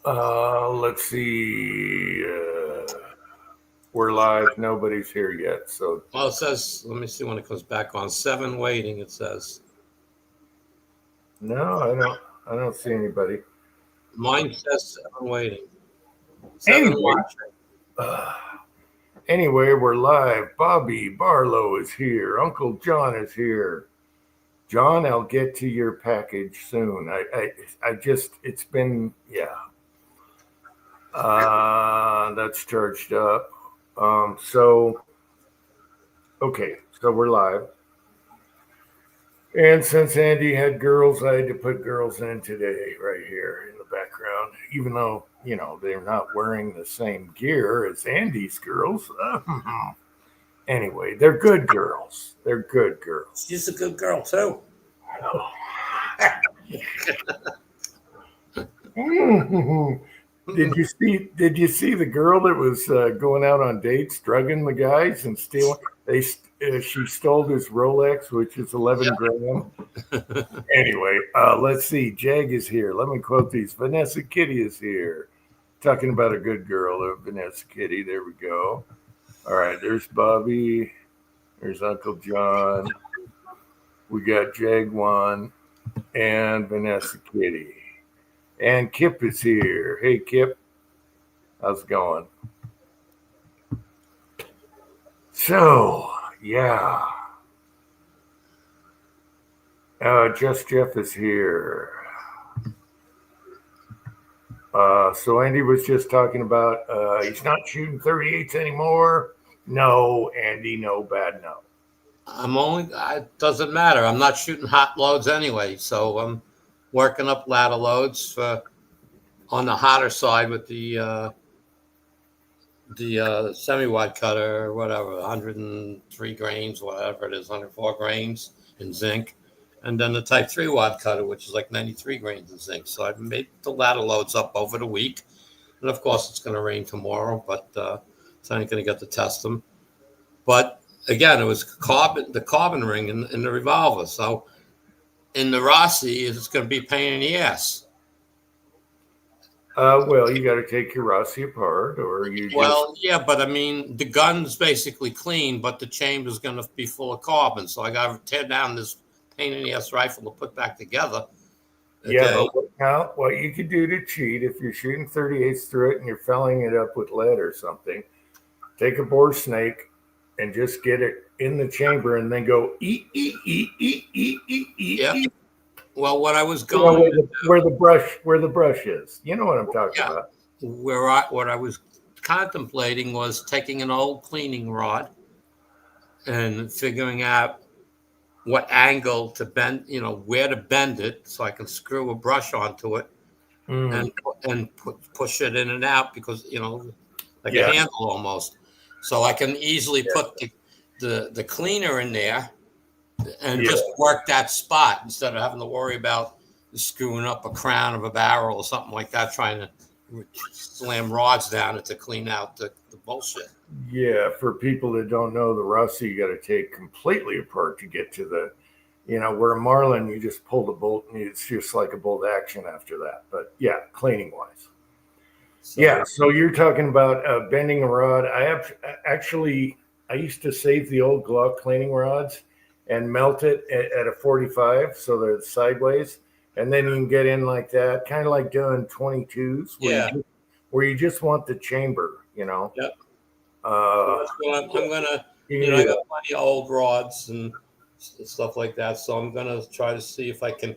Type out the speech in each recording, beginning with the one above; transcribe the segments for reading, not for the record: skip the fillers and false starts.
Let's see. We're live. Nobody's here yet. So Well, it says, let me see when it comes back on. 7 waiting, it says. no, I don't. I don't see anybody. Mine says 7 waiting. 7 Anyway, watching. uh, anyway, we're live. Bobby Barlow is here. Uncle John is here. John, I'll get to your package soon. I just. It's been. Yeah. That's charged up. So okay. So we're live. And since Andy had girls, I had to put girls in today, right here in the background, even though, they're not wearing the same gear as Andy's girls. Anyway, they're good girls. They're good girls. She's a good girl, too. Did you see the girl that was going out on dates, drugging the guys and stealing? She stole his Rolex, which is 11 grand. Anyway, let's see. Jag is here. Let me quote these. Vanessa Kitty is here. Talking about a good girl, Vanessa Kitty. There we go. All right, there's Bobby. There's Uncle John. We got Jagwan and Vanessa Kitty. And Kip is here. Hey, Kip. How's it going? So, yeah. Just Jeff is here. So Andy was just talking about he's not shooting 38s anymore. No, Andy, no, bad no. It doesn't matter. I'm not shooting hot loads anyway. So I'm working up ladder loads on the hotter side with the semi-wide cutter, or whatever, 103 grains, whatever it is, 104 grains in zinc. And then the Type 3 wad cutter, which is like 93 grains in zinc. So I've made the ladder loads up over the week. And of course, it's going to rain tomorrow, but so I ain't going to get to test them. But again, it was the carbon ring in the revolver. So in the Rossi, it's going to be a pain in the ass. Well, you got to take your Rossi apart, or you just. Well, yeah, but I mean, the gun's basically clean, but the chamber's going to be full of carbon. So I got to tear down this pain in the ass rifle to put back together. Okay. Yeah, but now what you could do to cheat, if you're shooting 38s through it and you're filling it up with lead or something, take a bore snake and just get it in the chamber and then go eat. Yeah. Well, what I was going where the brush is. You know what I'm talking about. What I was contemplating was taking an old cleaning rod and figuring out what angle to bend, where to bend it so I can screw a brush onto it and push it in and out because, like a handle almost. So I can easily put the cleaner in there and just work that spot instead of having to worry about screwing up a crown of a barrel or something like that, trying to slam rods down it to clean out the bullshit. Yeah, for people that don't know, the Rossi you got to take completely apart to get to the, where a Marlin you just pull the bolt and it's just like a bolt action after that. But yeah, cleaning wise. So you're talking about bending a rod. I used to save the old Glock cleaning rods and melt it at a 45 so they're sideways. And then you can get in like that, kind of like doing 22s where you just want the chamber, Yep. I'm gonna, I got plenty of old rods and stuff like that, so I'm gonna try to see if I can,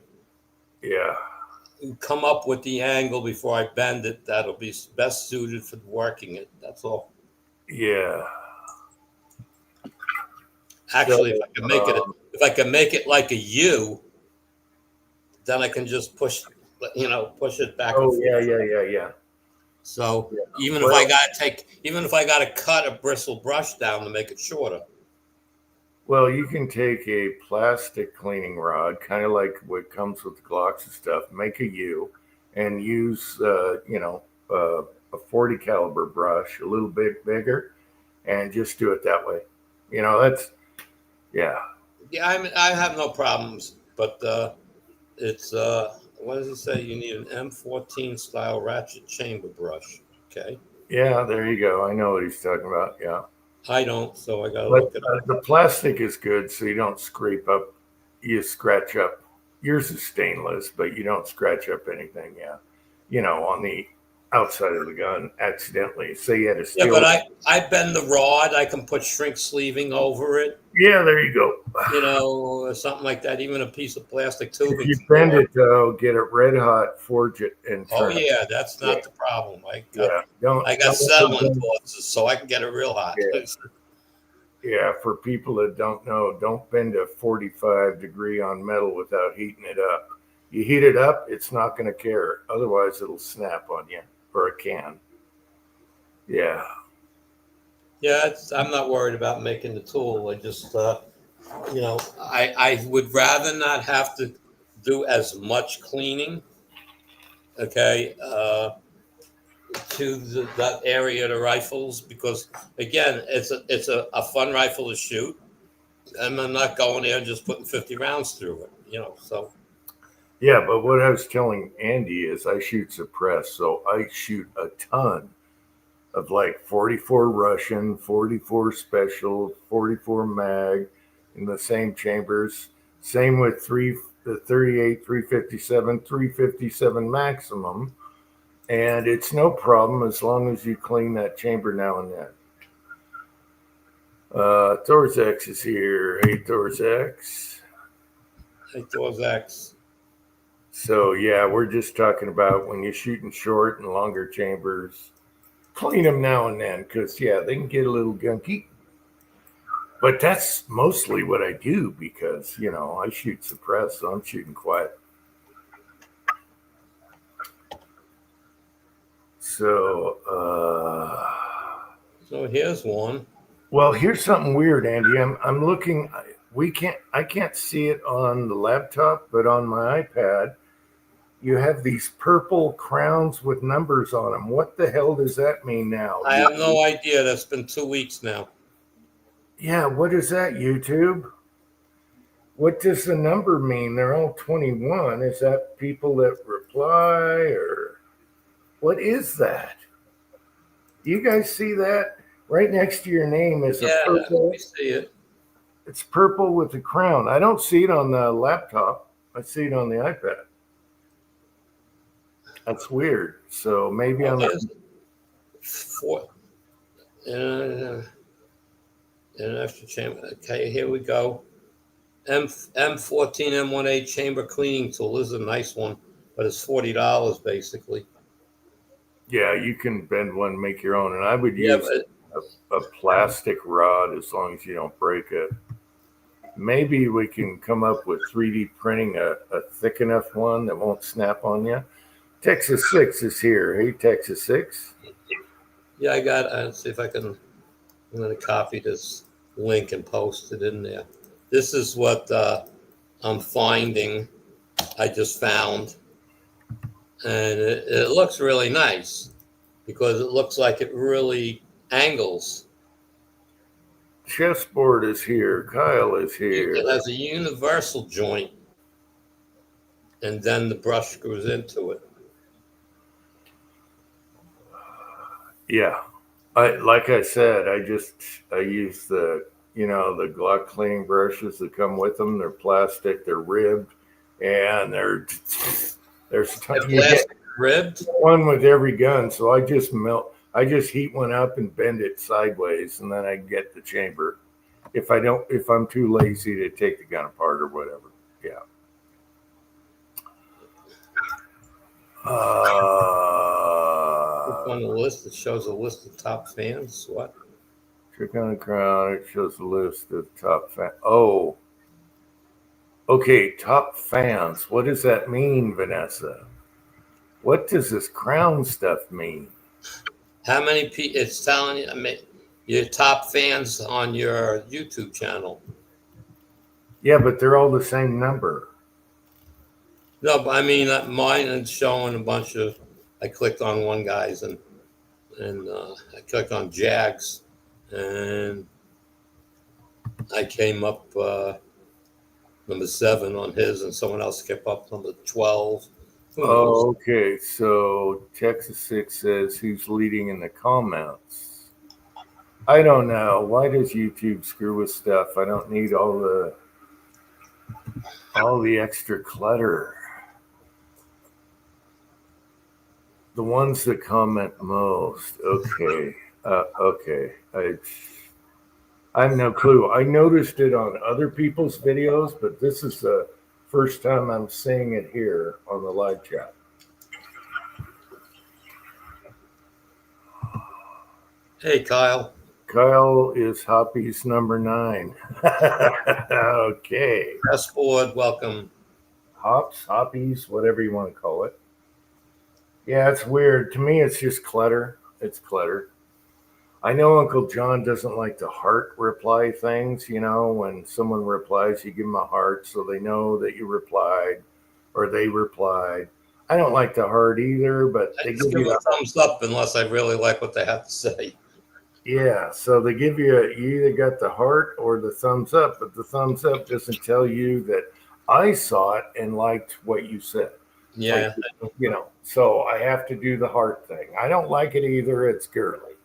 come up with the angle before I bend it. That'll be best suited for working it. That's all. Yeah. Actually, if I can make it like a U, then I can just push it back. Oh yeah. So even if I got to cut a bristle brush down to make it shorter. Well, you can take a plastic cleaning rod, kind of like what comes with the Glocks and stuff, make a U, and use a 40 caliber brush, a little bit bigger, and just do it that way. That's Yeah, I have no problems, but it's what does it say? You need an M14 style ratchet chamber brush. Okay. Yeah, there you go. I know what he's talking about. Yeah. I don't, so I got to But look it up. the plastic is good, so you don't scrape up. You scratch up. Yours is stainless, but you don't scratch up anything. Yeah, on the outside of the gun accidentally. Say you had a Yeah, steel. but I bend the rod. I can put shrink sleeving over it, Yeah, there you go. or something like that. Even a piece of plastic If tubing. you bend it though, get it red hot, forge it, and Oh trim it. yeah, that's Yeah, not the problem. yeah. I got settling torches, so I can get it real hot. Yeah. Yeah, for people that don't know, don't bend a 45-degree on metal without heating it up. You heat it up, it's not going to care. Otherwise, it'll snap on you or it can. Yeah. Yeah, I'm not worried about making the tool. I just, I would rather not have to do as much cleaning. Okay, to that area of the rifles because again, it's a fun rifle to shoot, and I'm not going there and just putting 50 rounds through it. So Yeah, but what I was telling Andy is I shoot suppress, so I shoot a ton of like 44 Russian, 44 special, 44 mag in the same chambers. Same with the 38, 357, 357 maximum. And it's no problem as long as you clean that chamber now and then. Thorzax is here. Hey, Thorzax. hey, Thorzax. So, yeah, we're just talking about when you're shooting short and longer chambers, clean them now and then because, yeah, they can get a little gunky. But that's mostly what I do because, I shoot suppress, so I'm shooting quiet. So, So here's one. well, here's something weird, Andy. I'm looking. I can't see it on the laptop, but on my iPad, you have these purple crowns with numbers on them. What the hell does that mean now? I have no idea. That's been 2 weeks now. Yeah, what is that, YouTube? What does the number mean? They're all 21. Is that people that reply or what is that? Do you guys see that? Right next to your name is a purple. We see it. It's purple with a crown. I don't see it on the laptop. I see it on the iPad. That's weird. So maybe I'm four. An extra chamber. Okay, here we go. M14 M18 chamber cleaning tool. This is a nice one, but it's $40 basically. Yeah, you can bend one, make your own, and I would use a plastic rod as long as you don't break it. Maybe we can come up with 3D printing a thick enough one that won't snap on you. Texas 6 is here. Hey, Texas 6. Yeah, I got. Let's see if I can. I'm going to copy this link and post it in there. This is what I'm finding. I just found, and it looks really nice because it looks like it really angles. Chessboard is here. Kyle is here. It has a universal joint, and then the brush screws into it. Yeah, like I said, I use the the Glock cleaning brushes that come with them. They're plastic, they're ribbed, and there's plastic ribbed one with every gun. So I just heat one up and bend it sideways, and then I get the chamber. If I'm too lazy to take the gun apart or whatever, yeah. On the list, it shows a list of top fans. What? Click on the crown. It shows a list of top fans. Oh, okay. Top fans. What does that mean, Vanessa? What does this crown stuff mean? How many people? It's telling you. I mean, your top fans on your YouTube channel. Yeah, but they're all the same number. No, but I mean mine is showing a bunch of. I clicked on one guy's and I clicked on Jags, and I came up number 7 on his, and someone else kept up number 12. Who knows? Okay, so Texas 6 says who's leading in the comments. I don't know. Why does YouTube screw with stuff? I don't need all the extra clutter. The ones that comment most. Okay. Okay. I have no clue. I noticed it on other people's videos, but this is the first time I'm seeing it here on the live chat. Hey, Kyle. Kyle is Hoppy's number 9. Okay. Press board, welcome. Hops, Hoppies, whatever you want to call it. Yeah, it's weird. To me, it's just clutter. It's clutter. I know Uncle John doesn't like the heart reply things. You know, when someone replies, you give them a heart so they know that you replied or they replied. I don't like the heart either, but I they just give give you a thumbs up unless I really like what they have to say. yeah, so they give you you either got the heart or the thumbs up, but the thumbs up doesn't tell you that I saw it and liked what you said. Yeah. Like, you know, so I have to do the heart thing. I don't like it either. It's girly.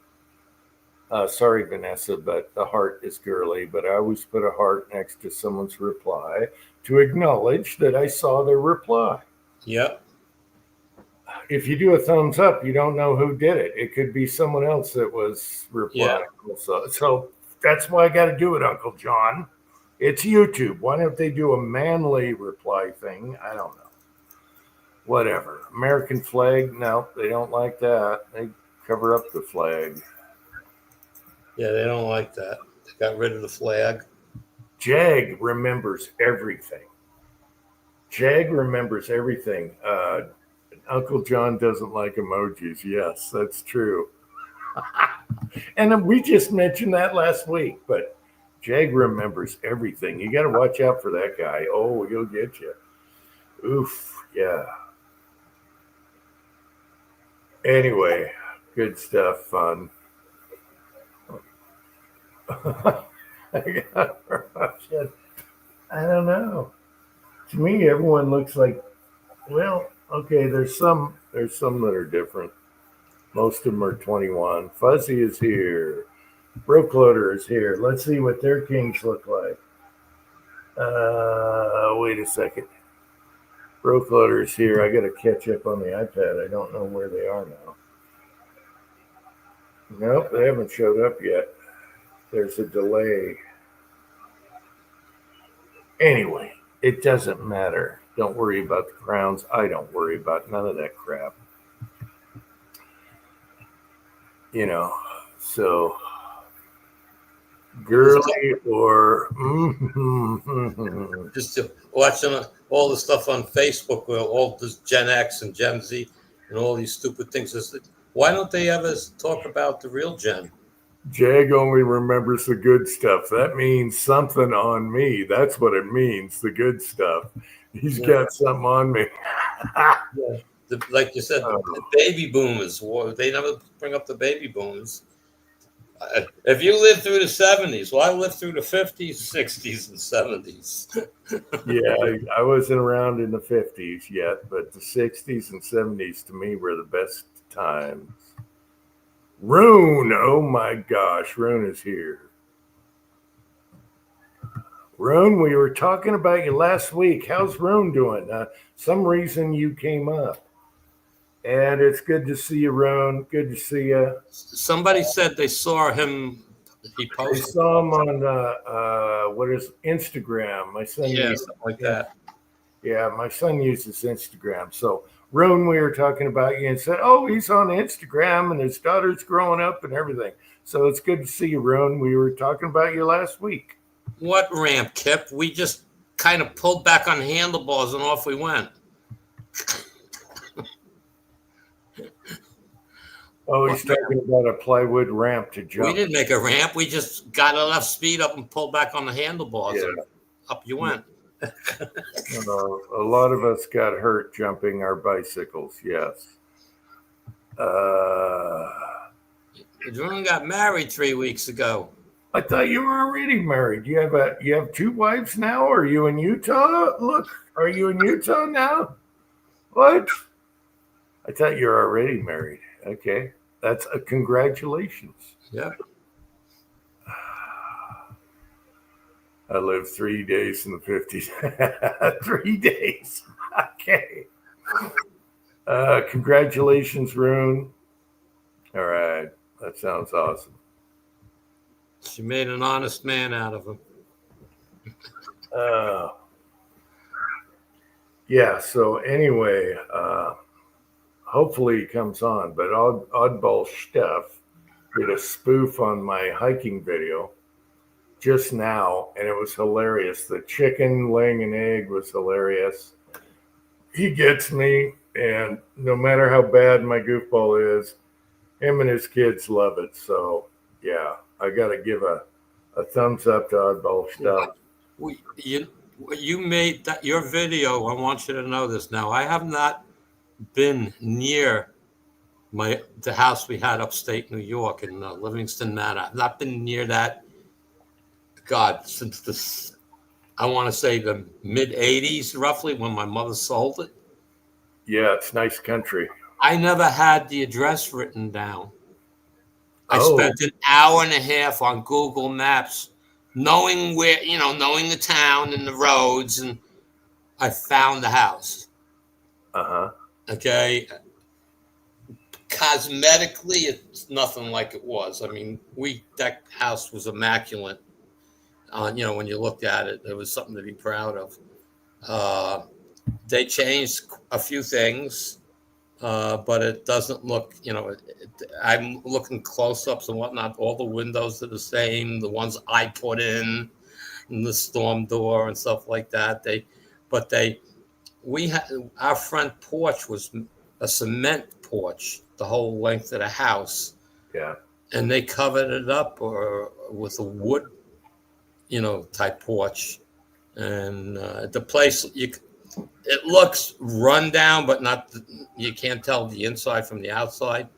Sorry, Vanessa, but the heart is girly. But I always put a heart next to someone's reply to acknowledge that I saw their reply. Yep. If you do a thumbs up, you don't know who did it. It could be someone else that was replying. Yeah. So that's why I got to do it, Uncle John. It's YouTube. Why don't they do a manly reply thing? I don't know. Whatever. American flag? No, they don't like that. They cover up the flag. Yeah, they don't like that. They got rid of the flag. Jag remembers everything. Jag remembers everything. Uncle John doesn't like emojis. Yes, that's true. And we just mentioned that last week, but Jag remembers everything. You got to watch out for that guy. Oh, he'll get you. Oof, yeah. Anyway, good stuff, fun. I don't know. To me, everyone looks like, well, okay, there's some that are different. Most of them are 21. Fuzzy is here. Broke Loader is here. Let's see what their kings look like. Wait a second. Broke Loader is here. I got to catch up on the iPad. I don't know where they are now. Nope, they haven't showed up yet. There's a delay. Anyway, it doesn't matter. Don't worry about the crowns. I don't worry about none of that crap. You know, so girly or Just to watch all the stuff on Facebook with all this Gen X and Gen Z and all these stupid things. Why don't they ever talk about the real Gen? Jag only remembers the good stuff. That means something on me. That's what it means, the good stuff. He's got something on me. Like you said, the baby boomers. They never bring up the baby boomers. If you lived through the 70s, well, I lived through the 50s, 60s, and 70s. Yeah, I wasn't around in the 50s yet, but the 60s and 70s to me were the best times. Rune, oh my gosh, Rune is here. Rune, we were talking about you last week. How's Rune doing? Some reason you came up. And it's good to see you, Rune. Good to see you. Somebody said they saw him. He posted. I saw him on what is Instagram. My son, something like that. Yeah, my son uses Instagram. So, Rune, we were talking about you and said, "Oh, he's on Instagram and his daughter's growing up and everything." So it's good to see you, Rune. We were talking about you last week. What ramp, Kip? We just kind of pulled back on handlebars and off we went. Oh, he's talking about a plywood ramp to jump. We didn't make a ramp. We just got enough speed up and pulled back on the handlebars, and up you went. A lot of us got hurt jumping our bicycles. Yes. Jordan got married 3 weeks ago. I thought you were already married. You have 2 wives now? Are you in Utah? Look, are you in Utah now? What? I thought you were already married. Okay. That's a congratulations. Yeah. I lived 3 days in the 50s. 3 days. Okay. Congratulations, Rune. All right. That sounds awesome. She made an honest man out of him. Yeah. So anyway, hopefully he comes on. But Oddball Steph did a spoof on my hiking video just now, and it was hilarious. The chicken laying an egg was hilarious. He gets me, and no matter how bad my goofball is, him and his kids love it. So yeah, I got to give a thumbs up to Oddball Stuff. You made that your video. I want you to know this now. I have not been near the house we had upstate New York in Livingston Manor. I've not been near that. God, since I want to say the mid '80s, roughly, when my mother sold it. Yeah, it's nice country. I never had the address written down. I spent an hour and a half on Google Maps, knowing knowing the town and the roads, and I found the house. Okay. Cosmetically, it's nothing like it was. I mean, that house was immaculate. When you looked at it, it was something to be proud of. They changed a few things, but it doesn't look, I'm looking close-ups and whatnot. All the windows are the same, the ones I put in, and the storm door and stuff like that. Our front porch was a cement porch, the whole length of the house. Yeah. And they covered it up with a wood, type porch. And the place, it looks run down, but you can't tell the inside from the outside.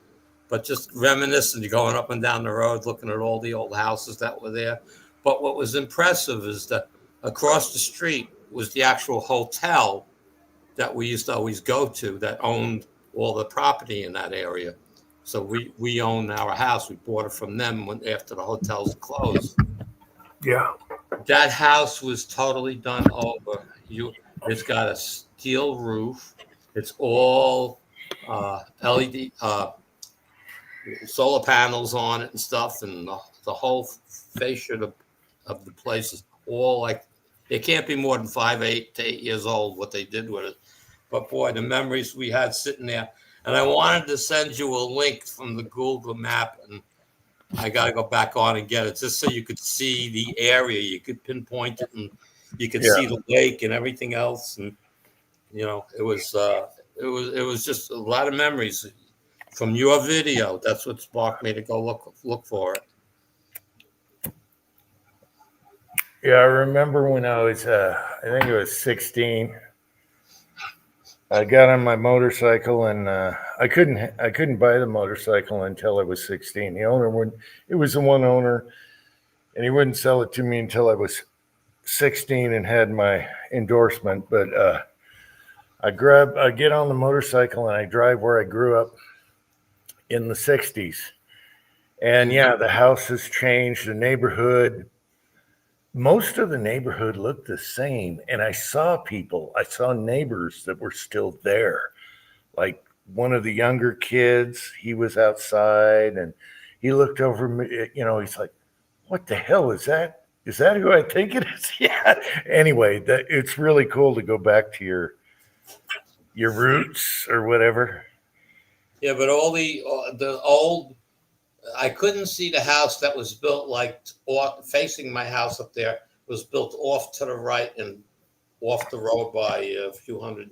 But just reminiscent, you're going up and down the road, looking at all the old houses that were there. But what was impressive is that across the street was the actual hotel that we used to always go to that owned all the property in that area. So we own our house. We bought it from them after the hotels closed. Yeah. That house was totally done over. It's got a steel roof. It's all LED solar panels on it and stuff, and the whole fascia of the place is all like, it can't be more than 8 to 8 years old what they did with it. But boy, the memories we had sitting there. And I wanted to send you a link from the Google map, and I got to go back on and get it just so you could see the area. You could pinpoint it, and you could see the lake and everything else. And it was just a lot of memories from your video. That's what sparked me to go look for it. Yeah, I remember when I was, I think it was 16. I got on my motorcycle, and I couldn't buy the motorcycle until I was 16. The owner it was the one owner, and he wouldn't sell it to me until I was 16 and had my endorsement. But I get on the motorcycle and I drive where I grew up in the 60s. And yeah, the house has changed, the neighborhood. Most of the neighborhood looked the same. And I saw neighbors that were still there. Like one of the younger kids, he was outside and he looked over me, he's like, what the hell is that? Is that who I think it is? Yeah. Anyway, it's really cool to go back to your roots or whatever. Yeah, but all the old, I couldn't see the house that was built facing my house up there was built off to the right and off the road by a few hundred,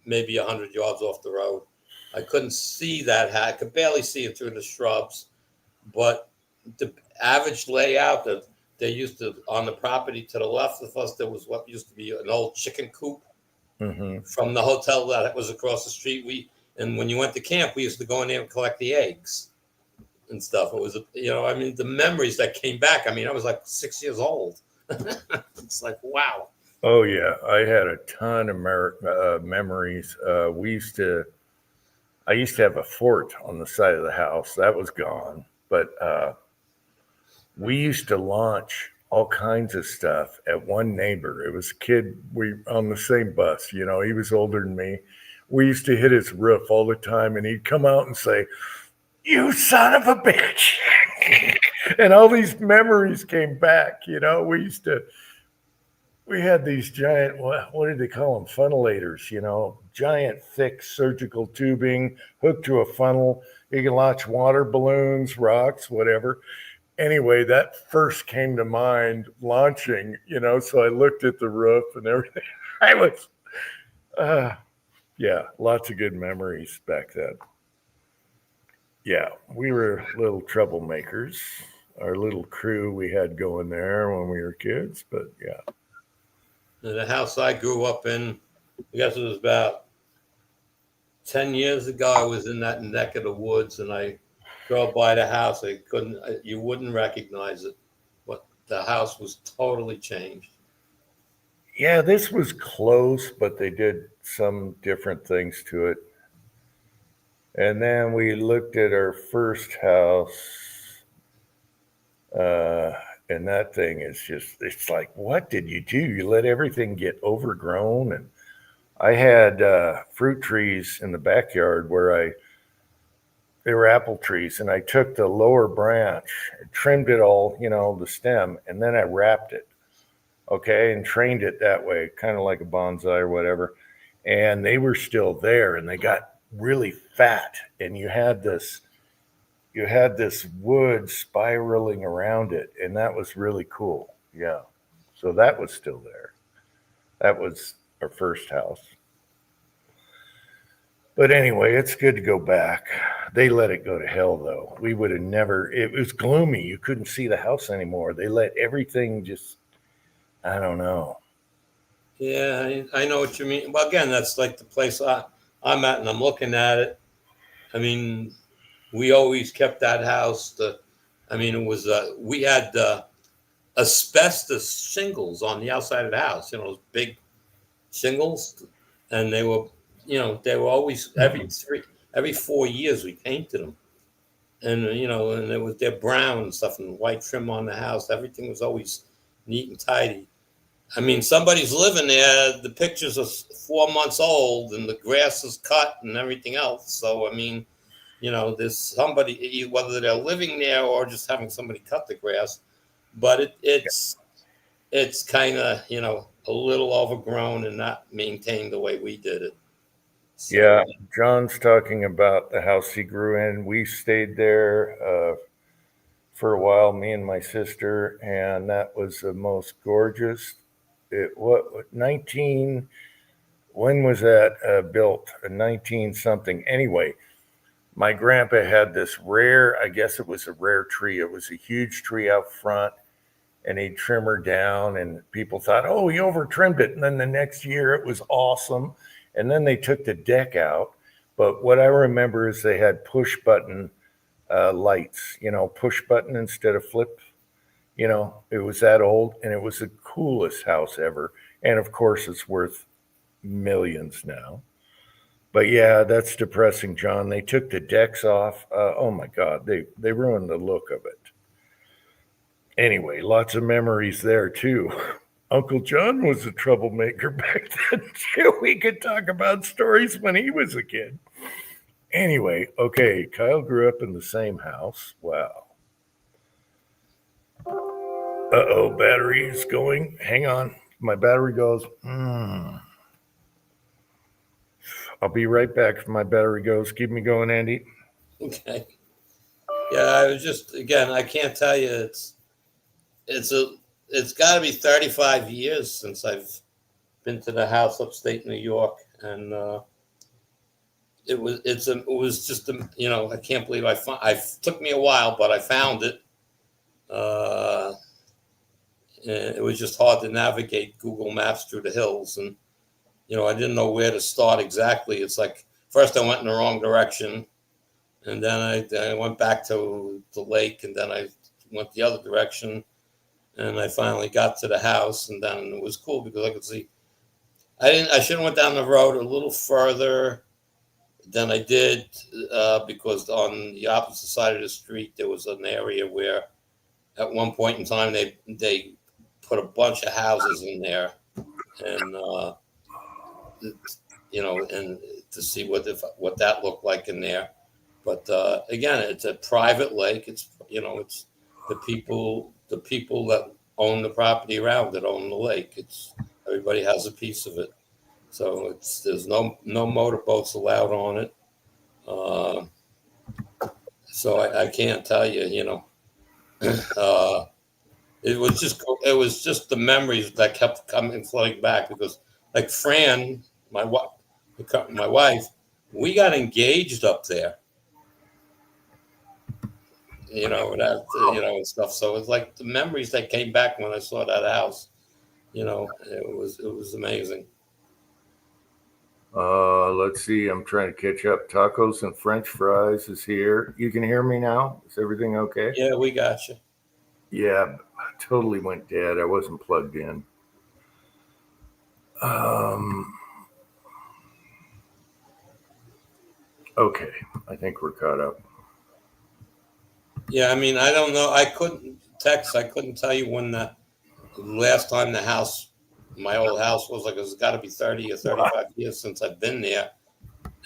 maybe 100 yards off the road. I couldn't see that. I could barely see it through the shrubs, but the average layout that they used to on the property to the left of us, there was what used to be an old chicken coop from the hotel that was across the street. And when you went to camp, we used to go in there and collect the eggs and stuff. It was, the memories that came back. I mean, I was like 6 years old. It's like, wow. Oh yeah, I had a ton of memories. I used to have a fort on the side of the house. That was gone, but we used to launch all kinds of stuff at one neighbor. It was a kid we on the same bus. You know, he was older than me. We used to hit his roof all the time, and he'd come out and say, "You son of a bitch!" And all these memories came back. You know, we had these giant, what did they call them? Funnelators, you know, giant, thick surgical tubing hooked to a funnel. You can launch water balloons, rocks, whatever. Anyway, that first came to mind launching, you know, so I looked at the roof and everything. I was, uh, yeah, lots of good memories back then. Yeah, we were little troublemakers. Our little crew we had going there when we were kids, but yeah. The house I grew up in, I guess it was about 10 years ago. I was in that neck of the woods and I drove by the house. You wouldn't recognize it. But the house was totally changed. Yeah, this was close, but they did some different things to it. And then we looked at our first house, uh, and that thing is just, it's like, what did you do? You let everything get overgrown. And I had fruit trees in the backyard they were apple trees, and I took the lower branch, trimmed it all, you know, the stem, and then I wrapped it, okay, and trained it that way, kind of like a bonsai or whatever. And they were still there, and they got really fat, and you had this wood spiraling around it, and that was really cool. Yeah, so that was still there. That was our first house. But anyway, it's good to go back. They let it go to hell, though. We would have never, it was gloomy. You couldn't see the house anymore. They let everything just, I don't know. Yeah, I know what you mean. Well, again, that's like the place I'm at, and I'm looking at it. I mean, we always kept that house. I mean, it was we had asbestos shingles on the outside of the house. You know, those big shingles, and they were always every 4 years we painted them, and and they're brown and stuff, and white trim on the house. Everything was always neat and tidy. I mean, somebody's living there. The pictures are 4 months old, and the grass is cut and everything else. So, I mean, there's somebody, whether they're living there or just having somebody cut the grass, but it's kind of a little overgrown and not maintained the way we did it. Yeah, So John's talking about the house he grew in. We stayed there for a while, me and my sister, and that was the most gorgeous. What 19? When was that built? 19 something. Anyway, my grandpa had this rare. I guess it was a rare tree. It was a huge tree out front, and he'd trim her down, and people thought, oh, he over trimmed it. And then the next year it was awesome. And then they took the deck out. But what I remember is they had push button lights, push button instead of flip. It was that old, and it was the coolest house ever. And of course, it's worth millions now. But yeah, that's depressing, John. They took the decks off. Oh my God, they ruined the look of it. Anyway, lots of memories there too. Uncle John was a troublemaker back then too. We could talk about stories when he was a kid. Anyway, okay, Kyle grew up in the same house. Wow. Uh-oh, battery is going. Hang on. My battery goes. I'll be right back if my battery goes. Keep me going, Andy. okay, yeah, I was just again, I can't tell you it's a it's got to be 35 years since I've been to the house upstate New York, and it was just I can't believe I took me a while, but I found it. Uh, and it was just hard to navigate Google Maps through the hills, and I didn't know where to start exactly. It's like first I went in the wrong direction, and then I went back to the lake, and then I went the other direction, and I finally got to the house, and then it was cool because I could see. I should have went down the road a little further than I did because on the opposite side of the street there was an area where at one point in time they put a bunch of houses in there, and and to see what that looked like in there. But again, it's a private lake. It's it's the people that own the property around that own the lake. It's everybody has a piece of it. So there's no motorboats allowed on it. So I can't tell you, it was just the memories that kept coming flooding back because like Fran, my wife, we got engaged up there, and stuff. So it's like the memories that came back when I saw that house, it was amazing. Let's see. I'm trying to catch up. Tacos and French fries is here. You can hear me now? Is everything okay? Yeah, we got you. Yeah, I totally went dead. I wasn't plugged in. Okay, I think we're caught up. Yeah, I mean, I don't know. I couldn't tell you when the last time my old house was like, it's got to be 30 or 35 years since I've been there.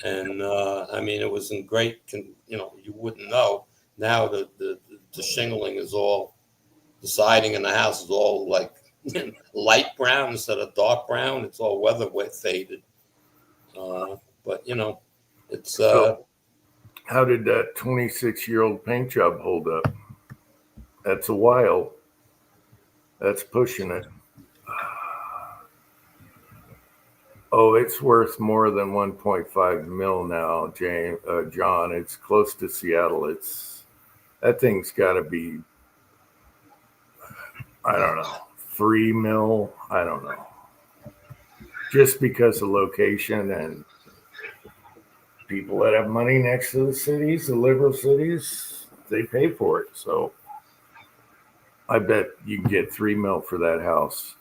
And I mean, it was in great, you wouldn't know. Now the shingling is all, the siding in the house is all like light brown instead of dark brown. It's all weather faded. But, it's. So, how did that 26-year-old paint job hold up? That's a while. That's pushing it. Oh, it's worth more than 1.5 mil now, John. It's close to Seattle. That thing's got to be, I don't know, 3 mil. I don't know. Just because of location and people that have money next to the cities, the liberal cities, they pay for it. So I bet you can get 3 mil for that house.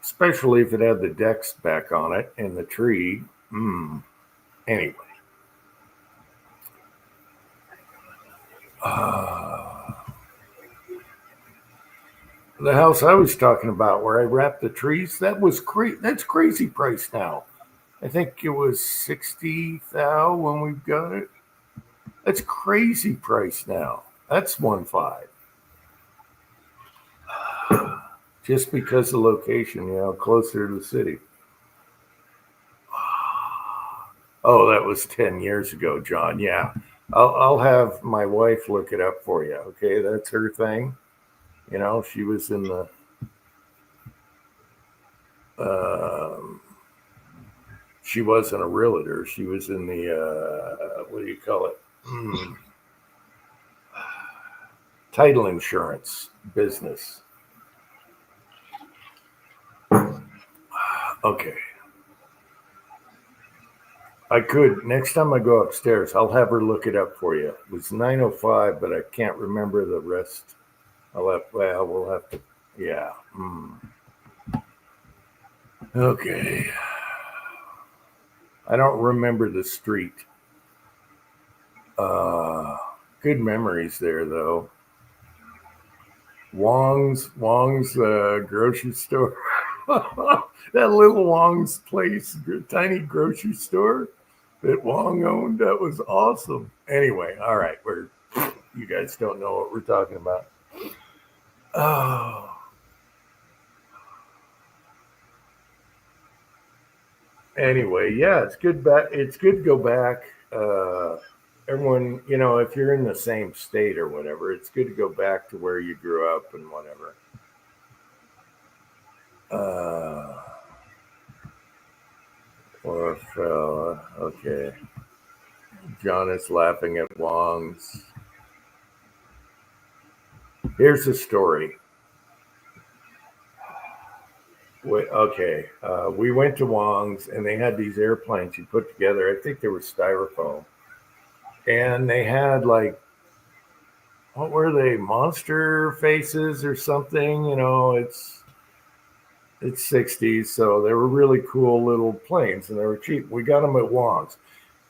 Especially if it had the decks back on it and the tree. Anyway. The house I was talking about where I wrapped the trees, that's crazy price now. I think it was 60,000 when we got it. That's crazy price now. That's 1.5. Just because of location, closer to the city. Oh, that was 10 years ago, John. Yeah. I'll have my wife look it up for you. Okay. That's her thing. She was in the, she wasn't a realtor. She was in the, what do you call it? Title insurance business. Okay. I could, next time I go upstairs, I'll have her look it up for you. It was 9:05, but I can't remember the rest. We'll have to, yeah. Okay. I don't remember the street. Good memories there, though. Wong's grocery store. That little Wong's place, tiny grocery store that Wong owned. That was awesome. Anyway, all right, you guys don't know what we're talking about. Oh. Anyway, yeah, it's good. It's good to go back. Everyone, if you're in the same state or whatever, it's good to go back to where you grew up and whatever. Poor fella. Okay. John is laughing at Wong's. Here's the story. We went to Wong's and they had these airplanes you put together. I think they were styrofoam. And they had like what were they? Monster faces or something? It's 60s, so they were really cool little planes, and they were cheap. We got them at Wong's,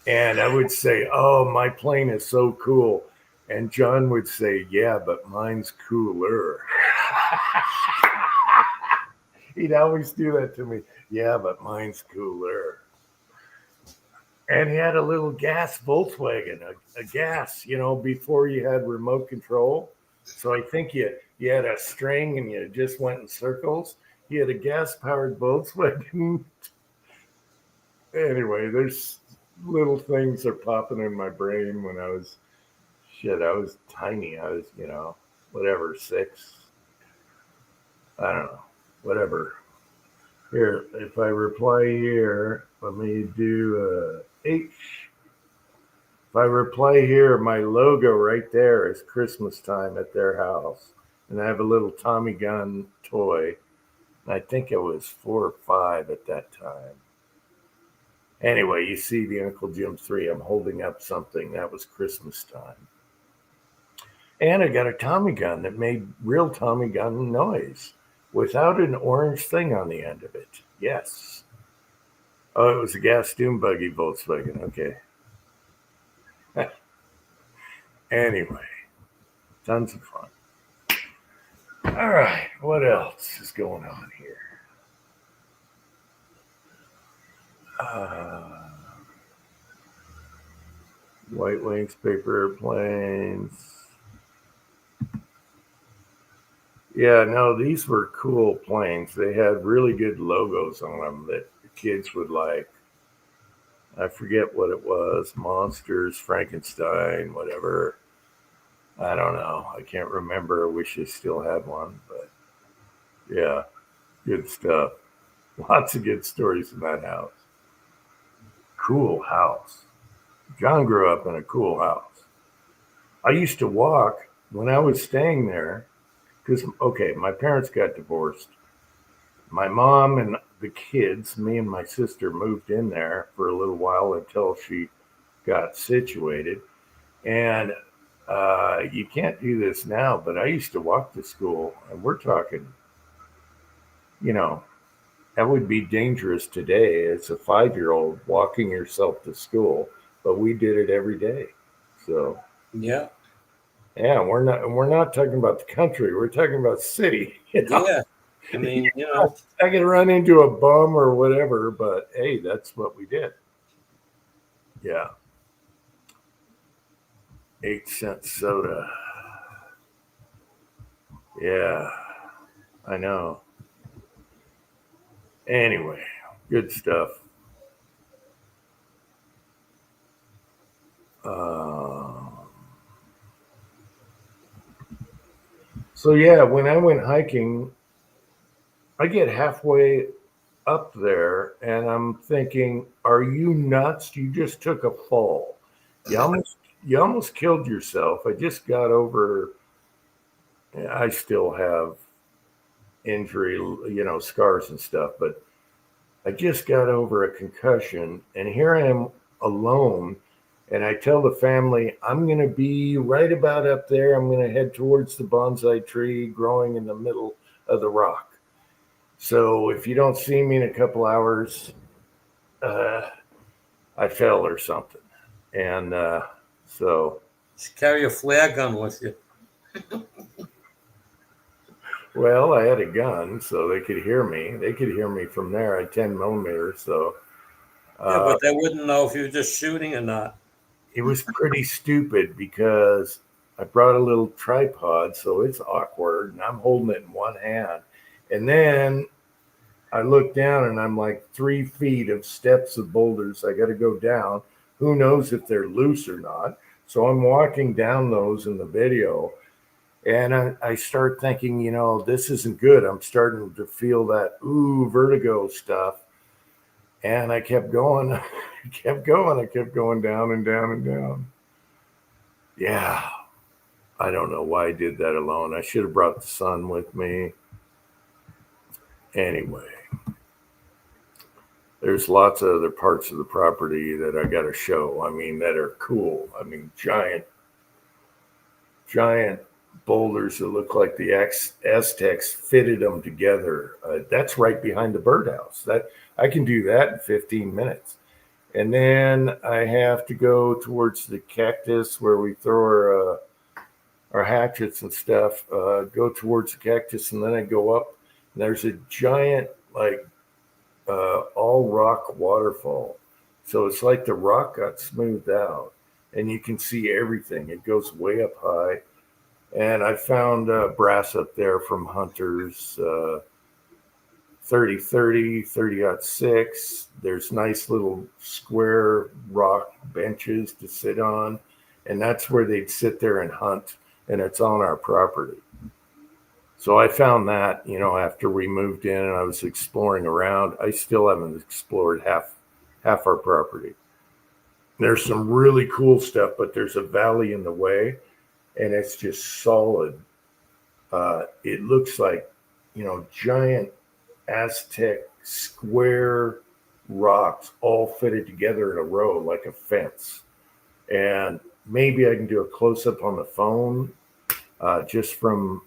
and I would say, "Oh, my plane is so cool," and John would say, "Yeah, but mine's cooler." He'd always do that to me. Yeah, but mine's cooler. And he had a little gas Volkswagen, a gas, before you had remote control. So I think you had a string and you just went in circles. He had a gas powered Volkswagen. Anyway, there's little things are popping in my brain when I was tiny. I was, whatever, 6. I don't know, whatever. Here, if I reply here, let me do H. If I reply here, my logo right there is Christmas time at their house. And I have a little Tommy gun toy. And I think it was 4 or 5 at that time. Anyway, you see the Uncle Jim 3. I'm holding up something. That was Christmas time. And I got a Tommy gun that made real Tommy gun noise without an orange thing on the end of it. Yes. Oh, it was a gas dune buggy Volkswagen. Okay. Anyway, tons of fun. All right, what else is going on here? White wings, paper airplanes. Yeah, no, these were cool planes. They had really good logos on them that the kids would like. I forget what it was. Monsters, Frankenstein, whatever. I don't know. I can't remember. I wish I still had one, but yeah, good stuff. Lots of good stories in that house. Cool house. John grew up in a cool house. I used to walk when I was staying there because, okay, my parents got divorced. My mom and the kids, me and my sister, moved in there for a little while until she got situated. And you can't do this now, but I used to walk to school, and we're talking, you know, that would be dangerous today as a 5-year-old walking yourself to school, but we did it every day. So Yeah. yeah, we're not talking about the country. We're talking about city. Yeah. I mean, I could run into a bum or whatever, but hey, that's what we did. Yeah. 8-cent soda. Yeah, I know. Anyway, good stuff. So yeah, when I went hiking, I get halfway up there and I'm thinking, are you nuts? You just took a fall. You almost killed yourself. I just got over. I still have injury, scars and stuff, but I just got over a concussion, and here I am alone. And I tell the family, I'm going to be right about up there. I'm going to head towards the bonsai tree growing in the middle of the rock. So if you don't see me in a couple hours, I fell or something. And so. just carry a flare gun with you. Well, I had a gun, so they could hear me. They could hear me from there at 10 millimeters. So. Yeah, but they wouldn't know if you were just shooting or not. It was pretty stupid because I brought a little tripod, so it's awkward, and I'm holding it in one hand. And then I look down, and I'm like 3 feet of steps of boulders. I got to go down. Who knows if they're loose or not? So I'm walking down those in the video, and I start thinking, this isn't good. I'm starting to feel that vertigo stuff. And I kept going. I kept going down and down and down. Yeah. I don't know why I did that alone. I should have brought the son with me. Anyway, there's lots of other parts of the property that I got to show. I mean, that are cool. I mean, giant giant boulders that look like the Aztecs fitted them together. That's right behind the birdhouse. That I can do that in 15 minutes. And then I have to go towards the cactus where we throw our hatchets and stuff. Go towards the cactus, and then I go up. And there's a giant, like, all rock waterfall. So it's like the rock got smoothed out, and you can see everything. It goes way up high. And I found brass up there from hunters, 30 30-06. There's nice little square rock benches to sit on. And that's where they'd sit there and hunt. And it's on our property. So I found that, after we moved in and I was exploring around. I still haven't explored half our property. There's some really cool stuff, but there's a valley in the way, and it's just solid. It looks like, giant Aztec square rocks all fitted together in a row like a fence. And maybe I can do a close up on the phone just from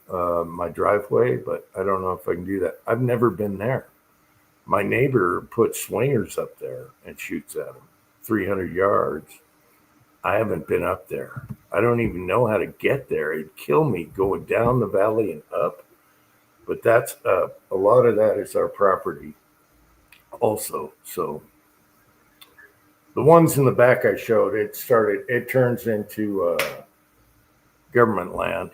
my driveway, but I don't know if I can do that. I've never been there. My neighbor puts swingers up there and shoots at them 300 yards. I haven't been up there. I don't even know how to get there. It'd kill me going down the valley and up. But that's a lot of that is our property also. So the ones in the back I showed, it turns into government land,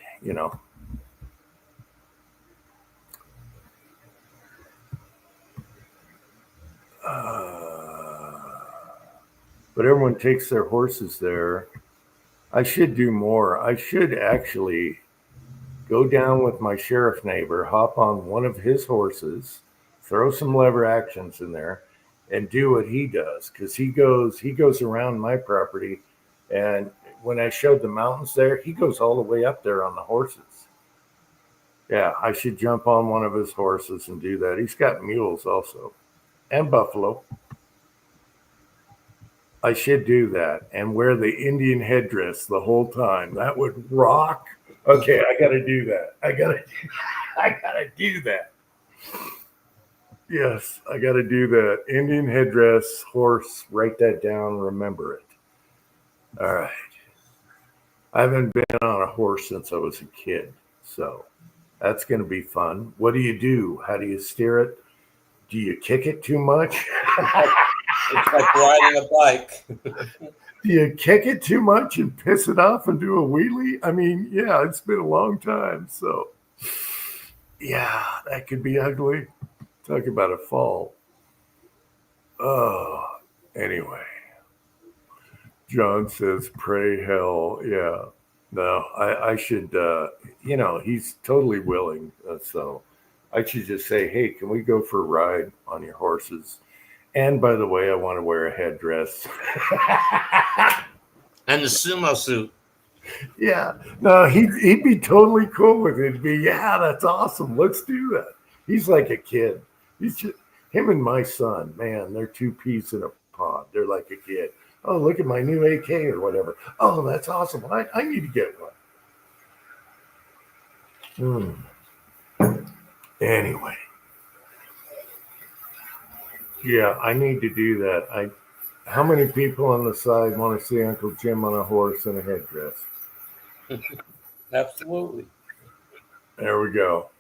But everyone takes their horses there. I should do more. I should actually go down with my sheriff neighbor, hop on one of his horses, throw some lever actions in there, and do what he does. Because he goes around my property, and when I showed the mountains there, he goes all the way up there on the horses. Yeah, I should jump on one of his horses and do that. He's got mules also, and buffalo. I should do that and wear the Indian headdress the whole time. That would rock. Okay, I got to do that. I got to do that. Yes, I got to do that. Indian headdress, horse, write that down, remember it. All right. I haven't been on a horse since I was a kid, so that's going to be fun. What do you do? How do you steer it? Do you kick it too much? It's like riding a bike. Do you kick it too much and piss it off and do a wheelie? I mean, yeah, it's been a long time. So, yeah, that could be ugly. Talk about a fall. Oh, anyway. John says, pray hell. Yeah. No, I should, he's totally willing. So I should just say, hey, can we go for a ride on your horses? And by the way, I want to wear a headdress. And the sumo suit. Yeah. No, he'd be totally cool with it. He'd be, yeah, that's awesome. Let's do that. He's like a kid. He's just, him and my son, man, they're two peas in a pod. They're like a kid. Oh, look at my new AK or whatever. Oh, that's awesome. I need to get one. Anyway. Yeah, I need to do that. How many people on the side want to see Uncle Jim on a horse and a headdress? Absolutely. There we go.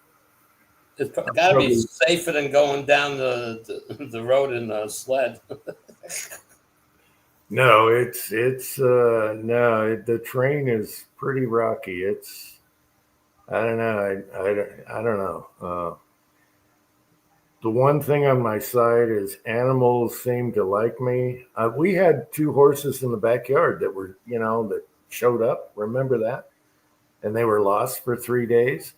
It's got to be safer than going down the road in a sled. No, the train is pretty rocky. I don't know. I don't know. The one thing on my side is animals seem to like me. We had two horses in the backyard that were, that showed up. Remember that? And they were lost for 3 days.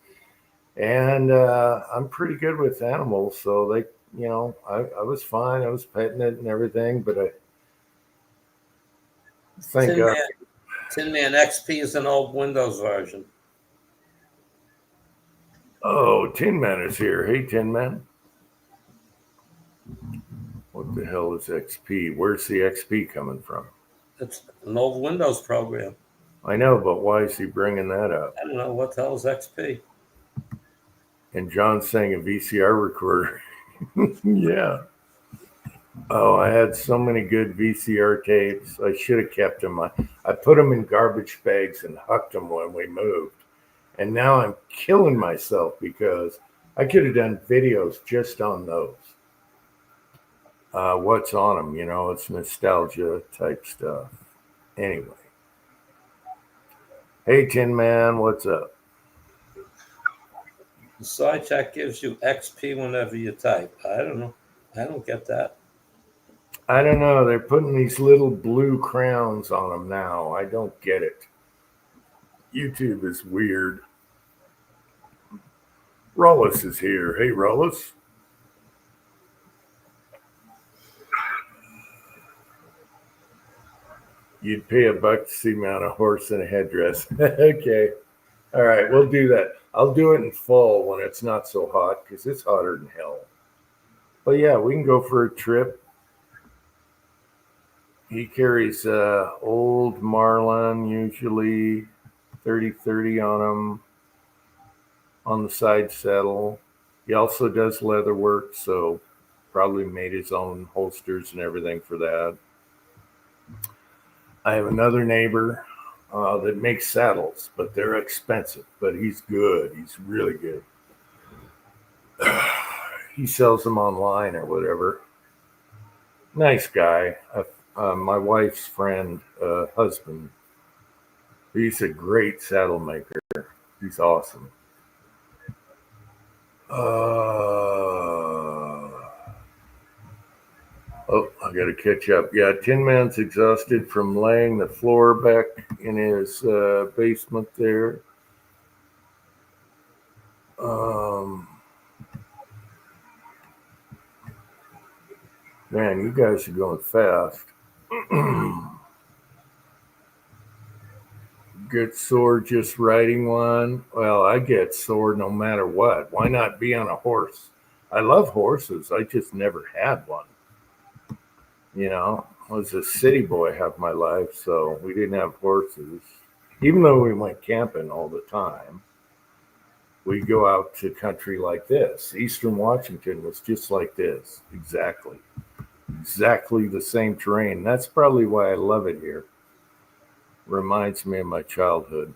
And I'm pretty good with animals. So they, I was fine. I was petting it and everything. But thank God. Tin Man XP is an old Windows version. Oh, Tin Man is here. Hey, Tin Man. What the hell is XP? Where's the XP coming from? It's an old Windows program. I know, but why is he bringing that up? I don't know what the hell's XP. And John's saying a VCR recorder. Yeah. Oh, I had so many good VCR tapes. I should have kept them. I put them in garbage bags and hucked them when we moved. And now I'm killing myself because I could have done videos just on those. What's on them? It's nostalgia type stuff. Anyway. Hey, Tin Man, what's up? The side chat gives you XP whenever you type. I don't know. I don't get that. I don't know. They're putting these little blue crowns on them now. I don't get it. YouTube is weird. Rollis is here. Hey, Rollis. You'd pay $1 to see me on a horse in a headdress. Okay. All right, we'll do that. I'll do it in fall when it's not so hot because it's hotter than hell. But yeah, we can go for a trip. He carries old Marlin, usually 30-30 on him on the side saddle. He also does leather work, so probably made his own holsters and everything for that. I have another neighbor that makes saddles, but they're expensive, but he's good. He's really good. He sells them online or whatever. Nice guy. My wife's friend, husband. He's a great saddle maker. He's awesome. Oh, I got to catch up. Yeah, Tin Man's exhausted from laying the floor back in his basement there. Man, you guys are going fast. Get sore just riding one. Well, I get sore no matter what. Why not be on a horse? I love horses. I just never had one. I was a city boy half my life, so we didn't have horses. Even though we went camping all the time, we'd go out to country like this. Eastern Washington was just like this. Exactly the same terrain. That's probably why I love it here. Reminds me of my childhood.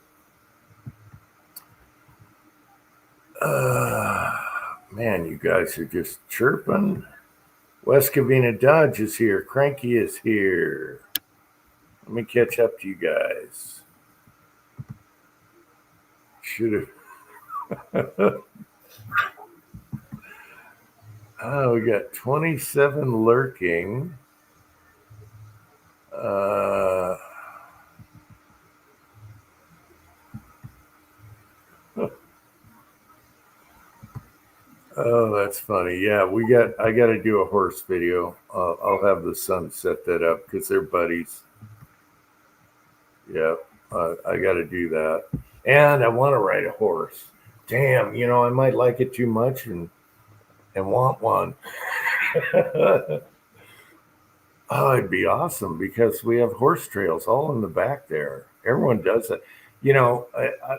Man, you guys are just chirping. West Covina Dodge is here. Cranky is here. Let me catch up to you guys. Should have. Oh, we got 27 lurking. Oh, that's funny. Yeah, I got to do a horse video. I'll have the son set that up because they're buddies. Yeah, I got to do that. And I want to ride a horse. Damn, I might like it too much and want one. Oh, it'd be awesome because we have horse trails all in the back there. Everyone does it.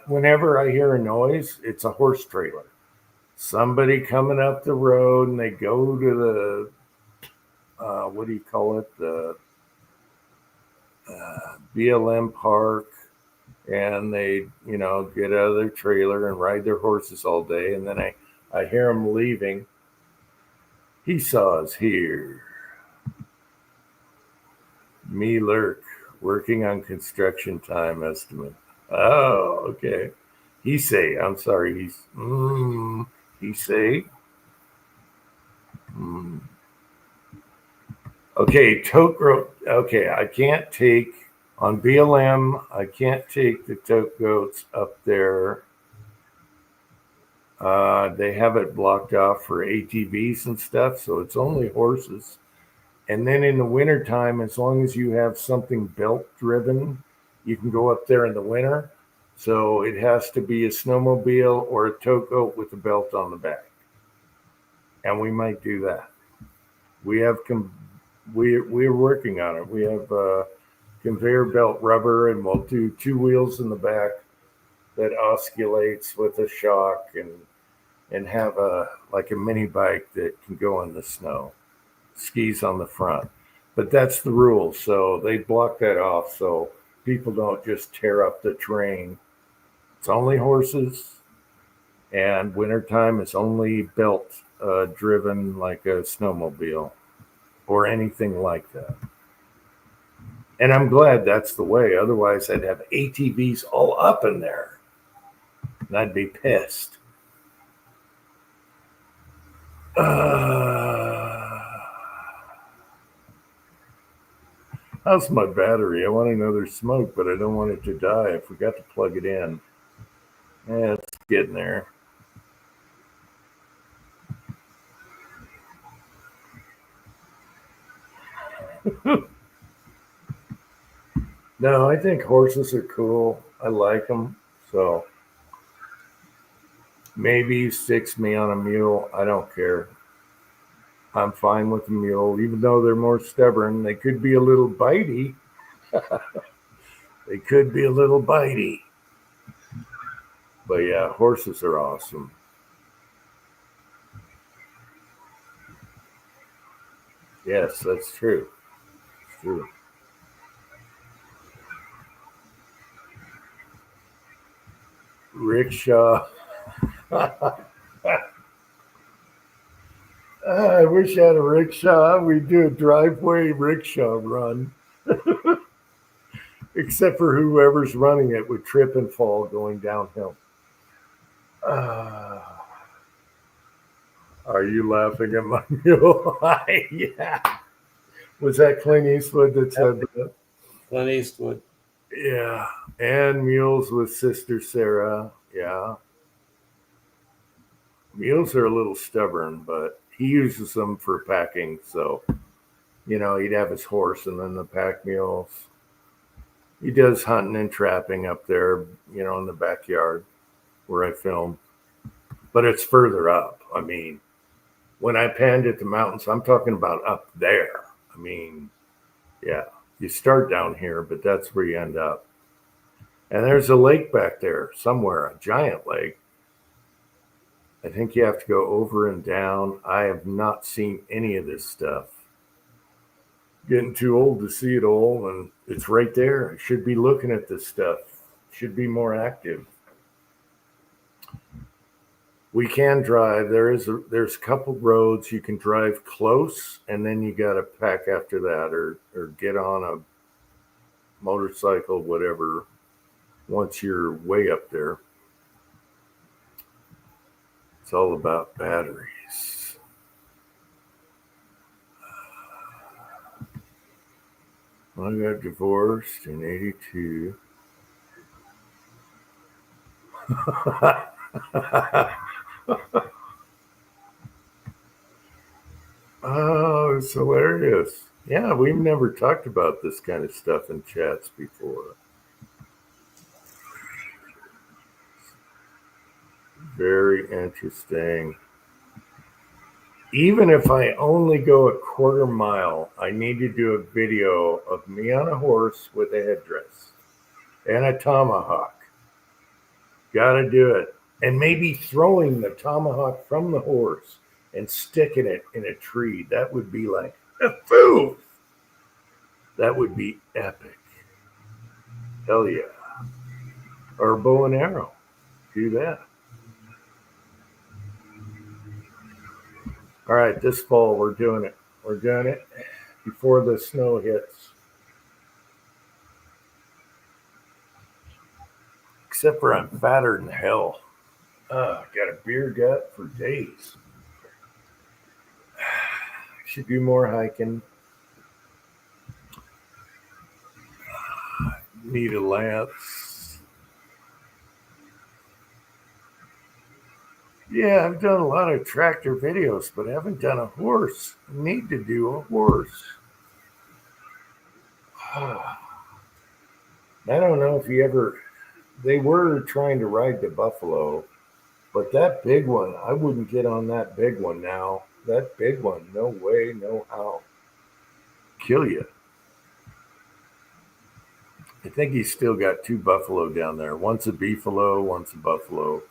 Whenever I hear a noise, it's a horse trailer. Somebody coming up the road and they go to the, what do you call it? The BLM park, and they, get out of their trailer and ride their horses all day. And then I hear them leaving. He saw us here. Me lurk, working on construction time estimate. Oh, okay. He say, I'm sorry. He say. Okay, tote goat. Okay, I can't take on BLM. I can't take the tote goats up there. They have it blocked off for ATVs and stuff, so it's only horses. And then in the wintertime, as long as you have something belt driven, you can go up there in the winter. So it has to be a snowmobile or a tote goat with a belt on the back. And we might do that. We're working on it. We have conveyor belt rubber, and we'll do 2 wheels in the back that oscillates with a shock, and have a like a mini bike that can go in the snow, skis on the front. But that's the rule. So they block that off so people don't just tear up the terrain. It's only horses, and wintertime is only belt driven like a snowmobile or anything like that. And I'm glad that's the way. Otherwise, I'd have ATVs all up in there, and I'd be pissed. How's my battery? I want another smoke, but I don't want it to die. I forgot to plug it in. Yeah, it's getting there. No, I think horses are cool. I like them. So maybe you sticks me on a mule. I don't care. I'm fine with a mule, even though they're more stubborn. They could be a little bitey. They could be a little bitey. But yeah, horses are awesome. Yes, that's true. It's true. Rickshaw. I wish I had a rickshaw. We'd do a driveway rickshaw run. Except for whoever's running it would trip and fall going downhill. Are you laughing at my mule? Yeah. Was that Clint Eastwood that said that? Clint Eastwood. Yeah. And mules with Sister Sarah. Yeah. Mules are a little stubborn, but he uses them for packing. So, he'd have his horse and then the pack mules. He does hunting and trapping up there, in the backyard where I film. But it's further up. I mean, when I panned at the mountains, I'm talking about up there. I mean, yeah, you start down here, but that's where you end up. And there's a lake back there somewhere, a giant lake. I think you have to go over and down. I have not seen any of this stuff. Getting too old to see it all, and it's right there. I should be looking at this stuff. Should be more active. We can drive. There's a couple roads you can drive close, and then you got to pack after that, or get on a motorcycle, whatever. Once you're way up there, it's all about batteries. I got divorced in '82. Oh, it's hilarious. Yeah, we've never talked about this kind of stuff in chats before. Very interesting. Even if I only go a quarter mile, I need to do a video of me on a horse with a headdress and a tomahawk. Gotta do it. And maybe throwing the tomahawk from the horse and sticking it in a tree. That would be like a fool. That would be epic. Hell yeah. Or bow and arrow. Do that. All right, this fall we're doing it. We're doing it before the snow hits. Except for I'm fatter than hell. Got a beer gut for days. Should do more hiking. Need a lance. Yeah, I've done a lot of tractor videos, but I haven't done a horse. I need to do a horse. I don't know if you ever... They were trying to ride the buffalo, but that big one, I wouldn't get on that big one now. That big one, no way, no how. Kill you. I think he's still got 2 buffalo down there. One's a beefalo, one's a buffalo.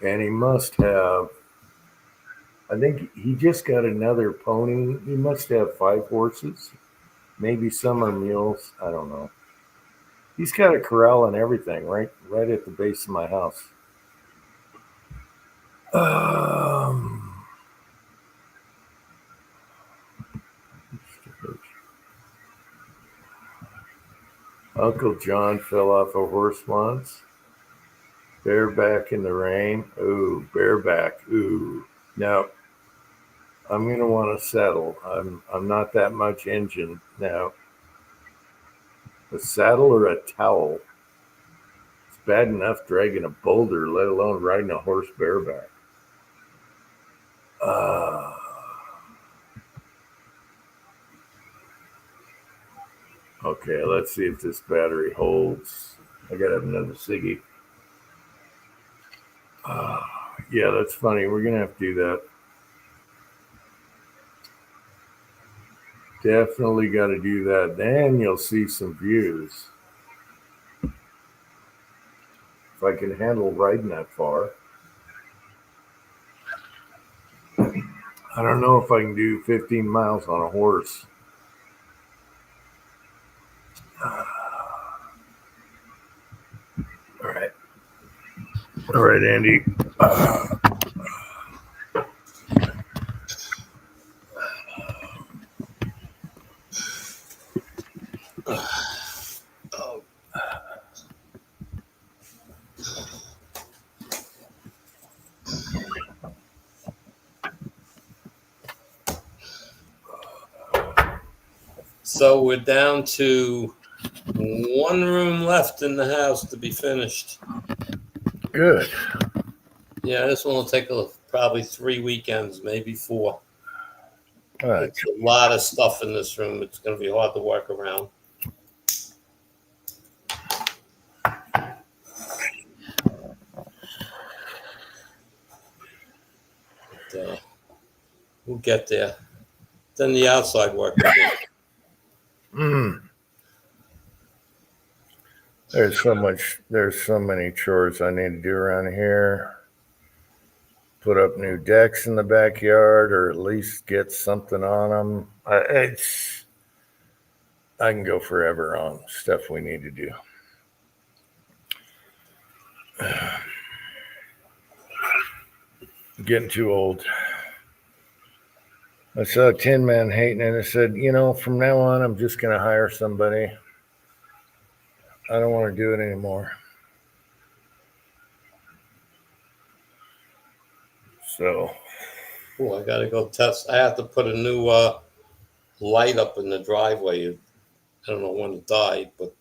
And he must have, I think he just got another pony. He must have 5 horses. Maybe some are mules. I don't know. He's got a corral and everything right at the base of my house. Uncle John fell off a horse once. Bareback in the rain. Ooh, bareback. Ooh. No, I'm gonna want to settle. I'm not that much engine now. A saddle or a towel. It's bad enough dragging a boulder, let alone riding a horse bareback. Okay, let's see if this battery holds. I gotta have another ciggy. Yeah, that's funny. We're gonna have to do that. Definitely got to do that. Then you'll see some views. If I can handle riding that far. I don't know if I can do 15 miles on a horse. All right. All right, Andy. So we're down to 1 room left in the house to be finished. Good. Yeah, this one will take probably 3 weekends, maybe 4. All right. It's a lot of stuff in this room. It's going to be hard to work around. But, we'll get there. Then the outside work. There's so many chores I need to do around here. Put up new decks in the backyard, or at least get something on them. I can go forever on stuff we need to do. Getting too old. I saw Tin Man hating it. I said, from now on, I'm just going to hire somebody. I don't want to do it anymore. So. Oh, I got to go test. I have to put a new light up in the driveway. I don't know when it died, but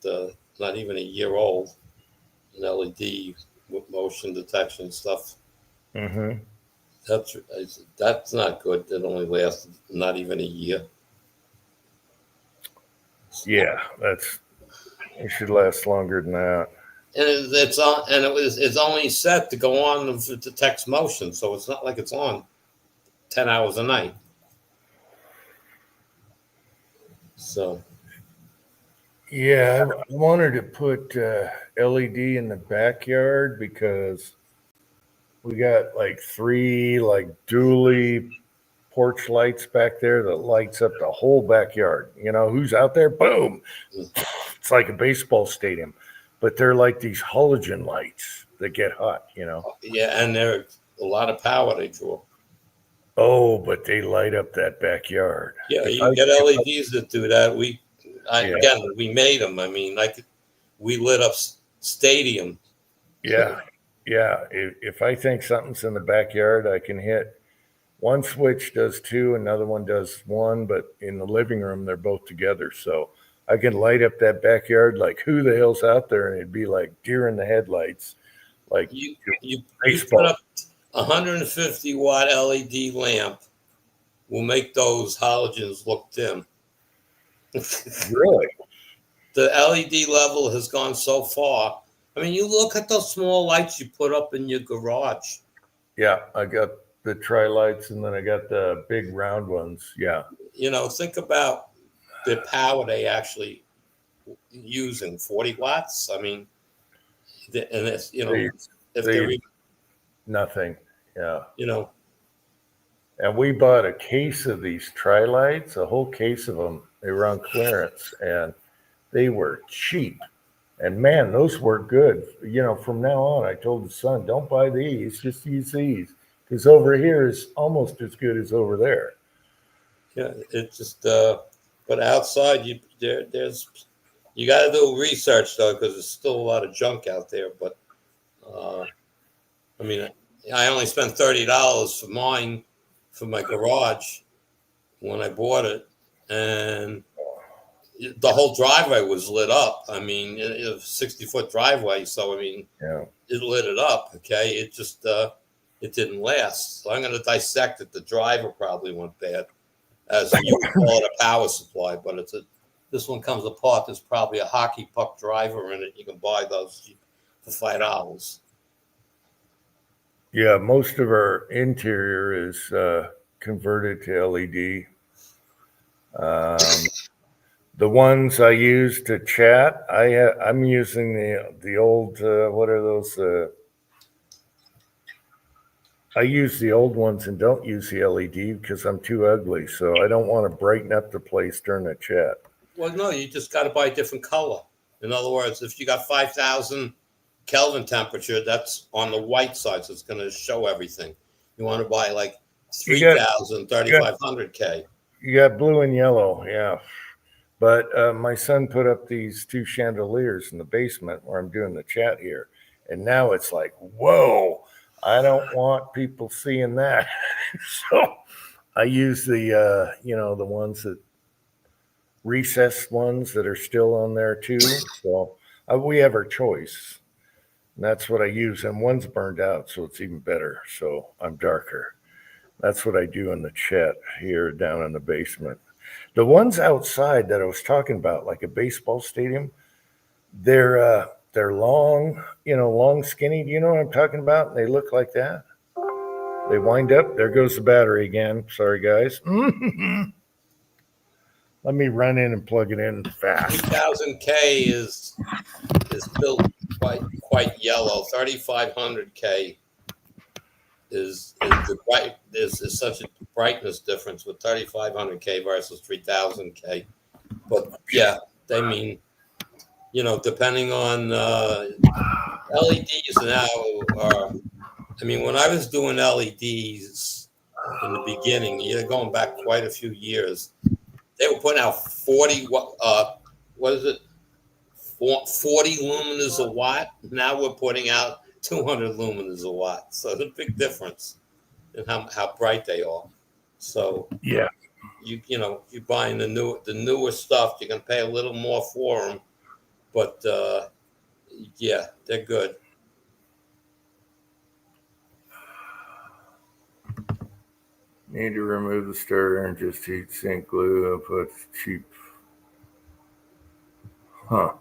not even a year old. An LED with motion detection stuff. Mm-hmm. That's not good. It only lasted not even a year. Yeah, it should last longer than that. And it's on, and it's only set to go on to detect motion, so it's not like it's on 10 hours a night. So. Yeah, I wanted to put LED in the backyard because we got like 3 dually porch lights back there that lights up the whole backyard. Who's out there? Boom! It's like a baseball stadium, but they're like these halogen lights that get hot. Yeah, and they're a lot of power they draw. Oh, but they light up that backyard. Yeah, you get LEDs that do that. Again, we made them. I mean, we lit up stadium. Yeah. If I think something's in the backyard, I can hit one switch does 2, another one does 1, but in the living room, they're both together. So I can light up that backyard like who the hell's out there? And it'd be like deer in the headlights. Like you put up 150 watt LED lamp will make those halogens look dim. Really? The LED level has gone so far. I mean, you look at those small lights you put up in your garage. Yeah, I got the tri-lights and then I got the big round ones. Yeah. Think about the power they actually using 40 watts. I mean, and it's if They they're nothing. Yeah. you And we bought a case of these Trilights, a whole case of them. They were on clearance and they were cheap. And man, those work good. From now on, I told the son, don't buy these, just use these. Because over here is almost as good as over there. Yeah, it's just but outside there's you got to do research though, because there's still a lot of junk out there. But I mean, I only spent $30 for mine for my garage when I bought it, and the whole driveway was lit up. I mean, it was a 60-foot driveway, so I mean, Yeah. it lit it up. Okay, it just it didn't last. So I'm going to dissect it. The driver probably went bad, as you would call it, a power supply, but this one comes apart. There's probably a hockey puck driver in it. You can buy those for $5. Yeah, most of our interior is converted to LED. The ones I use to chat, I'm using the old what are those? I use the old ones and don't use the LED because I'm too ugly. So I don't want to brighten up the place during the chat. Well, no, you just got to buy a different color. In other words, if you got 5,000 Kelvin temperature, that's on the white side, so it's going to show everything. You want to buy like 3,000, 3,500 K. You got blue and yellow, yeah. But my son put up these two chandeliers in the basement where I'm doing the chat here. And now it's like, whoa, I don't want people seeing that. So I use the, the ones that recessed ones that are still on there too. So we have our choice. And that's what I use. And one's burned out, so it's even better. So I'm darker. That's what I do in the chat here down in the basement. The ones outside that I was talking about, like a baseball stadium, they're long, long, skinny. Do you know what I'm talking about? They look like that. They wind up. There goes the battery again. Sorry, guys. Let me run in and plug it in fast. 3,000 K is still quite yellow. 3,500 K is such a brightness difference with 3,500 K versus 3,000 K. But yeah, they mean, depending on LEDs now are. I mean, when I was doing LEDs in the beginning, you're going back quite a few years. They were putting out 40. What is it? 40 luminous a watt. Now we're putting out 200 luminous a watt. So there's a big difference in how bright they are. So yeah, you're buying the newer stuff. You can pay a little more for them, but yeah, they're good. Need to remove the stirrer and just heat sink glue and put cheap. Huh.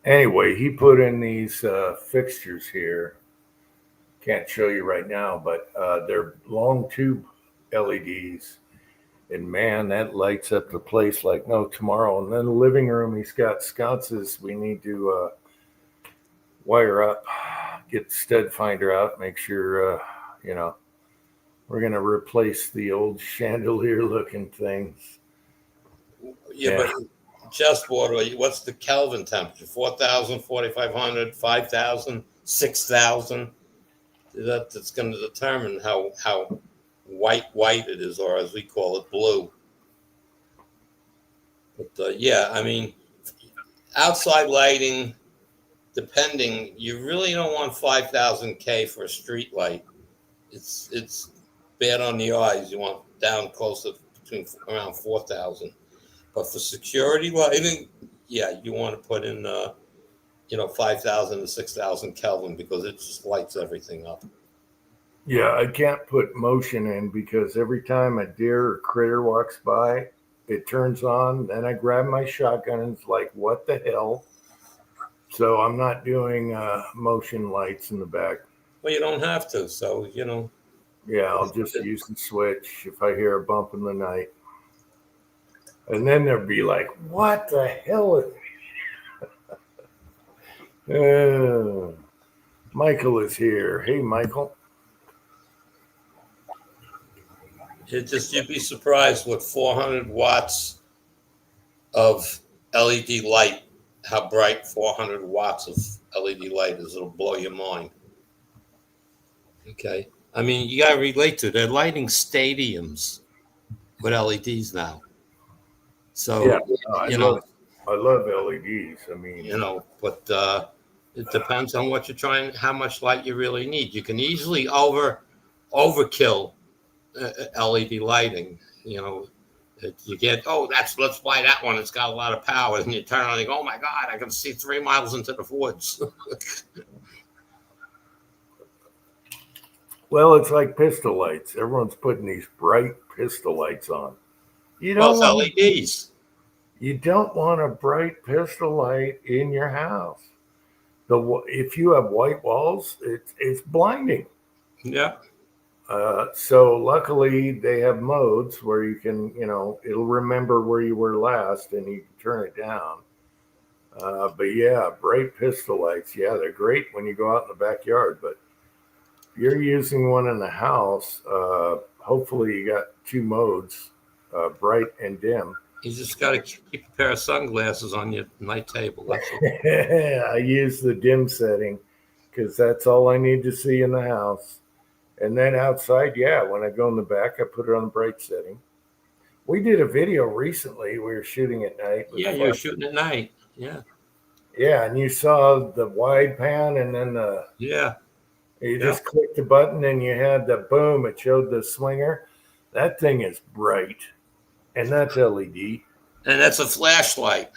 Anyway, he put in these fixtures here. Can't show you right now, but they're long tube LEDs. And man, that lights up the place like no tomorrow. And then the living room, he's got sconces we need to wire up, get the stud finder out, make sure, we're going to replace the old chandelier looking things. Yeah, but just water, what's the Kelvin temperature? 4,000, 4,500, 5,000, 6,000? That's going to determine how white it is, or as we call it, blue. But yeah, I mean, outside lighting, depending, you really don't want 5,000 K for a street light. It's bad on the eyes. You want down close to around 4,000. But for security lighting, yeah, you want to put in 5,000 to 6,000 Kelvin because it just lights everything up. Yeah, I can't put motion in because every time a deer or critter walks by, it turns on. Then I grab my shotgun and it's like, what the hell? So I'm not doing motion lights in the back. Well, you don't have to. So, Yeah, I'll just use the switch if I hear a bump in the night. And then they'll be like, what the hell? Michael is here. Hey, Michael. You'd be surprised with 400 watts of LED light, how bright 400 watts of LED light is. It'll blow your mind. Okay. I mean, you got to relate to it. They're lighting stadiums with LEDs now. So, Yeah, I love LEDs. I mean, but it depends on what you're trying, how much light you really need. You can easily overkill LED lighting. You get, let's buy that one. It's got a lot of power. And you turn on and go, oh my God, I can see 3 miles into the woods. well, it's like pistol lights. Everyone's putting these bright pistol lights on. It's LEDs. You don't want a bright pistol light in your house. If you have white walls, it's blinding. Yeah. So luckily they have modes where you can, it'll remember where you were last and you can turn it down. But yeah, bright pistol lights, yeah, they're great when you go out in the backyard. But if you're using one in the house, hopefully you got 2 modes, bright and dim. You just got to keep a pair of sunglasses on your night table. I use the dim setting because that's all I need to see in the house. And then outside, yeah, when I go in the back, I put it on the bright setting. We did a video recently. We were shooting at night. Yeah, you were shooting at night. Yeah. Yeah, and you saw the wide pan and then you just clicked the button and you had the boom. It showed the swinger. That thing is bright. And that's LED. And that's a flashlight.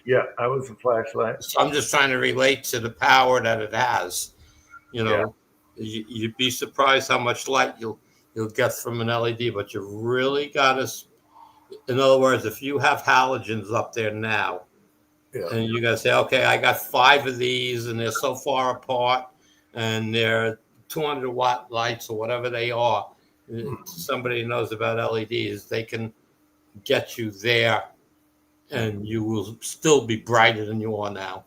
Yeah, that was a flashlight. So I'm just trying to relate to the power that it has. You'd be surprised how much light you'll get from an LED, but you really got to. In other words, if you have halogens up there now, and you got to say, okay, I got 5 of these, and they're so far apart, and they're 200-watt lights or whatever they are. Somebody who knows about LEDs, they can get you there, and you will still be brighter than you are now.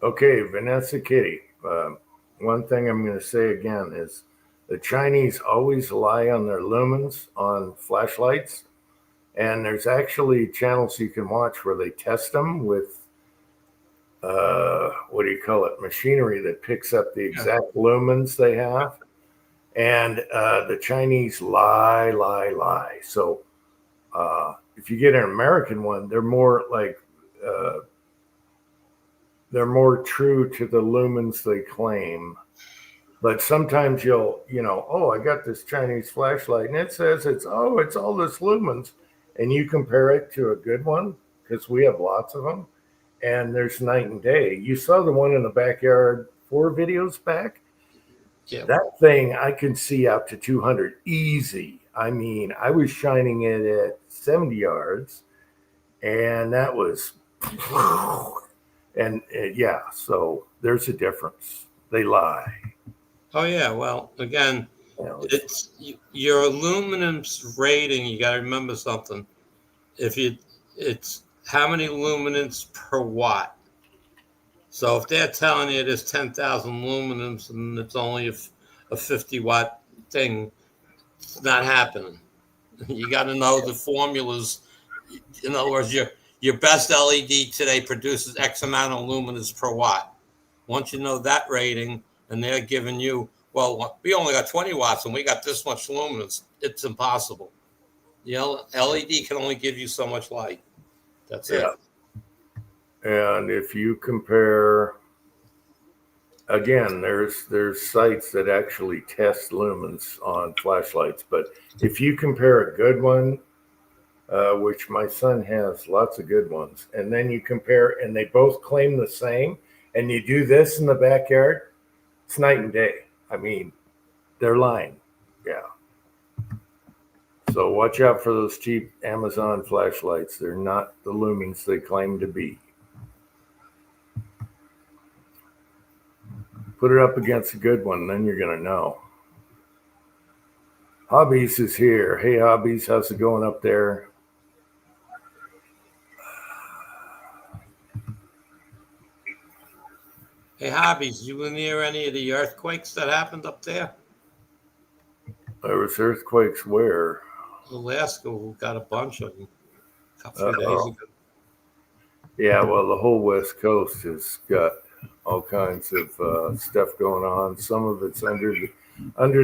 Okay, Vanessa Kitty. One thing I'm going to say again is the Chinese always lie on their lumens on flashlights. And there's actually channels you can watch where they test them with, machinery that picks up the exact lumens they have. And the Chinese lie. So if you get an American one, they're more like, they're more true to the lumens they claim. But sometimes you'll, I got this Chinese flashlight and it says it's all this lumens. And you compare it to a good one, because we have lots of them, and there's night and day. You saw the one in the backyard 4 videos back? Yeah. That thing, I can see out to 200 easy. I mean, I was shining it at 70 yards, and that was, and so there's a difference. They lie. Oh, yeah. Well, again, it's your luminance rating. You got to remember something. It's how many luminance per watt. So if they're telling you there's 10,000 luminance and it's only a 50-watt thing, it's not happening. You got to know the formulas. In other words, your best LED today produces X amount of luminance per watt. Once you know that rating, and they're giving you, well, we only got 20 watts and we got this much luminance, it's impossible. LED can only give you so much light. That's it. And if you compare, again, there's sites that actually test lumens on flashlights. But if you compare a good one, which my son has lots of good ones, and then you compare, and they both claim the same, and you do this in the backyard, it's night and day. I mean, they're lying. Yeah. So watch out for those cheap Amazon flashlights. They're not the lumens they claim to be. Put it up against a good one, then you're going to know. Hobbies is here. Hey, Hobbies, how's it going up there? Hey, Hobbies, you were near any of the earthquakes that happened up there? There was earthquakes where? Alaska, who got a bunch of them a few days Uh-oh. ago. Yeah, well, the whole West Coast has got all kinds of stuff going on. Some of it's under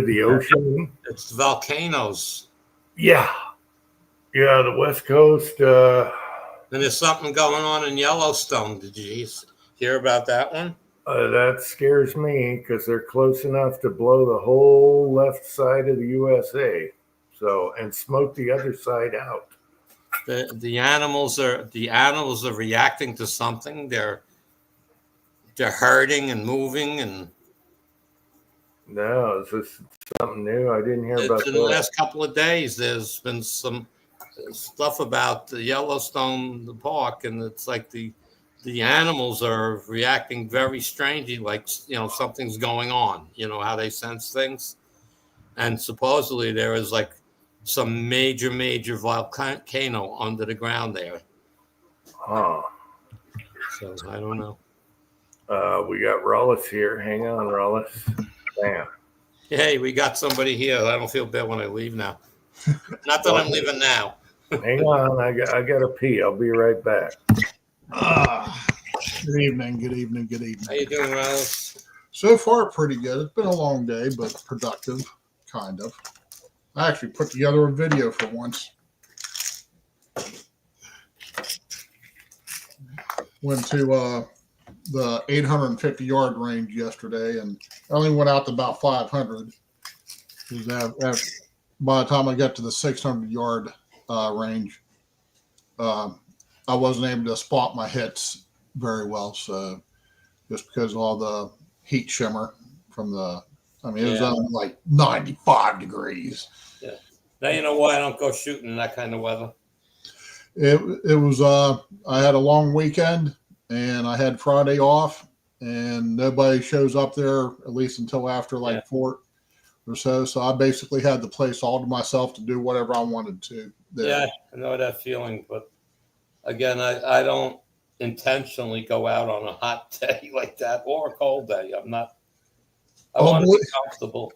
the ocean. It's volcanoes. Yeah, yeah, the West Coast. And there's something going on in Yellowstone. Did you hear about that one? That scares me because they're close enough to blow the whole left side of the USA, so and smoke the other side out. The animals are reacting to something. They're hurting and moving, and No, is this something new? I didn't hear about it's in the that. last couple of days. There's been some stuff about the Yellowstone Park, and it's like the animals are reacting very strangely, like something's going on. You know how they sense things, and supposedly there is like some major volcano under the ground there. Huh. So I don't know. We got Rollis here. Hang on, Rollis. Bam. Hey, we got somebody here. I don't feel bad when I leave now. Not that I'm leaving now. Hang on. I got to pee. I'll be right back. Good evening, good evening, good How evening. you doing, Rose? So far, pretty good. It's been a long day, but productive, kind of. I actually put together a video for once. Went to the 850-yard range yesterday, and I only went out to about 500. By the time I got to the 600-yard range, I wasn't able to spot my hits very well. So just because of all the heat shimmer from it was only like 95 degrees. Yeah. Now you know why I don't go shooting in that kind of weather. It was I had a long weekend and I had Friday off, and nobody shows up there at least until after 4 or so. So I basically had the place all to myself to do whatever I wanted to there. Yeah, I know that feeling, but again, I don't intentionally go out on a hot day like that or a cold day. I want to be comfortable.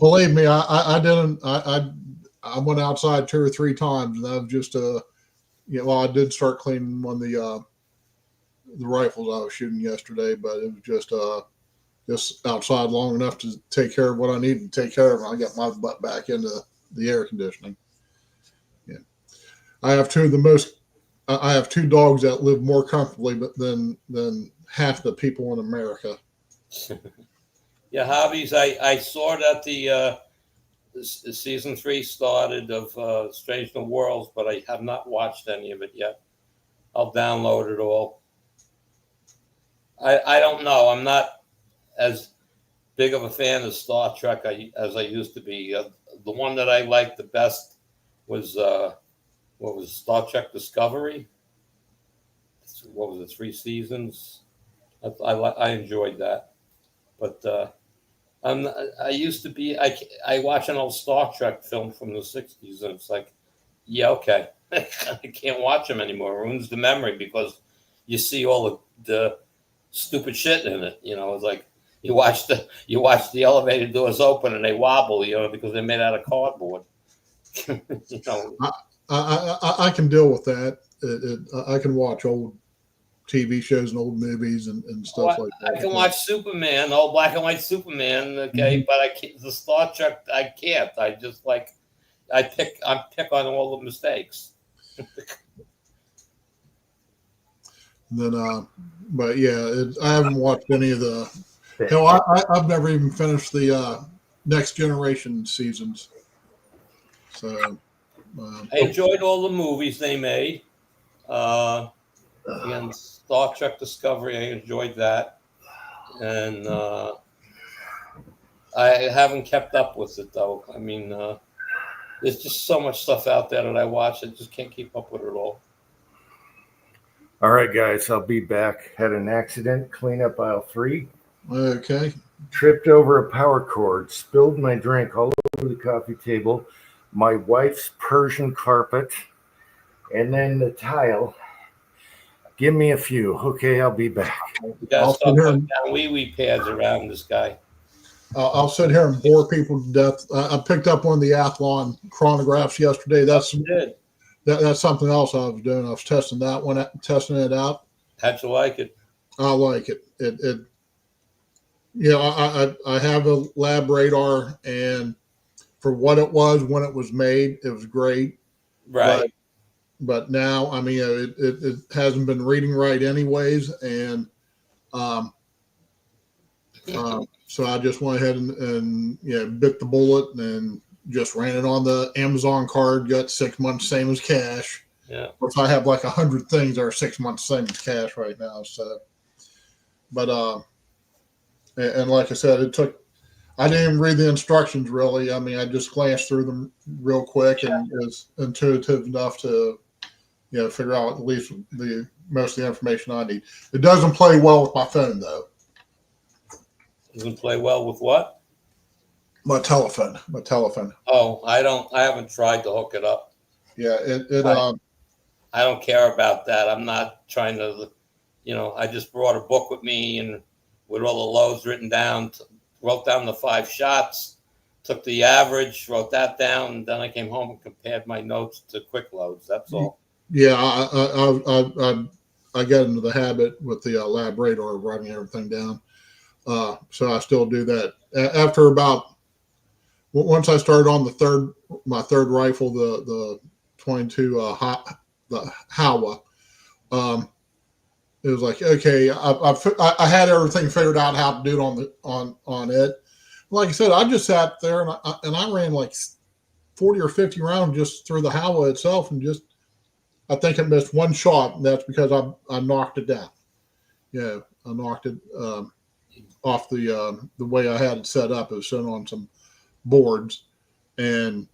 Believe me, I didn't. I went outside 2 or 3 times, and I was just I did start cleaning one of the rifles I was shooting yesterday, but it was just outside long enough to take care of what I needed to take care of. I got my butt back into the air conditioning. Yeah, I have two dogs that live more comfortably than half the people in America. Yeah, Hobbies. I saw that the season 3 started of Strange New Worlds, but I have not watched any of it yet. I'll download it all. I don't know. I'm not as big of a fan of Star Trek as I used to be. The one that I liked the best was what was Star Trek Discovery. What was it? 3 seasons. I enjoyed that, but I used to be. I watch an old Star Trek film from the 60s, and it's like, yeah, okay, I can't watch them anymore. It ruins the memory because you see all the stupid shit in it. It's like you watch the elevator doors open and they wobble, because they're made out of cardboard. I can deal with that. I can watch old TV shows and old movies and stuff like that. I can watch Superman, old black and white Superman, okay, but I can't, the Star Trek, I can't. I just I pick on all the mistakes. Then, but yeah, I haven't watched any of the. Hell, I've never even finished the Next Generation seasons. So I enjoyed all the movies they made. Again, Star Trek Discovery, I enjoyed that, and I haven't kept up with it though. I mean, there's just so much stuff out there that I watch. I just can't keep up with it all. All right, guys, I'll be back. Had an accident, cleanup aisle 3. okay. Tripped over a power cord, spilled my drink all over the coffee table, my wife's Persian carpet, and then the tile. Give me a few. Okay, I'll be back. You gotta I'll start sit here putting down wee pads around this guy. I'll sit here and bore people to death. I picked up one of the Athlon chronographs yesterday. That's You did. that's something else I was doing. I was testing testing it out. How'd you like it? I like it. I have a lab radar, and for what it was when it was made, it was great. Right. But now, I mean, it hasn't been reading right anyways, and so I just went ahead and bit the bullet and just ran it on the Amazon card. Got 6 months, same as cash. Yeah. Of course, I have like 100 things that are 6 months, same as cash right now. So, but and like I said, I didn't even read the instructions really. I mean, I just glanced through them real quick and was intuitive enough to, figure out at least the most of the information I need. It doesn't play well with my phone though. Doesn't play well with what? My telephone. Oh, I haven't tried to hook it up. Yeah, I don't care about that. I'm not trying to, I just brought a book with me and with all the loads written down, wrote down the 5 shots, took the average, wrote that down, and then I came home and compared my notes to quick loads. That's all. Yeah, I got into the habit with the lab radar of writing everything down. So I still do that. After once I started on my third rifle, the 22 the Howa, it was like, okay, I had everything figured out how to do it on it. Like I said, I just sat there and I ran like 40 or 50 rounds just through the Howa itself, and I think it missed one shot, and that's because I knocked it down. Yeah, I knocked it off the way I had it set up. It was set on some boards and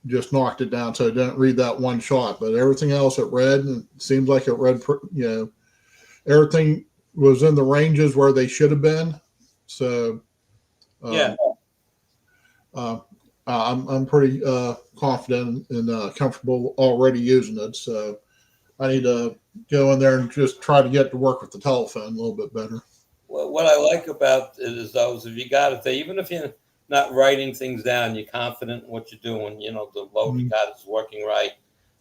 just knocked it down. So it didn't read that one shot, but everything else it read, and it seems like it read, everything was in the ranges where they should have been. So Yeah. I'm pretty confident and comfortable already using it. So I need to go in there and just try to get to work with the telephone a little bit better. Well, what I like about it is those, if you got it there, even if you're not writing things down, you're confident in what you're doing. The load you got is working right,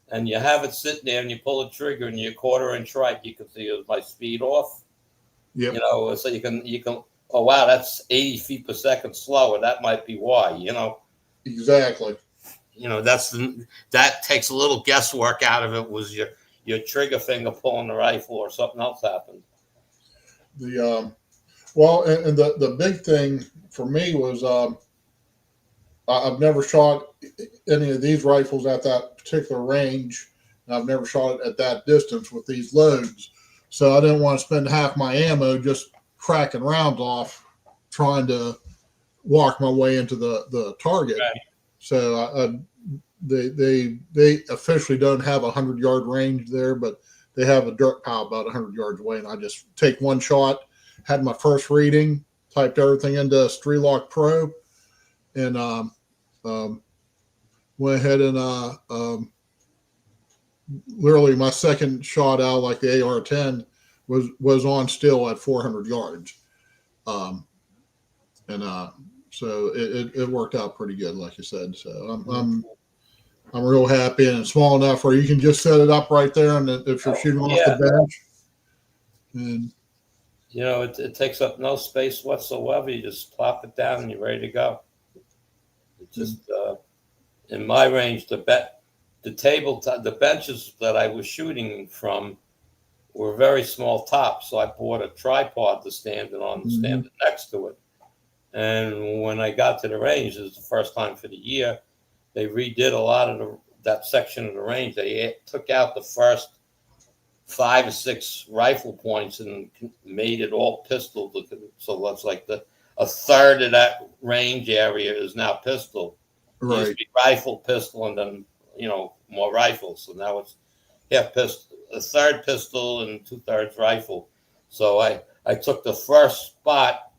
and you have it sitting there, and you pull the trigger, and you're quarter-inch right. You can see my speed off. Yep. So you can. Oh wow, that's 80 feet per second slower. That might be why. Exactly. That takes a little guesswork out of it. Was your trigger finger pulling the rifle, or something else happened? The big thing for me was I've never shot any of these rifles at that particular range, and I've never shot it at that distance with these loads. So I didn't want to spend half my ammo just cracking rounds off trying to walk my way into the target. Right. So they officially don't have 100-yard range there, but they have a dirt pile about 100 yards away, and I just take one shot. Had my first reading, typed everything into Strelok Pro, and went ahead and literally my second shot out, like the AR-10, was on still at 400 yards, so it worked out pretty good, like you said. So I'm real happy, and it's small enough where you can just set it up right there, and if you're shooting off the bench, and it takes up no space whatsoever. You just plop it down and you're ready to go. It just in my range, the benches that I was shooting from were very small tops, so I bought a tripod to stand it on, stand it next to it. And when I got to the range, it was the first time for the year, they redid a lot of that section of the range. They took out the first 5 or 6 rifle points and made it all pistol. So that's like a third of that range area is now pistol. right. It used to be rifle, pistol, and then more rifles. So now it's half pistol, a third pistol, and 2/3 rifle. So I took the first spot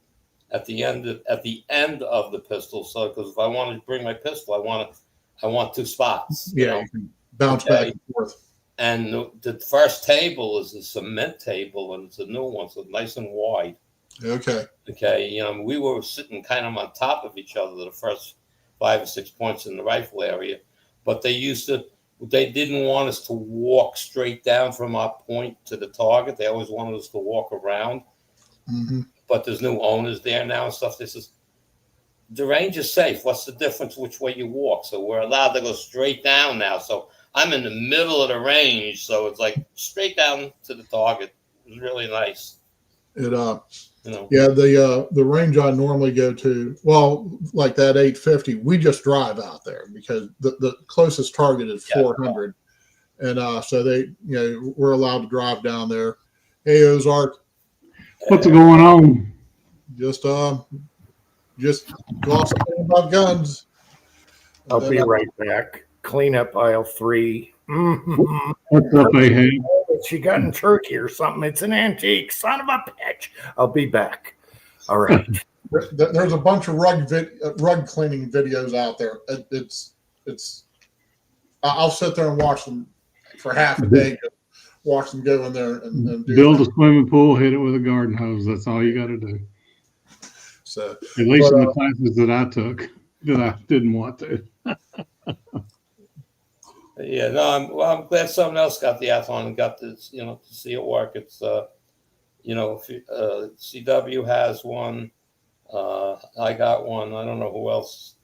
at the end of the pistol. So because if I wanted to bring my pistol, I want 2 spots. Yeah, you can bounce back and forth. and the first table is a cement table, and it's a new one, so nice and wide. Okay. Okay, we were sitting kind of on top of each other the first 5 or 6 points in the rifle area, but they didn't want us to walk straight down from our point to the target. They always wanted us to walk around. Mm-hmm. But there's new owners there now and stuff. This is the range is safe. What's the difference which way you walk? So we're allowed to go straight down now. So I'm in the middle of the range, so it's like straight down to the target. It was really nice. Yeah, the range I normally go to, well, like that 850, we just drive out there because the closest target is 400, and so we're allowed to drive down there. Hey, Ozark, what's going on? just glossing about guns. I'll be right back. Clean up aisle 3. Mm-hmm. What's up, Ahab? She got in Turkey or something. It's an antique. Son of a bitch. I'll be back. All right. There's a bunch of rug cleaning videos out there. I'll sit there and watch them for half a day. Watch them go in there and build a swimming pool, hit it with a garden hose. That's all you got to do. So, at least in the classes that I took, that I didn't want to. Yeah, no, I'm glad someone else got the Athlon and got this, to see it work. It's, CW has one. I got one. I don't know who else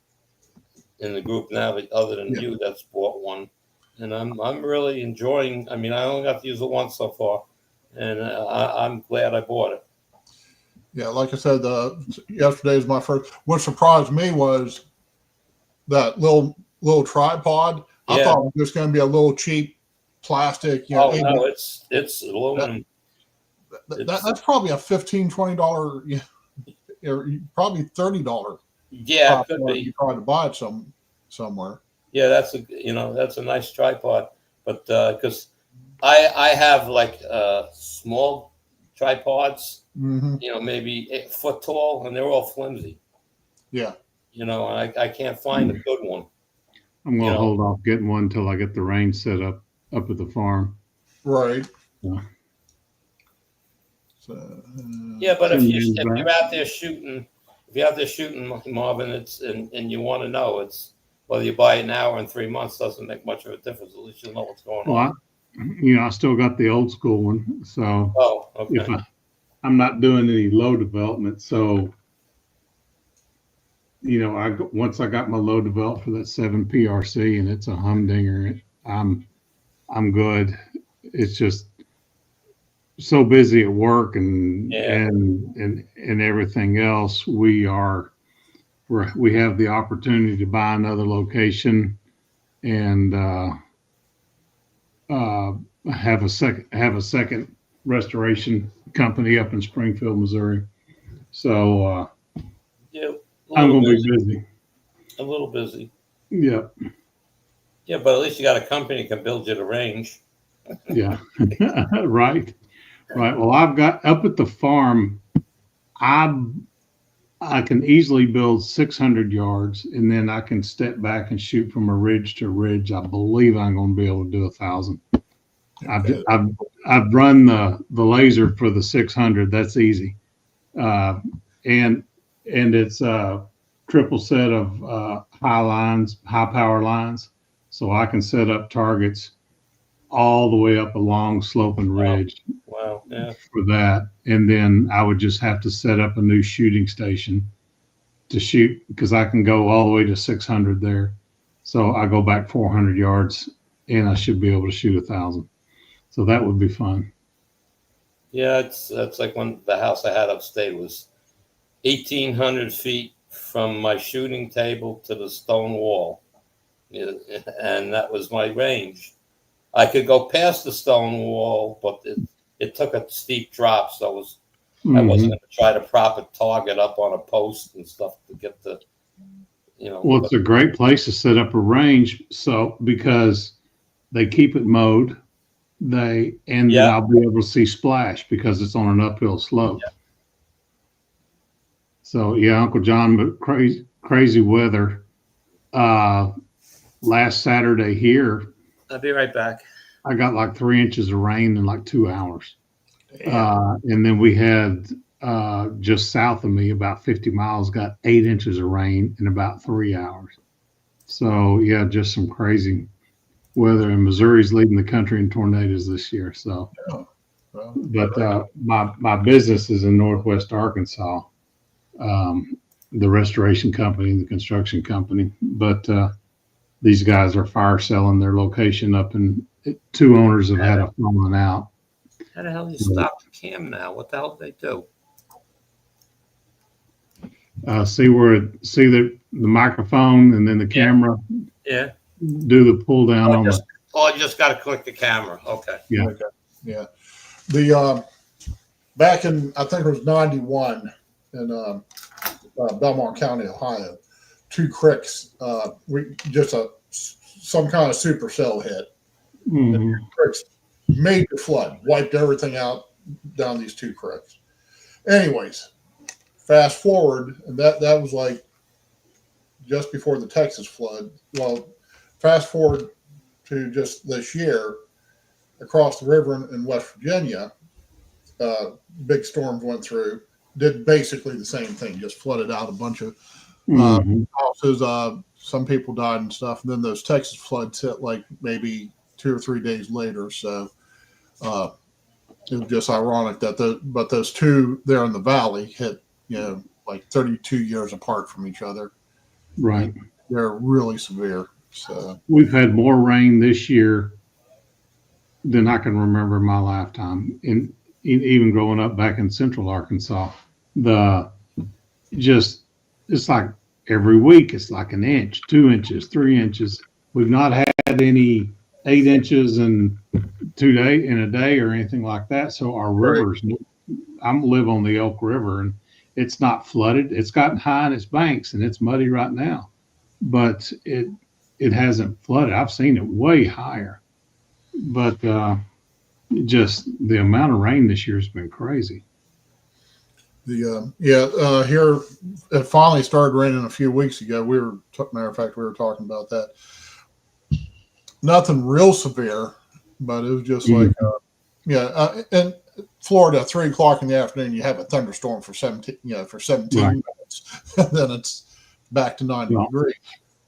in the group now, other than you, that's bought one. And I'm really enjoying. I mean, I only got to use it once so far, and I'm glad I bought it. Yeah, like I said, yesterday was my first. What surprised me was that little tripod. I thought it was just going to be a little cheap plastic. No, it's aluminum. That's probably a $15, $20, probably $30. Yeah, it could be. You try to buy it somewhere. Yeah, that's a nice tripod, but because I have like small tripods, maybe 8 foot tall, and they're all flimsy. Yeah, and I can't find a good one. I'm going to hold off getting one until I get the range set up at the farm. Right. Yeah. So, but if you're out there shooting, Marvin, and you want to know, it's whether you buy it now or in 3 months doesn't make much of a difference. At least you'll know what's going on. I still got the old school one, so okay. If I'm not doing any low development, so once I got my low developed for that 7 PRC and it's a humdinger, I'm good. It's just so busy at work and everything else. We have the opportunity to buy another location and have a second restoration company up in Springfield, Missouri. So I'm going to be busy. A little busy. Yeah. Yeah, but at least you got a company that can build you the range. Yeah. Right. Well, I've got up at the farm, I can easily build 600 yards, and then I can step back and shoot from a ridge to ridge. I believe I'm going to be able to do 1,000. Okay. I've run the laser for the 600. That's easy. And it's a triple set of high power lines. So I can set up targets all the way up a long sloping ridge. Wow. Yeah. For that. And then I would just have to set up a new shooting station to shoot, because I can go all the way to 600 there. So I go back 400 yards and I should be able to shoot 1,000. So that would be fun. Yeah, that's like when the house I had upstate was 1,800 feet from my shooting table to the stone wall. And that was my range. I could go past the stone wall, but it took a steep drop, so I wasn't going to try to prop a target up on a post and stuff to get the, Well, it's a great place to set up a range, so because they keep it mowed, then I'll be able to see splash because it's on an uphill slope. Yeah. So Uncle John, but crazy weather. Last Saturday here, I'll be right back. I got like 3 inches of rain in like 2 hours. Damn. And then we had just south of me, about 50 miles, got 8 inches of rain in about 3 hours. So yeah, just some crazy weather. And Missouri's leading the country in tornadoes this year. So, Well, but my business is in Northwest Arkansas, the restoration company, the construction company. But these guys are fire selling their location up, and 2 owners have had a falling out. How the hell do you stop the cam now? What the hell did they do? See the microphone and then the camera. Yeah. Do the pull down on the. Oh, you just got to click the camera. Okay. Yeah. Okay. Yeah. The back in, I think it was 91 in Belmont County, Ohio, 2 creeks, some kind of supercell hit. Mhm. Creeks, major flood, wiped everything out down these 2 creeks. Anyways, fast forward, and that was like just before the Texas flood. Well, fast forward to just this year, across the river in West Virginia, big storms went through, did basically the same thing, just flooded out a bunch of Mhm. houses. Some people died and stuff. And then those Texas floods hit like maybe 2 or 3 days later. So it was just ironic that those 2 there in the valley hit, like 32 years apart from each other. Right. They're really severe. So We've had more rain this year than I can remember in my lifetime. Even growing up back in central Arkansas, it's like every week it's like an inch, 2 inches, 3 inches. We've not had any 8 inches in a day or anything like that. So our rivers, I live on the Elk River, and it's not flooded. It's gotten high in its banks and it's muddy right now, but it hasn't flooded. I've seen it way higher, but just the amount of rain this year has been crazy. here it finally started raining a few weeks ago. Matter of fact, we were talking about that. Nothing real severe, but it was just like, in Florida, 3 o'clock in the afternoon, you have a thunderstorm for 17 Right. minutes, and then it's back to 90 Well, degrees.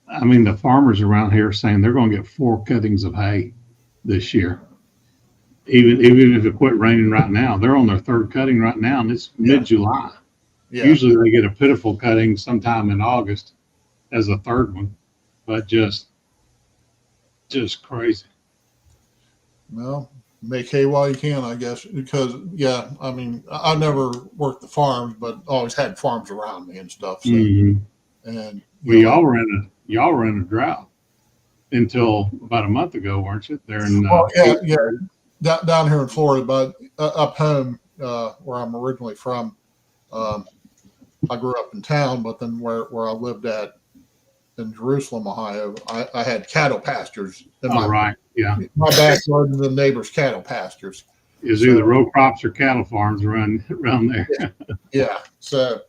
I mean, the farmers around here are saying they're going to get 4 cuttings of hay this year. Even if it quit raining right now, they're on their 3rd cutting right now, and it's mid-July. Yeah. Usually they get a pitiful cutting sometime in August as a 3rd one, but just crazy. Well, make hay while you can, I guess, because I mean, I never worked the farms, but always had farms around me and stuff. So, Mhm. and Well, y'all were in a drought until about a month ago, weren't you? There in down here in Florida, but up home where I'm originally from, I grew up in town, but then where I lived at in Jerusalem, Ohio, I had cattle pastures in right. Yeah. my backyard and the neighbors' cattle pastures. Is either row crops or cattle farms around there. Yeah. So,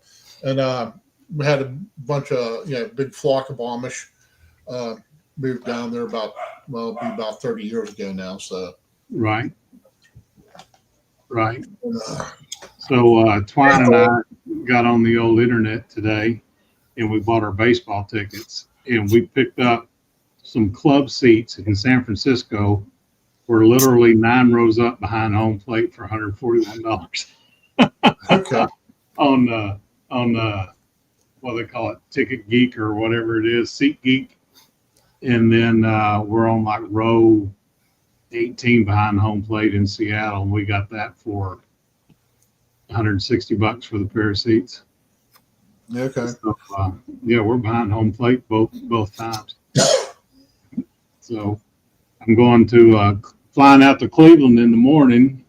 and we had a bunch of big flock of Amish moved down there it'll be about 30 years ago now. So. Right. So Twine and I got on the old internet today, and we bought our baseball tickets, and we picked up some club seats in San Francisco. We're literally 9 rows up behind home plate for $141. Okay. on what they call it, Ticket Geek or whatever it is, Seat Geek, and then we're on like row 18 behind home plate in Seattle, and we got that for $160 for the pair of seats. Okay. So, we're behind home plate both times. So I'm going to flying out to Cleveland in the morning,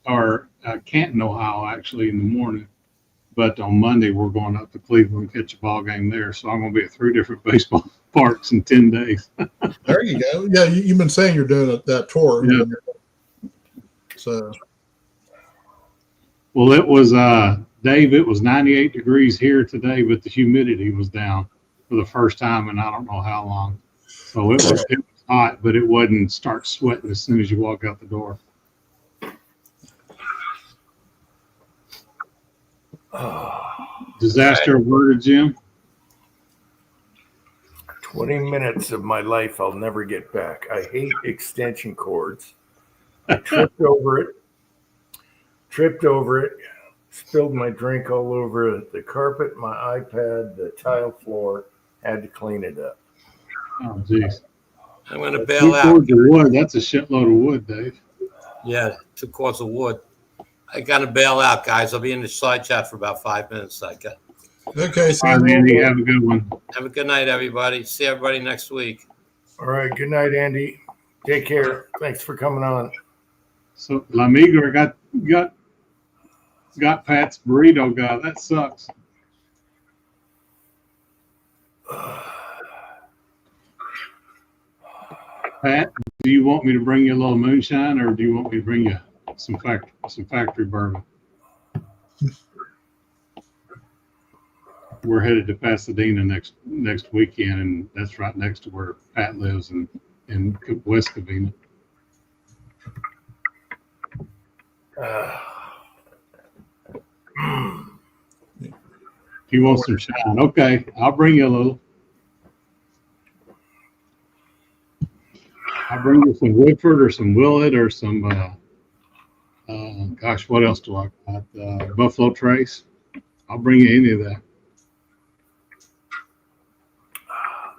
or Canton, Ohio, actually in the morning. But on Monday we're going up to Cleveland and catch a ball game there. So I'm going to be at 3 different baseball parks in 10 days. There you go. Yeah, you've been saying you're doing that tour. Yeah. So. Well, it was Dave. It was 98 degrees here today, but the humidity was down for the first time in I don't know how long. So it hot, but it wouldn't start sweating as soon as you walk out the door. Disaster averted, Jim. 20 minutes of my life I'll never get back. I hate extension cords. I tripped over it, spilled my drink all over the carpet, my iPad, the tile floor, had to clean it up. Oh, geez. I'm going to bail 2 out. cords of wood. That's a shitload of wood, Dave. Yeah, 2 cords of wood. I got to bail out, guys. I'll be in the side chat for about 5 minutes. Okay. All right, Andy, have a good one. Have a good night, everybody. See everybody next week. All right. Good night, Andy. Take care. Thanks for coming on. So La Migra got Pat's burrito guy. That sucks. Pat, do you want me to bring you a little moonshine, or do you want me to bring you some factory bourbon? We're headed to Pasadena next weekend, and that's right next to where Pat lives in West Covina. You want some shine? Okay, I'll bring you a little. I'll bring you some Woodford or some Willet or some, gosh, what else do I got? Buffalo Trace. I'll bring you any of that.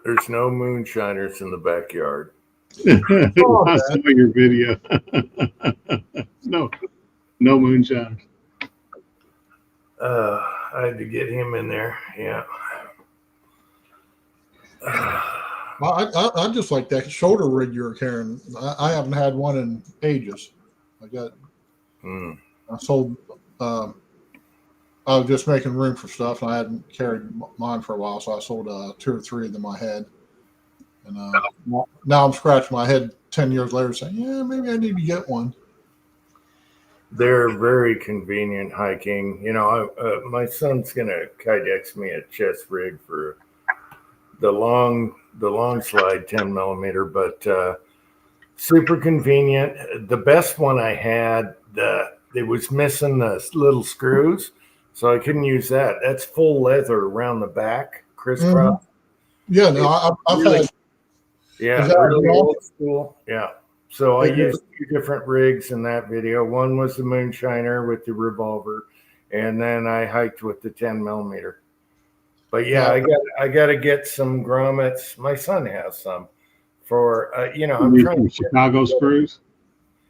There's no moonshiners in the backyard. I saw your video. No moonshine. I had to get him in there. Yeah. I just like that shoulder rig you're carrying. I haven't had one in ages. I sold. I was just making room for stuff, and I hadn't carried mine for a while, so I sold 2 or 3 of them I had. And now I'm scratching my head 10 years later, saying, "Yeah, maybe I need to get one." They're very convenient hiking. You know, my son's gonna kydex me a chest rig for the long slide 10 millimeter, but super convenient. The best one I had, it was missing the little screws, so I couldn't use that. That's full leather around the back, crisscross. Yeah, no, I've really, had. yeah, Is that really wrong? old school. Yeah. So I used 2 different rigs in that video. One was the moonshiner with the revolver, and then I hiked with the 10 millimeter. But yeah, I got to get some grommets. My son has some for I'm trying to Chicago screws.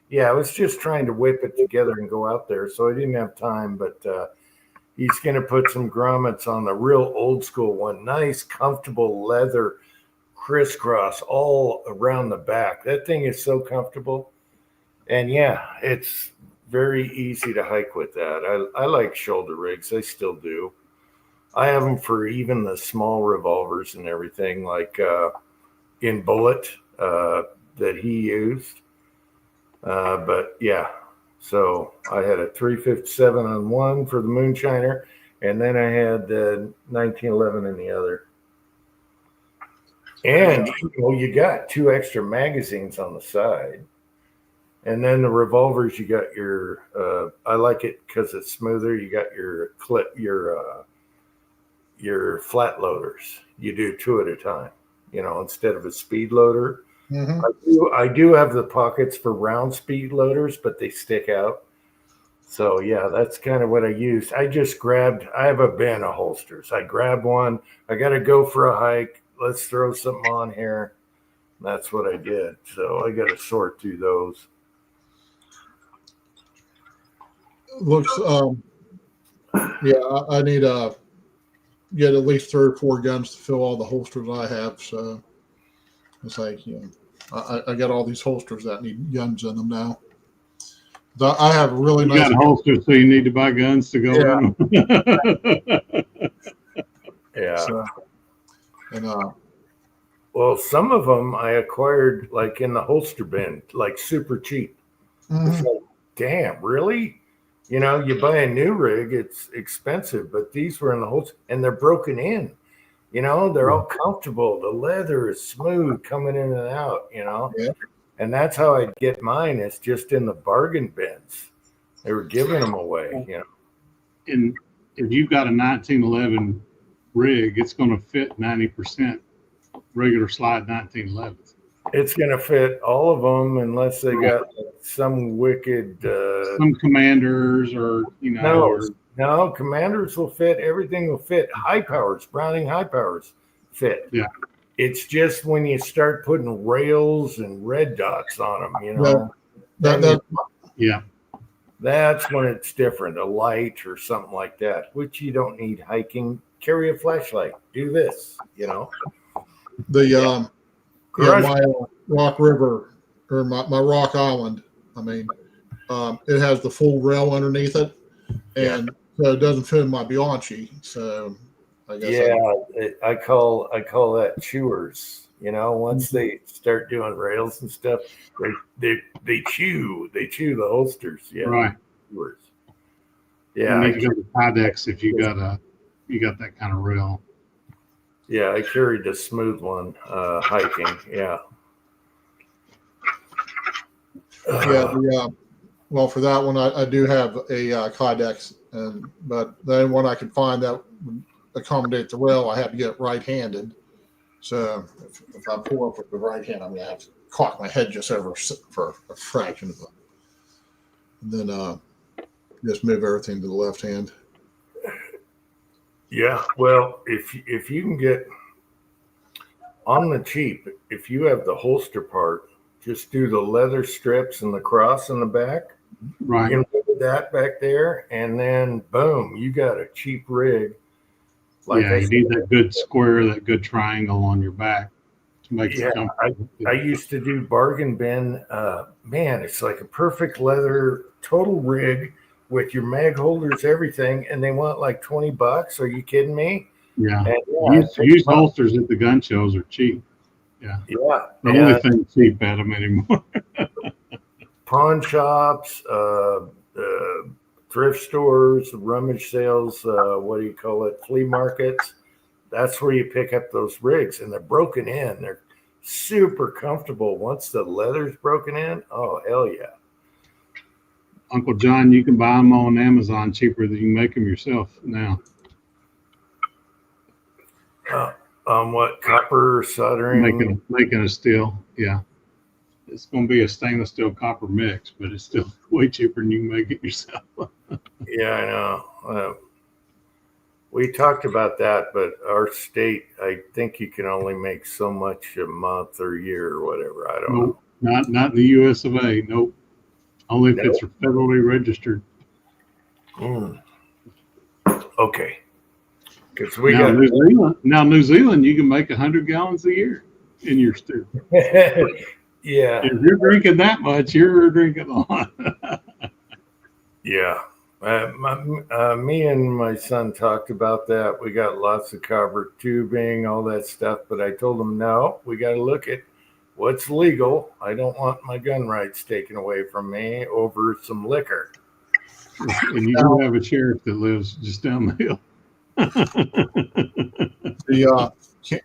Yeah, I was just trying to whip it together and go out there, so I didn't have time. But he's going to put some grommets on the real old school one, nice, comfortable leather crisscross all around the back. That thing is so comfortable, and yeah, it's very easy to hike with that. I like shoulder rigs. I still do. I have them for even the small revolvers and everything, like in Bullet that he used. But yeah, so I had a 357 on one for the moonshiner, and then I had the 1911 in the other. And you got 2 extra magazines on the side. And then the revolvers, you got your I like it because it's smoother. You got your clip, your flat loaders. You do 2 at a time, instead of a speed loader. Mm-hmm. I do have the pockets for round speed loaders, but they stick out. So yeah, that's kind of what I used. I have a bin of holsters. I grabbed one. I got to go for a hike. Let's throw something on here. That's what I did. So I got to sort through those. Looks, yeah, I need get at least 3 or 4 guns to fill all the holsters I have. So it's like, I got all these holsters that need guns in them now. I have really You nice got holsters, so you need to buy guns to go in them. Yeah. So, and Well, some of them I acquired like in the holster bin, like super cheap. It's like, damn, really? You buy a new rig, it's expensive, but these were in the holster and they're broken in. You know, they're all comfortable. The leather is smooth coming in and out, you know. Yeah. And that's how I'd get mine. It's just in the bargain bins. They were giving them away, you know. And if you've got a 1911 rig, it's going to fit 90% regular slide 1911s. It's going to fit all of them unless they got some wicked. Some commanders or, you know. No, no, commanders will fit. Everything will fit. High powers, Browning high powers fit. Yeah. It's just when you start putting rails and red dots on them, you know. Yeah. That's when it's different, a light or something like that, which you don't need hiking. Carry a flashlight. Do this, you know. My Rock River or my Rock Island, I mean, it has the full rail underneath it, and so it doesn't fit in my Bianchi. So I guess I call that chewers. You know, once they start doing rails and stuff, they chew the holsters. Yeah, Right. Chewers. You Yeah, need to go to Kydex if you got that kind of rail. yeah, I carried the smooth one hiking. Yeah. Well, for that one, I do have a Kydex, but the only one I could find that would accommodate the rail, I have to get right-handed. So if I pull up with the right hand, I'm going to have to cock my head just over for a fraction of it. And then just move everything to the left hand. Yeah, well, if you can get on the cheap, if you have the holster part, just do the leather strips and the cross in the back. Right. You can put that back there, and then boom, you got a cheap rig. You need that good square, that good triangle on your back to make it comfortable. I used to do bargain bin. Man, it's like a perfect leather total rig with your mag holders, everything, and they want like $20. Are you kidding me? Yeah. And, used holsters at the gun shows are cheap. Yeah. Yeah. The only thing cheap at them anymore. Pawn shops, thrift stores, rummage sales, flea markets. That's where you pick up those rigs, and they're broken in. They're super comfortable. Once the leather's broken in, oh, hell yeah. Uncle John, you can buy them on Amazon cheaper than you can make them yourself now. What, copper soldering? Making a steel, yeah. It's going to be a stainless steel copper mix, but it's still way cheaper than you can make it yourself. Yeah, I know. We talked about that, but our state, I think you can only make so much a month or year or whatever. I don't know. Not in the U.S. of A. Nope. Only if it's federally registered. Okay. Because New Zealand, you can make 100 gallons a year in your stew. Yeah. If you're drinking that much, you're drinking a lot. Yeah. Me and my son talked about that. We got lots of copper tubing, all that stuff, but I told him, no, we got to look at what's legal. I don't want my gun rights taken away from me over some liquor. And you do have a sheriff that lives just down the hill.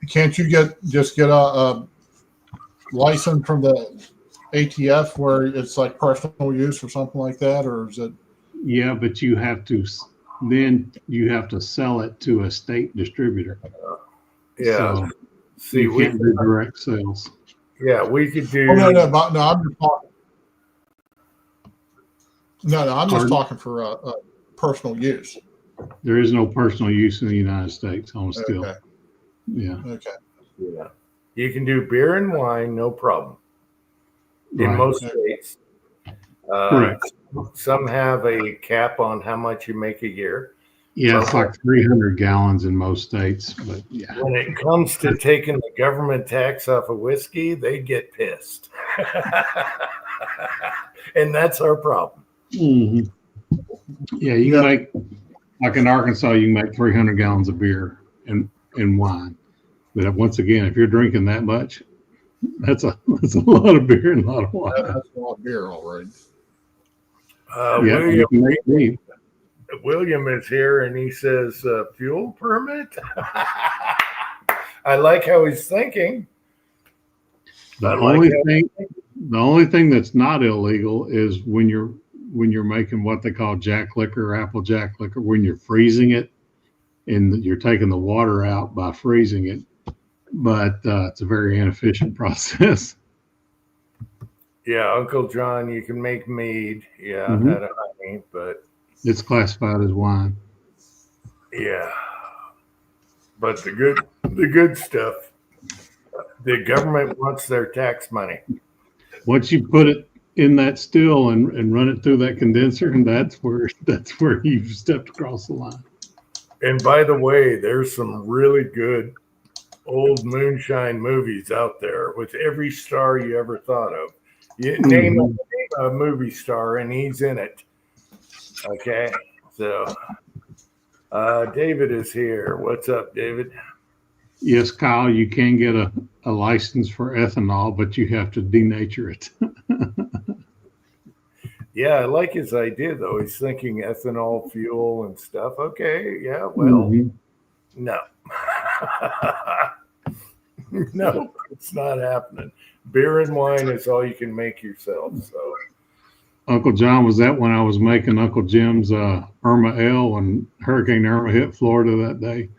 Can't you get a license from the ATF where it's like personal use or something like that, or is it? Yeah, but you have to sell it to a state distributor. Yeah. So you can't do direct sales. Yeah, we could do. Oh, no, I'm just talking. No, I'm just talking for personal use. There is no personal use in the United States on steel. Okay. Yeah. Okay. Yeah. You can do beer and wine, no problem. In Right. most states. Correct. Some have a cap on how much you make a year. Yeah, it's like 300 gallons in most states, but yeah. When it comes to taking the government tax off of whiskey, they get pissed. And that's our problem. Mm-hmm. Yeah, you can make, like in Arkansas, you can make 300 gallons of beer and wine. But once again, if you're drinking that much, that's a lot of beer and a lot of wine. That's a lot of beer, all right. William is here and he says, fuel permit? I like how he's thinking. The I like only that. thing, the only thing that's not illegal is when you're making what they call jack liquor or apple jack liquor, when you're freezing it and you're taking the water out by freezing it. But it's a very inefficient process. Yeah, Uncle John, you can make mead. Yeah, Mhm. out of honey, but It's classified as wine. yeah. But the good stuff. The government wants their tax money. Once you put it in that still and run it through that condenser, and that's where you've stepped across the line. And by the way, there's some really good old moonshine movies out there with every star you ever thought of. You name a movie star and he's in it. Okay. So David is here. What's up, David? Yes, Kyle, you can get a license for ethanol, but you have to denature it. Yeah, I like his idea though. He's thinking ethanol fuel and stuff. Okay, yeah, well, Mhm. no. No, it's not happening. Beer and wine is all you can make yourself. So Uncle John, was that when I was making Uncle Jim's Irma Ale when Hurricane Irma hit Florida that day?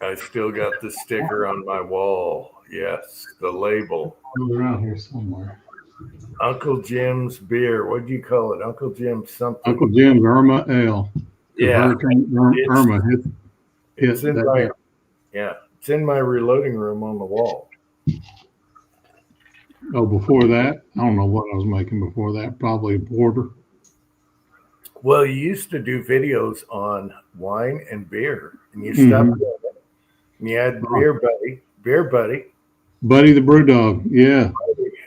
I still got the sticker on my wall. Yes, the label. It's around here somewhere. Uncle Jim's beer. What do you call it? Uncle Jim's something. Uncle Jim's Irma Ale. 'Cause Yeah, Hurricane Irma hit it's in that my day. yeah, it's in my reloading room on the wall. Oh, before that, I don't know what I was making before that. Probably a porter. Well, you used to do videos on wine and beer, and you Mhm. stopped doing it. And you had Beer Buddy. Buddy the Brew Dog. Yeah.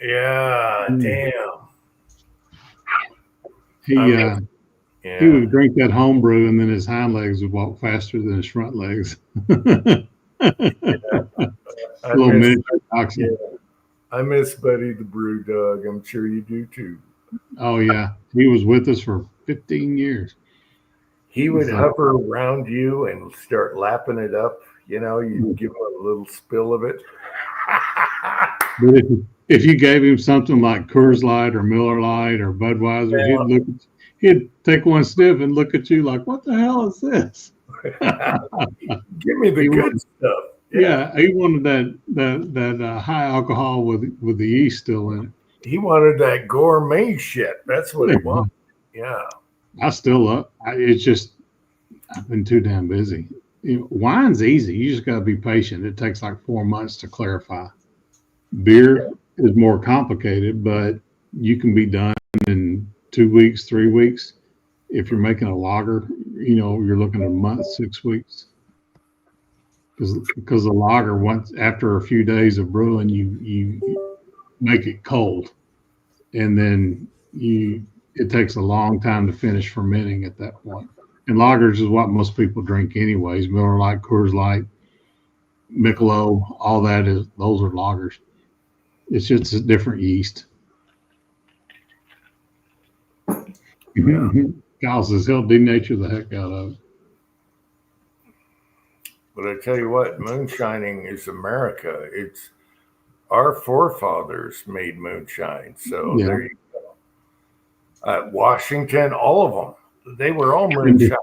Yeah, Mm. damn. He I mean, he Yeah. would drink that home brew and then his hind legs would walk faster than his front legs. I Little miss, miniature toxin. yeah, I miss Buddy the Brew Dog. I'm sure you do too. Oh yeah. He was with us for 15 years. He would So- hover around you and start lapping it up. You know, you'd give him a little spill of it. But if you gave him something like Coors Light or Miller Light or Budweiser, Yeah. he'd take one sniff and look at you like, what the hell is this? Give me the He good wanted- stuff. Yeah, he wanted that high alcohol with the yeast still in it. He wanted that gourmet shit. That's what he wanted. Yeah. I still love. It's just I've been too damn busy. Wine's easy. You just got to be patient. It takes like 4 months to clarify. Beer is more complicated, but you can be done in 2 weeks, 3 weeks. If you're making a lager, you're looking at a month, 6 weeks. Because the lager, once after a few days of brewing, you make it cold, and then it takes a long time to finish fermenting at that point. And lagers is what most people drink anyways. Miller Lite, Coors Light, Michelob, all those are lagers. It's just a different yeast. Kyle says he'll denature the heck out of it. But I tell you what, moonshining is America. It's our forefathers made moonshine. So Yeah. there you go. Washington, all of them, they were all moonshine.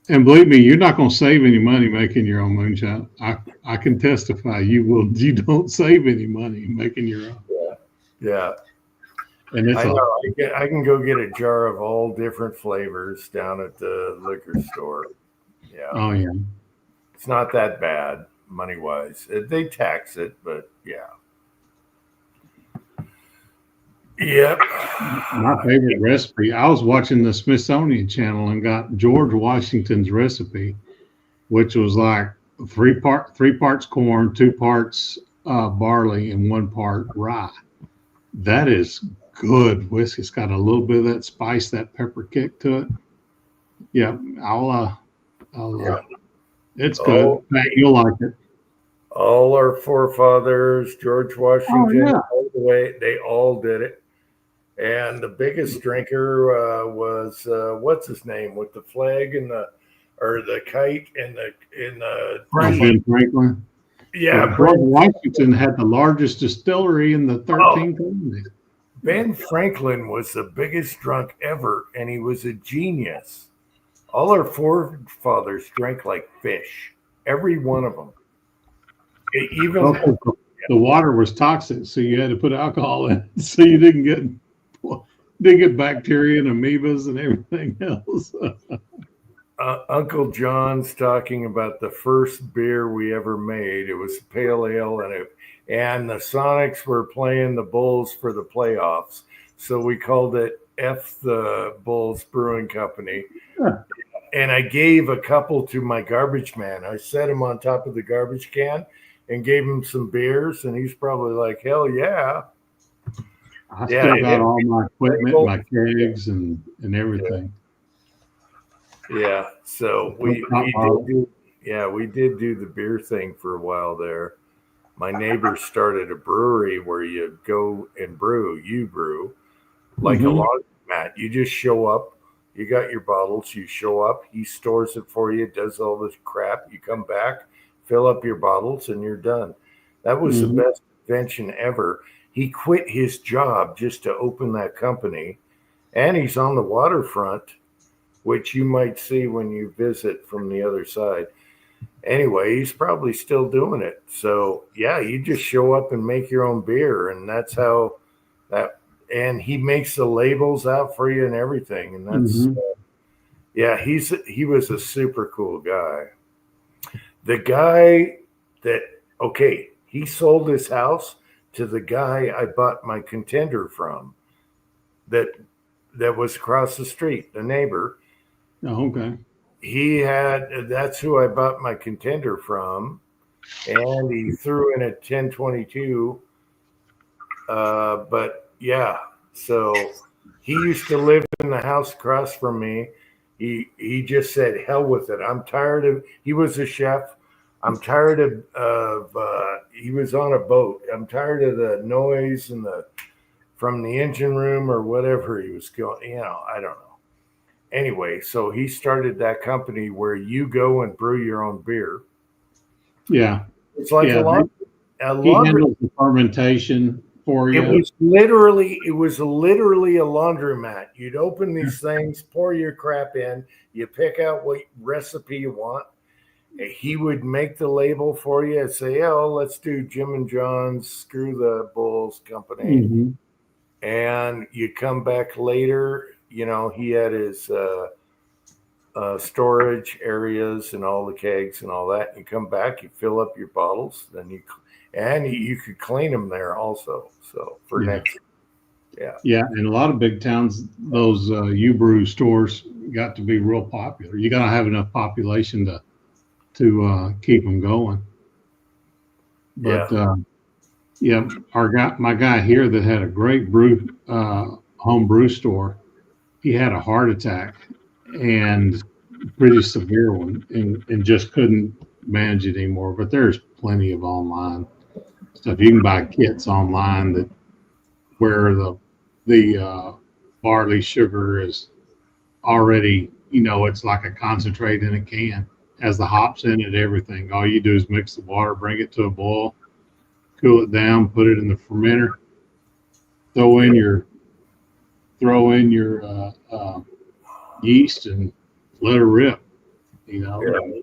And believe me, you're not going to save any money making your own moonshine. I can testify you don't save any money making your own. Yeah. And it's I know. I can go get a jar of all different flavors down at the liquor store. Yeah. oh yeah. It's not that bad money wise. They tax it, but yeah. Yep. My favorite recipe. I was watching the Smithsonian Channel and got George Washington's recipe, which was like three parts corn, 2 parts barley, and 1 part rye. That is good whiskey. It's got a little bit of that spice, that pepper kick to it. Yeah, it's good. Oh. Pat, you'll like it. All our forefathers, George Washington, yeah. all the way, they all did it. And the biggest drinker was what's his name with the flag and or the Kite and the Ben Franklin. yeah, George Washington had the largest distillery in the 13 colonies. Ben Franklin was the biggest drunk ever, and he was a genius. All our forefathers drank like fish, every one of them. Even Also, the water was toxic, so you had to put alcohol in it so you didn't get bacteria and amoebas and everything else. Uncle John's talking about the first beer we ever made. It was pale ale, and the Sonics were playing the Bulls for the playoffs, so we called it F the Bulls Brewing Company. Huh. And I gave a couple to my garbage man. I set him on top of the garbage can and gave him some beers, and he's probably like, hell yeah. I still got all my equipment, my kegs, and everything. Yeah, so we did do the beer thing for a while there. My neighbor started a brewery where you go and brew, like a laundromat. You just show up, you got your bottles, you show up, he stores it for you, does all this crap, you come back, fill up your bottles, and you're done. That was the best invention ever. He quit his job just to open that company, and he's on the waterfront, which you might see when you visit from the other side. Anyway, he's probably still doing it. So yeah, you just show up and make your own beer, and that's how that. And he makes the labels out for you and everything. And that's yeah, he was a super cool guy. The guy he sold his house to the guy I bought my Contender from. That was across the street, the neighbor. Oh, okay. That's who I bought my Contender from, and he threw in a 1022. But yeah, so he used to live in the house across from me. He just said, hell with it. I'm tired of, he was a chef. I'm tired of he was on a boat. I'm tired of the noise and from the engine room or whatever he was going, I don't know. Anyway, so he started that company where you go and brew your own beer. Yeah. It's like he laundry. handles the fermentation for you. It was literally a laundromat. You'd open these things, pour your crap in, you pick out what recipe you want. He would make the label for you and say, oh, let's do Jim and John's Screw the Bulls Company. And you come back later, he had his storage areas and all the kegs and all that. You come back, you fill up your bottles, then you could clean them there also. So for next, yeah, and a lot of big towns, those U-Brew stores got to be real popular. You got to have enough population to keep them going. But my guy here that had a great home brew store, he had a heart attack, and pretty severe one, and just couldn't manage it anymore. But there's plenty of online stuff. You can buy kits online where the barley sugar is already, it's like a concentrate in a can, has the hops in it, everything. All you do is mix the water, bring it to a boil, cool it down, put it in the fermenter, throw in your yeast and let her rip. Siphon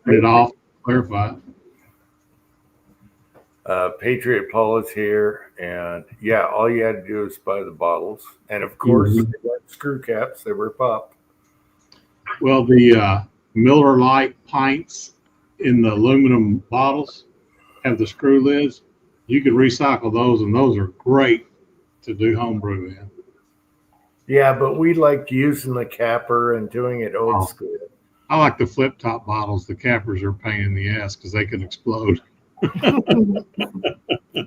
it off, clarify it. Patriot Paul is here, and all you had to do is buy the bottles, and of course they weren't screw caps; they were pop. Well, the Miller Lite pints in the aluminum bottles have the screw lids. You can recycle those, and those are great to do homebrew in. Yeah, but we liked using the capper and doing it old school. I like the flip top bottles. The cappers are a pain in the ass because they can explode.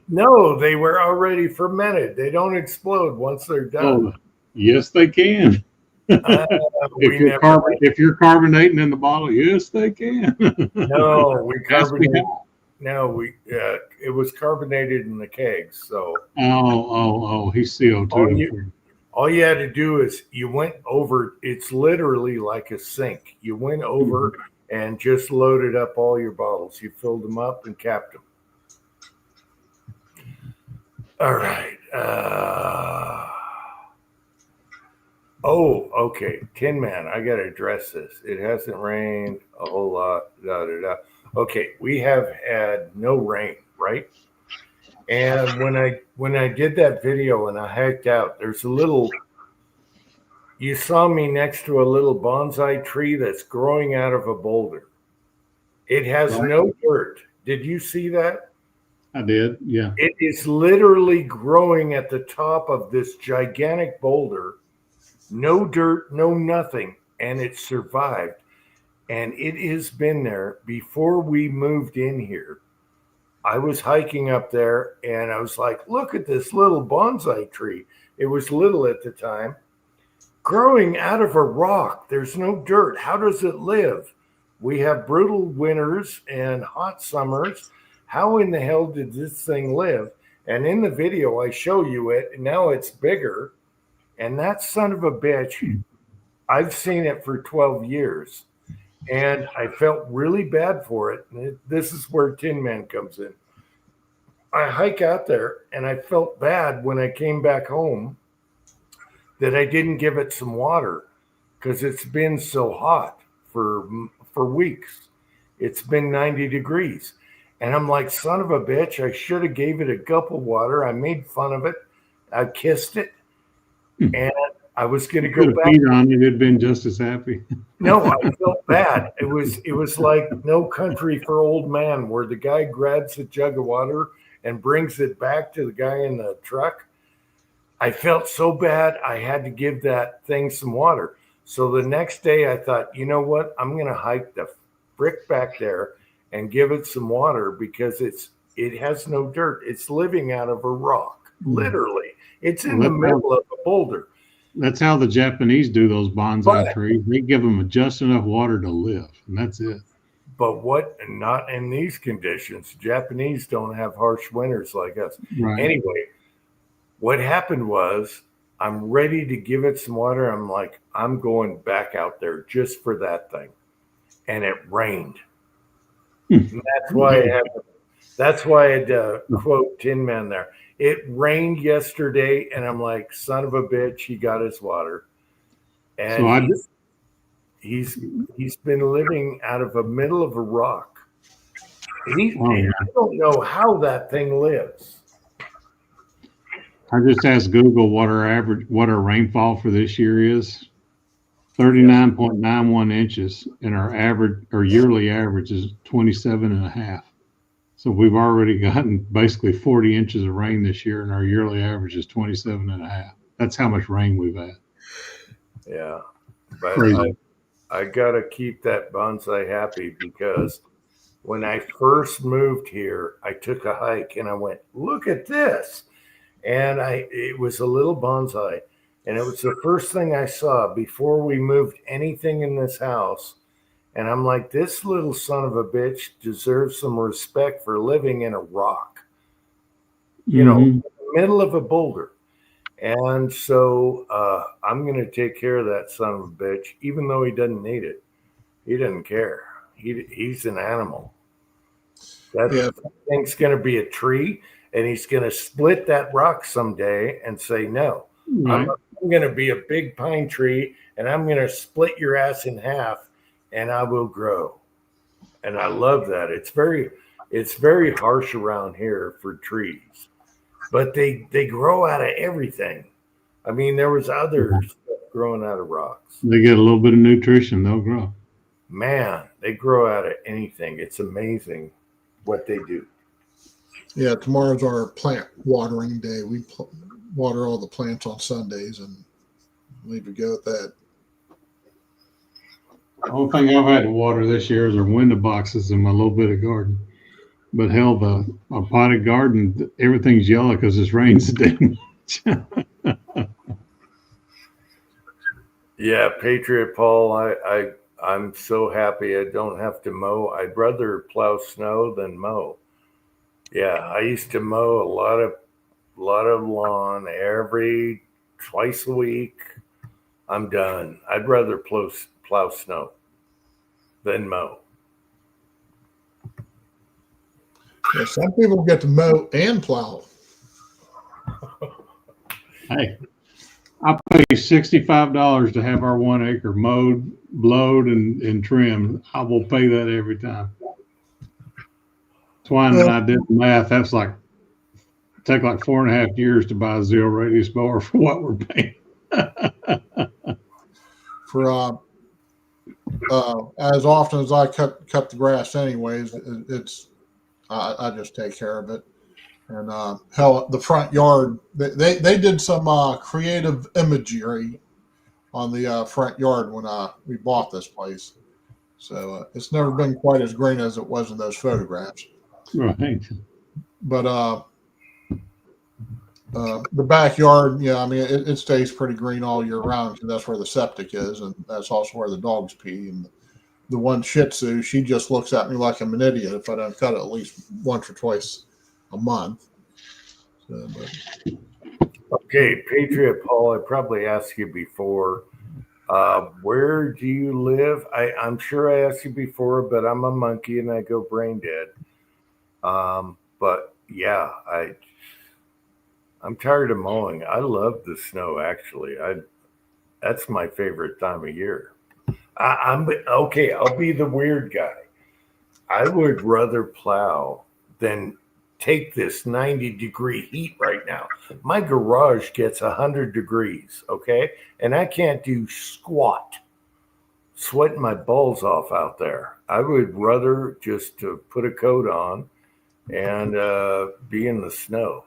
No, they were already fermented. They don't explode once they're done. Oh, yes, they can. If you're carbonating in the bottle, yes, they can. No, we carbonated. No, it was carbonated in the kegs. So he's CO2. All you had to do is you went over. It's literally like a sink. You went over and just loaded up all your bottles. You filled them up and capped them. All right. Oh, okay. Tin Man, I got to address this. It hasn't rained a whole lot. Da, da, da. Okay, we have had no rain, right? And when I did that video and I hiked out, there's a little. You saw me next to a little bonsai tree that's growing out of a boulder. It has no dirt. Did you see that? I did. Yeah. It is literally growing at the top of this gigantic boulder. No dirt, no nothing, and it survived. And it has been there before we moved in here. I was hiking up there and I was like, look at this little bonsai tree. It was little at the time, growing out of a rock. There's no dirt. How does it live? We have brutal winters and hot summers. How in the hell did this thing live? And in the video, I show you it. And now it's bigger. And that son of a bitch, I've seen it for 12 years. And I felt really bad for it. And this is where Tin Man comes in. I hike out there and I felt bad when I came back home that I didn't give it some water because it's been so hot for weeks. It's been 90 degrees. And I'm like, son of a bitch, I should have gave it a gulp of water. I made fun of it. I kissed it. And I was going to go back. Feed on it, it'd been just as happy. No, I felt bad. It was like No Country for Old Man, where the guy grabs a jug of water and brings it back to the guy in the truck. I felt so bad. I had to give that thing some water. So the next day I thought, you know what? I'm going to hike the brick back there and give it some water because it has no dirt. It's living out of a rock, literally. It's in the middle of a boulder. That's how the Japanese do those bonsai trees. They give them just enough water to live, and that's it. But not in these conditions. Japanese don't have harsh winters like us. Right. Anyway, what happened was I'm ready to give it some water. I'm like, I'm going back out there just for that thing. And it rained. And that's why I had to quote Tin Man there. It rained yesterday, and I'm like, son of a bitch, he got his water. And So he's been living out of the middle of a rock. I don't know how that thing lives. I just asked Google what our rainfall for this year is. 39.91 inches, and our yearly average is 27.5. So we've already gotten basically 40 inches of rain this year, and our yearly average is 27.5. That's how much rain we've had. Yeah, but Crazy. I gotta keep that bonsai happy because when I first moved here, I took a hike and I went, look at this. And it was a little bonsai. And it was the first thing I saw before we moved anything in this house. And I'm like, this little son of a bitch deserves some respect for living in a rock, you know, in the middle of a boulder. And so I'm going to take care of that son of a bitch, even though he doesn't need it. He doesn't care. He's an animal. That thing's going to be a tree, and he's going to split that rock someday and say, no, Right. I'm going to be a big pine tree, and I'm going to split your ass in half, and I will grow. And I love that. It's very harsh around here for trees, but they grow out of everything. I mean, there was other stuff growing out of rocks. They get a little bit of nutrition, they'll grow. Man, they grow out of anything. It's amazing what they do. Yeah, tomorrow's our plant watering day. We water all the plants on Sundays and leave to go at that. The only thing I've had to water this year is our window boxes in my little bit of garden. But hell, my potted garden, everything's yellow because it's rained today. Yeah, Patriot Paul, I'm so happy I don't have to mow. I'd rather plow snow than mow. Yeah, I used to mow a lot of lawn every twice a week. I'm done. I'd rather plow snow than mow. Yeah, some people get to mow and plow. Hey, I pay $65 to have our 1 acre mowed, blowed, and trimmed. I will pay that every time. Twine and I did the math. That's like take like 4.5 years to buy a zero radius mower for what we're paying. For as often as I cut the grass, anyways, it's I just take care of it. And hell, the front yard, they did some creative imagery on the front yard when we bought this place. So it's never been quite as green as it was in those photographs. Right. But the backyard, yeah, I mean, it stays pretty green all year round because that's where the septic is, and that's also where the dogs pee. And the one Shih Tzu, she just looks at me like I'm an idiot if I don't cut it at least once or twice a month. So, Okay, Patriot Paul, I probably asked you before. Where do you live? I'm sure I asked you before, but I'm a monkey and I go brain dead. But yeah, I'm tired of mowing. I love the snow, actually. That's my favorite time of year. I'm okay. I'll be the weird guy. I would rather plow than take this 90-degree heat right now. My garage gets 100 degrees, okay? And I can't do squat. Sweating my balls off out there. I would rather just to put a coat on and be in the snow.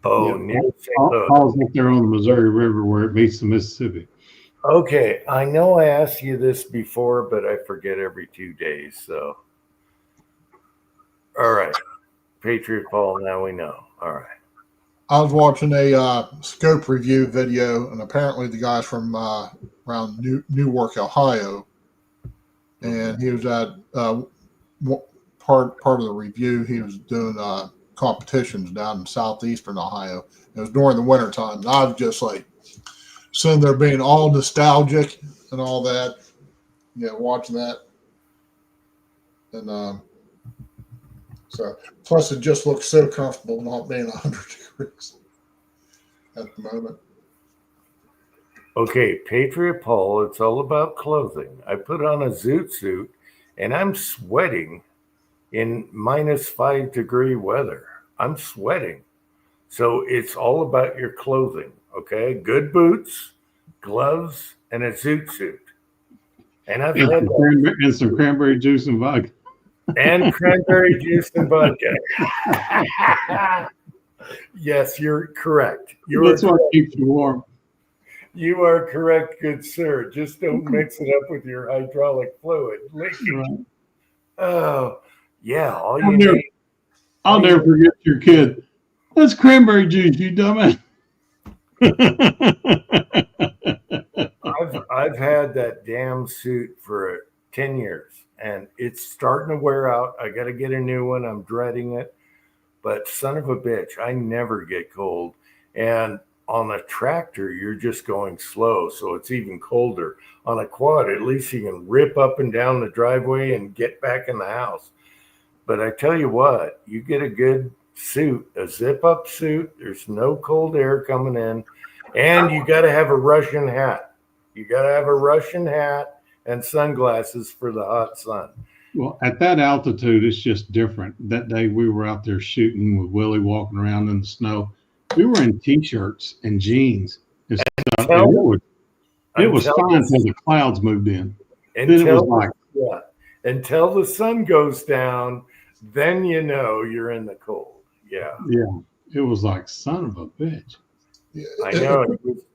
Oh, Yeah. near St. Louis. Paul's up there on the Missouri River where it meets the Mississippi. Okay, I know I asked you this before, but I forget every 2 days. So, all right, Patriot Paul. Now we know. All right. I was watching a scope review video, and apparently the guy's from around Newark, Ohio, and he was at part of the review. He was doing competitions down in southeastern Ohio. It was during the wintertime, and I was just like sitting there being all nostalgic and all that. Yeah, watching that, and so plus it just looks so comfortable not being 100 degrees at the moment. Okay, Patriot Paul. It's all about clothing. I put on a zoot suit, and I'm sweating in -5-degree weather. I'm sweating. So it's all about your clothing, okay? Good boots, gloves, and a zoot suit. And I've had that. And some cranberry juice and vodka. And cranberry juice and vodka. Yes, you're correct. That's what keeps you warm. You are correct, good sir. Just don't mix it up with your hydraulic fluid leaking. Right. Oh, yeah. All you need. I'll never forget your kid. That's cranberry juice, you dumbass. I've had that damn suit for 10 years and it's starting to wear out. I got to get a new one. I'm dreading it. But son of a bitch, I never get cold. And on a tractor, you're just going slow, so it's even colder. On a quad, at least you can rip up and down the driveway and get back in the house. But I tell you what, you get a good suit, a zip-up suit, there's no cold air coming in, and you got to have a Russian hat. You got to have a Russian hat and sunglasses for the hot sun. Well, at that altitude, it's just different. That day we were out there shooting with Willie walking around in the snow. We were in T-shirts and jeans and stuff. And it was fine until the clouds moved in. Then it was like, until the sun goes down, then you know you're in the cold. Yeah. It was like, son of a bitch. Yeah, I know.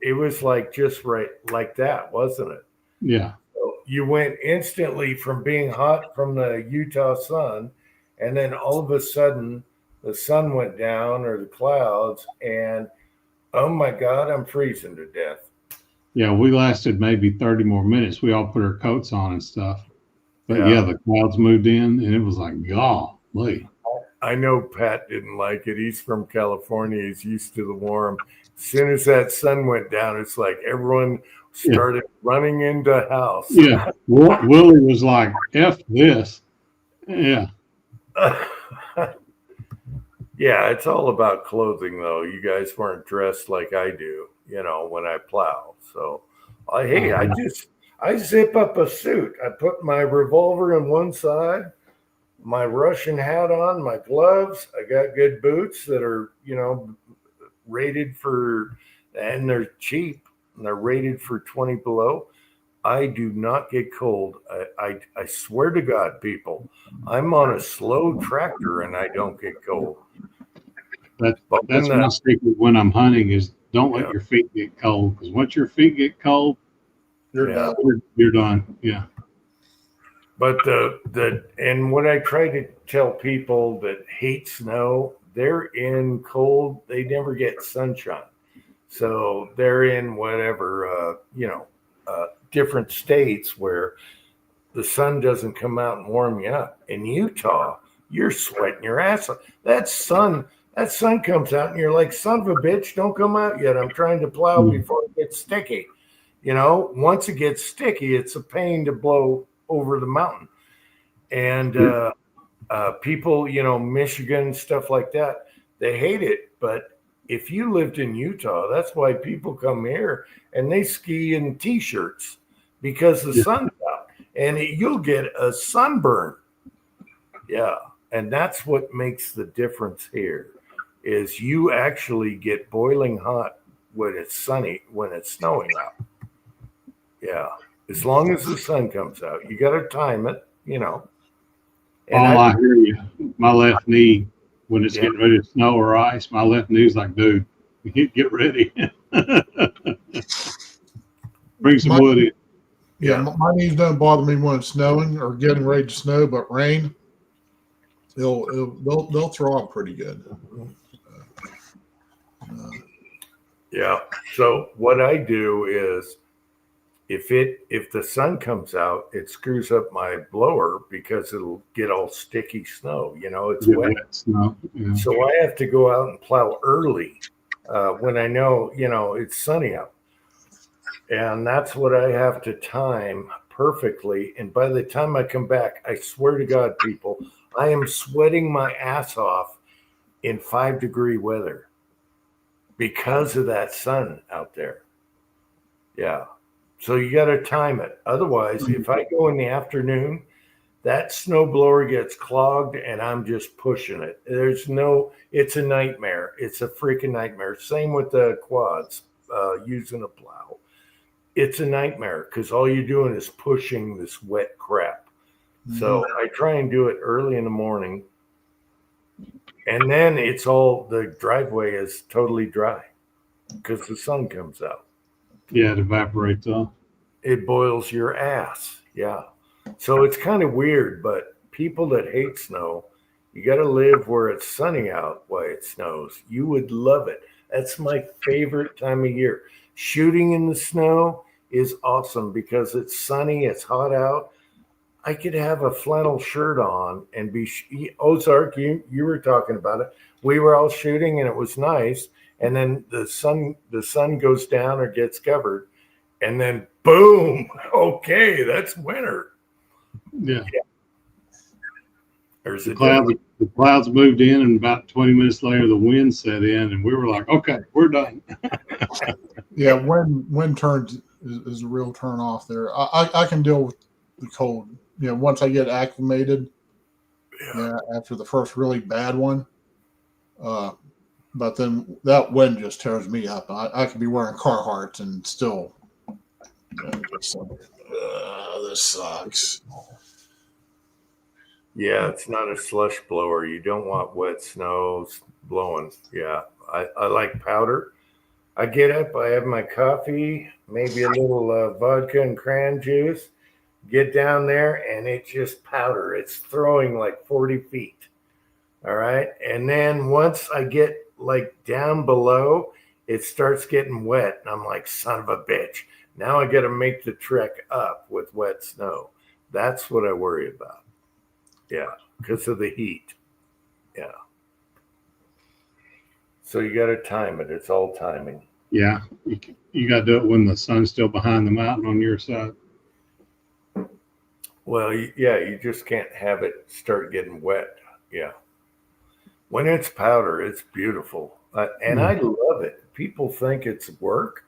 It was like just right like that, wasn't it? Yeah. So you went instantly from being hot from the Utah sun, and then all of a sudden the sun went down or the clouds, and oh my God, I'm freezing to death. Yeah, we lasted maybe 30 more minutes. We all put our coats on and stuff. But yeah, the clouds moved in, and it was like, golly. I know Pat didn't like it. He's from California. He's used to the warm. As soon as that sun went down, it's like everyone started running into house. Yeah. Willie was like, F this. Yeah. Yeah, it's all about clothing, though. You guys weren't dressed like I do, when I plow. So, I zip up a suit. I put my revolver on one side, my Russian hat on, my gloves. I got good boots that are, rated for, and they're cheap, and they're rated for 20 below. I do not get cold. I swear to God, people, I'm on a slow tractor and I don't get cold. That's my secret when I'm hunting is don't let your feet get cold, because once your feet get cold, You're done. You're done. Yeah. But and what I try to tell people that hate snow, they're in cold. They never get sunshine, so they're in whatever different states where the sun doesn't come out and warm you up. In Utah, you're sweating your ass off. That sun comes out and you're like, son of a bitch, don't come out yet. I'm trying to plow before it gets sticky. Once it gets sticky, it's a pain to blow over the mountain. And people, Michigan, stuff like that, they hate it. But if you lived in Utah, that's why people come here and they ski in T-shirts because the sun's out. And you'll get a sunburn. Yeah. And that's what makes the difference here is you actually get boiling hot when it's sunny, when it's snowing out. Yeah. As long as the sun comes out, you got to time it, And I hear you. My left knee, when it's getting ready to snow or ice, my left knee's like, dude, get ready. Bring some wood in. Yeah, my knees don't bother me when it's snowing or getting ready to snow, but rain, they'll throb pretty good. Yeah. So what I do is, if the sun comes out, it screws up my blower because it'll get all sticky snow. It's wet snow. Yeah. So I have to go out and plow early when I know it's sunny out. And that's what I have to time perfectly. And by the time I come back, I swear to God, people, I am sweating my ass off in 5-degree weather because of that sun out there. Yeah. So you got to time it. Otherwise, if I go in the afternoon, that snow blower gets clogged and I'm just pushing it. It's a nightmare. It's a freaking nightmare. Same with the quads, using a plow. It's a nightmare because all you're doing is pushing this wet crap. So I try and do it early in the morning. And then the driveway is totally dry because the sun comes out. Yeah, it evaporates off. It boils your ass. Yeah. So it's kind of weird, but people that hate snow, you got to live where it's sunny out while it snows. You would love it. That's my favorite time of year. Shooting in the snow is awesome because it's sunny, it's hot out. I could have a flannel shirt on and be Ozark. You were talking about it. We were all shooting and it was nice. And then the sun goes down or gets covered, and then boom. Okay, that's winter. Yeah. There's the clouds moved in, and about 20 minutes later, the wind set in, and we were like, okay, we're done. Yeah, wind turns is a real turn off there. I can deal with the cold. Once I get acclimated, after the first really bad one. But then that wind just tears me up. I could be wearing Carhartts and still, just like, this sucks. Yeah, it's not a slush blower. You don't want wet snow blowing. Yeah, I like powder. I get up, I have my coffee, maybe a little vodka and cran juice, get down there, and it's just powder. It's throwing like 40 feet. All right. And then once I get like down below, it starts getting wet. And I'm like, son of a bitch. Now I got to make the trek up with wet snow. That's what I worry about. Yeah. Because of the heat. Yeah. So you got to time it. It's all timing. Yeah, you got to do it when the sun's still behind the mountain on your side. Well, yeah, you just can't have it start getting wet. Yeah. When it's powder, it's beautiful. And I love it. People think it's work.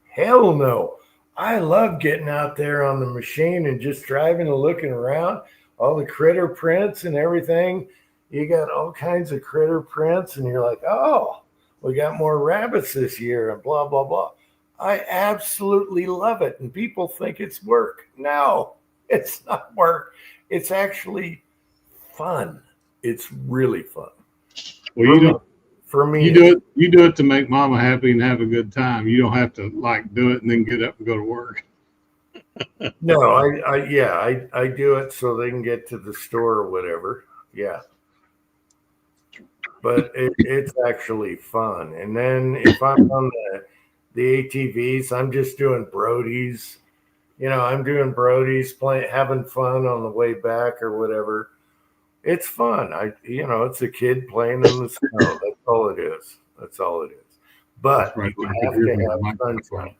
Hell no. I love getting out there on the machine and just driving and looking around, all the critter prints and everything. You got all kinds of critter prints, and you're like, oh, we got more rabbits this year, and blah, blah, blah. I absolutely love it. And people think it's work. No, it's not work. It's actually fun. It's really fun. Well, For me, you do it to make mama happy and have a good time. You don't have to like do it and then get up and go to work. no, I do it so they can get to the store or whatever. Yeah. But it's actually fun. And then if I'm on the ATVs, I'm just doing Brodies. I'm doing Brodies, having fun on the way back or whatever. It's fun. It's a kid playing in the snow. That's all it is. That's all it is. But Right, you have to have sunshine.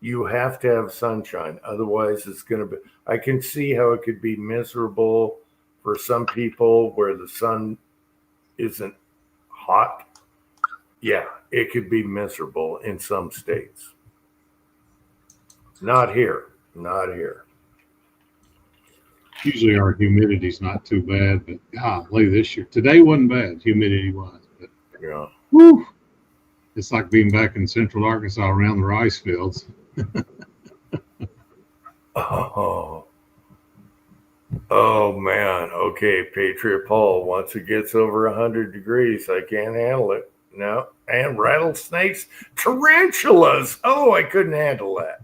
You have to have sunshine. Otherwise, it's going to be. I can see how it could be miserable for some people where the sun isn't hot. Yeah, it could be miserable in some states. Not here. Not here. Usually our humidity's not too bad, but golly, this year, today wasn't bad, humidity-wise. But Yeah. whew, it's like being back in central Arkansas around the rice fields. Oh man. Okay, Patriot Paul. Once it gets over 100 degrees, I can't handle it. No. And rattlesnakes, tarantulas. Oh, I couldn't handle that.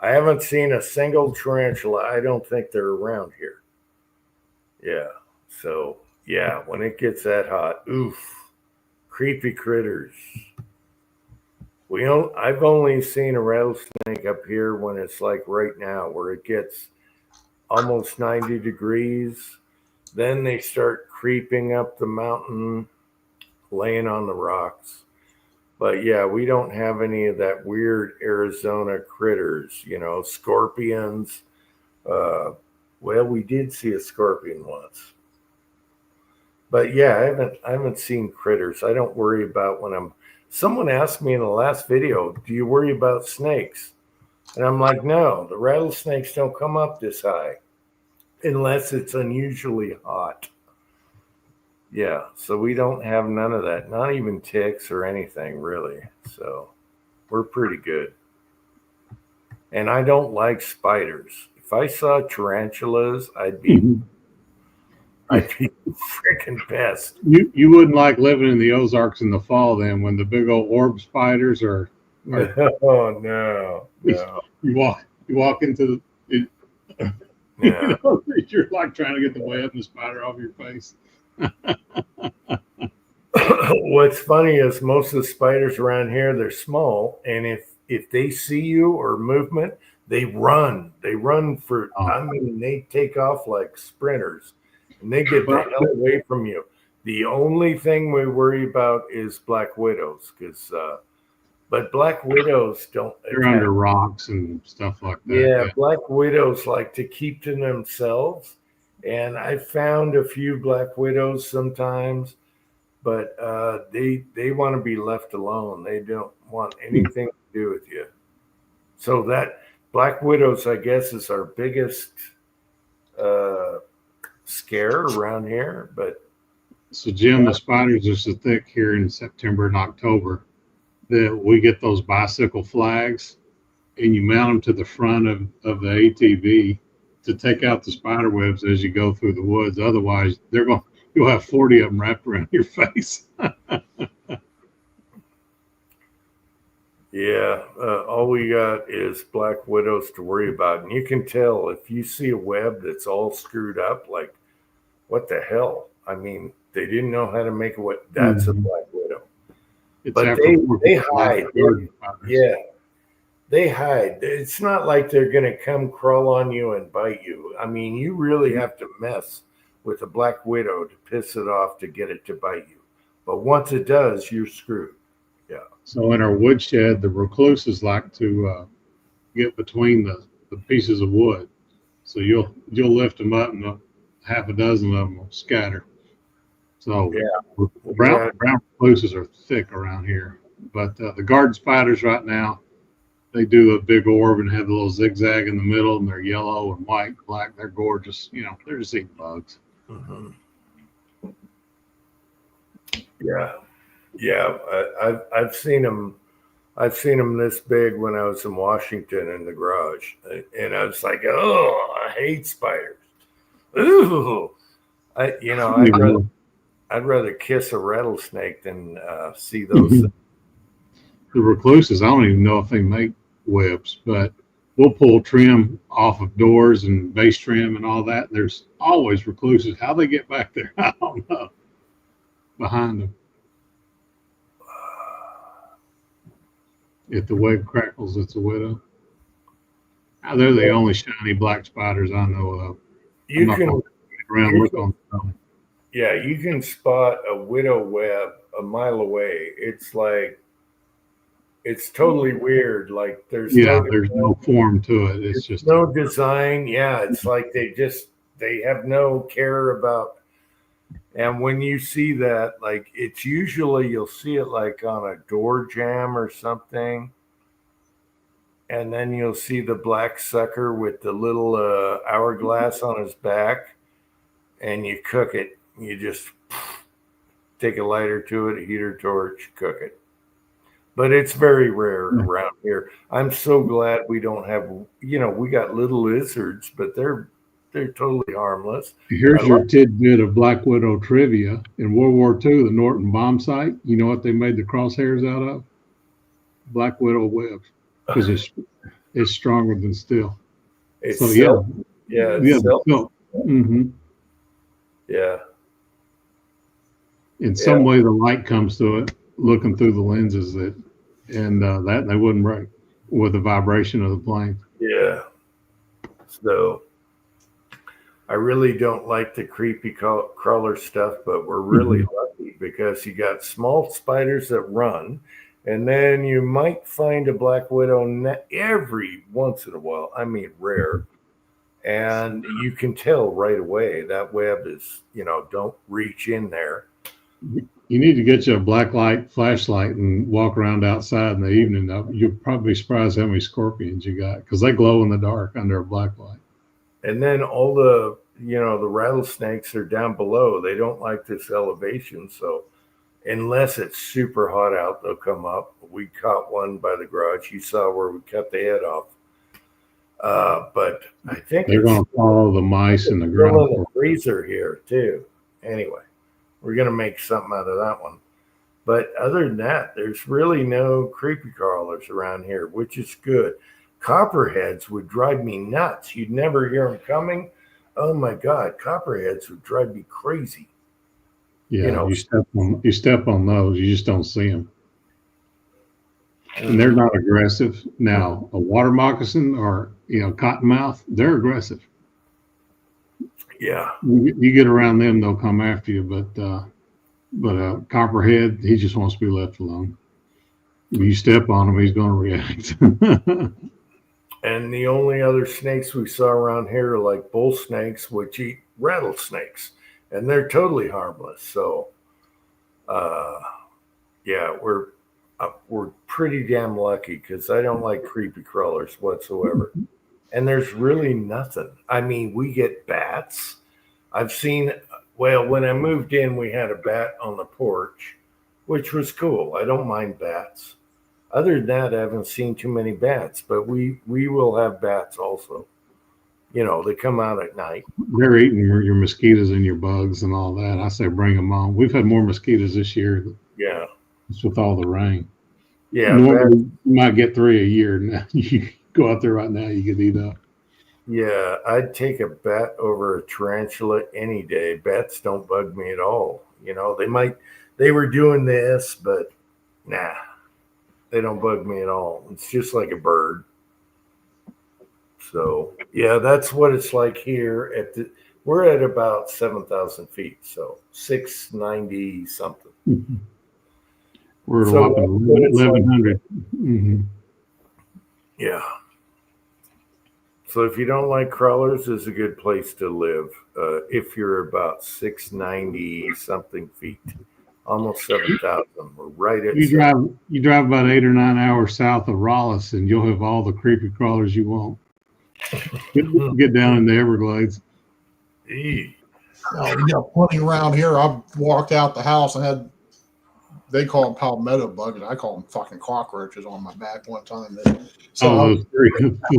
I haven't seen a single tarantula. I don't think they're around here. Yeah. So yeah, when it gets that hot, oof, creepy critters. I've only seen a rattlesnake up here when it's like right now, where it gets almost 90 degrees. Then they start creeping up the mountain, laying on the rocks. But yeah, we don't have any of that weird Arizona critters, scorpions. Well, we did see a scorpion once. But yeah, I haven't seen critters. I don't worry about someone asked me in the last video, do you worry about snakes? And I'm like, no, the rattlesnakes don't come up this high unless it's unusually hot. Yeah, so we don't have none of that, not even ticks or anything really. So we're pretty good. And I don't like spiders. If I saw tarantulas, I'd be freaking pissed. You wouldn't like living in the Ozarks in the fall then, when the big old orb spiders are. Oh no. You walk into the. Yeah. You're like trying to get the web and the spider off your face. What's funny is most of the spiders around here, they're small, and if they see you or movement, they run. They run for. I mean, they take off like sprinters, and they get the hell away from you. The only thing we worry about is black widows, but black widows don't. They're under rocks and stuff like that. Yeah, black widows like to keep to themselves. And I found a few black widows sometimes, but they want to be left alone. They don't want anything to do with you. So that black widows, I guess, is our biggest scare around here. But so, Jim, the spiders are so thick here in September and October that we get those bicycle flags, and you mount them to the front of the ATV to take out the spider webs as you go through the woods. Otherwise, you'll have 40 of them wrapped around your face. Yeah, all we got is black widows to worry about. And you can tell if you see a web that's all screwed up, like, what the hell? I mean, they didn't know how to make a web. That's a black widow. But they hide. Yeah. They hide. It's not like they're going to come crawl on you and bite you. I mean, you really have to mess with a black widow to piss it off to get it to bite you. But once it does, you're screwed. Yeah. So in our woodshed, the recluses like to get between the pieces of wood. So you'll lift them up, and half a dozen of them will scatter. So Yeah. brown recluses are thick around here, but the garden spiders right now, they do a big orb and have a little zigzag in the middle, and they're yellow and white, and black. They're gorgeous. You know, they're just eating bugs. Mhm. Yeah. Yeah. I've seen them. I've seen them this big when I was in Washington in the garage, and I was like, "Oh, I hate spiders." Ooh, I'd rather kiss a rattlesnake than see those. The recluses, I don't even know if they make webs, but we'll pull trim off of doors and base trim and all that. There's always recluses. How they get back there, I don't know. Behind them. If the web crackles, it's a widow. Now, they're the only shiny black spiders I know of. I'm You not can, gonna get around and look on them. yeah, you can spot a widow web a mile away. It's like, it's totally weird. Like there's Yeah, there's no form to it. It's just no design. Yeah, it's like they have no care about. And when you see that, like it's usually you'll see it like on a door jamb or something. And then you'll see the black sucker with the little hourglass on his back, and you cook it. You just take a lighter to it, a heater torch, cook it. But it's very rare around here. I'm so glad we don't have, we got little lizards, but they're totally harmless. Here's your tidbit of Black Widow trivia. In World War II, the Norton bomb site, you know what they made the crosshairs out of? Black Widow webs, because it's stronger than steel. It's So silk. yeah, It's silk. silk. Mm-hmm. Yeah. In some way, the light comes to it, looking through the lenses that they wouldn't break with the vibration of the plane. Yeah. So I really don't like the creepy crawler stuff, but we're really lucky because you got small spiders that run, and then you might find a black widow every once in a while. I mean, rare. And you can tell right away that web is, don't reach in there. You need to get you a black light flashlight and walk around outside in the evening. You'll probably be surprised how many scorpions you got because they glow in the dark under a black light. And then all the rattlesnakes are down below. They don't like this elevation. So unless it's super hot out, they'll come up. We caught one by the garage. You saw where we cut the head off. But I think they're going to follow the mice in the still ground. in the freezer here too. Anyway, we're going to make something out of that one. But other than that, there's really no creepy crawlers around here, which is good. Copperheads would drive me nuts. You'd never hear them coming. Oh my God, copperheads would drive me crazy. Yeah, you step on those, you just don't see them. And they're not aggressive. Now, a water moccasin or cottonmouth, they're aggressive. Yeah. You get around them, they'll come after you. But a copperhead, he just wants to be left alone. If you step on him, he's going to react. And the only other snakes we saw around here are like bull snakes, which eat rattlesnakes, and they're totally harmless. So, yeah, we're pretty damn lucky because I don't like creepy crawlers whatsoever. And there's really nothing. I mean, we get bats. I've seen, when I moved in, we had a bat on the porch, which was cool. I don't mind bats. Other than that, I haven't seen too many bats, but we will have bats also. They come out at night. They're eating your mosquitoes and your bugs and all that. I say bring them on. We've had more mosquitoes this year. Yeah. Just with all the rain. Yeah. Normally, you might get 3 a year. Now you go out there right now, you could eat up. Yeah, I'd take a bat over a tarantula any day. Bats don't bug me at all. They were doing this, but nah, they don't bug me at all. It's just like a bird. So yeah, that's what it's like here we're at about 7,000 feet. So 690 something. We're at a So, whopping it's like- 1,100. Mhm. Yeah. So if you don't like crawlers, it's a good place to live. If you're about 690 something feet, almost 7,000. We're right at You drive about 8 or 9 hours south of Raleigh, and you'll have all the creepy crawlers you want. Get down in the Everglades. Eee. Oh, we got plenty around here. I walked out the house and had, they call them palmetto bug, and I call them fucking cockroaches on my back one time. So Oh, those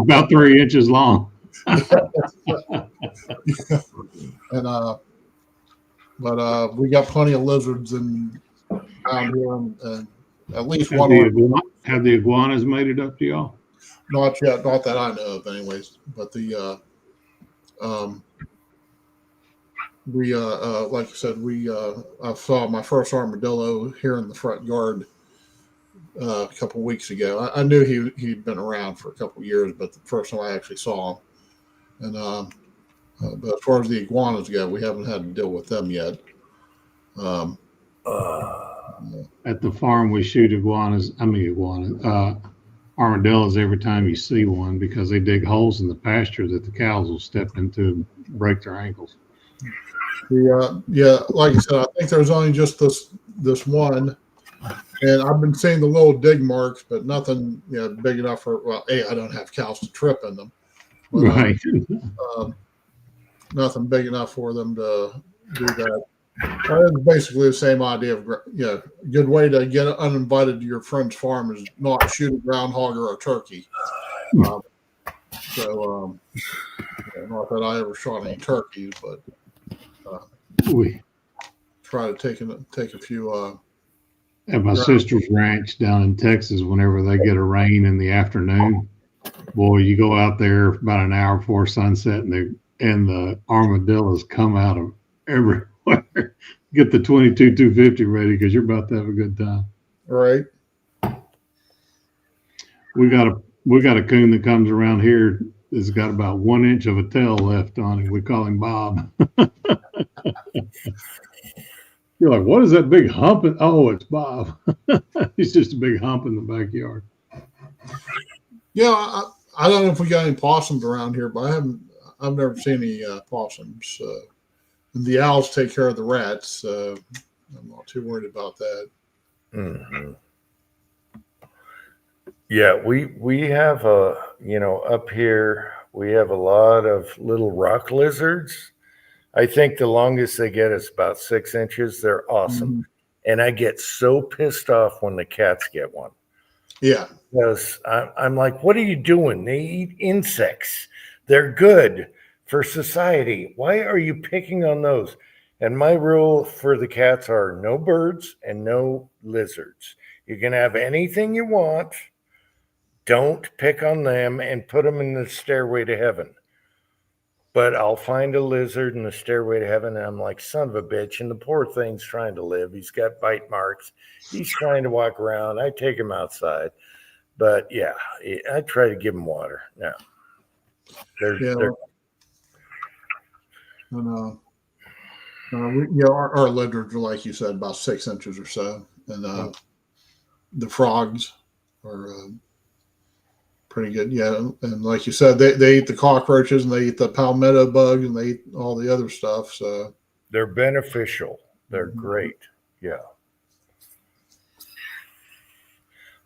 about 3 inches long. but we got plenty of lizards and around here, and at least Have one. have the iguanas made it up to y'all? Not yet, not that I know of, anyways. But we like I said, I saw my first armadillo here in the front yard a couple weeks ago. I knew he'd been around for a couple years, but the first time I actually saw him. And but as far as the iguanas go, we haven't had to deal with them yet. At the farm, we shoot armadillos every time you see one because they dig holes in the pasture that the cows will step into and break their ankles. Yeah, like I said, I think there's only just this one, and I've been seeing the little dig marks, but nothing big enough for. Well, I don't have cows to trip in them, but, Right. nothing big enough for them to do that. It's basically the same idea of a good way to get uninvited to your friend's farm is not shoot a groundhog or a turkey. Not that I ever shot any turkeys, but We try to take a few. at my sister's ranch down in Texas, whenever they get a rain in the afternoon, boy, you go out there about an hour before sunset, and the armadillos come out of everywhere. Get the 22 250 ready because you're about to have a good time. Right. We got a coon that comes around here that's got about 1 inch of a tail left on him. We call him Bob. You're like, what is that big hump? Oh, it's Bob. He's just a big hump in the backyard. Yeah, I don't know if we got any possums around here, but I've never seen any possums. And the owls take care of the rats. I'm not too worried about that. Mm-hmm. Yeah, we have up here we have a lot of little rock lizards. I think the longest they get is about 6 inches. They're awesome. Mm-hmm. And I get so pissed off when the cats get one. Yeah. Because I'm like, what are you doing? They eat insects. They're good for society. Why are you picking on those? And my rule for the cats are no birds and no lizards. You can have anything you want. Don't pick on them and put them in the stairway to heaven. But I'll find a lizard in the stairway to heaven, and I'm like, son of a bitch. And the poor thing's trying to live. He's got bite marks. He's trying to walk around. I take him outside. But yeah, I try to give him water. No. They're And our lizards are, like you said, about 6 inches or so, and the frogs are pretty good. Yeah, and like you said, they eat the cockroaches and they eat the palmetto bug and they eat all the other stuff. So they're beneficial. They're great. Yeah.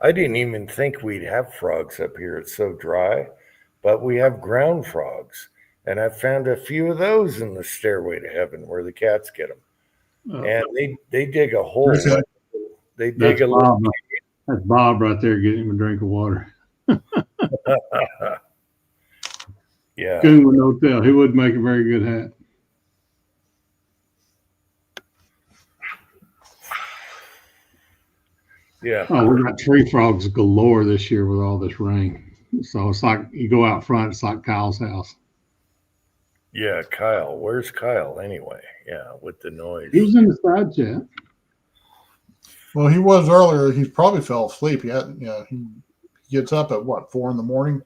I didn't even think we'd have frogs up here. It's so dry, but we have ground frogs. And I found a few of those in the stairway to heaven where the cats get them. And they dig a hole. Okay. They dig a Bob. That's Bob right there getting him a drink of water. Yeah. Coon with no tail. He would make a very good hat. Yeah. Oh, we got tree frogs galore this year with all this rain. So it's like you go out front, it's like Kyle's house. Yeah, Kyle. Where's Kyle anyway? Yeah, with the noise. He was in the side chat. well, he was earlier. He probably fell asleep. He gets up at what, 4 a.m?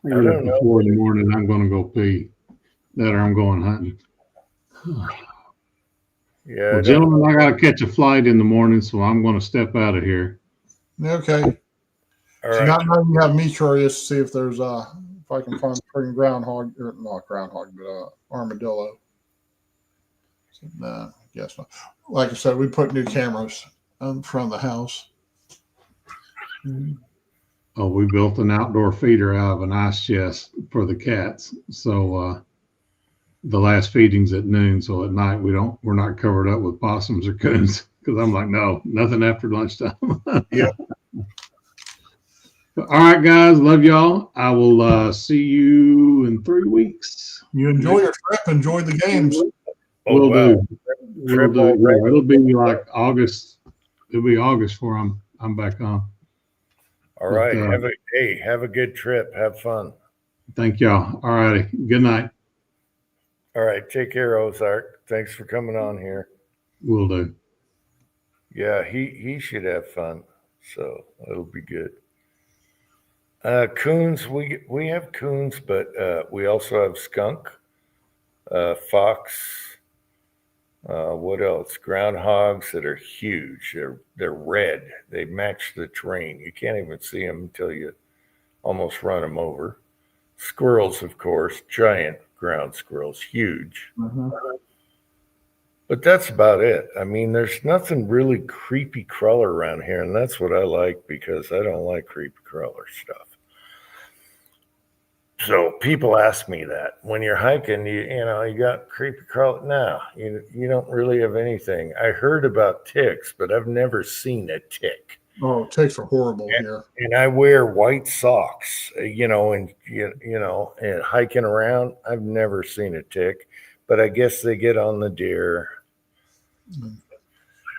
I get up at 4 in the morning. I'm going to go pee. That or I'm going hunting. Yeah. Well, gentlemen, I got to catch a flight in the morning, so I'm going to step out of here. Okay. All So right. now you have me curious to see if there's if I can find freaking groundhog, or not groundhog, but armadillo. Nah, guess not. Like I said, we put new cameras in front of the house. Oh, we built an outdoor feeder out of an ice chest for the cats. So the last feeding's at noon. So at night we're not covered up with possums or coons because I'm like, no, nothing after lunchtime. Yeah. All right, guys, love y'all. I will see you in 3 weeks. You enjoy your trip, enjoy the games. Oh, Will wow. do. Trip Will do. already? Yeah, it'll be like August. It'll be August before I'm back on. All right. But, Have a good trip. Have fun. Thank y'all. All righty. Good night. All right. Take care, Ozark. Thanks for coming on here. Will do. Yeah, he should have fun. So it'll be good. Coons, we have coons, but we also have skunk, fox. What else? Groundhogs that are huge. They're red. They match the terrain. You can't even see them until you almost run them over. Squirrels, of course, giant ground squirrels, huge. But that's about it. I mean, there's nothing really creepy crawler around here, and that's what I like because I don't like creepy crawler stuff. So people ask me that when you're hiking, you got creepy crawler. No, you don't really have anything. I heard about ticks, but I've never seen a tick. Oh, ticks are horrible here. And I wear white socks, and and hiking around, I've never seen a tick, but I guess they get on the deer.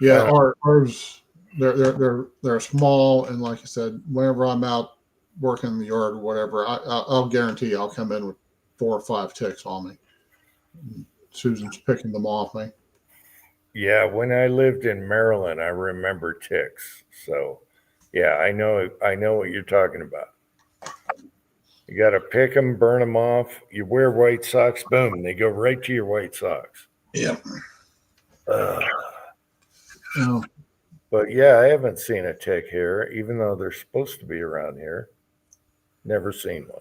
Yeah, ours they're small, and like I said, whenever I'm out working in the yard or whatever, I'll guarantee I'll come in with 4 or 5 ticks on me. Susan's picking them off me. Yeah, when I lived in Maryland, I remember ticks. So, yeah, I know what you're talking about. You got to pick them, burn them off. You wear white socks, boom, they go right to your white socks. Yeah. But yeah, I haven't seen a tick here, even though they're supposed to be around here. Never seen one.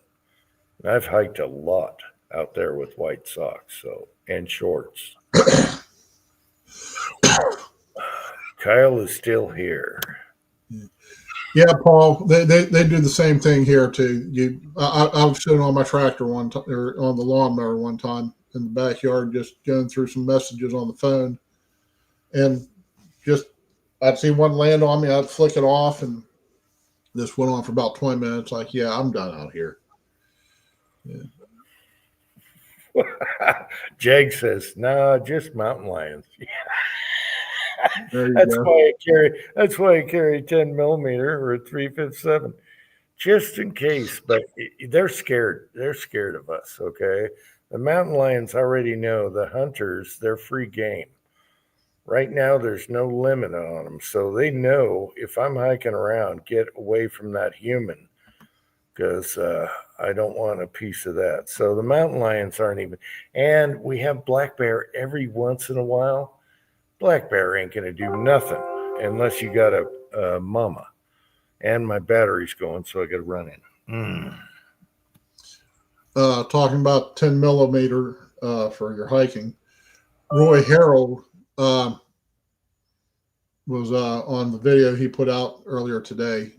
And I've hiked a lot out there with white socks, and shorts. Kyle is still here. Yeah, Paul, they do the same thing here too. I was sitting on my tractor one time, or on the lawnmower one time in the backyard, just going through some messages on the phone, and just I'd see one land on me, I'd flick it off, and this went on for about 20 minutes. Like, yeah, I'm done out here. Yeah. Jag says, "No, just mountain lions." There you That's go. why I carry 10 millimeter or a 357, just in case. But they're scared. They're scared of us. Okay, the mountain lions already know the hunters. They're free game. Right now, there's no limit on them, so they know if I'm hiking around, get away from that human, because I don't want a piece of that. So the mountain lions aren't even. And we have black bear every once in a while. Black bear ain't going to do nothing unless you got a mama. And my battery's going, so I got to run in. Talking about 10 millimeter for your hiking, Roy Harrell was on the video he put out earlier today.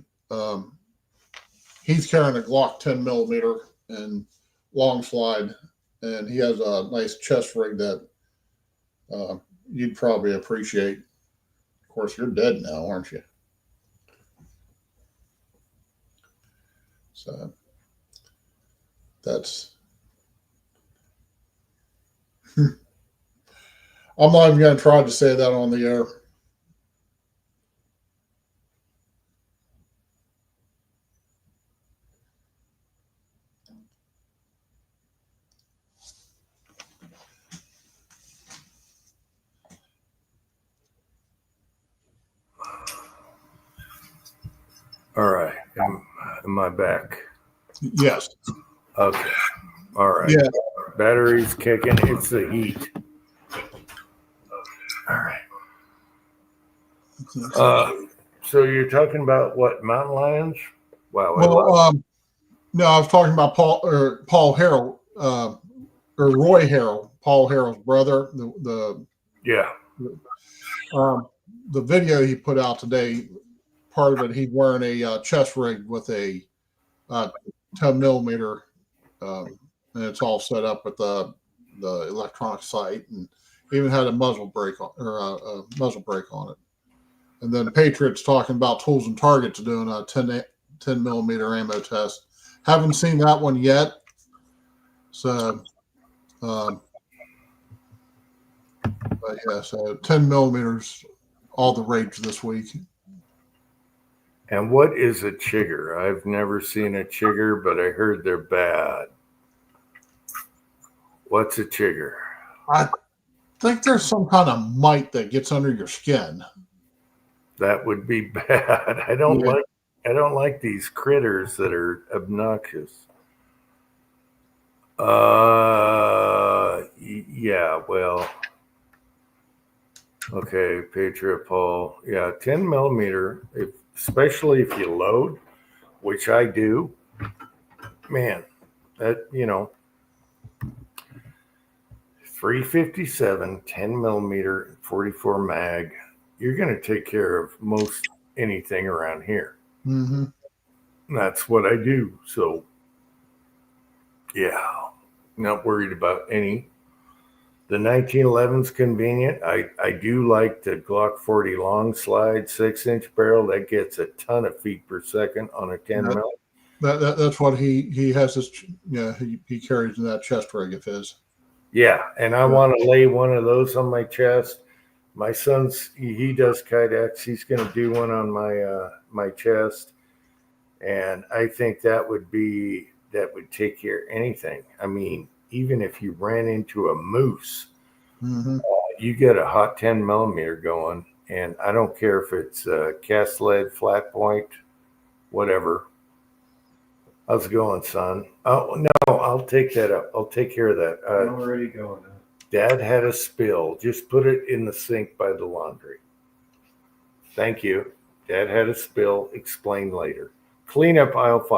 He's carrying a Glock 10 millimeter and long slide, and he has a nice chest rig that you'd probably appreciate. Of course, you're dead now, aren't you? So that's. I'm not even going to try to say that on the air. All right. Am I back? Yes. Okay. All right. Yeah. Battery's kicking. It's the heat. All So you're talking about what, mountain lions? Wow. Well, no, I was talking about Paul Harrell, or Roy Harrell, Paul Harrell's brother. Yeah. The video he put out today, part of it, he's wearing a chest rig with a 10 millimeter, and it's all set up with the electronic sight, and even had a muzzle brake on, or a muzzle brake on it. And then Patriot's talking about Tools and Targets doing a 10 millimeter ammo test. Haven't seen that one yet. So, but yeah, so 10 millimeters, all the rage this week. And what is a chigger? I've never seen a chigger, but I heard they're bad. What's a chigger? I think there's some kind of mite that gets under your skin. That would be bad. I don't like these critters that are obnoxious. Yeah, well, okay, Patriot Paul. Yeah, 10 millimeter, especially if you load, which I do, man, that, 357, 10 millimeter, 44 mag, you're going to take care of most anything around here. Mm-hmm. That's what I do. So, yeah, not worried about any. The 1911's convenient. I do like the Glock 40 long slide 6-inch barrel. That gets a ton of feet per second on a 10 mil. That's what he has this. Yeah, he carries in that chest rig of his. Yeah, and I want to lay one of those on my chest. My son's he does kydex. He's going to do one on my chest, and I think that would take care of anything. I mean, even if you ran into a moose, you get a hot 10 millimeter going, and I don't care if it's cast lead, flat point, whatever. How's it going, son? Oh no, I'll take that up. I'll take care of that. I'm already going. Dad had a spill. Just put it in the sink by the laundry. Thank you. Dad had a spill. Explain later. Clean up aisle 5.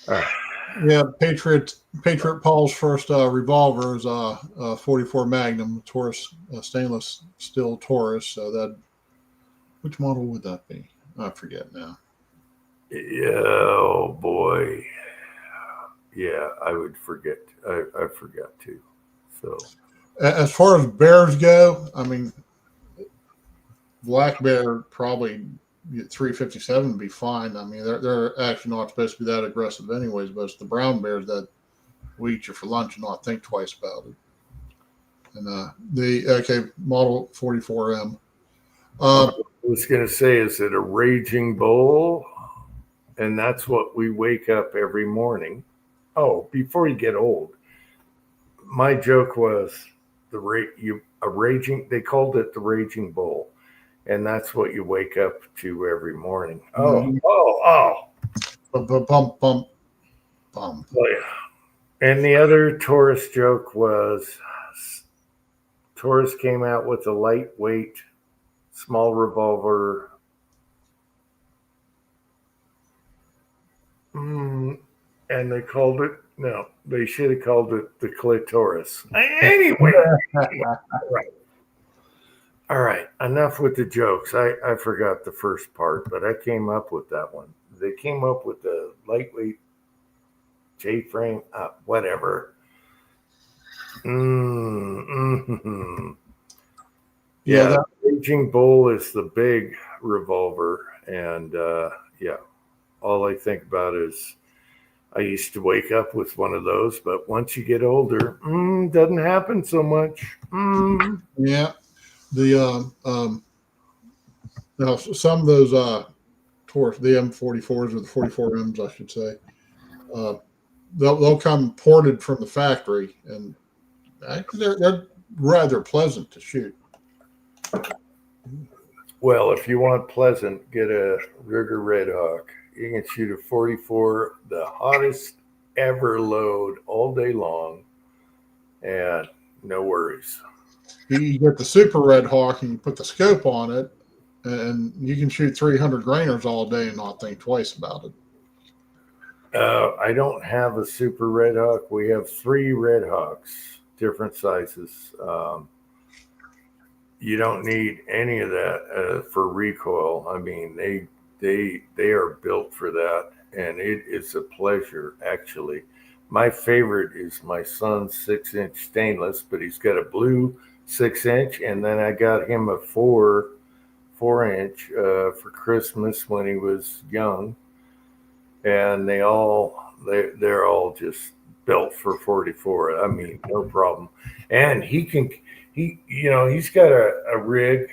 All right. Yeah, Patriot Paul's first revolver is a 44 Magnum Taurus, stainless steel Taurus. So which model would that be? I forget now. Oh boy. Yeah, I would forget. I forgot too. So, as far as bears go, I mean, black bear probably 357 would be fine. I mean, they're actually not supposed to be that aggressive anyways, but it's the brown bears that will eat you for lunch and not think twice about it. And model 44M. I was going to say, is it a Raging Bull? And that's what we wake up every morning. Oh, before you get old, my joke was they called it the Raging Bull, and that's what you wake up to every morning. Bump. Oh yeah. And the other Taurus joke was Taurus came out with a lightweight, small revolver. And they called it, no, they should have called it the clitoris. Anyway. All right. Enough with the jokes. I forgot the first part, but I came up with that one. They came up with the lightweight J-frame, whatever. Yeah, the Raging Bull is the big revolver. And yeah, all I think about is I used to wake up with one of those, but once you get older, doesn't happen so much. Yeah, now some of those Taurus, the M44s or the 44Ms, I should say, they'll come ported from the factory, and actually they're rather pleasant to shoot. Well, if you want pleasant, get a Ruger Red Hawk. You can shoot a 44, the hottest ever load all day long, and no worries. You get the Super Red Hawk and you put the scope on it, and you can shoot 300 grainers all day and not think twice about it. I don't have a Super Red Hawk. We have 3 Red Hawks, different sizes. You don't need any of that for recoil. I mean, they are built for that, and it is a pleasure actually. My favorite is my son's 6-inch stainless, but he's got a blue 6-inch, and then I got him a 4-inch for Christmas when he was young, and they're all just built for 44. I mean, no problem. And he's got a rig,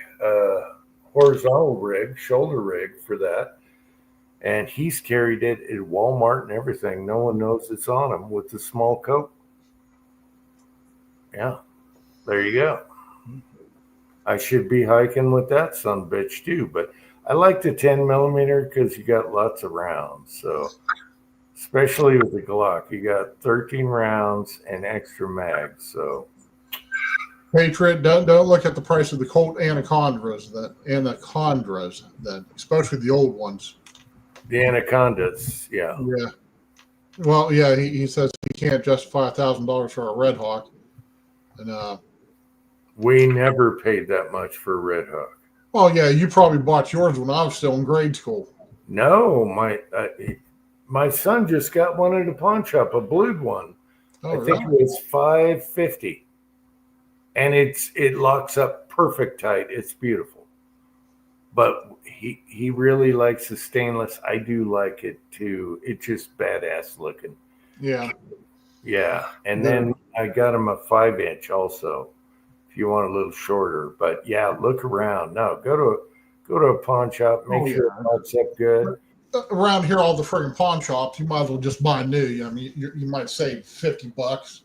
horizontal rig, shoulder rig for that. And he's carried it at Walmart and everything. No one knows it's on him with the small coat. Yeah, there you go. I should be hiking with that son of a bitch too, but I like the 10 millimeter because you got lots of rounds. So, especially with the Glock, you got 13 rounds and extra mags. So, Patriot, don't look at the price of the Colt Anacondas, especially the old ones. the Anacondas, yeah. Yeah. Well, yeah, he says he can't justify $1,000 for a Red Hawk, and We never paid that much for a Red Hawk. well, yeah, you probably bought yours when I was still in grade school. No, my son just got one at a pawn shop, a blued one. Oh, I think really? it was $550, and it locks up perfect tight. It's beautiful, but he really likes the stainless. I do like it too. It's just badass looking. Yeah. Yeah, and then I got him a 5-inch also, if you want a little shorter. But yeah, look around. No, go to a pawn shop. Make sure it locks up good. Around here, all the friggin' pawn shops, you might as well just buy new. I mean, you might save $50.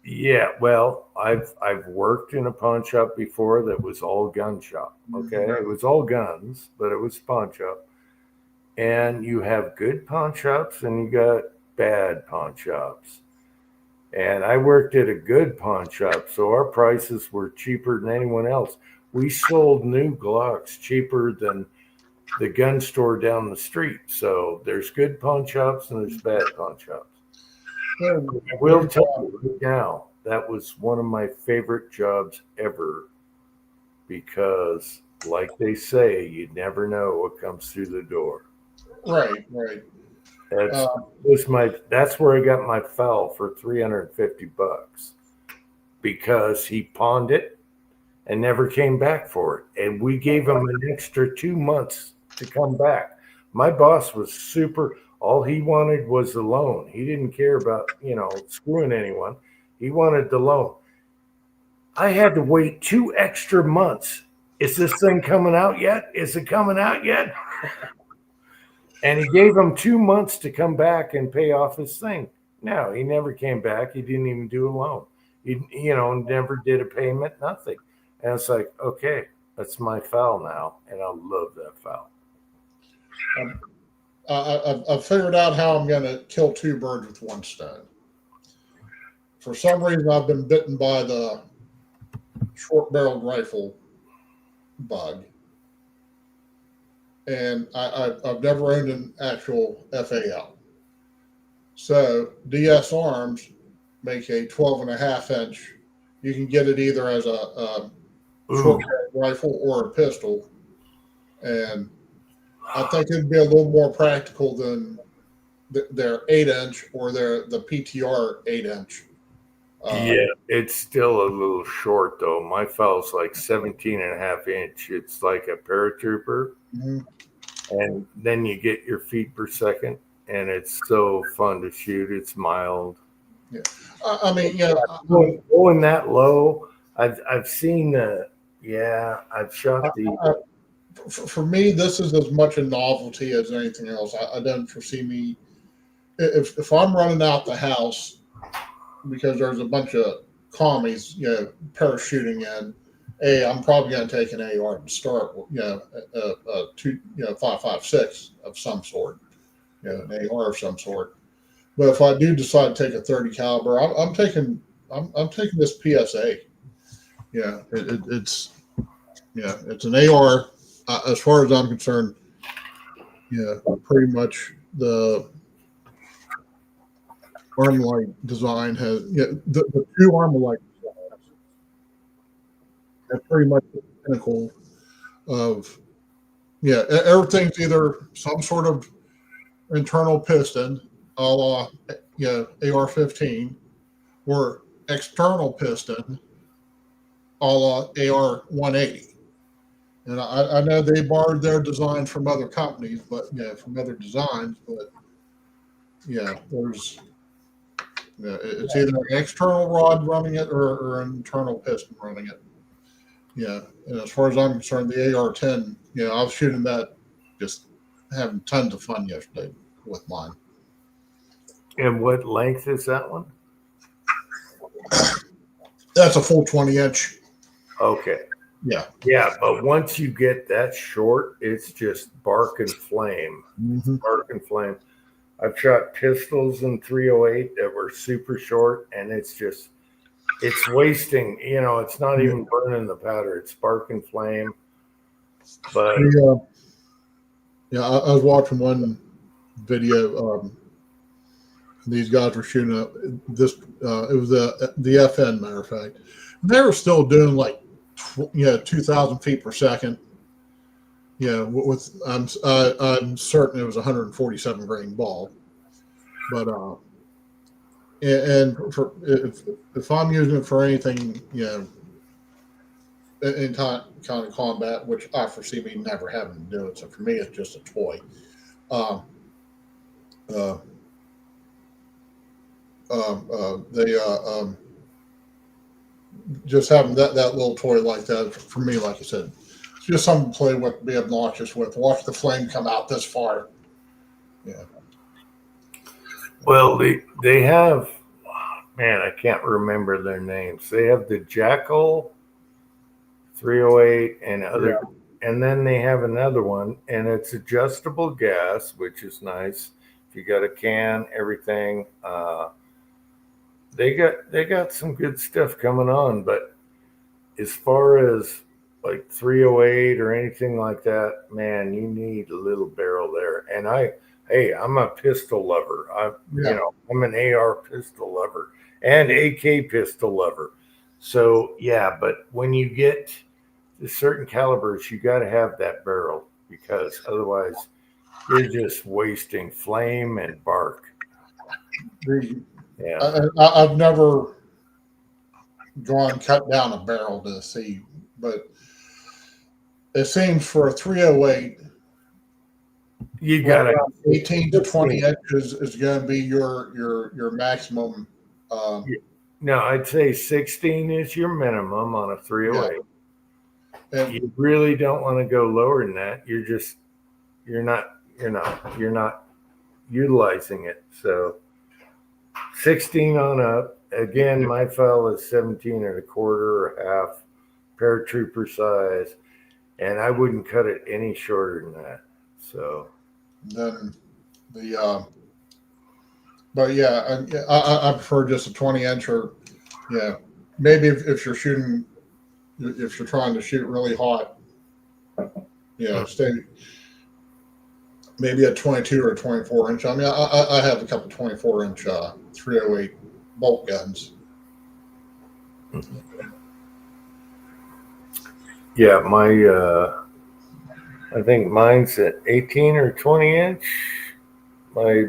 Yeah, well, I've worked in a pawn shop before that was all gun shop. Okay, it was all guns, but it was pawn shop. And you have good pawn shops and you got bad pawn shops. And I worked at a good pawn shop, so our prices were cheaper than anyone else. We sold new Glocks cheaper than the gun store down the street. So there's good pawn shops and there's bad pawn shops. I will tell you right now, that was one of my favorite jobs ever because, like they say, you never know what comes through the door. Right. That's where I got my foul for $350 because he pawned it and never came back for it, and we gave him an extra 2 months to come back. My boss was super. All he wanted was the loan. He didn't care about, screwing anyone. He wanted the loan. I had to wait 2 extra months. Is this thing coming out yet? Is it coming out yet? And he gave him 2 months to come back and pay off his thing. No, he never came back. He didn't even do a loan. He, never did a payment, nothing. And it's like, okay, that's my foul now. And I love that foul. I've figured out how I'm going to kill 2 birds with 1 stone. For some reason, I've been bitten by the short-barreled rifle bug, and I've never owned an actual FAL. So DS Arms make a 12.5-inch. You can get it either as a short-barreled rifle or a pistol, and I think it'd be a little more practical than their 8-inch or the PTR 8-inch. Yeah, it's still a little short though. My foul's like 17.5-inch. It's like a paratrooper, and then you get your feet per second, and it's so fun to shoot. It's mild. Yeah, I mean, going that low. I've seen I've shot the. For me, this is as much a novelty as anything else. I don't foresee me if I'm running out the house because there's a bunch of commies, parachuting in. I'm probably going to take an AR to start, a 5.56 of some sort, an AR of some sort. But if I do decide to take a 30 caliber, I'm taking this PSA. Yeah, it's an AR. As far as I'm concerned, yeah, pretty much the Armalite design has the two Armalite designs are pretty much the pinnacle of everything's either some sort of internal piston, a la AR-15, or external piston, a la AR-180. And I know they borrowed their design from other companies, but from other designs, but there's it's either an external rod running it or an internal piston running it. Yeah, and as far as I'm concerned, the AR-10, I was shooting that, just having tons of fun yesterday with mine. And what length is that one? That's a full 20-inch. Okay. Yeah. Yeah, but once you get that short, it's just bark and flame. Mm-hmm. Bark and flame. I've shot pistols in 308 that were super short, and it's wasting. It's not even burning the powder. It's spark and flame. But I was watching one video. These guys were shooting this. It was the FN, matter of fact. And they were still doing like 2,000 feet per second. With I'm certain it was 147 grain ball, but and for if I'm using it for anything, in kind of combat, which I foresee me never having to do it. So for me, it's just a toy. Just having that little toy like that for me, like I said, it's just something to play with, be obnoxious with. Watch the flame come out this far. Yeah. well, they have, man, I can't remember their names. They have the Jackal 308 and other, and then they have another one, and it's adjustable gas, which is nice. If you got a can, everything. They got some good stuff coming on, but as far as like 308 or anything like that, man, you need a little barrel there. And I'm a pistol lover. I'm an AR pistol lover and AK pistol lover. So but when you get to certain calibers, you got to have that barrel, because otherwise you're just wasting flame and bark. Yeah. I've never cut down a barrel to see, but it seems for a 308, You got to 18 to 20 inches is going to be your maximum. No, I'd say 16 is your minimum on a 308. And You really don't want to go lower than that. You're not utilizing it. So 16 on up. Again, my file is 17 and a quarter or half paratrooper size, and I wouldn't cut it any shorter than that. So then but I prefer just a 20-inch, or maybe if you're shooting, if you're trying to shoot really hot, stay maybe a 22 or a 24-inch. I mean, I have a couple 24-inch 308 bolt guns. yeah, I think mine's at 18 or 20 inch. My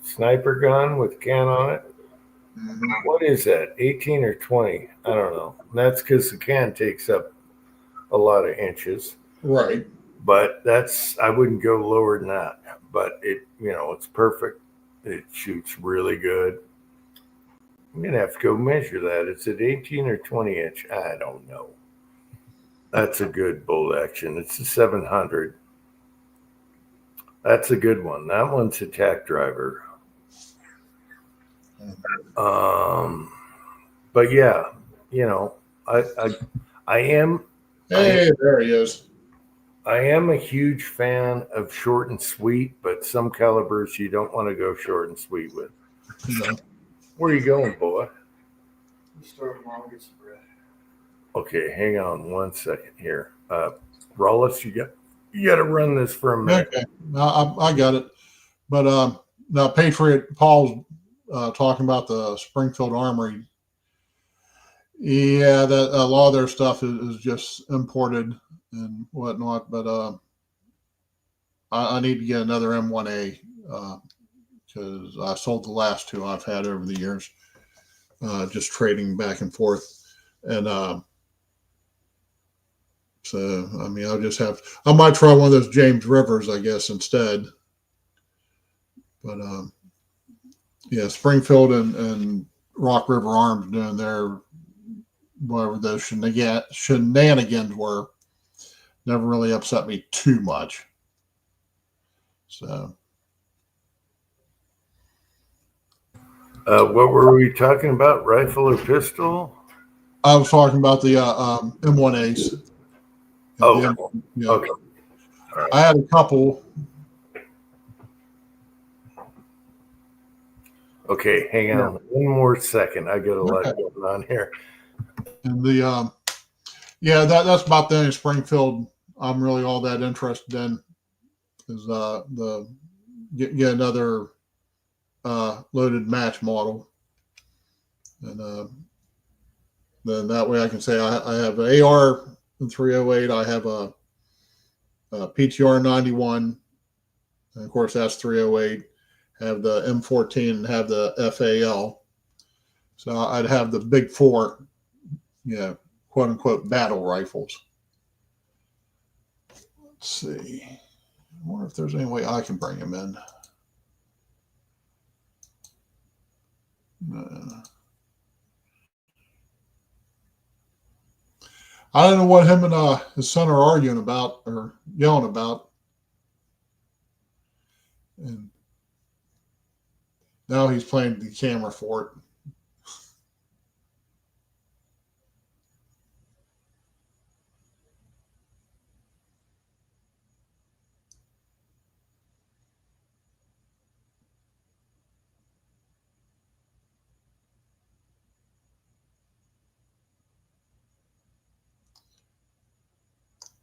sniper gun with can on it. Mm-hmm. What is that? 18 or 20? I don't know. And that's because the can takes up a lot of inches. Right. But I wouldn't go lower than that. But it's perfect. It shoots really good. I'm gonna have to go measure that. It's at 18 or 20 inch. I don't know. That's a good bolt action. It's a 700. That's a good one. That one's a tack driver. But yeah, I am. Hey, there he is. I am a huge fan of short and sweet, but some calibers you don't want to go short and sweet with. No. Where are you going, boy? Store tomorrow, get some bread. Okay, hang on 1 second here. Rollis, you got to run this for a minute. Okay, I got it. But now Patriot Paul's talking about the Springfield Armory. Yeah, that a lot of their stuff is just imported and whatnot. But I need to get another M1A because I sold the last two I've had over the years, just trading back and forth. And so, I mean, I might try one of those James Rivers, I guess, instead. But yeah, Springfield and Rock River Arms doing their whatever those shenanigans were never really upset me too much. So, What were we talking about? Rifle or pistol? I was talking about the M1As. Oh, Yeah. okay. I had a couple. Okay, hang on one more second. I got a lot going on here. And the yeah, that's about the only Springfield I'm really all that interested in is the get another loaded match model, and then that way I can say I have an AR in 308, I have a PTR 91, and of course that's 308. Have the M14 and have the FAL. So I'd have the big four, quote unquote battle rifles. Let's see. I wonder if there's any way I can bring them in. I don't know what him and his son are arguing about or yelling about. And now he's playing the camera for it.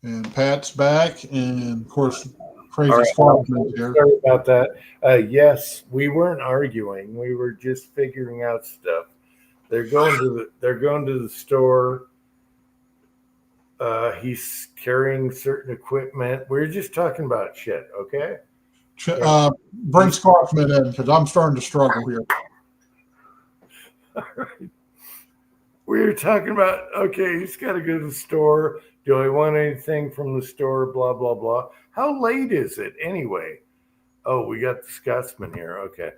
And Pat's back, and of course, Crazy Squadron's here. Sorry about that. Yes, we weren't arguing. We were just figuring out stuff. They're going to the store. He's carrying certain equipment. We're just talking about shit, okay? Bring Scotsman in because I'm starting to struggle here. All right. We were talking about, okay, he's got to go to the store. Do I want anything from the store? Blah, blah, blah. How late is it anyway? Oh, we got the Scotsman here. Okay.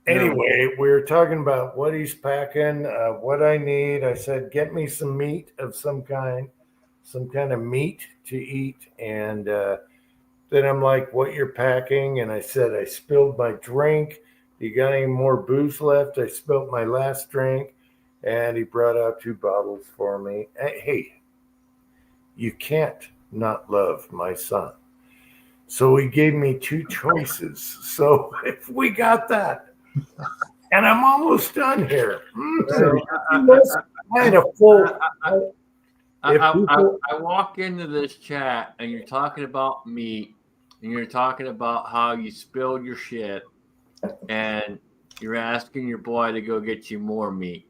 Anyway, we were talking about what he's packing, what I need. I said, get me some meat of some kind of meat to eat. And then I'm like, what you're packing? And I said, I spilled my drink. You got any more booze left? I spilled my last drink. And he brought out 2 bottles for me. Hey, you can't not love my son. So he gave me 2 choices. So if we got that, and I'm almost done here. I had a full. I walk into this chat and you're talking about meat and you're talking about how you spilled your shit and you're asking your boy to go get you more meat.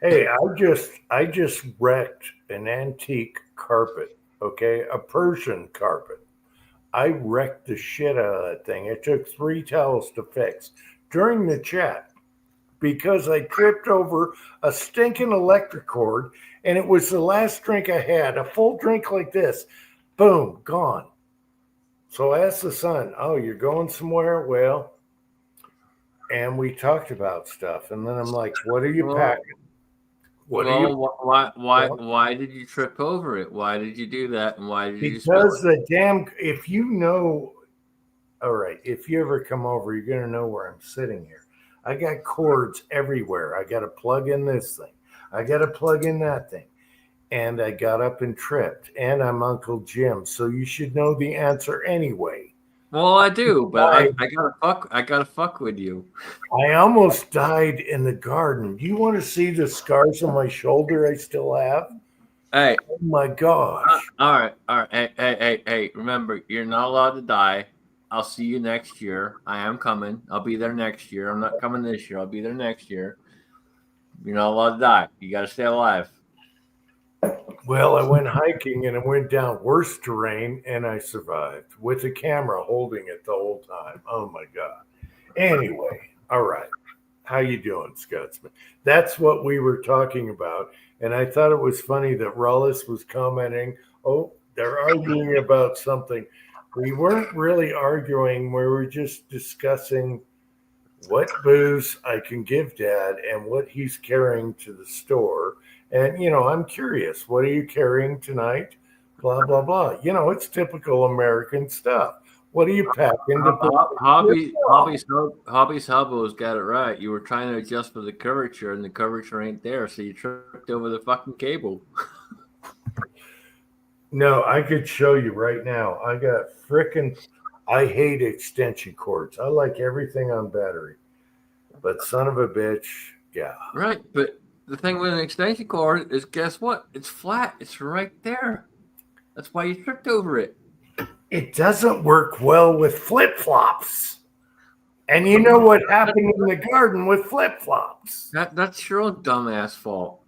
Hey, I just wrecked an antique carpet, okay? A Persian carpet. I wrecked the shit out of that thing. It took 3 towels to fix during the chat because I tripped over a stinking electric cord, and it was the last drink I had, a full drink like this. Boom, gone. So I asked the son, oh, you're going somewhere? Well, and we talked about stuff, and then I'm like, what are you packing? Why did you trip over it? Why did you do that? And why did you because the damn, if you know, all right, if you ever come over, you're going to know where I'm sitting here. I got cords everywhere. I got to plug in this thing. I got to plug in that thing. And I got up and tripped. And I'm Uncle Jim. So you should know the answer anyway. Well, I do, but I gotta fuck with you. I almost died in the garden. Do you want to see the scars on my shoulder I still have? Hey, Oh my gosh. all right. Hey. Remember, you're not allowed to die. I'll see you next year. I am coming. I'll be there next year. I'm not coming this year. I'll be there next year. You're not allowed to die. You got to stay alive. Well, I went hiking and I went down worse terrain and I survived with a camera holding it the whole time. Oh my God. Anyway, all right. How you doing, Scotsman? That's what we were talking about. And I thought it was funny that Rollis was commenting, oh, they're arguing about something. We weren't really arguing. We were just discussing what booze I can give Dad and what he's carrying to the store. And, I'm curious, what are you carrying tonight? Blah, blah, blah. It's typical American stuff. What are you packing to put? Hobby's Hubbo's got it right. You were trying to adjust for the curvature, and the curvature ain't there, so you tripped over the fucking cable. No, I could show you right now. I got I hate extension cords. I like everything on battery. But son of a bitch, yeah. Right, but the thing with an extension cord is, guess what? It's flat. It's right there. That's why you tripped over it. It doesn't work well with flip-flops. And you know what happened in the garden with flip-flops? That's your own dumbass fault.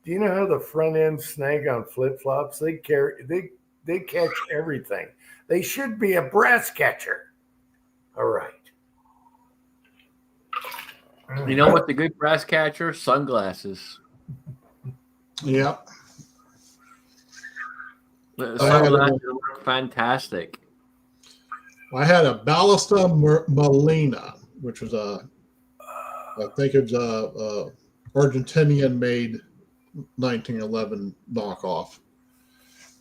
Do you know how the front end snag on flip-flops? They catch everything. They should be a brass catcher. All right. You know what? The good brass catcher? Sunglasses. Yep. The sunglasses work fantastic. I had a Ballista Molina, which was I think it's a Argentinian-made 1911 knockoff.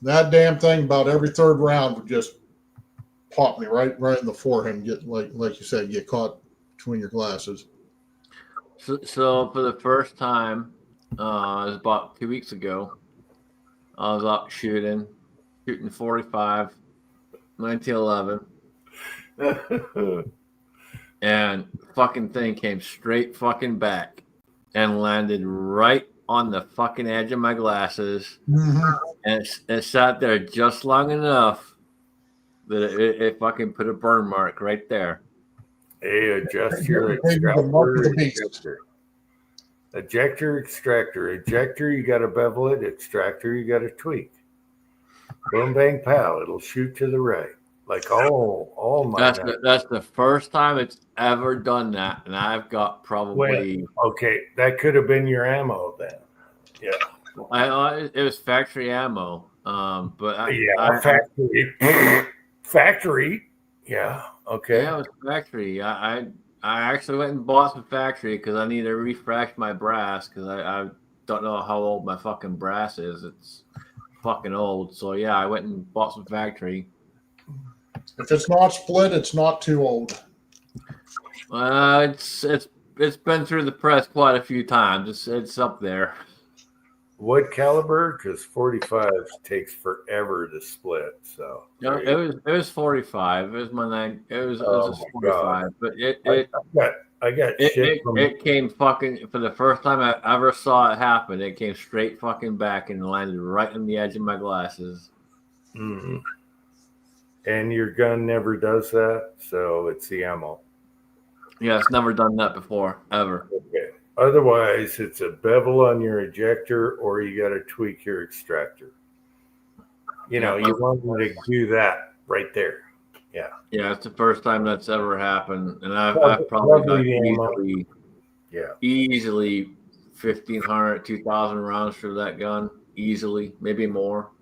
That damn thing, about every third round, would just pop me right in the forehead and get, like you said, get caught between your glasses. So for the first time, it was about 2 weeks ago, I was out shooting 45, 1911, and fucking thing came straight fucking back and landed right on the fucking edge of my glasses, and it sat there just long enough that it fucking put a burn mark right there. Hey, adjust your extractor. Ejector, extractor. Ejector, you got to bevel it. Extractor, you got to tweak. Boom, bang, pow. It'll shoot to the right. Like, my God. That's the first time it's ever done that, and I've got probably... Okay, that could have been your ammo then. Yeah. It was factory ammo, but factory. Yeah. Okay. Yeah, it was factory. I actually went and bought some factory because I need to refresh my brass because I don't know how old my fucking brass is. It's fucking old. So yeah, I went and bought some factory. If it's not split, it's not too old. It's been through the press quite a few times. It's up there. What caliber? Because 45 takes forever to split. So no, it was 45. It was my nine. It was a 45. God. But I got shit from it came fucking for the first time I ever saw it happen. It came straight fucking back and landed right on the edge of my glasses. Mm-hmm. And your gun never does that, so it's the ammo. Yeah, it's never done that before, ever. Okay. Otherwise, it's a bevel on your ejector, or you got to tweak your extractor. You want to do that right there. Yeah. Yeah, it's the first time that's ever happened, and I've probably got easily 1,500, 2,000 rounds through that gun, easily, maybe more.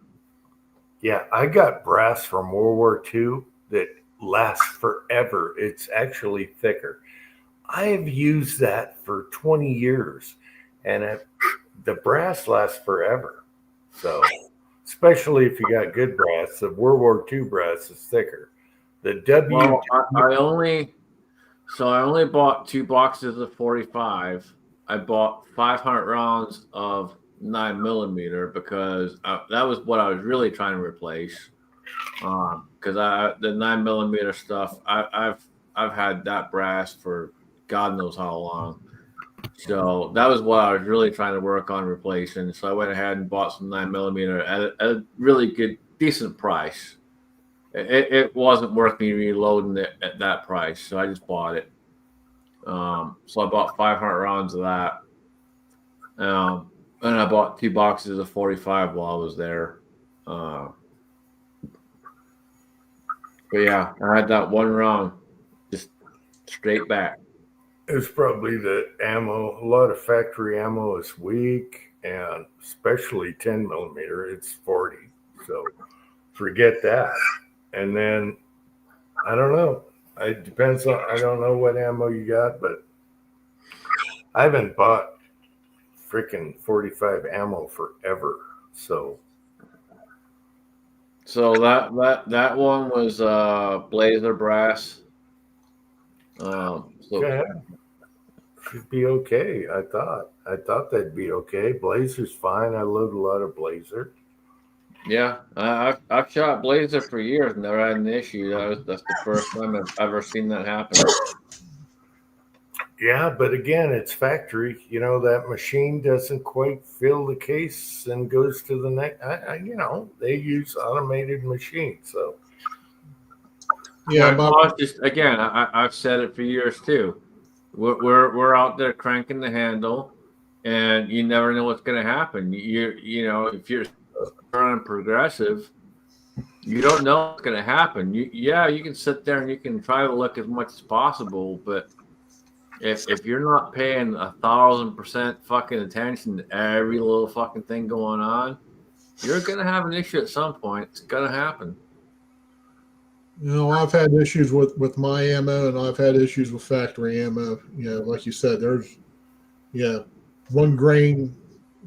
Yeah, I got brass from World War II that lasts forever. It's actually thicker. I have used that for 20 years, and the brass lasts forever. So, especially if you got good brass, the World War II brass is thicker. The I only bought 2 boxes of 45. I bought 500 rounds of 9mm because that was what I was really trying to replace. because the 9mm stuff, I've had that brass for God knows how long. So that was what I was really trying to work on replacing. So I went ahead and bought some 9mm at a really good, decent price. It wasn't worth me reloading it at that price, so I just bought it. So I bought 500 rounds of that. And I bought 2 boxes of 45 while I was there. But yeah, I had that one round just straight back. It's probably the ammo. A lot of factory ammo is weak, and especially 10mm, it's 40. So forget that. And then I don't know. It depends on. I don't know what ammo you got, but I haven't bought freaking 45 ammo forever. So that one was Blazer brass. So okay. Should be okay. I thought that'd be okay. Blazer's fine. I load a lot of Blazer. yeah, I've shot Blazer for years and never had an issue. That's the first time I've ever seen that happen. Yeah, but again, it's factory. You know, that machine doesn't quite fill the case and goes to the next. They use automated machines. So Yeah, well, it's just again, I've said it for years too. We're out there cranking the handle, and you never know what's going to happen. If you're running progressive, you don't know what's going to happen. You can sit there and you can try to look as much as possible, but if you're not paying 1,000% fucking attention to every little fucking thing going on, you're going to have an issue at some point. It's going to happen. I've had issues with my ammo, and I've had issues with factory ammo. Like you said, there's, one grain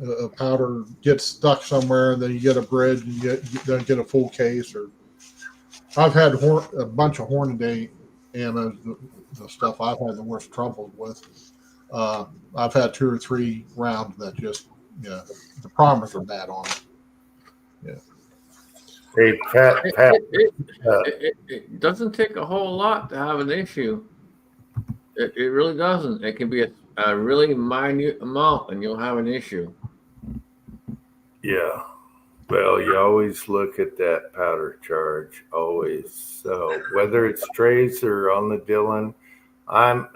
of powder gets stuck somewhere, and then you get a bridge, and you don't get a full case. Or I've had a bunch of Hornady ammo, the stuff I've had the worst trouble with. I've had 2 or 3 rounds that just, the primers are bad on it. Yeah. hey, Pat, It doesn't take a whole lot to have an issue. It really doesn't. It can be a really minute amount, and you'll have an issue. yeah. Well, you always look at that powder charge, always. So whether it's Trace or on the Dillon, I'm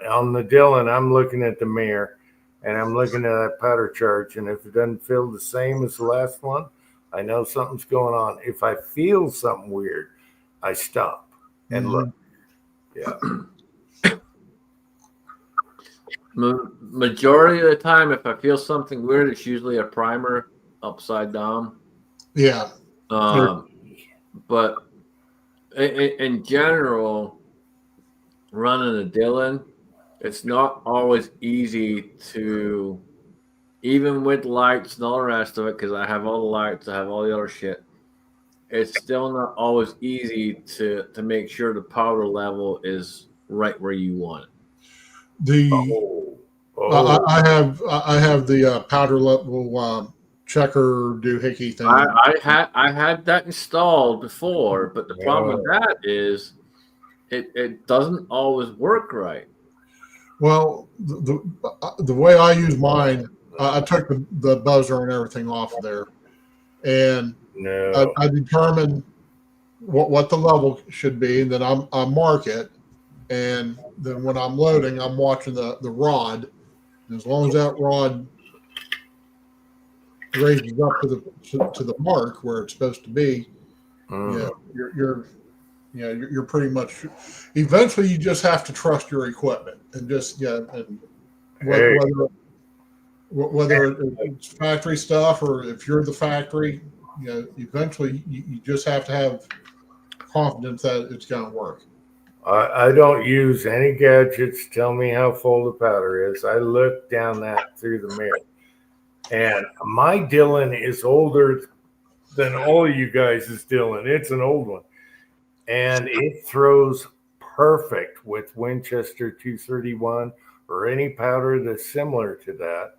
looking at the mirror, and I'm looking at that powder charge, and if it doesn't feel the same as the last one, I know something's going on. If I feel something weird, I stop and look. Yeah. Majority of the time, if I feel something weird, it's usually a primer upside down. Yeah. But in general, running a Dillon, it's not always easy to, even with lights and all the rest of it, because I have all the lights, I have all the other shit. It's still not always easy to make sure the powder level is right where you want it. I have the powder level checker doohickey thing. I had that installed before, but the problem with that is it doesn't always work right. Well, the way I use mine, I took the buzzer and everything off of there, and I determine what the level should be, and then I mark it, and then when I'm loading, I'm watching the rod. And as long as that rod raises up to the mark where it's supposed to be, you're pretty much. Eventually, you just have to trust your equipment and just whether it's factory stuff or if you're the factory, eventually you just have to have confidence that it's going to work. I don't use any gadgets to tell me how full the powder is. I look down that through the mirror. And my Dillon is older than all of you guys' Dillon. It's an old one. And it throws perfect with Winchester 231 or any powder that's similar to that.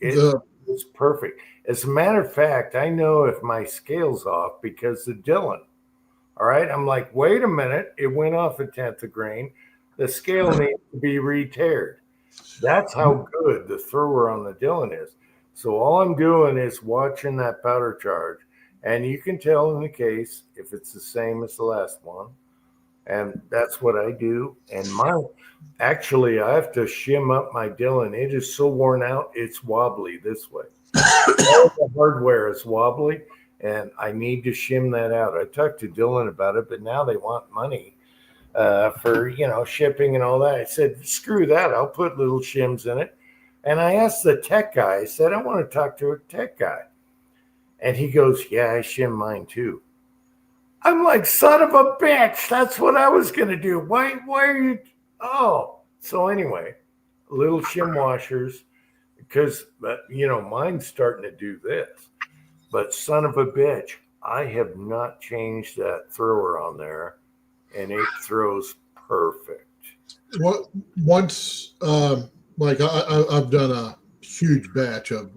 It's perfect. As a matter of fact, I know if my scale's off because the Dillon All right. I'm like, wait a minute. It went off a tenth of grain. The scale needs to be re-teared. That's how good the thrower on the Dillon is. So all I'm doing is watching that powder charge. And you can tell in the case if it's the same as the last one. And that's what I do. And actually, I have to shim up my Dillon. It is so worn out, it's wobbly this way. All the hardware is wobbly, and I need to shim that out. I talked to Dillon about it, but now they want money for shipping and all that. I said, screw that. I'll put little shims in it. And I asked the tech guy. I said, I want to talk to a tech guy. And he goes, yeah, I shim mine too. I'm like, son of a bitch. That's what I was going to do. Why are you? Oh, so anyway, little shim washers because, mine's starting to do this. But son of a bitch, I have not changed that thrower on there, and it throws perfect. Once, I've done a huge batch of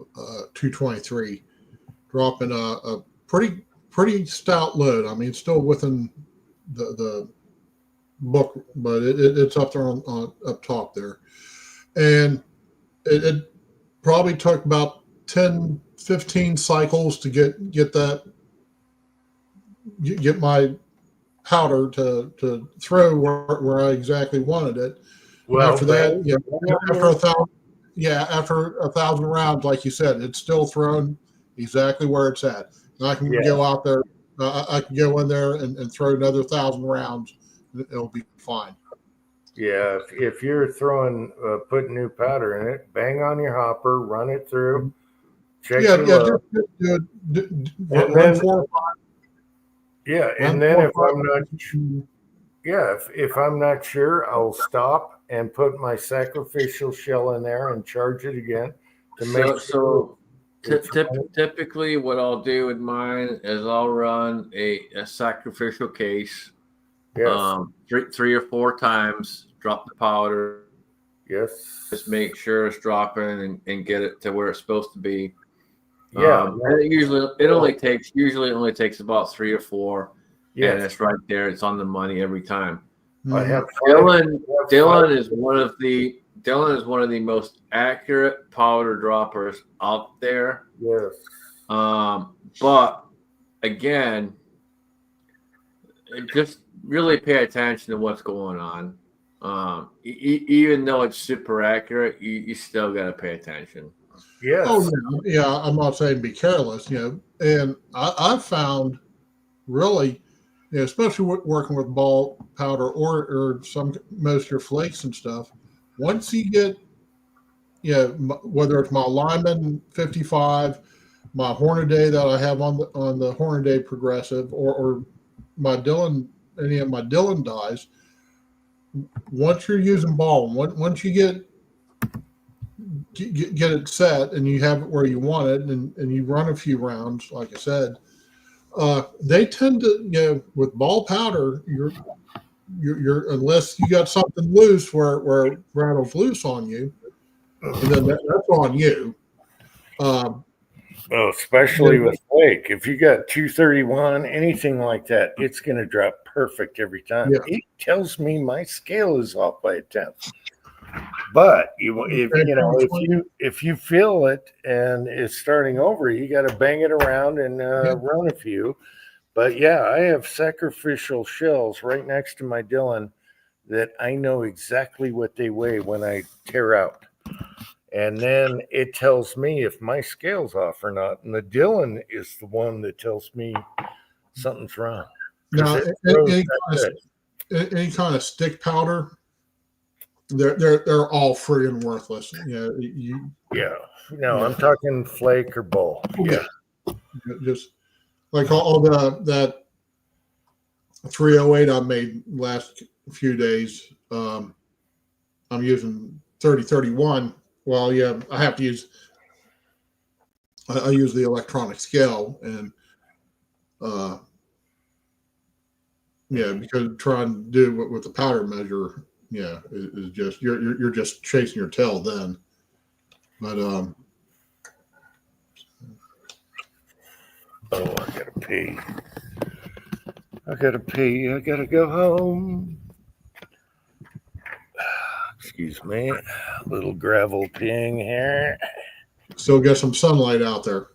223, dropping a pretty stout load. I mean, it's still within the book, but it's up there on up top there, and it probably took about 10, 15 cycles to get my powder to throw where I exactly wanted it. Well, After that, after 1,000 rounds, like you said, it's still thrown exactly where it's at. And I can go out there. I can go in there and throw another 1,000 rounds. It'll be fine. Yeah, if you're putting new powder in it, bang on your hopper, run it through, check your load. Run 4 or 5. Yeah, and then if I'm not sure, I'll stop and put my sacrificial shell in there and charge it again to make sure. Typically, what I'll do with mine is I'll run a sacrificial case. Yes. 3 or 4 times, drop the powder. Yes. Just make sure it's dropping and get it to where it's supposed to be. Yeah. And it only takes about 3 or 4. Yeah. And it's right there. It's on the money every time. I have Dillon is one of the most accurate powder droppers out there. Yes. But again, just really pay attention to what's going on. Even though it's super accurate, you still got to pay attention. Yes. Oh, yeah. I'm not saying be careless, and I've found really, especially working with ball powder or most of your flakes and stuff, once you get, whether it's my Lyman 55, my Hornaday that I have on the Hornaday Progressive, or my Dillon, any of my Dillon dies, once you're using ball, once you get it set and you have it where you want it, and you run a few rounds, like I said, they tend to, with ball powder, you're unless you got something loose where it rattles loose on you, and then that's on you. Especially with flake. If you got 231, anything like that, it's going to drop perfect every time. Yeah. It tells me my scale is off by a tenth. But if you feel it and it's starting over, you got to bang it around and run a few. But I have sacrificial shells right next to my Dillon that I know exactly what they weigh when I tear out. And then it tells me if my scale's off or not. And the Dillon is the one that tells me something's wrong. Now, any kind of stick powder, they're all free and worthless. No, I'm talking flake or ball. Okay. Yeah, just like all that 308 I made last few days. I'm using 3031. Well, I have to use. I use the electronic scale, and because trying to do it with the powder measure, is just you're just chasing your tail then. But I gotta pee. I gotta pee. I gotta go home. Excuse me. Little gravel peeing here. Still get some sunlight out there.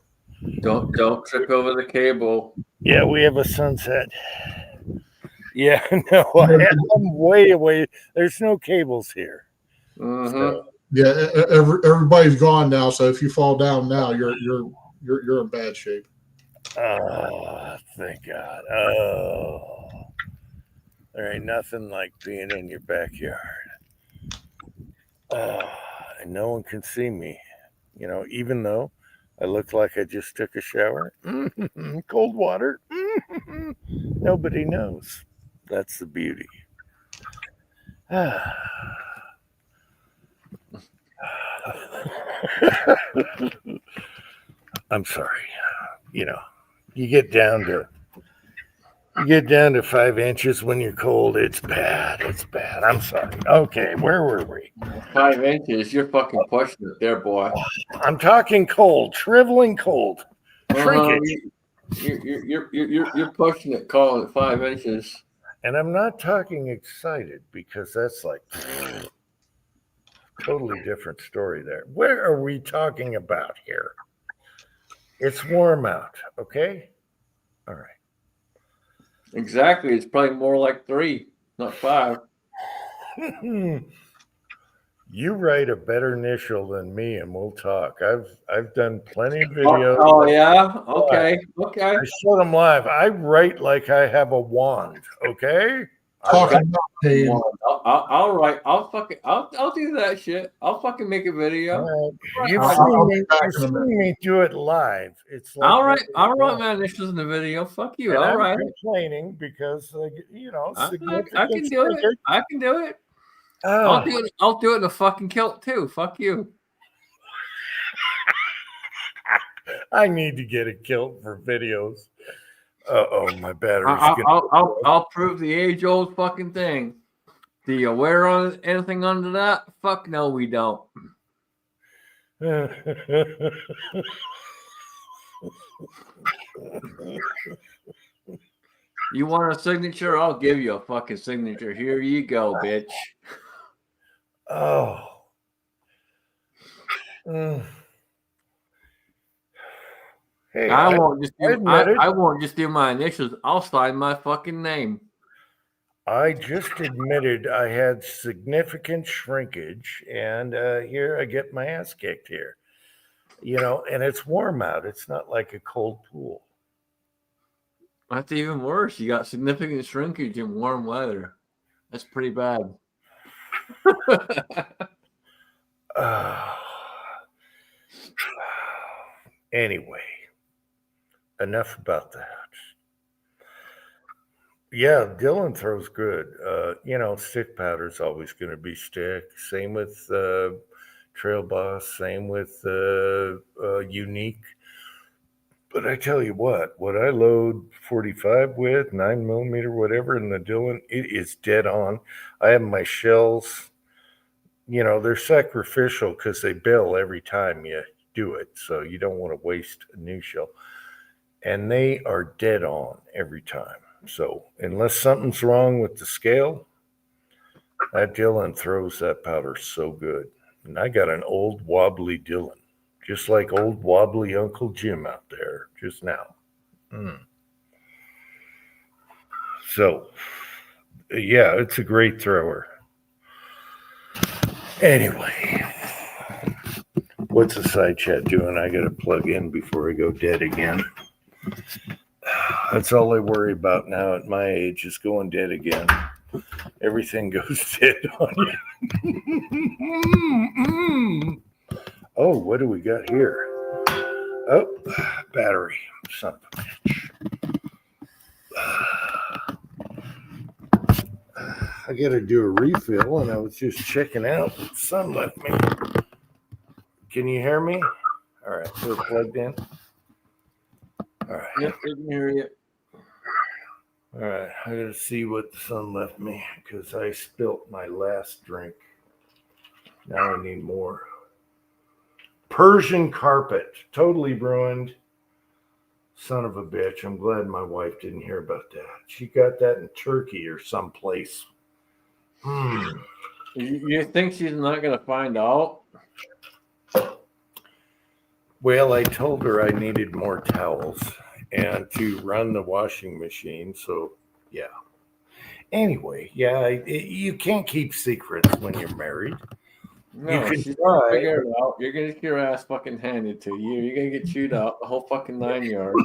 Don't trip over the cable. Yeah, we have a sunset. Yeah, no, I'm way away. There's no cables here. Mm-hmm. So, Yeah, everybody's gone now. So if you fall down now, you're in bad shape. oh, thank God. Oh, there ain't nothing like being in your backyard. And no one can see me. You know, even though I look like I just took a shower. Cold water. Nobody knows. That's the beauty. I'm sorry. You know, you get down to 5 inches when you're cold. It's bad. It's bad. I'm sorry. Okay, where were we? 5 inches. You're fucking pushing it there, boy. I'm talking cold, shriveling cold. Shrinkage. You're pushing it, calling it 5 inches. And I'm not talking excited because that's like totally different story there. Where are we talking about here? It's warm out, okay? All right. Exactly. It's probably more like 3, not 5. You write a better initial than me, and we'll talk. I've done plenty of videos. Oh yeah. Okay. I show them live. I write like I have a wand. Okay. Talking about pain. I'll write. I'll do that shit. I'll fucking make a video. You've I'll be seen back in a minute. me do it live. It's like I'll write my initials in the video. Fuck you. and All I'm right. complaining because you know I significant can do it. shrinkage. I can do it. Oh, I'll do it in a fucking kilt too. Fuck you. I need to get a kilt for videos. Oh, my battery's gonna. I'll prove the age old fucking thing. Do you wear on anything under that? Fuck no, we don't. You want a signature? I'll give you a fucking signature. Here you go, bitch. Oh. Mm. Hey, I won't just do, admit it. I won't just do my initials. I'll sign my fucking name. I just admitted I had significant shrinkage, and here I get my ass kicked here. You know, and it's warm out. It's not like a cold pool. That's even worse. You got significant shrinkage in warm weather. That's pretty bad. Anyway, enough about that. Yeah, Dylan throws good. You know, stick powder's always going to be stick. Same with Trail Boss. Same with Unique. But I tell you what I load 45 with, 9mm, whatever, in the Dylan, it is dead on. I have my shells, you know, they're sacrificial because they bill every time you do it. So you don't want to waste a new shell. And they are dead on every time. So unless something's wrong with the scale, that Dylan throws that powder so good. And I got an old wobbly Dylan. Just like old wobbly Uncle Jim out there just now. So, yeah, it's a great thrower. Anyway, what's the side chat doing? I got to plug in before I go dead again. That's all I worry about now at my age is going dead again. Everything goes dead on you. Oh, what do we got here? Oh, battery. Son of a bitch. I got to do a refill, and I was just checking out. The sun left me. Can you hear me? All right, we're plugged in. All right. Yep, I can hear you. All right, I got to see what the sun left me because I spilt my last drink. Now I need more. Persian carpet, totally ruined. Son of a bitch. I'm glad my wife didn't hear about that. She got that in Turkey or someplace. You think she's not gonna find out? Well, I told her I needed more towels and to run the washing machine. So, yeah. Anyway, yeah, you can't keep secrets when you're married. No, You can she's gonna try. figure it out. You're gonna get your ass fucking handed to you. You're gonna get chewed out the whole fucking 9 yards.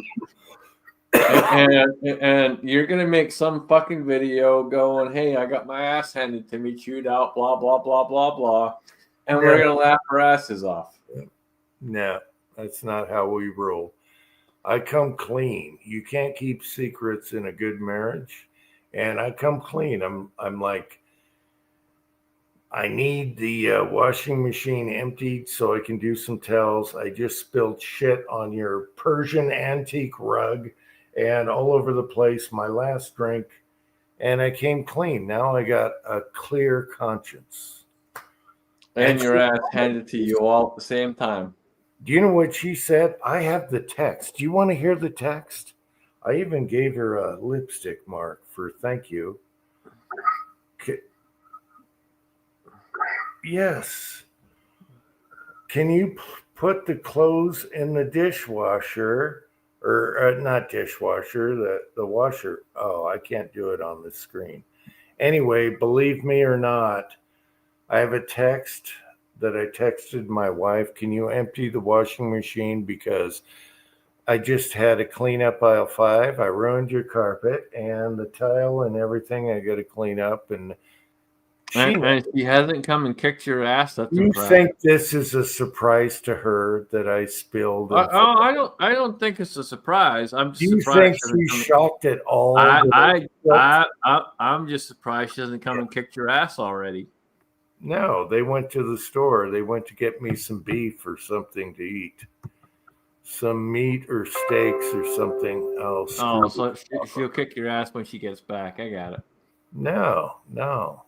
And you're gonna make some fucking video going, "Hey, I got my ass handed to me, chewed out, blah blah blah blah blah," and we're gonna laugh our asses off. No, that's not how we roll. I come clean. You can't keep secrets in a good marriage, and I come clean. I'm like, I need the washing machine emptied so I can do some towels. I just spilled shit on your Persian antique rug and all over the place. My last drink, and I came clean. Now I got a clear conscience. And your ass handed to you all at the same time. Do you know what she said? I have the text. Do you want to hear the text? I even gave her a lipstick mark for thank you. Yes. Can you put the clothes in the dishwasher or not dishwasher, the washer? Oh, I can't do it on the screen. Anyway, believe me or not, I have a text that I texted my wife. Can you empty the washing machine because I just had to clean up aisle 5. I ruined your carpet and the tile and everything. I got to clean up and she hasn't come and kicked your ass. That's you think this is a surprise to her that I spilled? I don't think it's a surprise. I'm just Do you surprised. think she's shocked at all? I'm just surprised she hasn't come and kicked your ass already. No, they went to the store. They went to get me some beef or something to eat. Some meat or steaks or something else. Oh, so she'll kick your ass when she gets back. I got it. No.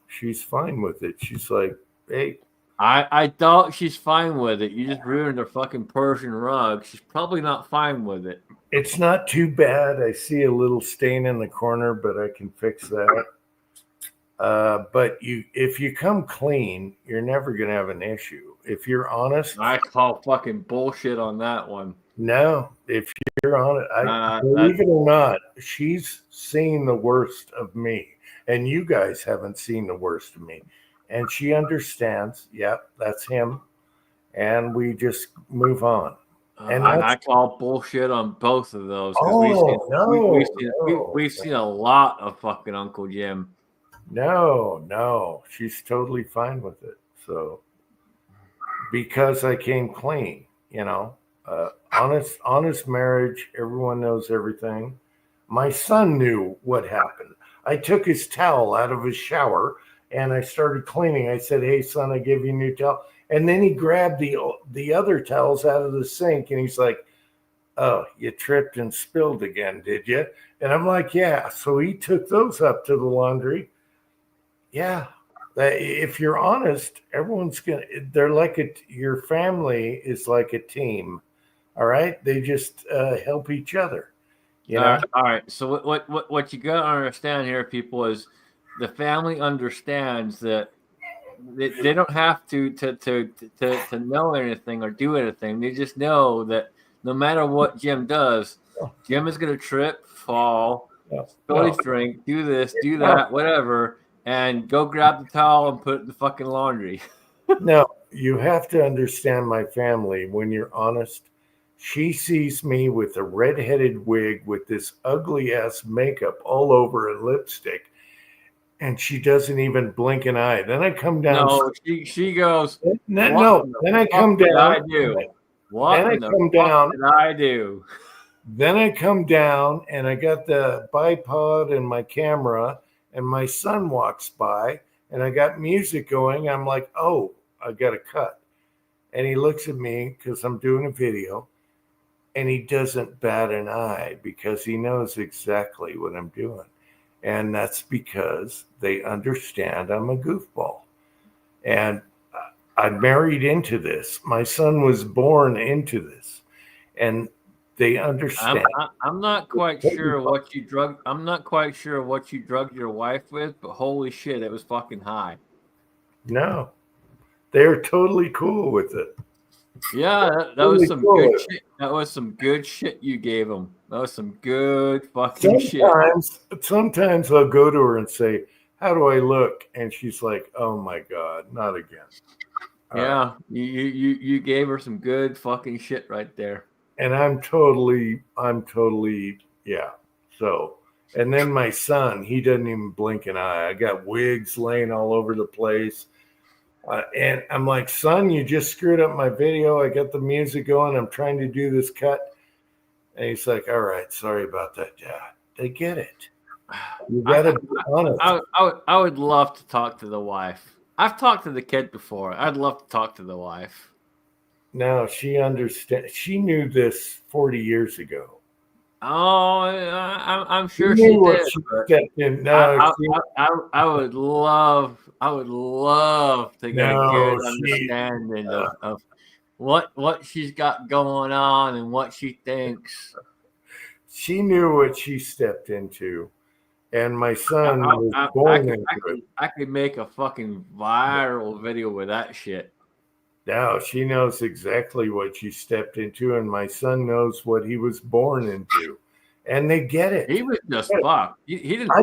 She's fine with it. She's like, hey. I doubt she's fine with it. You just ruined her fucking Persian rug. She's probably not fine with it. It's not too bad. I see a little stain in the corner, but I can fix that. But if you come clean, you're never going to have an issue. If you're honest. I call fucking bullshit on that one. No, if you're honest, believe it or not, she's seen the worst of me. And you guys haven't seen the worst of me. And she understands, yep, that's him. And we just move on. And I call bullshit on both of those. We've seen a lot of fucking Uncle Jim. No, she's totally fine with it. So, because I came clean, honest marriage, everyone knows everything. My son knew what happened. I took his towel out of his shower and I started cleaning. I said, hey, son, I gave you a new towel. And then he grabbed the other towels out of the sink and he's like, oh, you tripped and spilled again, did you? And I'm like, yeah. So he took those up to the laundry. Yeah. If you're honest, everyone's they're like your family is like a team. All right. They just help each other. All right. So what you got to understand here, people, is the family understands that they don't have to know anything or do anything. They just know that no matter what Jim does, Jim is going to trip, fall, spill his drink, do this, do that, whatever, and go grab the towel and put it in the fucking laundry. No, you have to understand my family. When you're honest, she sees me with a red-headed wig with this ugly-ass makeup all over and lipstick, and she doesn't even blink an eye. Then I come down. No, she goes. No. Then I come down. I do. What then I come down. Did I do? Then I come down, and I got the bipod and my camera, and my son walks by, and I got music going. I'm like, oh, I got to cut. And he looks at me because I'm doing a video. And he doesn't bat an eye because he knows exactly what I'm doing. And that's because they understand I'm a goofball. And I married into this. My son was born into this. And They understand. I'm not quite sure what you drug. I'm not quite sure what you drugged your wife with, but holy shit, it was fucking high. No, they're totally cool with it. Yeah, that was some good shit. That was some good shit you gave them. That was some good fucking shit. Sometimes I'll go to her and say, "How do I look?" And she's like, "Oh my god, not again." Yeah, you gave her some good fucking shit right there. And I'm totally, yeah. So, and then my son, he doesn't even blink an eye. I got wigs laying all over the place. And I'm like, son, you just screwed up my video. I got the music going. I'm trying to do this cut. And he's like, all right, sorry about that, Dad. They get it. You got to be honest. I would love to talk to the wife. I've talked to the kid before. I'd love to talk to the wife. No, she understands. She knew this 40 years ago. Oh, I'm sure she did. I would love to get a good understanding of what she's got going on and what she thinks. She knew what she stepped into, and my son was born into it. I could make a fucking viral video with that shit. Now she knows exactly what she stepped into, and my son knows what he was born into, and they get it. He was just fucked. He didn't. I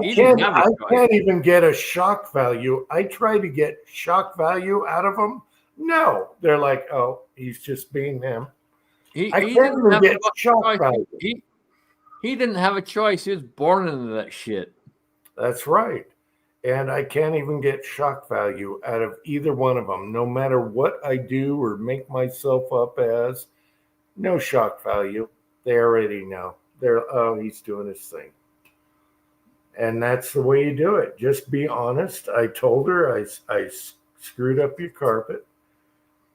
can't even get a shock value. I try to get shock value out of them. No, they're like, oh, he's just being him. I can't even get shock value. He didn't have a choice. He was born into that shit. That's right. And I can't even get shock value out of either one of them, no matter what I do or make myself up as. No shock value. They already know. Oh, he's doing his thing. And that's the way you do it. Just be honest. I told her I screwed up your carpet.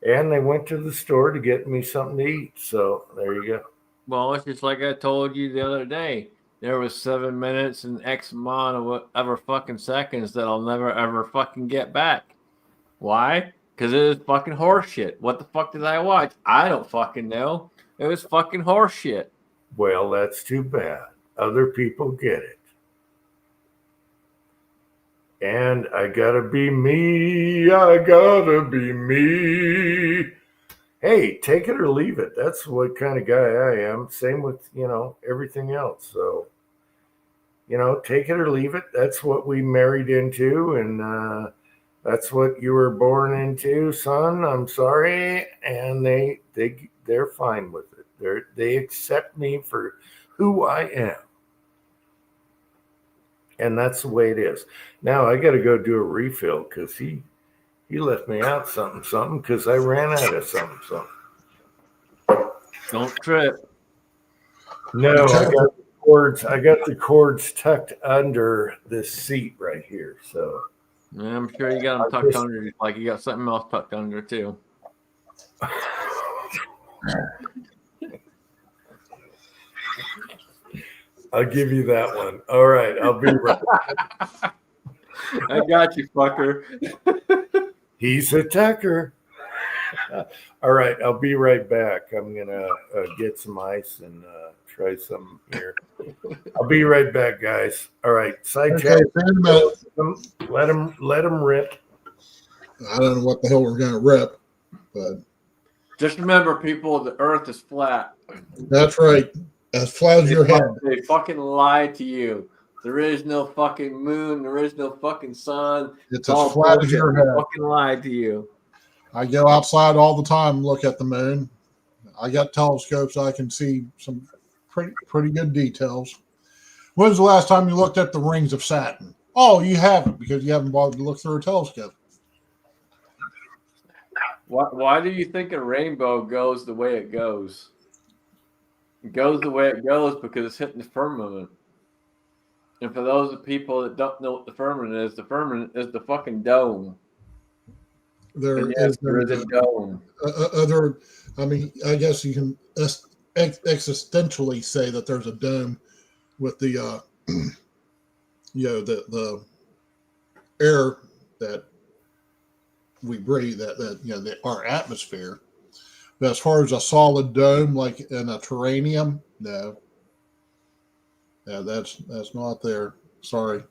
And they went to the store to get me something to eat. So there you go. Well, it's just like I told you the other day. There was 7 minutes and X amount of whatever fucking seconds that I'll never ever fucking get back. Why? Because it was fucking horseshit. What the fuck did I watch? I don't fucking know. It was fucking horseshit. Well, that's too bad. Other people get it. And I gotta be me. I gotta be me. Hey, take it or leave it. That's what kind of guy I am. Same with, everything else. So, take it or leave it. That's what we married into. And that's what you were born into, son. I'm sorry. And they're fine with it. They accept me for who I am. And that's the way it is. Now I got to go do a refill because he left me out something because I ran out of something. Don't trip. No, I got the cords. I got the cords tucked under this seat right here. So yeah, I'm sure you got them tucked under, like you got something else tucked under too. I'll give you that one. All right, I'll be right back. I got you, fucker. He's a tucker. All right, I'll be right back. I'm gonna get some ice and try some here. I'll be right back, guys. All right, side chat. Let him rip. I don't know what the hell we're gonna rip, but just remember, people, the Earth is flat. That's right. As flat as your head. They fucking lied to you. There is no fucking moon. There is no fucking sun. It's as flat as your head. They fucking lied to you. I go outside all the time and look at the moon. I got telescopes. So I can see some pretty good details. When was the last time you looked at the rings of Saturn? Oh, you haven't because you haven't bothered to look through a telescope. Why do you think a rainbow goes the way it goes? It goes the way it goes because it's hitting the firmament. And for those of people that don't know what the firmament is the fucking dome. There is a dome. I guess you can existentially say that there's a dome with the, the air that we breathe, our atmosphere. But as far as a solid dome, like in a terranium, no. Yeah, that's not there. Sorry.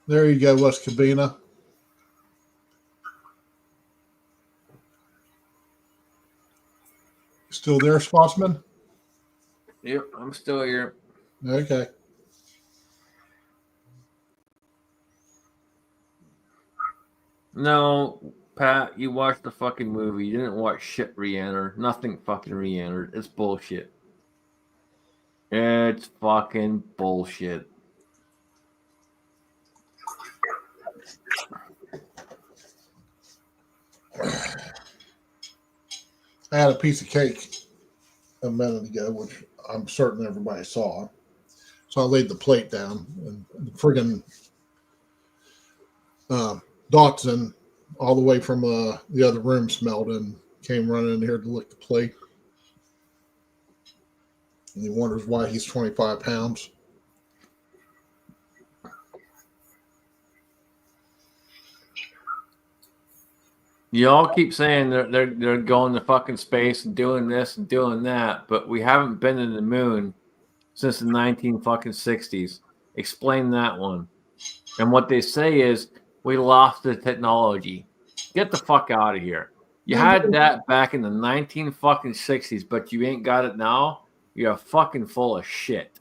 There you go, West Cabina. Still there, Spotsman? Yep, I'm still here. Okay. No, Pat, you watched the fucking movie. You didn't watch shit re-enter. Nothing fucking re-entered. It's bullshit. It's fucking bullshit. I had a piece of cake a minute ago, which I'm certain everybody saw. So I laid the plate down, and the friggin' Dotson, all the way from the other room, smelled and came running in here to lick the plate. And he wonders why he's 25 pounds. Y'all keep saying they're going to fucking space and doing this and doing that, but we haven't been in the moon since the 1960s. Explain that one. And what they say is we lost the technology. Get the fuck out of here. You had that back in the 1960s, but you ain't got it now. You're fucking full of shit.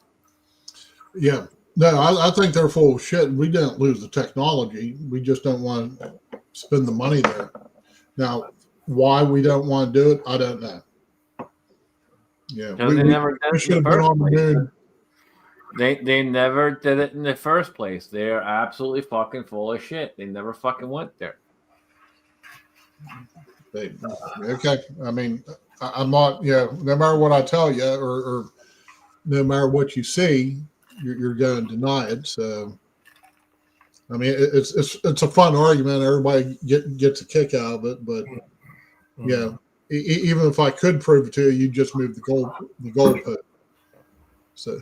Yeah. No, I think they're full of shit. We didn't lose the technology. We just don't want to spend the money there. Now, why we don't want to do it, I don't know. Yeah, They never did we should have been on the moon. They never did it in the first place. They're absolutely fucking full of shit. They never fucking went there. Okay. I mean, I'm not, no matter what I tell you or no matter what you see, you're going to deny it. So, I mean, it's a fun argument. Everybody gets a kick out of it, but yeah, even if I could prove it to you, you just move the goalpost. So,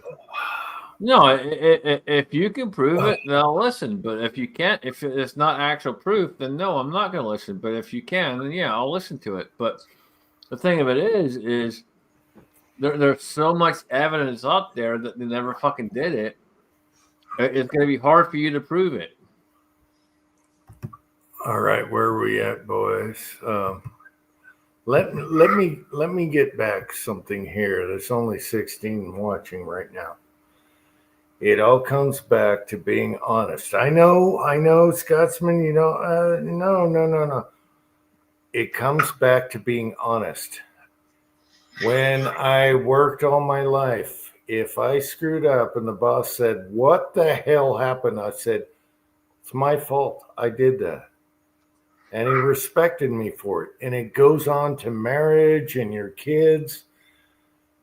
no, if you can prove it, then I'll listen. But if you can't, if it's not actual proof, then no, I'm not going to listen. But if you can, then yeah, I'll listen to it. But the thing of it is there's so much evidence out there that they never fucking did it. It's going to be hard for you to prove it. All right, where are we at, boys? Let me get back something here. There's only 16 watching right now. It all comes back to being honest. I know, Scotsman. You know, no. It comes back to being honest. When I worked all my life, if I screwed up and the boss said, "What the hell happened?" I said, "It's my fault. I did that." And he respected me for it. And it goes on to marriage and your kids.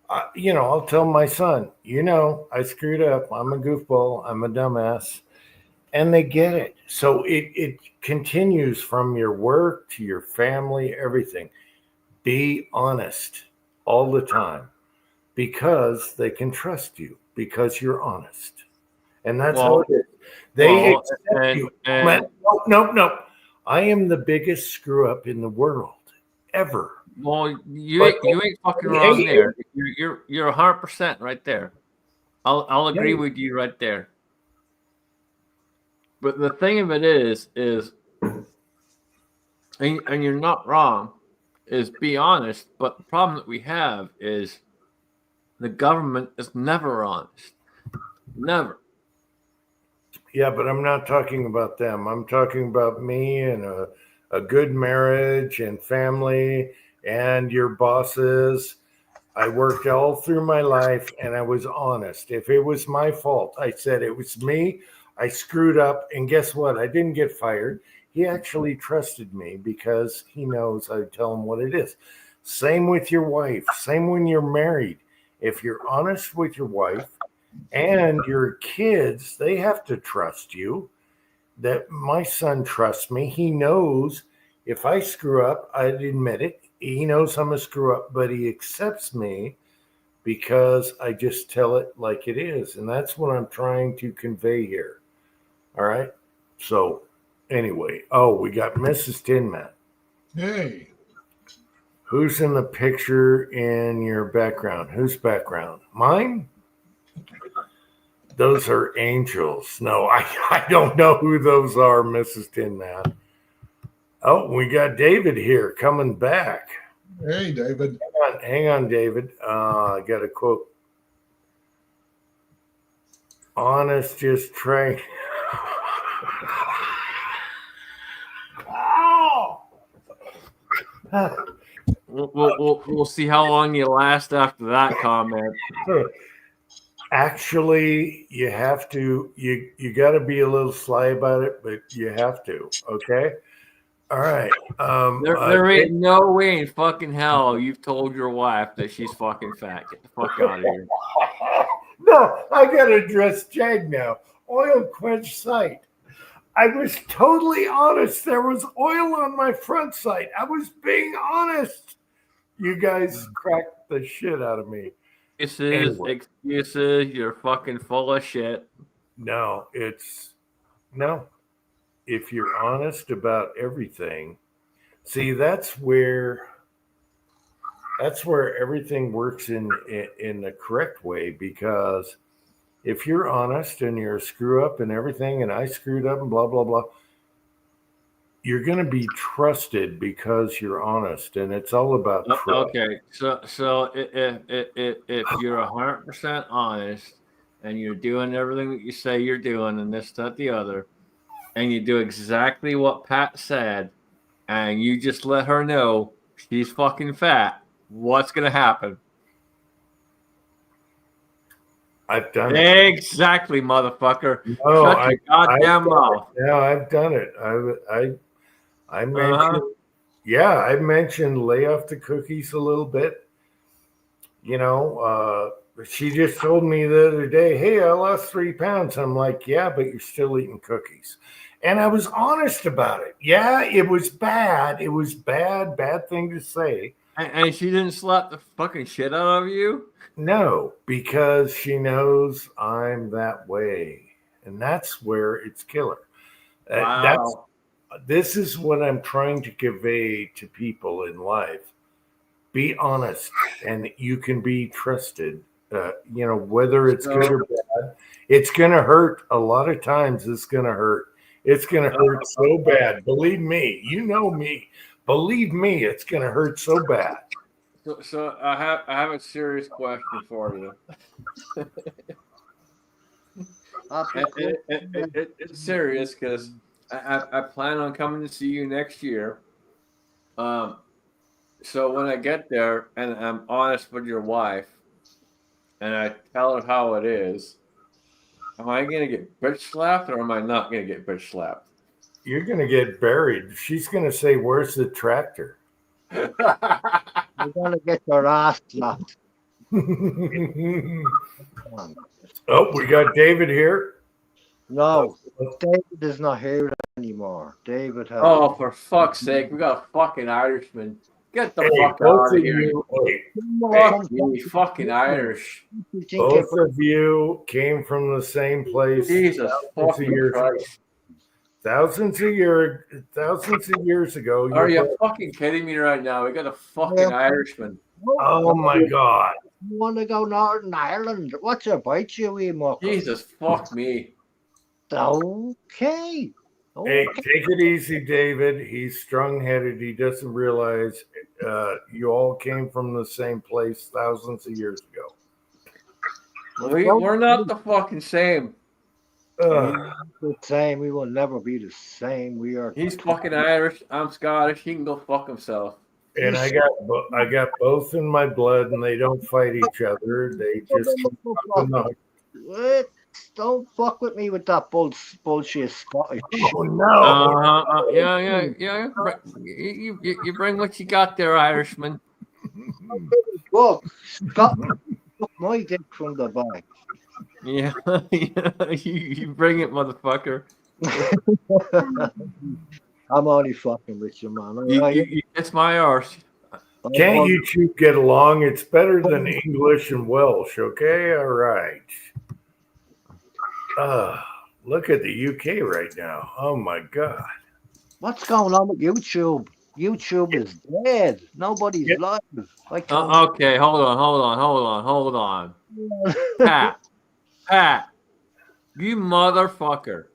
I'll tell my son, I screwed up. I'm a goofball. I'm a dumbass. And they get it. So it continues from your work to your family, everything. Be honest all the time because they can trust you because you're honest. And that's how it is. They accept you. No. I am the biggest screw up in the world ever. Well, you ain't fucking wrong there. You're 100% right there. I'll agree with you right there. But the thing of it is, and you're not wrong, is be honest. But the problem that we have is the government is never honest. Never. Yeah, but I'm not talking about them. I'm talking about me and a good marriage and family and your bosses. I worked all through my life and I was honest. If it was my fault, I said it was me. I screwed up. And guess what? I didn't get fired. He actually trusted me because he knows I tell him what it is. Same with your wife. Same when you're married. If you're honest with your wife and your kids, they have to trust you. That my son trusts me. He knows if I screw up, I'd admit it. He knows I'm a screw up, but he accepts me because I just tell it like it is. And that's what I'm trying to convey here. All right. So anyway, we got Mrs. Tin Man. Hey, Who's in the picture in your background? Whose background? Mine? Those are angels. No, I don't know who those are, Mrs. Tin Man. Oh, we got David here coming back. hey, David. Hang on, David. I got a quote. Honest, just train. We'll see how long you last after that comment. Actually, you have to. You got to be a little sly about it, but you have to. Okay. All right. There ain't no way in fucking hell you've told your wife that she's fucking fat. Get the fuck out of here. No, I got to address Jag now. Oil quench sight. I was totally honest. There was oil on my front sight. I was being honest. You guys cracked the shit out of me. Excuses. You're fucking full of shit. No. If you're honest about everything, see, that's where everything works in the correct way, because if you're honest and you're a screw up and everything, and I screwed up and blah, blah, blah, you're going to be trusted because you're honest, and it's all about trust. Okay, so if you're 100% honest and you're doing everything that you say you're doing and this, that, the other, and you do exactly what Pat said, and you just let her know she's fucking fat, what's going to happen? I've done it. Exactly, motherfucker. No, Shut your goddamn mouth. Yeah, I've done it. I mentioned, I mentioned lay off the cookies a little bit. You know, she just told me the other day, hey, I lost 3 pounds. I'm like, yeah, but you're still eating cookies. And I was honest about it. Yeah, it was bad. It was bad thing to say. And she didn't slap the fucking shit out of you? No, because she knows I'm that way. And that's where it's killer. Wow. This is what I'm trying to convey to people in life. Be honest, and you can be trusted. You know, whether it's good or bad, it's going to hurt. A lot of times it's going to hurt. It's going to hurt so bad. Believe me, you know me. Believe me, it's going to hurt so bad. So I have a serious question for you. It's serious because I plan on coming to see you next year. So when I get there and I'm honest with your wife and I tell her how it is, am I going to get bitch slapped or am I not going to get bitch slapped? You're going to get buried. She's going to say, where's the tractor? You're gonna get your ass slapped. Oh, we got David here. No, David is not here anymore. David has. Oh, for fuck's sake, we got a fucking Irishman. Get the fuck both out of of here. you, Fuck you, fucking Irish. both of you came from the same place. Jesus fucking Christ. Thousands of years ago. Are you fucking kidding me right now? We got a fucking Irishman. Oh my God. You want to go Northern Ireland? What's your bite, you wee mucker? Jesus fuck me. Okay. Hey, take it easy, David. He's strong-headed. He doesn't realize you all came from the same place thousands of years ago. We're not the fucking same. The same. We will never be the same. We are. He's fucking Irish. I'm Scottish. He can go fuck himself. And I got both in my blood, and they don't fight each other. They just What? Don't fuck with me with that bullshit Scottish. Oh no! Yeah. You bring what you got there, Irishman. Look, Scotland my dick from the back. Yeah, you bring it, motherfucker. I'm only fucking with you, man. You kiss my arse. Can't you two get along? It's better than English and Welsh, okay? All right. Look at the UK right now. Oh my God. What's going on with YouTube? YouTube is dead. Nobody's Yeah. live. I can't. Okay, hold on. Pat, you motherfucker.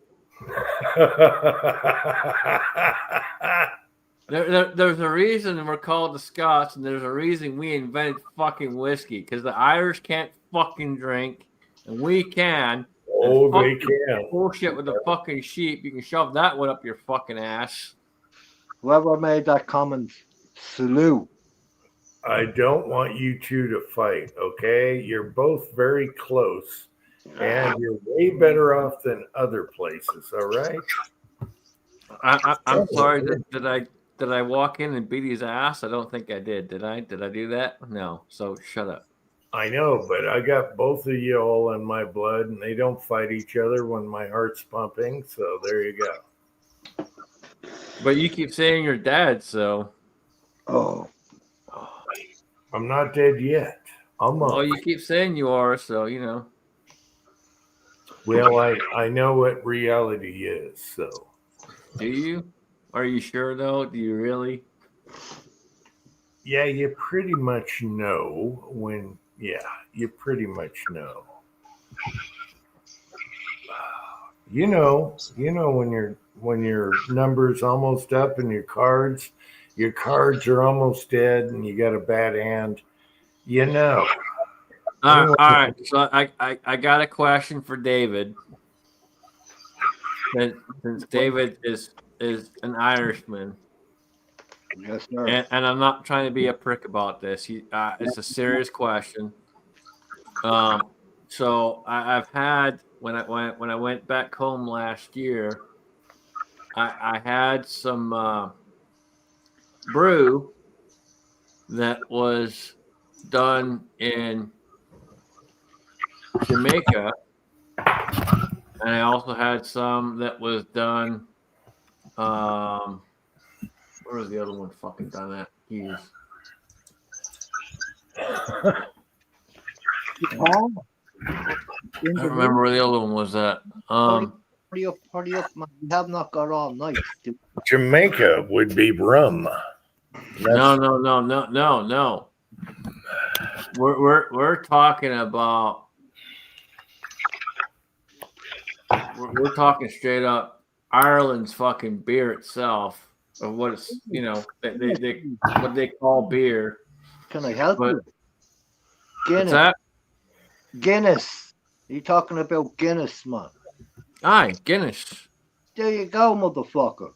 There's a reason we're called the Scots, and there's a reason we invented fucking whiskey, because the Irish can't fucking drink, and we can. Oh, Fuck they your can. bullshit with the fucking sheep. You can shove that one up your fucking ass. Whoever made that comment, salute. I don't want you two to fight, okay? You're both very close, and you're way better off than other places, all right? I'm sorry. Did I walk in and beat his ass? I don't think I did. Did I? Did I do that? No. So shut up. I know, but I got both of you all in my blood, and they don't fight each other when my heart's pumping, so there you go. But you keep saying you're dead, so. Oh, I'm not dead yet. Well, you keep saying you are, so you know. Well, I know what reality is, so. Do you? Are you sure though? Do you really? Yeah, you pretty much know when. Yeah, you pretty much know. You know when your number's almost up and your cards are almost dead and you got a bad hand. You know. All right. So I got a question for David. Since David is an Irishman, yes, sir. and I'm not trying to be a prick about this. It's a serious question. So I've had when I went back home last year, I had some brew that was done in Jamaica, and I also had some that was done. Where was the other one fucking done at? Jeez. I don't remember where the other one was at. Hurry up, man. We have not got all night. Dude. Jamaica would be rum. No. We're talking about. We're talking straight up Ireland's fucking beer itself, of what it's they what they call beer. Can I help But you? what's Guinness. that? Guinness. You talking about Guinness, man? Aye, Guinness. There you go, motherfucker.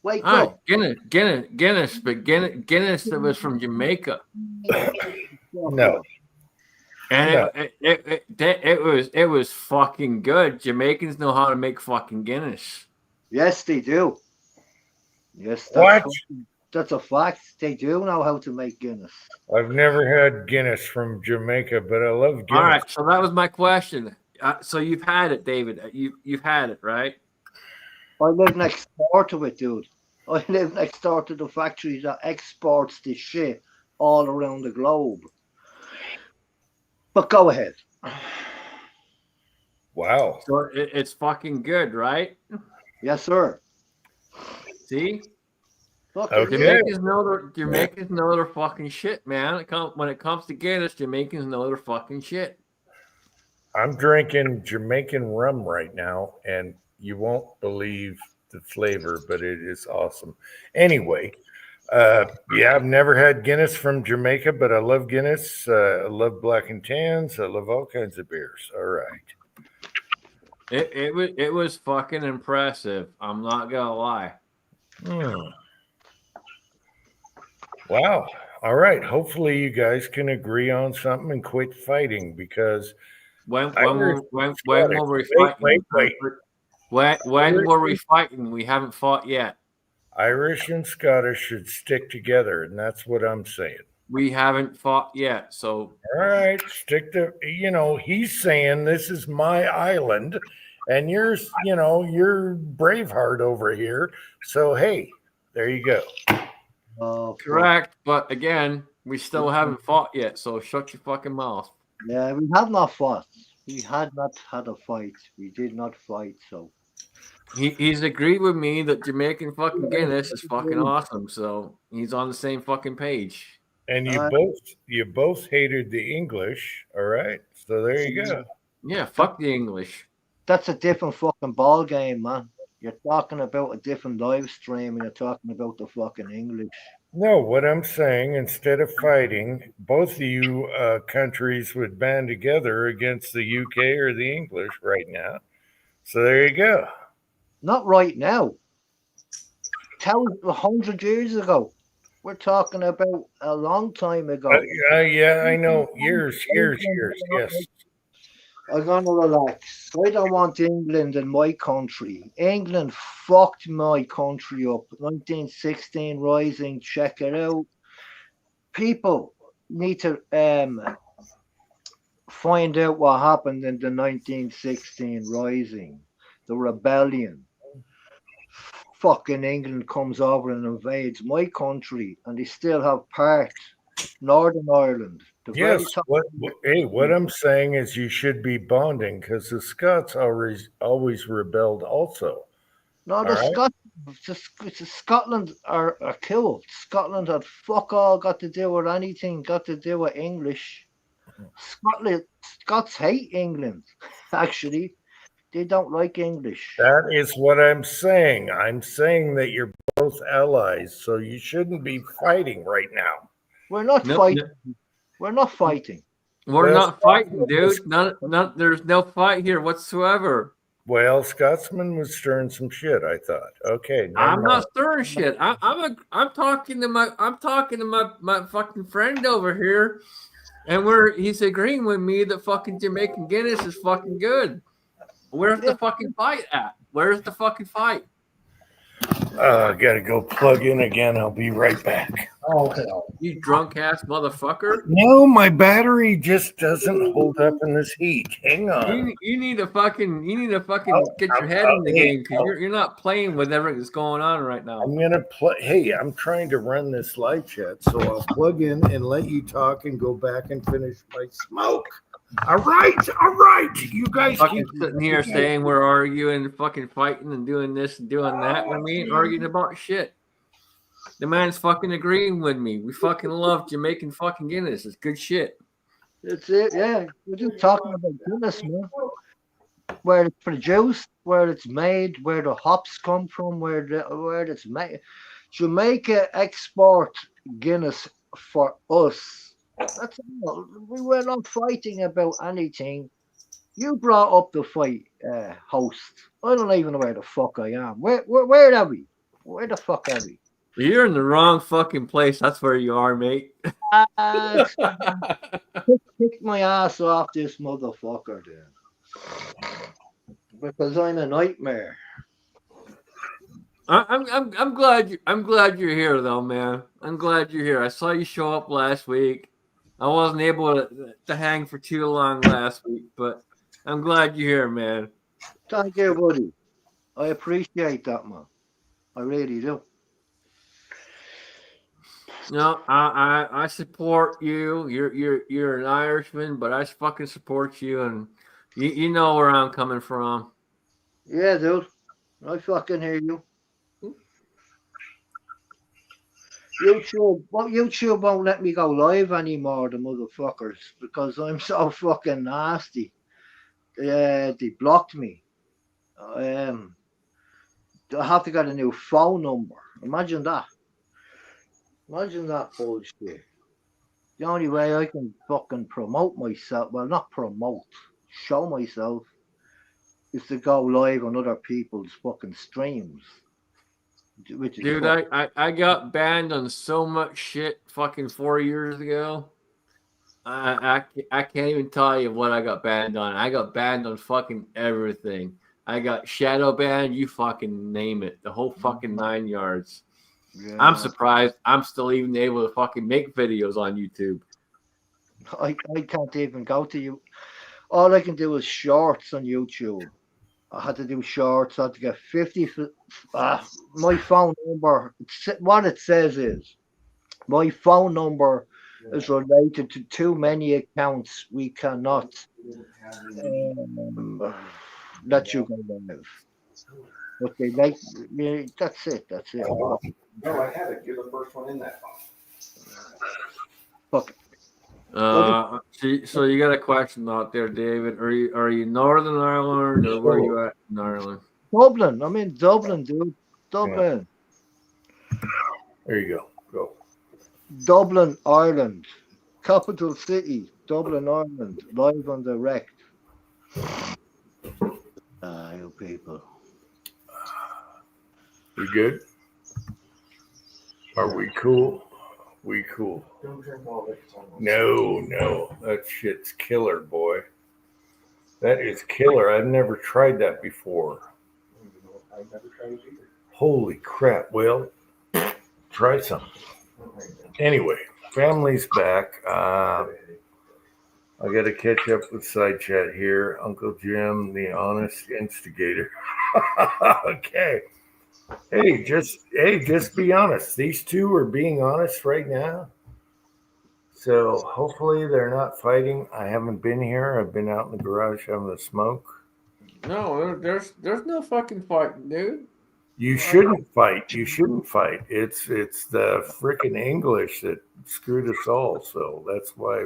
Wake Aye, up. Guinness, but Guinness that was from Jamaica, No. and it was fucking good. Jamaicans know how to make fucking Guinness. Yes, they do. Yes, What? that's a fact. They do know how to make Guinness. I've never had Guinness from Jamaica, but I love Guinness. All right, so that was my question. So you've had it, David. You've had it, right? I live next door to it, dude. I live next door to the factory that exports this shit all around the globe. But go ahead. Wow. So it's fucking good, right? Yes, sir. See, Fuck Okay. it. Jamaicans know their fucking shit, man. When it comes to Guinness, Jamaicans know their fucking shit. I'm drinking Jamaican rum right now, and you won't believe the flavor, but it is awesome. Anyway, yeah, I've never had Guinness from Jamaica, but I love Guinness. I love Black and Tans. I love all kinds of beers. All right. It was fucking impressive. I'm not gonna lie. Wow. All right. Hopefully, you guys can agree on something and quit fighting, because When I were we Wait, fighting? When were we fighting? We haven't fought yet. Irish and Scottish should stick together, and that's what I'm saying. we haven't fought yet. So All right, stick to, he's saying this is my island and you're Braveheart over here. So, hey, there you go. Oh, fuck. correct, but again, we still haven't fought yet. So shut your fucking mouth. Yeah, we have not fought. We had not had a fight. We did not fight. So He's agreed with me that Jamaican fucking Guinness is fucking awesome. So he's on the same fucking page. And you both hated the English, all right? So there you go. Yeah, fuck the English. that's a different fucking ball game, man. You're talking about a different live stream, and you're talking about the fucking English. No, what I'm saying, instead of fighting, both of you countries would band together against the UK or the English right now. So there you go. Not right now. 100 years ago. We're talking about a long time ago. Yeah, I know. Years. Yes. I'm gonna relax. I don't want England in my country. England fucked my country up. 1916 Rising, check it out. People need to find out what happened in the 1916 Rising, the rebellion. Fucking England comes over and invades my country, and they still have part Northern Ireland. The very Yes. top- What I'm saying is you should be bonding because the Scots always rebelled also. No, the All Scotland are killed. Scotland had fuck all got to do with anything, got to do with English. Scots hate England, actually. They don't like English. That is what I'm saying. I'm saying that you're both allies, so you shouldn't be fighting right now. We're not fighting. We're not fighting. We're Well, not fighting, dude. There's no fight here whatsoever. Well, Scotsman was stirring some shit, I thought. Okay. never I'm not mind. stirring shit. I'm talking to my fucking friend over here, and he's agreeing with me that fucking Jamaican Guinness is fucking good. Where's the fucking fight at? Where's the fucking fight? I gotta go plug in again. I'll be right back. Oh, okay. You drunk ass motherfucker. No, my battery just doesn't hold up in this heat. Hang on. You need to fucking get your head in the hey, game because you're not playing with everything that's going on right now. I'm gonna play. Hey, I'm trying to run this live chat, so I'll plug in and let you talk and go back and finish my smoke. All right. You guys Fucking keep sitting here saying we're arguing, fucking fighting and doing this and doing that when we ain't arguing about shit. The man's fucking agreeing with me. We fucking love Jamaican fucking Guinness. It's good shit. That's it, yeah. We're just talking about Guinness, man. Where it's produced, where it's made, where the hops come from, where it's made. Jamaica export Guinness for us. That's all. We were not fighting about anything. You brought up the fight, host. I don't even know where the fuck I am. Where are we? Where the fuck are we? You're in the wrong fucking place. That's where you are, mate. Kick my ass off this motherfucker, then. Because I'm a nightmare. I'm glad you're here though, man. I'm glad you're here. I saw you show up last week. I wasn't able to hang for too long last week, but I'm glad you're here, man. Thank you, buddy. I appreciate that, man. I really do. No, I support you. You're an Irishman, but I fucking support you, and you know where I'm coming from. Yeah, dude. I fucking hear you. YouTube won't let me go live anymore, the motherfuckers, because I'm so fucking nasty. They blocked me. I have to get a new phone number. Imagine that. Imagine that bullshit. The only way I can fucking promote myself, well, not promote, show myself, is to go live on other people's fucking streams. Which is Dude, I got banned on so much shit fucking 4 years ago. I can't even tell you what I got banned on. I got banned on fucking everything. I got shadow banned, you fucking name it. The whole fucking 9 yards. Yeah. I'm surprised I'm still even able to fucking make videos on YouTube. I can't even go to you. All I can do is shorts on YouTube. I had to do shorts. I had to get 50. My phone number, what it says is, my phone number is related to too many accounts. We cannot let you go live. But they like, yeah, that's it. That's it. No, I had it. You're the first one in that box. Fuck. So you got a question out there, David? Are you Northern Ireland or where are you at in Ireland? Dublin. I'm in Dublin, dude. Dublin. There you go. Go. Dublin, Ireland. Capital city. Dublin, Ireland. Live and direct. You people. We good? Are we cool? We cool. Don't drink all of it. It's almost- No. That shit's killer, boy. That is killer. I've never tried that before. I've never tried it either. Holy crap. Well, try some. Anyway, family's back. I got to catch up with Side Chat here. Uncle Jim, the honest instigator. Okay. Hey, just be honest. These two are being honest right now. So hopefully they're not fighting. I haven't been here. I've been out in the garage having a smoke. No, there's no fucking fighting, dude. You shouldn't fight. You shouldn't fight. It's the freaking English that screwed us all. So that's why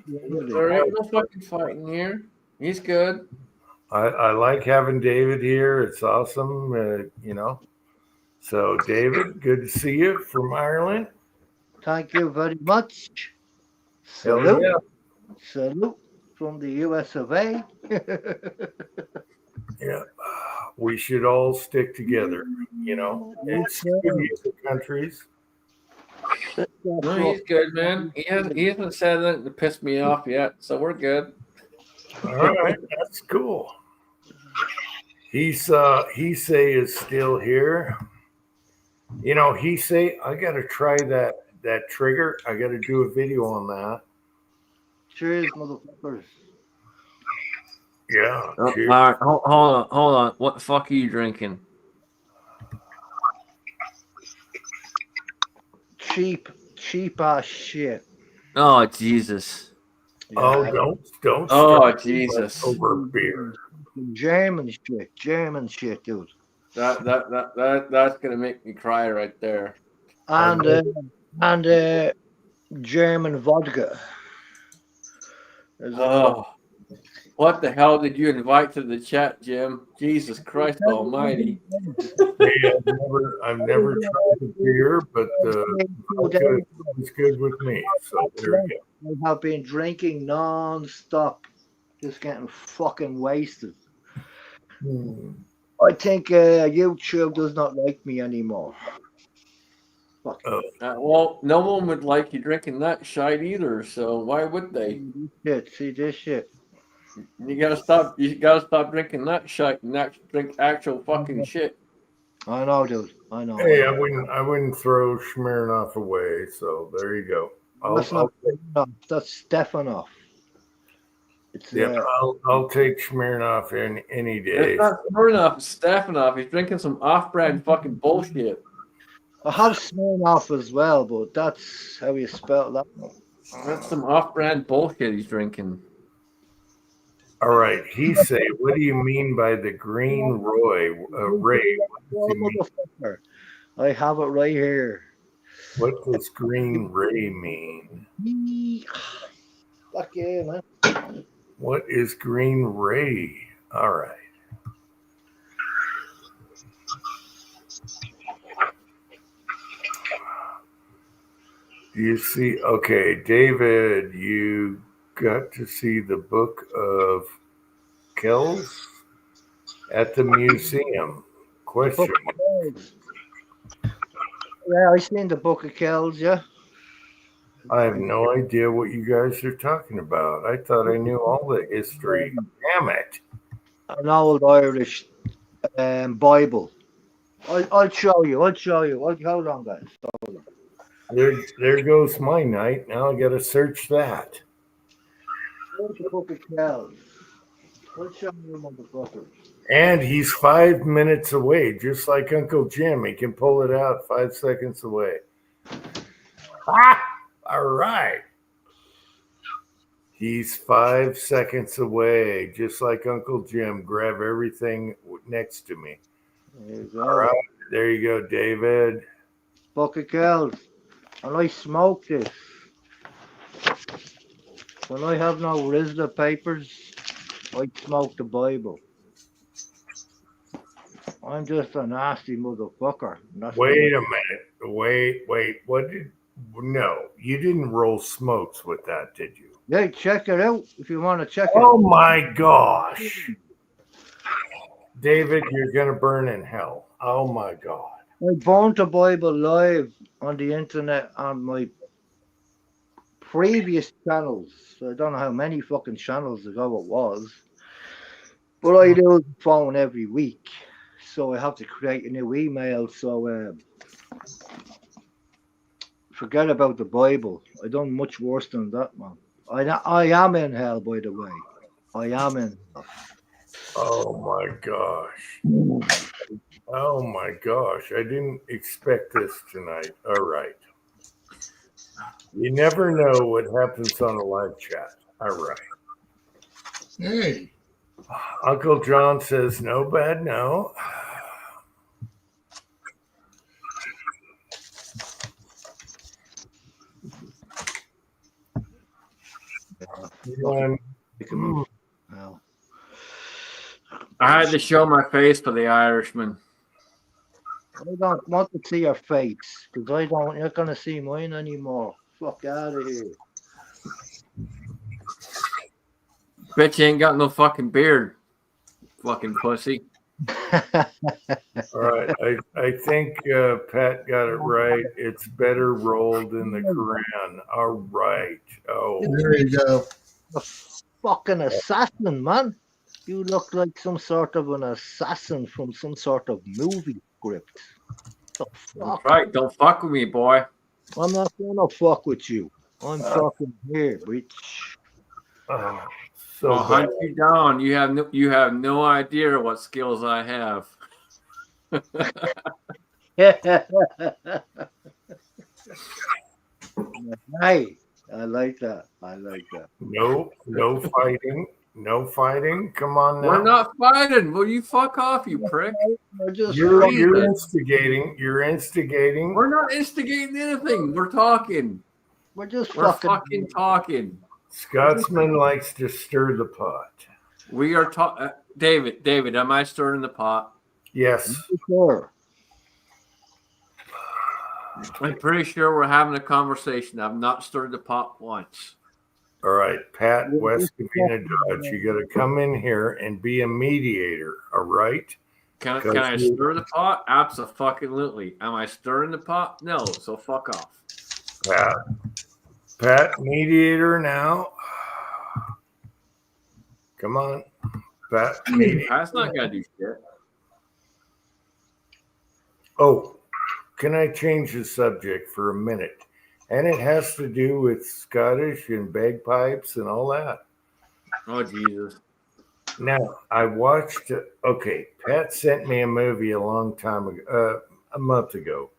There ain't no fucking fighting here. He's good. I like having David here. It's awesome, So David, good to see you from Ireland. Thank you very much. Hell Salute. yeah. Salute from the US of A. Yeah. We should all stick together, It's good countries. No, he's good, man. He hasn't said anything to piss me off yet, so we're good. All right, that's cool. Heesay is still here. Heesay, I got to try that trigger. I got to do a video on that. Cheers, motherfuckers. Yeah. Oh, cheers. all right, hold on. What the fuck are you drinking? Cheap ass shit. Oh Jesus! Oh, Yeah. don't. Oh start Jesus! over beer. German shit, dude. That's gonna make me cry right there. And German vodka. Oh, what the hell did you invite to the chat, Jim? Jesus Christ Almighty! Hey, I've never tried the beer, but vodka is good with me. So there you go. I have been drinking non-stop, just getting fucking wasted. I think YouTube does not like me anymore. Fuck. Well, no one would like you drinking that shite either. So why would they? See this shit. You gotta stop. You gotta stop drinking that shite and drink actual fucking shit. I know, dude. I know. Hey, I wouldn't throw Smirnoff away. So there you go. That's Stefanov. It's I'll take Smirnoff any day. It's not Smirnoff, it's Stefanov. He's drinking some off-brand fucking bullshit. I have Smirnoff as well, but that's how you spell that. That's some off-brand bullshit he's drinking. All right, Heesay, what do you mean by the green Ray? What does he mean? Motherfucker. I have it right here. What does green Ray mean? Fuck yeah, man. What is green Ray? All right. Do you see? Okay, David, you got to see the Book of Kells at the museum. Question. Yeah, I seen the Book of Kells, yeah. I have no idea what you guys are talking about. I thought I knew all the history. Damn it. An old Irish Bible. I'll show you. Hold on, guys. Hold on. There goes my night. Now I got to search that. Where's the fucking cows? I'll show you, motherfuckers. And he's 5 minutes away, just like Uncle Jim. He can pull it out 5 seconds away. Ah, all right. He's 5 seconds away, just like Uncle Jim. Grab everything next to me. There you go. All right. There you go, David. Fucking cows. And I smoke this. When I have no RISDA papers, I smoke the Bible. I'm just a nasty motherfucker. That's Wait the a minute. Wait. What did? No, you didn't roll smokes with that, did you? Hey, check it out if you want to check it Oh out. my gosh. David, you're going to burn in hell. Oh my God. I burned the Bible live on the internet on my previous channels. So I don't know how many fucking channels ago it was. But I do the phone every week. So I have to create a new email. So forget about the Bible. I done much worse than that, man. I am in hell, by the way. I am in hell. Oh my gosh. Oh my gosh. I didn't expect this tonight. All right. You never know what happens on a live chat. All right. Hey, Uncle John says no bad no. Um, Well, I had to show my face for the Irishman. I don't want to see your face because you're not going to see mine anymore. Fuck out of here. Bet you ain't got no fucking beard, fucking pussy. all right. I think Pat got it right. It's better rolled in the Quran. All right. Oh, there you go. A fucking assassin, man. You look like some sort of an assassin from some sort of movie script. The fuck? That's right. Don't fuck with me, boy. I'm not gonna fuck with you. I'm fucking here, bitch. oh, so I'll hunt bad. you down. You have no idea what skills I have. Hey, I like that. I like that. No fighting. No fighting. Come on now. We're not fighting. Will you fuck off, you prick? We're just You're instigating. You're instigating. We're not instigating anything. We're talking. we're just We're fucking. fucking talking. Scotsman likes to stir the pot. We are talking. David, am I stirring the pot? Yes. Sure. I'm pretty sure we're having a conversation. I've not stirred the pot once. All right, Pat, West Covina Dodge. You got to come in here and be a mediator. All right. Can I stir the pot? Absolutely. Am I stirring the pot? No. So fuck off. Pat, mediator now. Come on, Pat. Mediator. That's not gonna do shit. Oh, can I change the subject for a minute? And it has to do with Scottish and bagpipes and all that. Oh Jesus. Now, I watched, okay, Pat sent me a movie a long time ago, a month ago.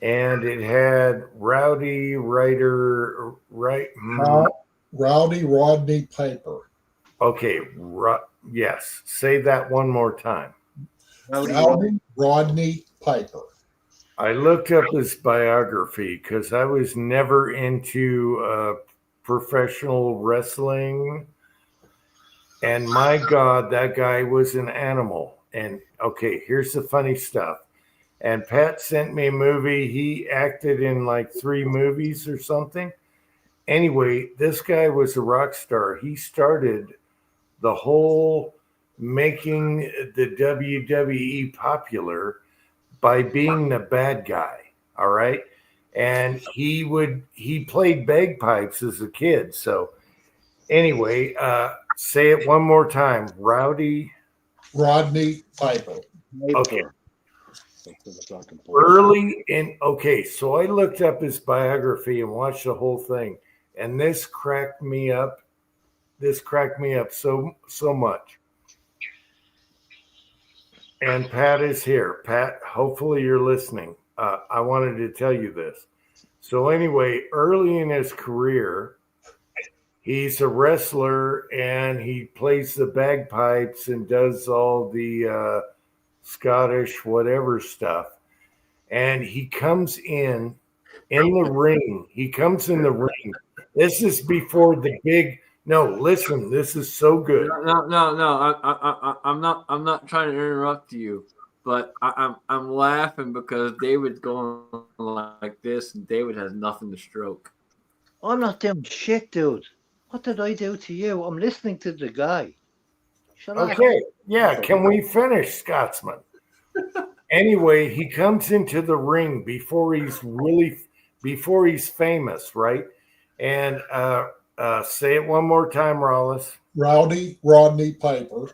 And it had Rowdy Ryder, right? Rowdy Rodney Piper. Okay, yes. Say that one more time. Rowdy Rodney Piper. I looked up his biography because I was never into professional wrestling. And my God, that guy was an animal. And okay, here's the funny stuff. And Pat sent me a movie. He acted in like 3 movies or something. Anyway, this guy was a rock star. He started the whole making the WWE popular by being the bad guy. All right. And he played bagpipes as a kid. So anyway, say it one more time. Rowdy Rodney Piper. Okay. Early in okay, so I looked up his biography and watched the whole thing, and this cracked me up. This cracked me up so much. And Pat is here. Pat, hopefully you're listening. I wanted to tell you this. So anyway, early in his career, he's a wrestler and he plays the bagpipes and does all the Scottish whatever stuff. And he comes in the ring. He comes in the ring. This is before the big. No, listen. This is so good. No. I'm not trying to interrupt you, but I'm laughing because David's going like this, and David has nothing to stroke. I'm not doing shit, dude. What did I do to you? I'm listening to the guy. Shut up. Okay. Yeah. Can we finish, Scotsman? Anyway, he comes into the ring before he's famous, right? And say it one more time, Rollis. Rodney Piper.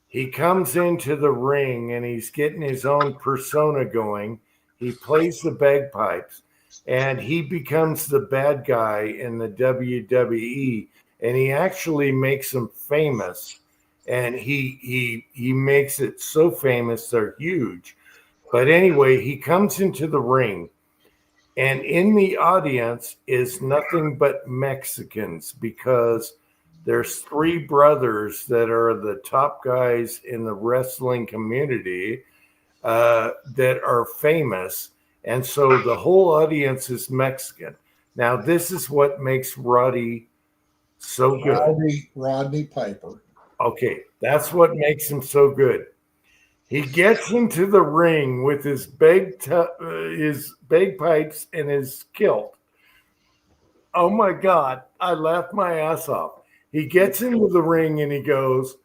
He comes into the ring and he's getting his own persona going. He plays the bagpipes and he becomes the bad guy in the WWE. And he actually makes them famous. And he makes it so famous they're huge. But anyway, he comes into the ring, and in the audience is nothing but Mexicans because there's three brothers that are the top guys in the wrestling community that are famous. And so the whole audience is Mexican. Now, this is what makes Roddy so good. Rodney Piper. Okay, that's what makes him so good. He gets into the ring with his bagpipes and his kilt. Oh my God, I laughed my ass off. He gets into the ring and he goes,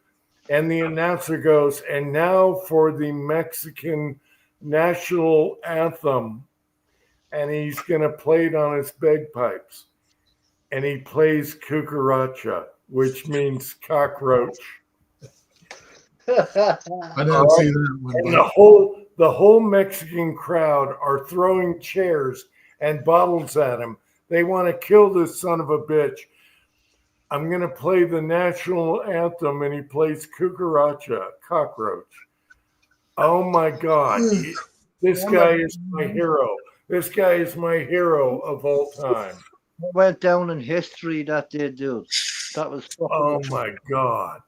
and the announcer goes, and now for the Mexican national anthem. And he's going to play it on his bagpipes. And he plays Cucaracha, which means cockroach. I didn't see that one. And the whole Mexican crowd are throwing chairs and bottles at him. They want to kill this son of a bitch. I'm going to play the national anthem, and he plays Cucaracha, cockroach. Oh my God. This guy is my hero. This guy is my hero of all time. Went down in history, that did, dude. That was Oh my God.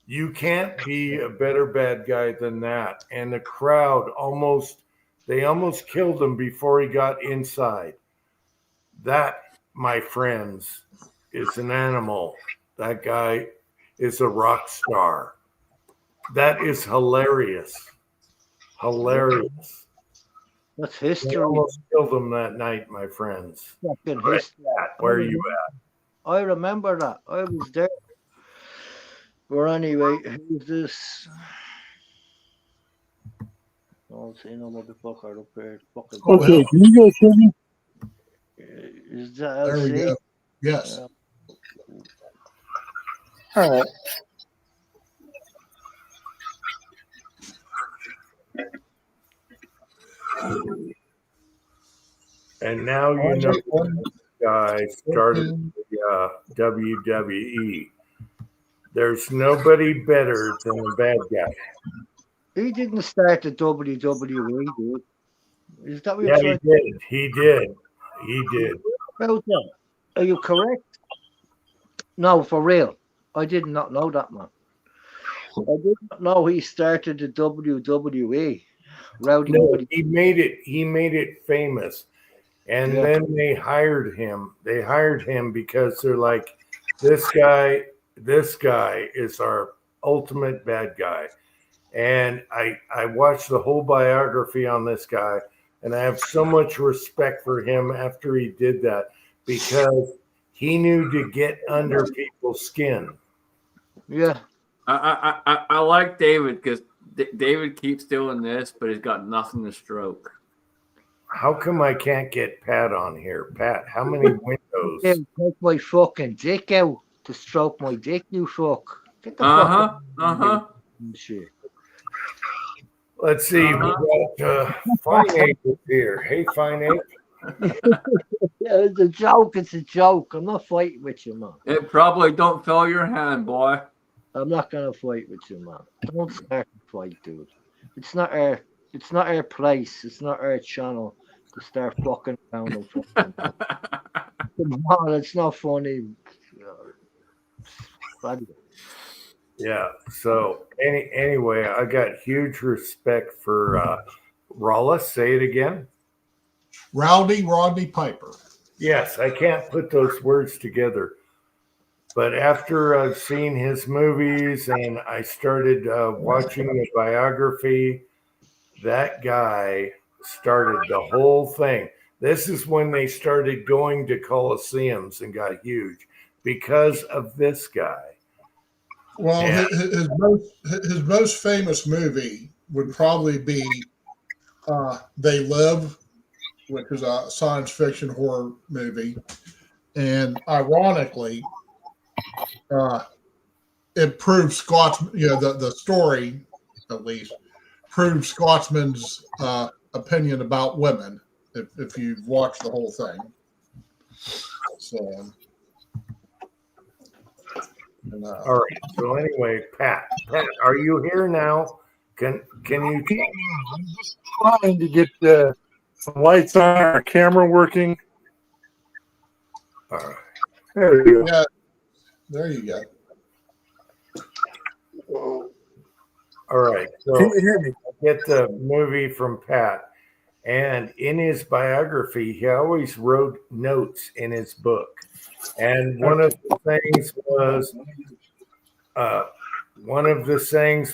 You can't be a better bad guy than that. And the crowd almost killed him before he got inside. That, my friends, is an animal. That guy is a rock star. That is hilarious. Hilarious. That's They history. almost killed him that night, my friends. Fucking Right. history. Where are you at? I remember that. I was there. But anyway, who's this? I don't see no motherfucker up here. Fucking Okay, can you guys hear me? Is that There we LC? go. Yes. All right. And now you know this guy started the WWE. There's nobody better than the bad guy. He didn't start the WWE, dude. Is that what Yeah, you're he trying did. He did. He did. about that? Are you correct? No, for real. I did not know that, man. I did not know he started the WWE. Rowdy No, Roddy. he made it famous. And Yeah. then they hired him. They hired him because they're like, this guy is our ultimate bad guy. And I watched the whole biography on this guy, and I have so much respect for him after he did that because he knew to get under people's skin. Yeah. I like David because David keeps doing this, but he's got nothing to stroke. How come I can't get Pat on here? Pat, how many windows? Yeah, take my fucking dick out to stroke my dick, you fuck. Get the fuck out of here. Shit. Let's see. We got Fine Ape is here. Hey, Fine Ape. Yeah, it's a joke. It's a joke. I'm not fighting with you, man. It probably don't fill your hand, boy. I'm not gonna fight with you, man. Don't start a fight, dude. It's not our place. It's not our channel to start fucking around and fucking. Come on, it's not funny. Yeah. So anyway, I got huge respect for Rollis. Say it again. Rowdy Rodney Piper. Yes, I can't put those words together. But after I've seen his movies and I started watching the biography, that guy started the whole thing. This is when they started going to coliseums and got huge because of this guy. Well, Yeah. his most famous movie would probably be They Live, which is a science fiction horror movie. And ironically, it proves the story, at least, proves Scotsman's opinion about women if you've watched the whole thing. So, All right. So anyway, Pat, are you here now? Can you? I'm just trying to get some lights on our camera working. All right. There you go. yeah, there you go. All right. So Can you hear me? get the movie from Pat, and in his biography, he always wrote notes in his book, and one of the sayings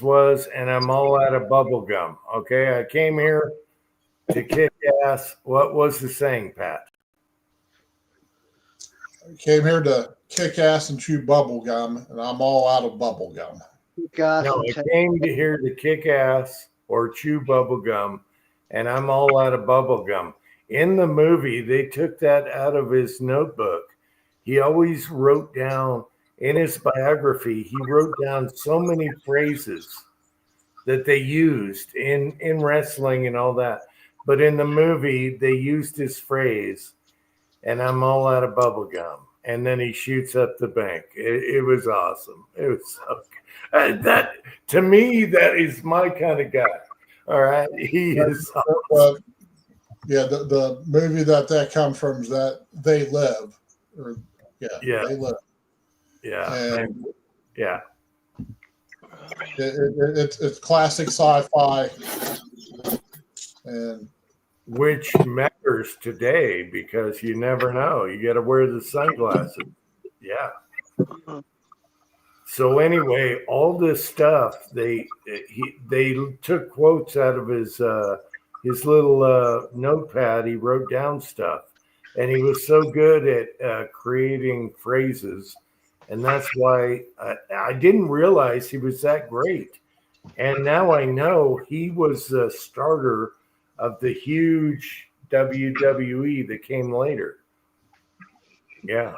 was, and I'm all out of bubble gum. Okay, I came here to kick ass. What was the saying, Pat? I came here to kick ass and chew bubble gum, and I'm all out of bubble gum. No, I came to here to kick ass or chew bubble gum, and I'm all out of bubble gum. In the movie, they took that out of his notebook. He always wrote down in his biography, he wrote down so many phrases that they used in wrestling and all that. But in the movie, they used his phrase, and I'm all out of bubble gum. And then he shoots up the bank. It was awesome. It was so that, to me, that is my kind of guy. All right. He is awesome. Yeah, the movie that comes from is that They Live. Yeah. They Live. Yeah. And yeah. it's classic sci-fi, and Which matters today because you never know. You got to wear the sunglasses. Yeah. So anyway, all this stuff they took quotes out of his little notepad. He wrote down stuff, and he was so good at creating phrases, and that's why I didn't realize he was that great. And now I know he was the starter of the huge WWE that came later. Yeah.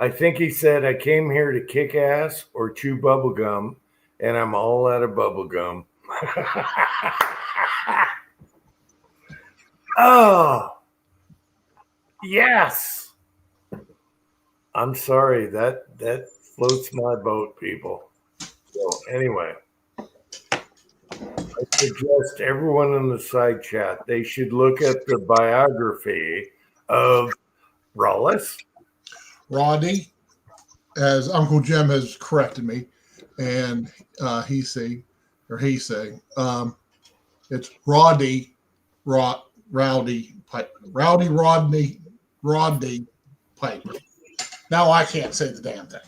I think he said, I came here to kick ass or chew bubble gum, and I'm all out of bubble gum. Oh, yes. I'm sorry. That floats my boat, people. So anyway, I suggest everyone in the side chat, they should look at the biography of Rollis. Roddy, as Uncle Jim has corrected me, and it's Roddy Rodney Piper. Now I can't say the damn thing.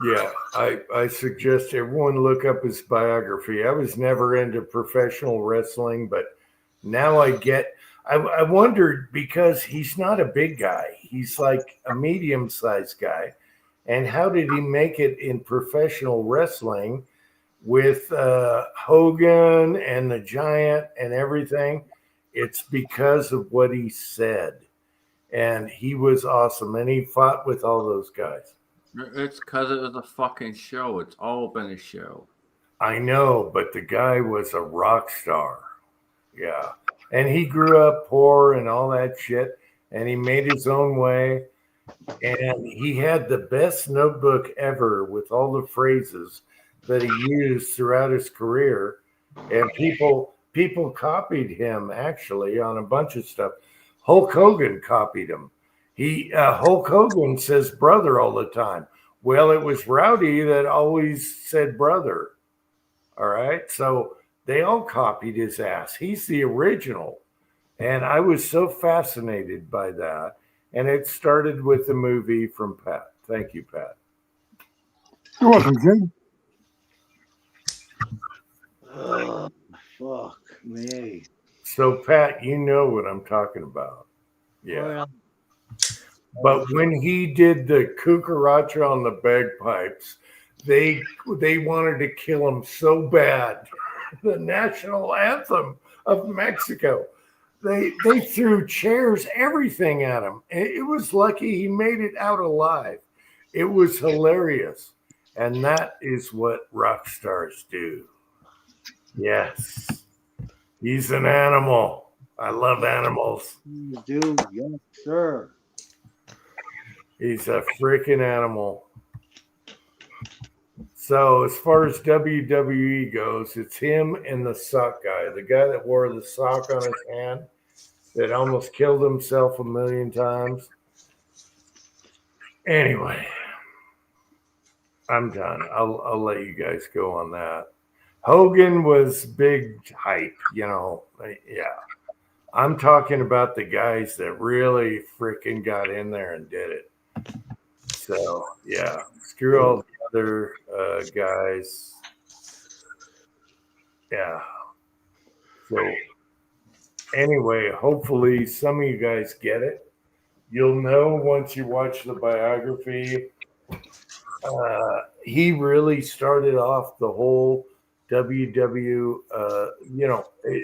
Yeah, I suggest everyone look up his biography. I was never into professional wrestling, but now I get. I wondered because he's not a big guy. He's like a medium-sized guy. And how did he make it in professional wrestling with Hogan and the Giant and everything? It's because of what he said. and he was awesome. And he fought with all those guys. It's because it was a fucking show. It's all been a show. I know, but the guy was a rock star. Yeah. And he grew up poor and all that shit, and he made his own way. And he had the best notebook ever with all the phrases that he used throughout his career. And people copied him actually on a bunch of stuff. Hulk Hogan copied him. Hulk Hogan says brother all the time. Well, it was Rowdy that always said brother. All right. So they all copied his ass. He's the original. And I was so fascinated by that. And it started with the movie from Pat. Thank you, Pat. You're welcome, Jim. Oh, fuck me. So, Pat, you know what I'm talking about. Yeah. But when he did the cucaracha on the bagpipes, they wanted to kill him so bad. The national anthem of Mexico. They threw chairs, everything at him. It was lucky he made it out alive. It was hilarious. And that is what rock stars do. Yes. He's an animal. I love animals. You do, yes, sir. He's a freaking animal. So as far as WWE goes, it's him and the sock guy, the guy that wore the sock on his hand that almost killed himself a million times. Anyway, I'm done. I'll let you guys go on that. Hogan was big hype, yeah. I'm talking about the guys that really freaking got in there and did it. So, yeah, screw all the other guys. Yeah. So, anyway, hopefully some of you guys get it. You'll know once you watch the biography. He really started off the whole WW,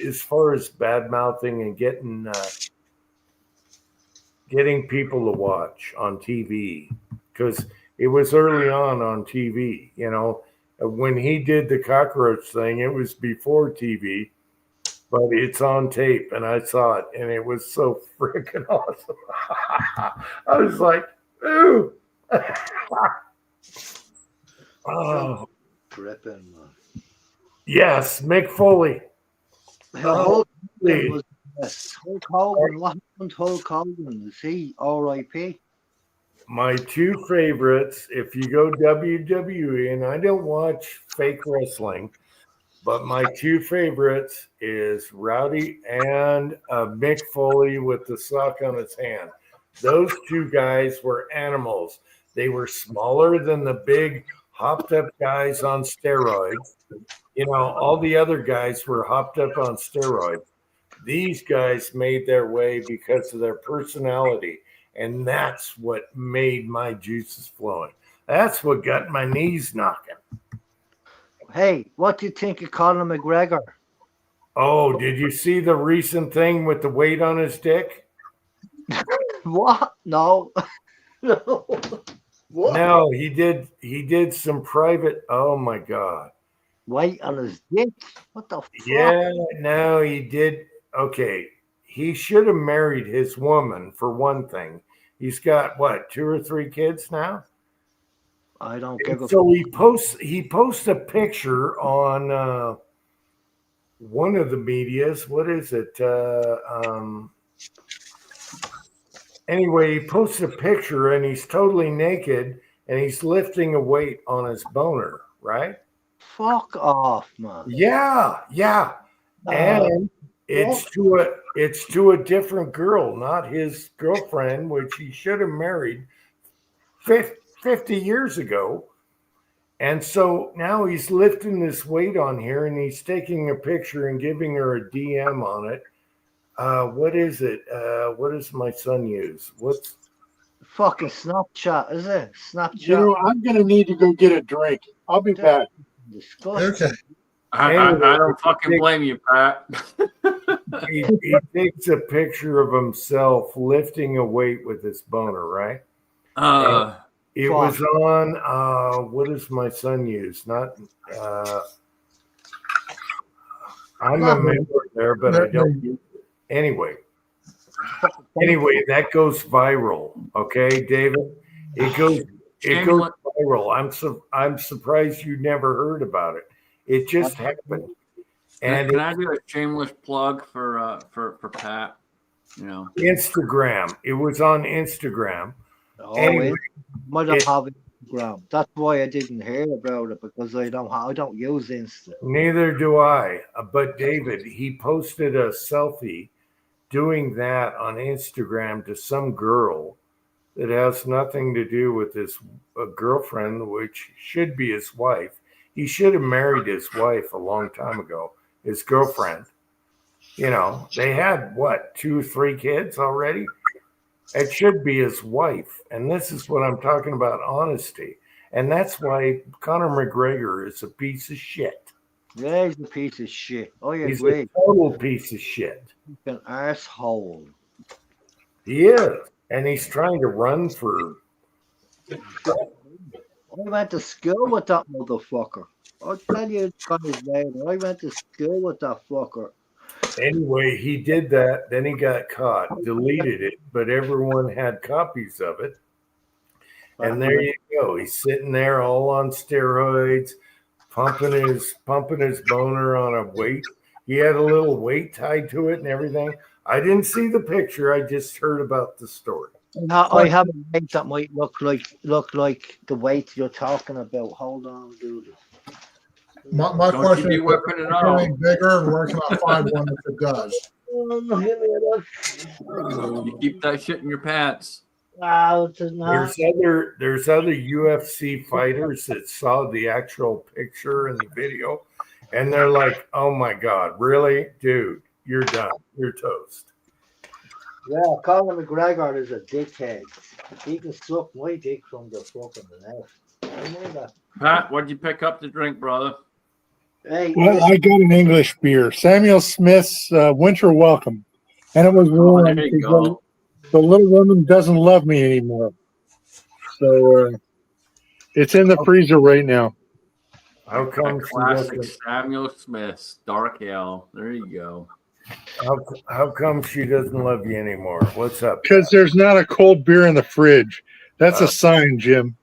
as far as bad mouthing and getting people to watch on TV, because it was early on TV. When he did the cockroach thing, it was before TV, but it's on tape, and I saw it, and it was so freaking awesome. I was like, ooh. Oh, Tripping, man. Yes, Mick Foley. Hulk Hogan, what happened to Hulk Hogan? Is he R.I.P.? My two favorites, if you go WWE, and I don't watch fake wrestling, but my two favorites is Rowdy and Mick Foley with the sock on his hand. Those two guys were animals. They were smaller than the big hopped up guys on steroids. All the other guys were hopped up on steroids. These guys made their way because of their personality. And that's what made my juices flowing. That's what got my knees knocking. Hey, what do you think of Conor McGregor? Oh, did you see the recent thing with the weight on his dick? What? No. No. What? No, he did some private. Oh my God. Weight on his dick? What the fuck? Yeah, no, he did. Okay. He should have married his woman for one thing. He's got what, 2 or 3 kids now? I don't give a So he posts a picture on one of the medias. What is it? Anyway, he posts a picture and he's totally naked and he's lifting a weight on his boner, right? fuck off, man. Yeah. And it's to a different girl, not his girlfriend, which he should have married 50 years ago. And so now he's lifting this weight on here and he's taking a picture and giving her a DM on it. What is it? What does my son use? What's fucking Snapchat, is it? Snapchat. I'm going to need to go get a drink. I'll be back. Disgusting. Okay. I don't fucking blame you, Pat. he takes a picture of himself lifting a weight with his boner, right? It was on what does my son use? Not I'm a member there, but I don't use it. Anyway, that goes viral. Okay, David? It goes viral. I'm surprised you never heard about it. It just happened. And can I do a shameless plug for Pat? You know, Instagram. It was on Instagram. Oh, Anyway, might have Instagram. That's why I didn't hear about it, because I don't use Insta. Neither do I. But David, he posted a selfie doing that on Instagram to some girl that has nothing to do with his girlfriend, which should be his wife. He should have married his wife a long time ago, his girlfriend. You know, they had, 2, 3 kids already? It should be his wife. And this is what I'm talking about, honesty. And that's why Conor McGregor is a piece of shit. Yeah, he's a piece of shit. He's a total piece of shit. He's an asshole. He is. And he's trying to run for... I went to school with that motherfucker. I'll tell you guys later. I went to school with that fucker. Anyway, he did that. Then he got caught, deleted it, but everyone had copies of it. And there you go. He's sitting there all on steroids, pumping his boner on a weight. He had a little weight tied to it and everything. I didn't see the picture. I just heard about the story. I have a weight that might look like the weight you're talking about. Hold on, dude. My Don't question you be is, whipping it is up. it getting bigger, and where can I find one if it does? You keep that shit in your pants. It's not. There's other UFC fighters that saw the actual picture and the video, and they're like, "Oh my God, really, dude? You're done. You're toast." Yeah, Conor McGregor is a dickhead. He can suck my dick from the fucking left. Pat, what'd you pick up to drink, brother? Hey, Well, I got an English beer, Samuel Smith's Winter Welcome, and it was warm. There you go. The little woman doesn't love me anymore, so it's in the freezer right now. How come Classic Samuel Smith's Dark Ale. There you go. How come she doesn't love you anymore? What's up? Because there's not a cold beer in the fridge. That's a sign, Jim.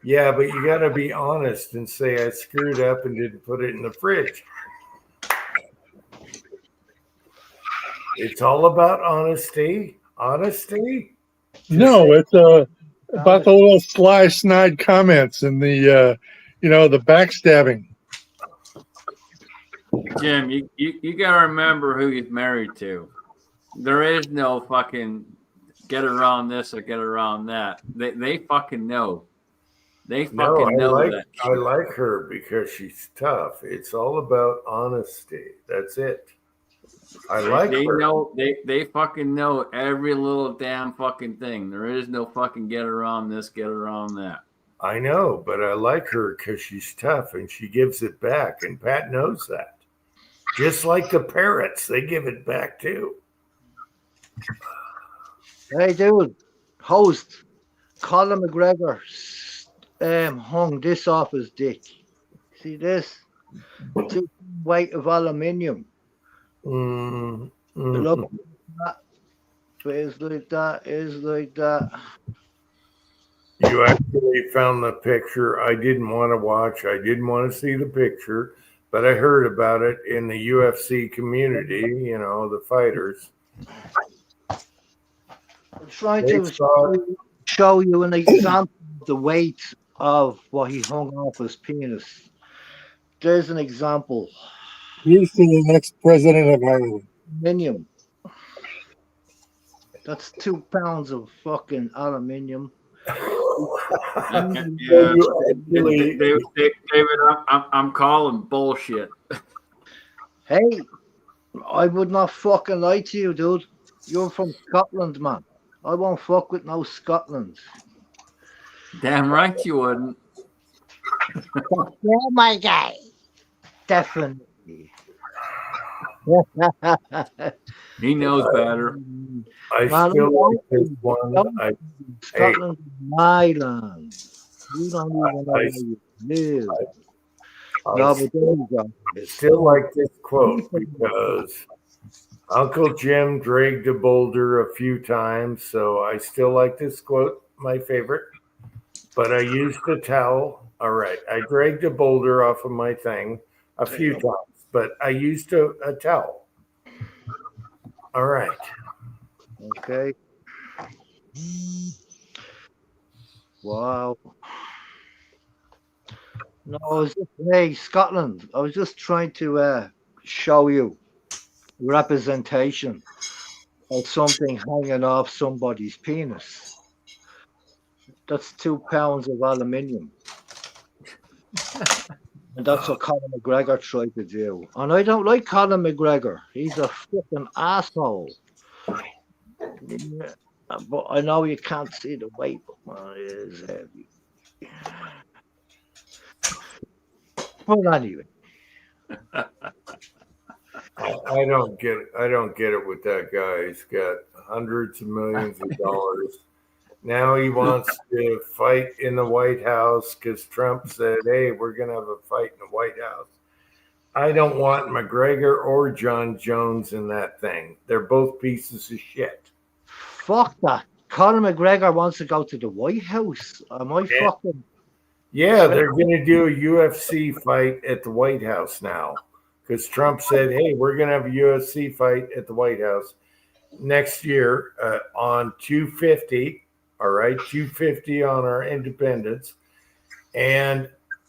Yeah, but you got to be honest and say I screwed up and didn't put it in the fridge. It's all about honesty. Honesty? No, it's about the little sly, snide comments and the the backstabbing. Jim, you got to remember who you're married to. There is no fucking get around this or get around that. They fucking know. They fucking know that. I like her because she's tough. It's all about honesty. That's it. I like They her. know they fucking know every little damn fucking thing. There is no fucking get around this, get around that. I know, but I like her because she's tough and she gives it back. And Pat knows that. Just like the parrots, they give it back too. Hey, dude, host, Conor McGregor hung this off his dick. See this? 2 weight of aluminium. Look, is like that. You actually found the picture. I didn't want to watch. I didn't want to see the picture, but I heard about it in the UFC community, the fighters. I'm trying to show you an example of the weight of what he hung off his penis. There's an example. He's the next president of Ireland. Aluminium. That's 2 pounds of fucking aluminium. Yeah. David, I'm calling bullshit. Hey, I would not fucking lie to you, dude. You're from Scotland, man. I won't fuck with no Scotland. Damn right you wouldn't. Oh my guy. Definitely. He knows better. I Man, still I like this one. Scotland is my land. You don't even know where you live. I No, but there you go. still like this quote because Uncle Jim dragged a boulder a few times, so I still like this quote, my favorite. But I used a towel. All right, I dragged a boulder off of my thing a few times, but I used a towel. All right. Okay. Wow. No, I was just, hey, Scotland. I was just trying to show you representation of something hanging off somebody's penis. That's 2 pounds of aluminium. And that's what Conor McGregor tried to do. And I don't like Conor McGregor. He's a fucking asshole. Yeah, but I know you can't see the weight, but man, it is heavy. But anyway. I don't get it. I don't get it with that guy. He's got hundreds of millions of dollars. Now he wants to fight in the White House because Trump said, hey, we're going to have a fight in the White House. I don't want McGregor or John Jones in that thing. They're both pieces of shit. Fuck that. Conor McGregor wants to go to the White House. Am I fucking... Yeah, they're going to do a UFC fight at the White House now because Trump said, hey, we're going to have a UFC fight at the White House next year on 250. All right, 250 on our independence. And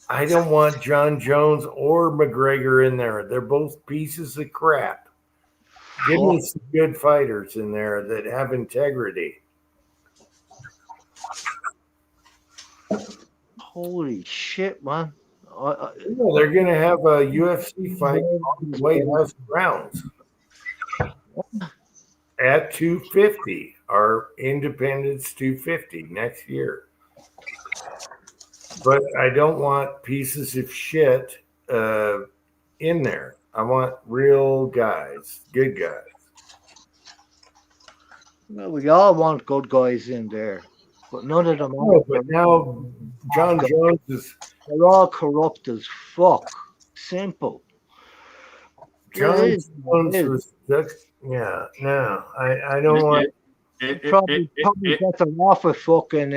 I don't want John Jones or McGregor in there. They're both pieces of crap. Give me some good fighters in there that have integrity. Holy shit, man. They're going to have a UFC fight on the White House grounds at 250. Our Independence 250 next year. But I don't want pieces of shit in there. I want real guys, good guys. Well, we all want good guys in there, but none of them are. No, but now John Jones is... They're all corrupt as fuck. Simple. John Jones was... Yeah, no, I don't want... Probably better off with fucking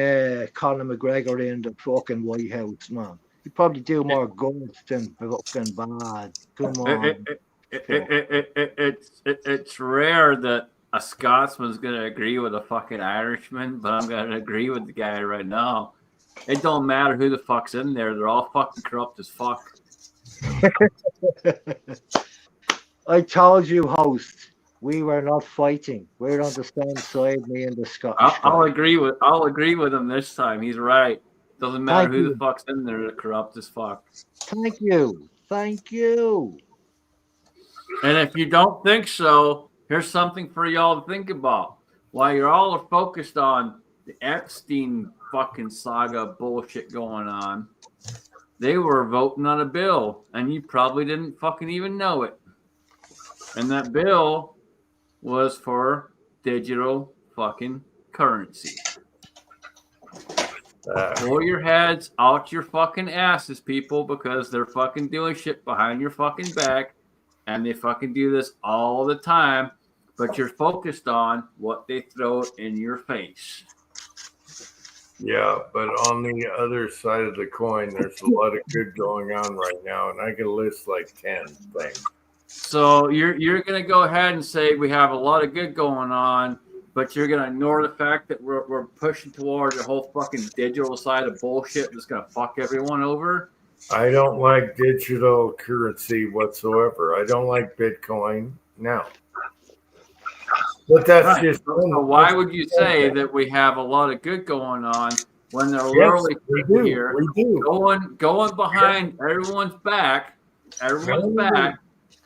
Conor McGregor in the fucking White House, man. He'd probably do more good than fucking bad. Come on. It's rare that a Scotsman's going to agree with a fucking Irishman, but I'm going to agree with the guy right now. It don't matter who the fuck's in there. They're all fucking corrupt as fuck. I told you, host. We were not fighting. We're on the same side, me and the Scottish. I'll agree with him this time. He's right. Doesn't matter who the fuck's in there. They're corrupt as fuck. Thank you. Thank you. And if you don't think so, here's something for y'all to think about. While you're all focused on the Epstein fucking saga bullshit going on, they were voting on a bill, and you probably didn't fucking even know it. And that bill was for digital fucking currency. Pull your heads out your fucking asses, people, because they're fucking doing shit behind your fucking back, and they fucking do this all the time, but you're focused on what they throw in your face. Yeah, but on the other side of the coin, there's a lot of good going on right now, and I can list like 10 things. So you're going to go ahead and say we have a lot of good going on, but you're going to ignore the fact that we're pushing towards a whole fucking digital side of bullshit that's going to fuck everyone over? I don't like digital currency whatsoever. I don't like Bitcoin. No. But that's right. just... So why would you say that we have a lot of good going on when they're literally here going behind everyone's back,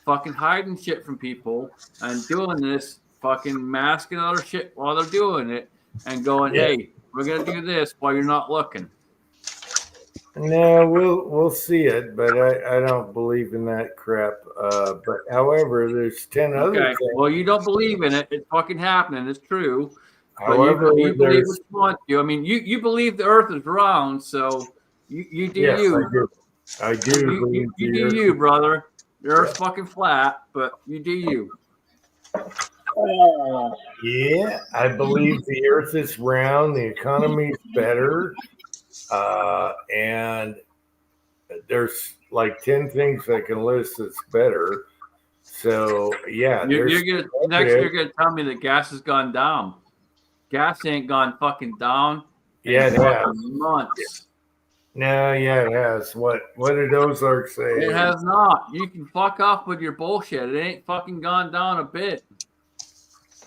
fucking hiding shit from people and doing this, fucking masking other shit while they're doing it and going, hey, we're going to do this while you're not looking. No, we'll see it, but I don't believe in that crap. But however, there's 10 other Okay. things. Well, you don't believe in it. It's fucking happening. It's true. But However, you believe there's what you want to. I mean, you believe the Earth is round, so you do yes, you. I do. You believe do the Earth- you, brother. The Earth's fucking flat, but you do you. Yeah, I believe the Earth is round. The economy's better, and there's like 10 things I can list that's better. So yeah, You're there's gonna next. You're gonna tell me that gas has gone down. Gas ain't gone fucking down. in Yeah, it fucking has. months. No, yeah, it has. What did Ozark say? It has not. You can fuck off with your bullshit. It ain't fucking gone down a bit.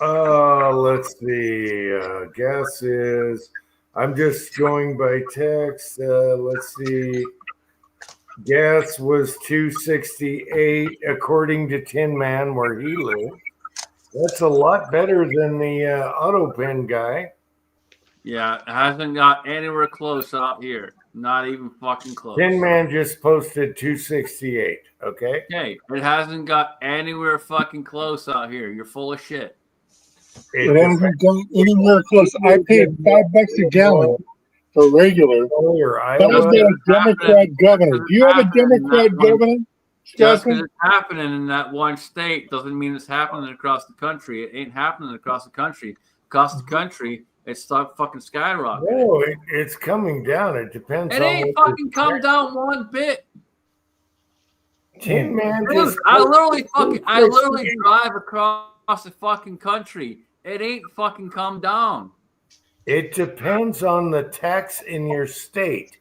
Let's see. Gas is. I'm just going by text. Let's see. Gas was 268 according to Tin Man where he lived. That's a lot better than the auto pen guy. Yeah, it hasn't got anywhere close out here. Not even fucking close. Tin Man just posted 268. Okay. Okay, it hasn't got anywhere fucking close out here. You're full of shit. It hasn't gone anywhere close. I paid $5 a gallon for regular. Or That was Iowa. a Democrat governor. Do you have a Democrat governor? Just because Scotsman? it's happening in that one state doesn't mean it's happening across the country. It ain't happening across the country. Across the country, it's fucking skyrocketing. No, it's coming down. It depends It on ain't what fucking come down one bit. Tin Man Dude, just I literally drive across the fucking country. It ain't fucking come down. It depends on the tax in your state.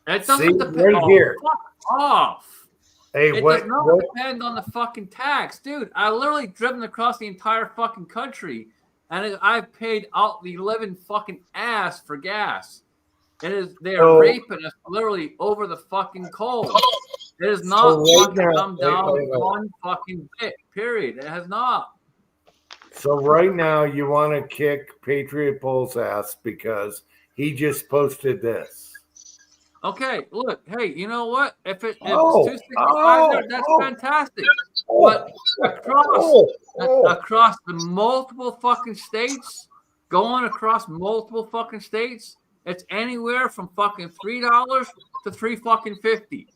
It See, doesn't depend. right here. Fuck off. Hey, It what does not depend on the fucking tax, dude. I literally driven across the entire fucking country, and I've paid out the living fucking ass for gas. They are So- raping us literally over the fucking coal. It has not So right fucking now- come down wait. one fucking bit. Period. It has not. So right now you want to kick Patriot Bull's ass because he just posted this. Okay, look, hey, you know what? If it's Oh, 265 there, that's oh. fantastic. But across the multiple fucking states, going across multiple fucking states, it's anywhere from fucking $3 to $3.50.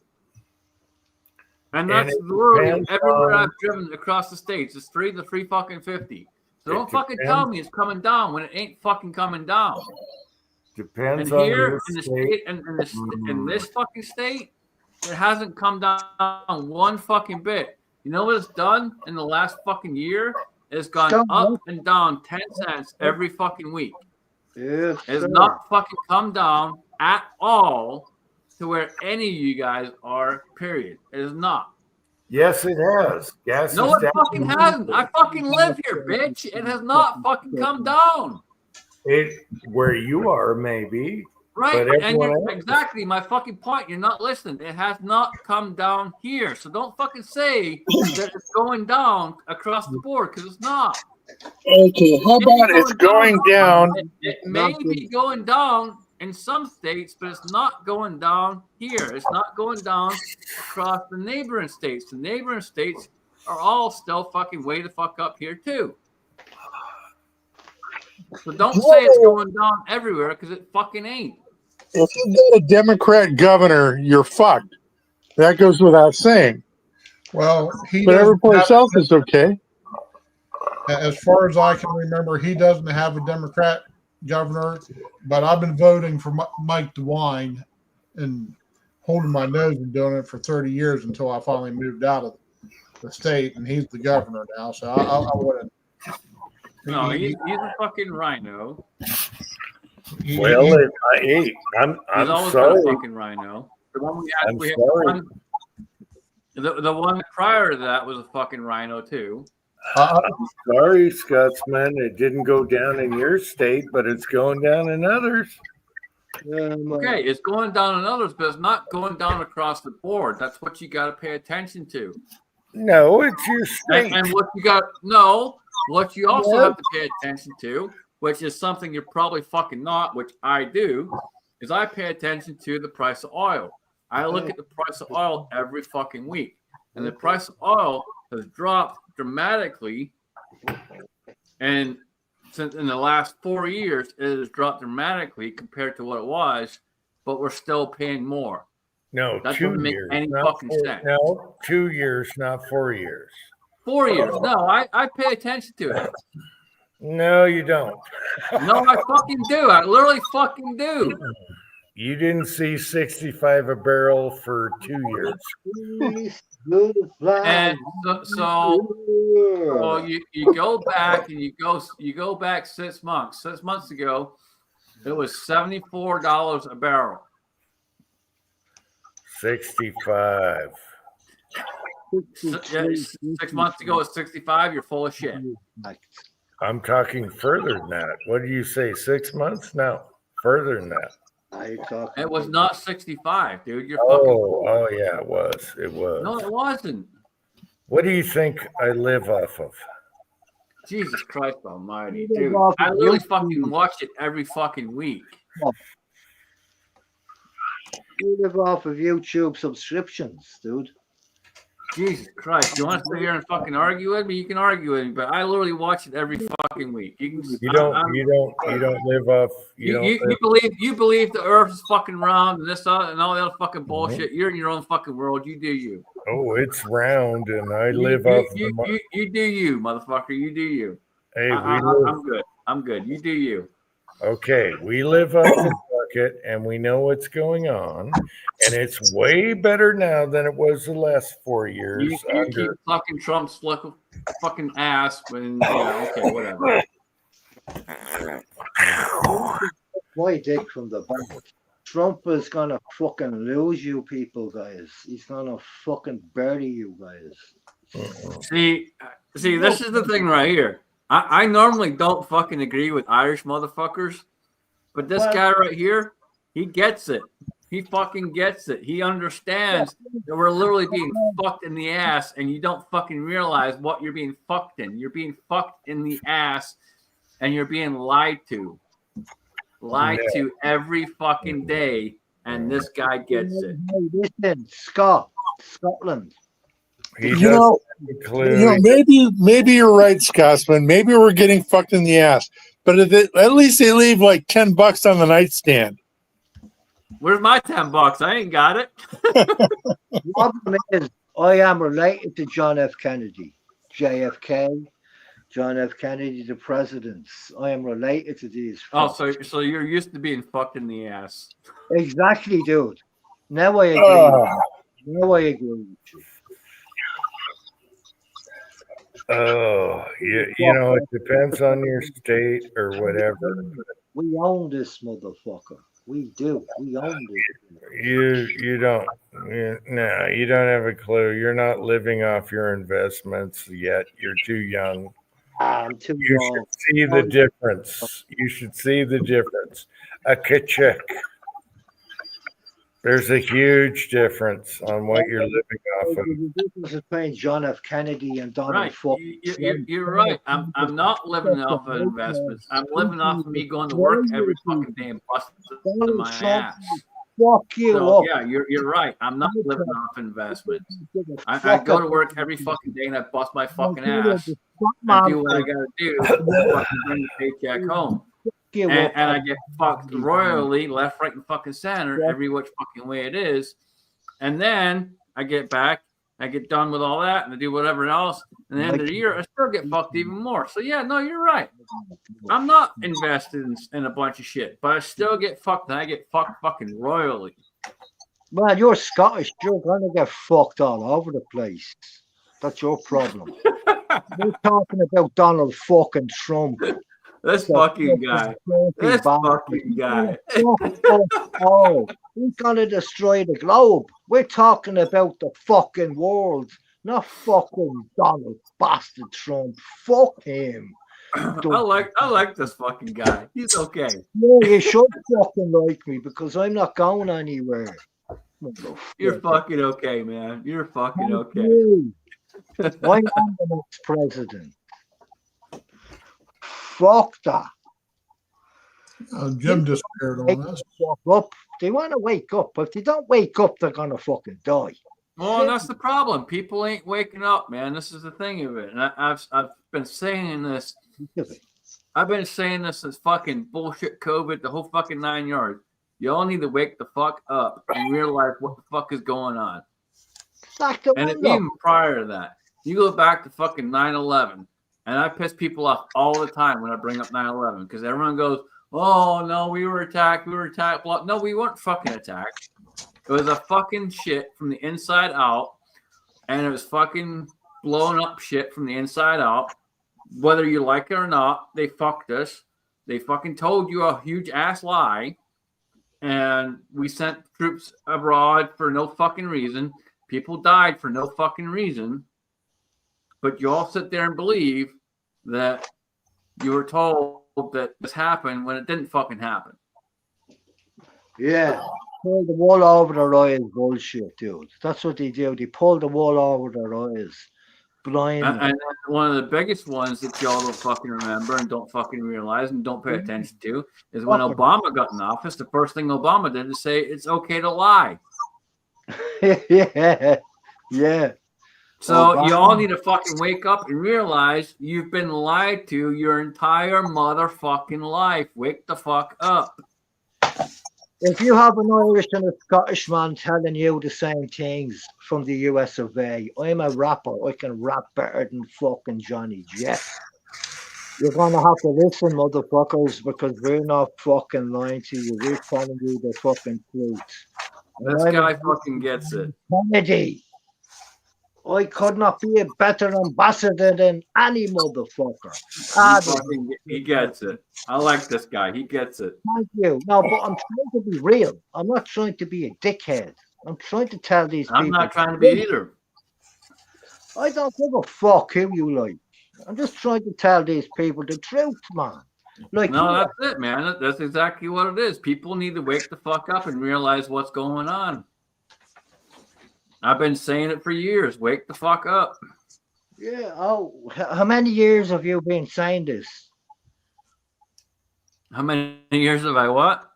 And that's it literally depends everywhere on- I've driven across the states. It's $3 to $3.50. So It don't fucking depends- tell me it's coming down when it ain't fucking coming down. Depends And on here your in the state. state, in this fucking state, it hasn't come down one fucking bit. You know what it's done in the last fucking year? It's gone up and down 10 cents every fucking week. Yes, It's sir. not fucking come down at all to where any of you guys are, period. It is not. Yes, it has. Gas No, is it down. fucking hasn't. I fucking live here, bitch. It has not fucking come down. It where you are, maybe. Right, But and everyone else- exactly my fucking point. You're not listening. It has not come down here, so don't fucking say that it's going down across the board because it's not. Okay, how about it's going down? It may be going down in some states, but it's not going down here. It's not going down across the neighboring states. The neighboring states are all still fucking way the fuck up here too. So don't say it's going down everywhere because it fucking ain't. If you get a Democrat governor, you're fucked. That goes without saying. Well, he But doesn't every place have- else is okay. as far as I can remember, he doesn't have a Democrat governor, but I've been voting for Mike DeWine and holding my nose and doing it for 30 years until I finally moved out of the state, and he's the governor now. So I wouldn't. No, he's a fucking rhino. Well, hey, I'm He's always sorry. been a fucking rhino. The one we had, I'm we had sorry. the one prior to that was a fucking rhino too. Sorry, Scotsman. It didn't go down in your state, but it's going down in others. Okay, it's going down in others, but it's not going down across the board. That's what you got to pay attention to. No, it's your state. And what you also have to pay attention to, which is something you're probably fucking not, which I do, is I pay attention to the price of oil. I look at the price of oil every fucking week, and the price of oil has dropped dramatically. And since in the last 4 years, it has dropped dramatically compared to what it was, but we're still paying more. No, That 2 doesn't make years. any not fucking four- sense. No, 2 years, not 4 years. 4 years. No, I pay attention to it. No, you don't. No, I fucking do. I literally fucking do. You didn't see 65 a barrel for 2 years. And so you go back and you go back 6 months. 6 months ago, it was $74 a barrel. 65. 6 months ago, it's 65. You're full of shit. I'm talking further than that. What do you say? 6 months? No, further than that. It was not 65, dude. You're Oh, fucking. oh yeah, it was. It was. No, it wasn't. What do you think I live off of? Jesus Christ Almighty, dude! I literally fucking watch it every fucking week. You live off of YouTube subscriptions, dude. Jesus Christ! You want to sit here and fucking argue with me? You can argue with me, but I literally watch it every fucking week. You don't live off. You believe the Earth is fucking round and this and all the other fucking bullshit. You're in your own fucking world. You do you. Oh, it's round, and I live off. You do you, motherfucker. You do you. Hey, I'm good. I'm good. You do you. Okay, we live off the bucket, and we know what's going on, and it's way better now than it was the last 4 years. You keep fucking Trump's fucking ass when okay, whatever. My dick from the back. Trump is gonna fucking lose you people, guys. He's gonna fucking bury you guys. See, this is the thing right here. I normally don't fucking agree with Irish motherfuckers, but this guy right here, he gets it. He fucking gets it. He understands that we're literally being fucked in the ass, and you don't fucking realize what you're being fucked in. You're being fucked in the ass, and you're being lied to. Lied to every fucking day, and this guy gets it. Listen, Scotland. Maybe you're right, Scotsman. Maybe we're getting fucked in the ass, but at least they leave like $10 on the nightstand. Where's my $10? I ain't got it. The problem is, I am related to John F. Kennedy, JFK, John F. Kennedy, the presidents. I am related to these. Oh, so you're used to being fucked in the ass. Exactly, dude. Now I agree. Now I agree with you. Oh, you know, it depends on your state or whatever. We own this motherfucker. We do. We own this. You don't. No, you don't have a clue. You're not living off your investments yet. You're too young. I'm too You young. should see the difference. You should see the difference. A kachuk. There's a huge difference on what you're living off of. The difference between John F. Kennedy and Donald Right. Trump. You're right. I'm not living off of investments. I'm living off of me going to work every fucking day and busting my ass. Fuck you So, up. yeah, you're right. I'm not living off investments. I go to work every fucking day and I bust my fucking ass and do what I gotta do to fucking bring the paycheck home. And I get fucked royally left, right, and fucking center every which fucking way it is. And then I get back, I get done with all that, and I do whatever else. And at the end of the year, I still get fucked even more. So yeah, no, you're right. I'm not invested in a bunch of shit, but I still get fucked, and I get fucked fucking royally. Man, you're Scottish. You're gonna get fucked all over the place. That's your problem. We're talking about Donald fucking Trump. This fucking guy. This fucking guy. Oh, he's gonna destroy the globe. We're talking about the fucking world, not fucking Donald bastard Trump. Fuck him. I like this fucking guy. He's okay. Yeah, you should fucking like me because I'm not going anywhere. You're fucking okay, man. You're fucking okay. I'm the next president. Fuck that. Jim disappeared on us. Woke up. They want to wake up. If they don't wake up, they're gonna fucking die. Well, that's the problem. People ain't waking up, man. This is the thing of it. And I've been saying this. I've been saying this since fucking bullshit COVID, the whole fucking 9 yards. Y'all need to wake the fuck up and realize what the fuck is going on. And even prior to that, you go back to fucking 9/11, and I piss people off all the time when I bring up 9/11 because everyone goes, "Oh no, we were attacked. We were attacked." No, we weren't fucking attacked. It was a fucking shit from the inside out, and it was fucking blowing up shit from the inside out. Whether you like it or not, they fucked us. They fucking told you a huge ass lie, and we sent troops abroad for no fucking reason. People died for no fucking reason, but you all sit there and believe that you were told that this happened when it didn't fucking happen. Yeah. Pull the wool over their eyes, bullshit, dude. That's what they do. They pull the wool over their eyes. Blind. And one of the biggest ones that y'all don't fucking remember and don't fucking realize and don't pay attention to is when Obama got in office, the first thing Obama did is say it's okay to lie. Yeah. Yeah. So you all need to fucking wake up and realize you've been lied to your entire motherfucking life. Wake the fuck up. If you have an Irish and a Scottish man telling you the same things from the US of A, I'm a rapper. I can rap better than fucking Johnny Jett. You're going to have to listen, motherfuckers, because we're not fucking lying to you. We're telling you the fucking truth. This guy fucking gets it. Kennedy. I could not be a better ambassador than any motherfucker. He gets it. I like this guy. He gets it. Thank you. No, but I'm trying to be real. I'm not trying to be a dickhead. I'm trying to tell these people. I'm not trying to be either. I don't give a fuck who you like. I'm just trying to tell these people the truth, man. Like, no, that's it, man. That's exactly what it is. People need to wake the fuck up and realize what's going on. I've been saying it for years. Wake the fuck up. Yeah. Oh, how many years have you been saying this? How many years have I what?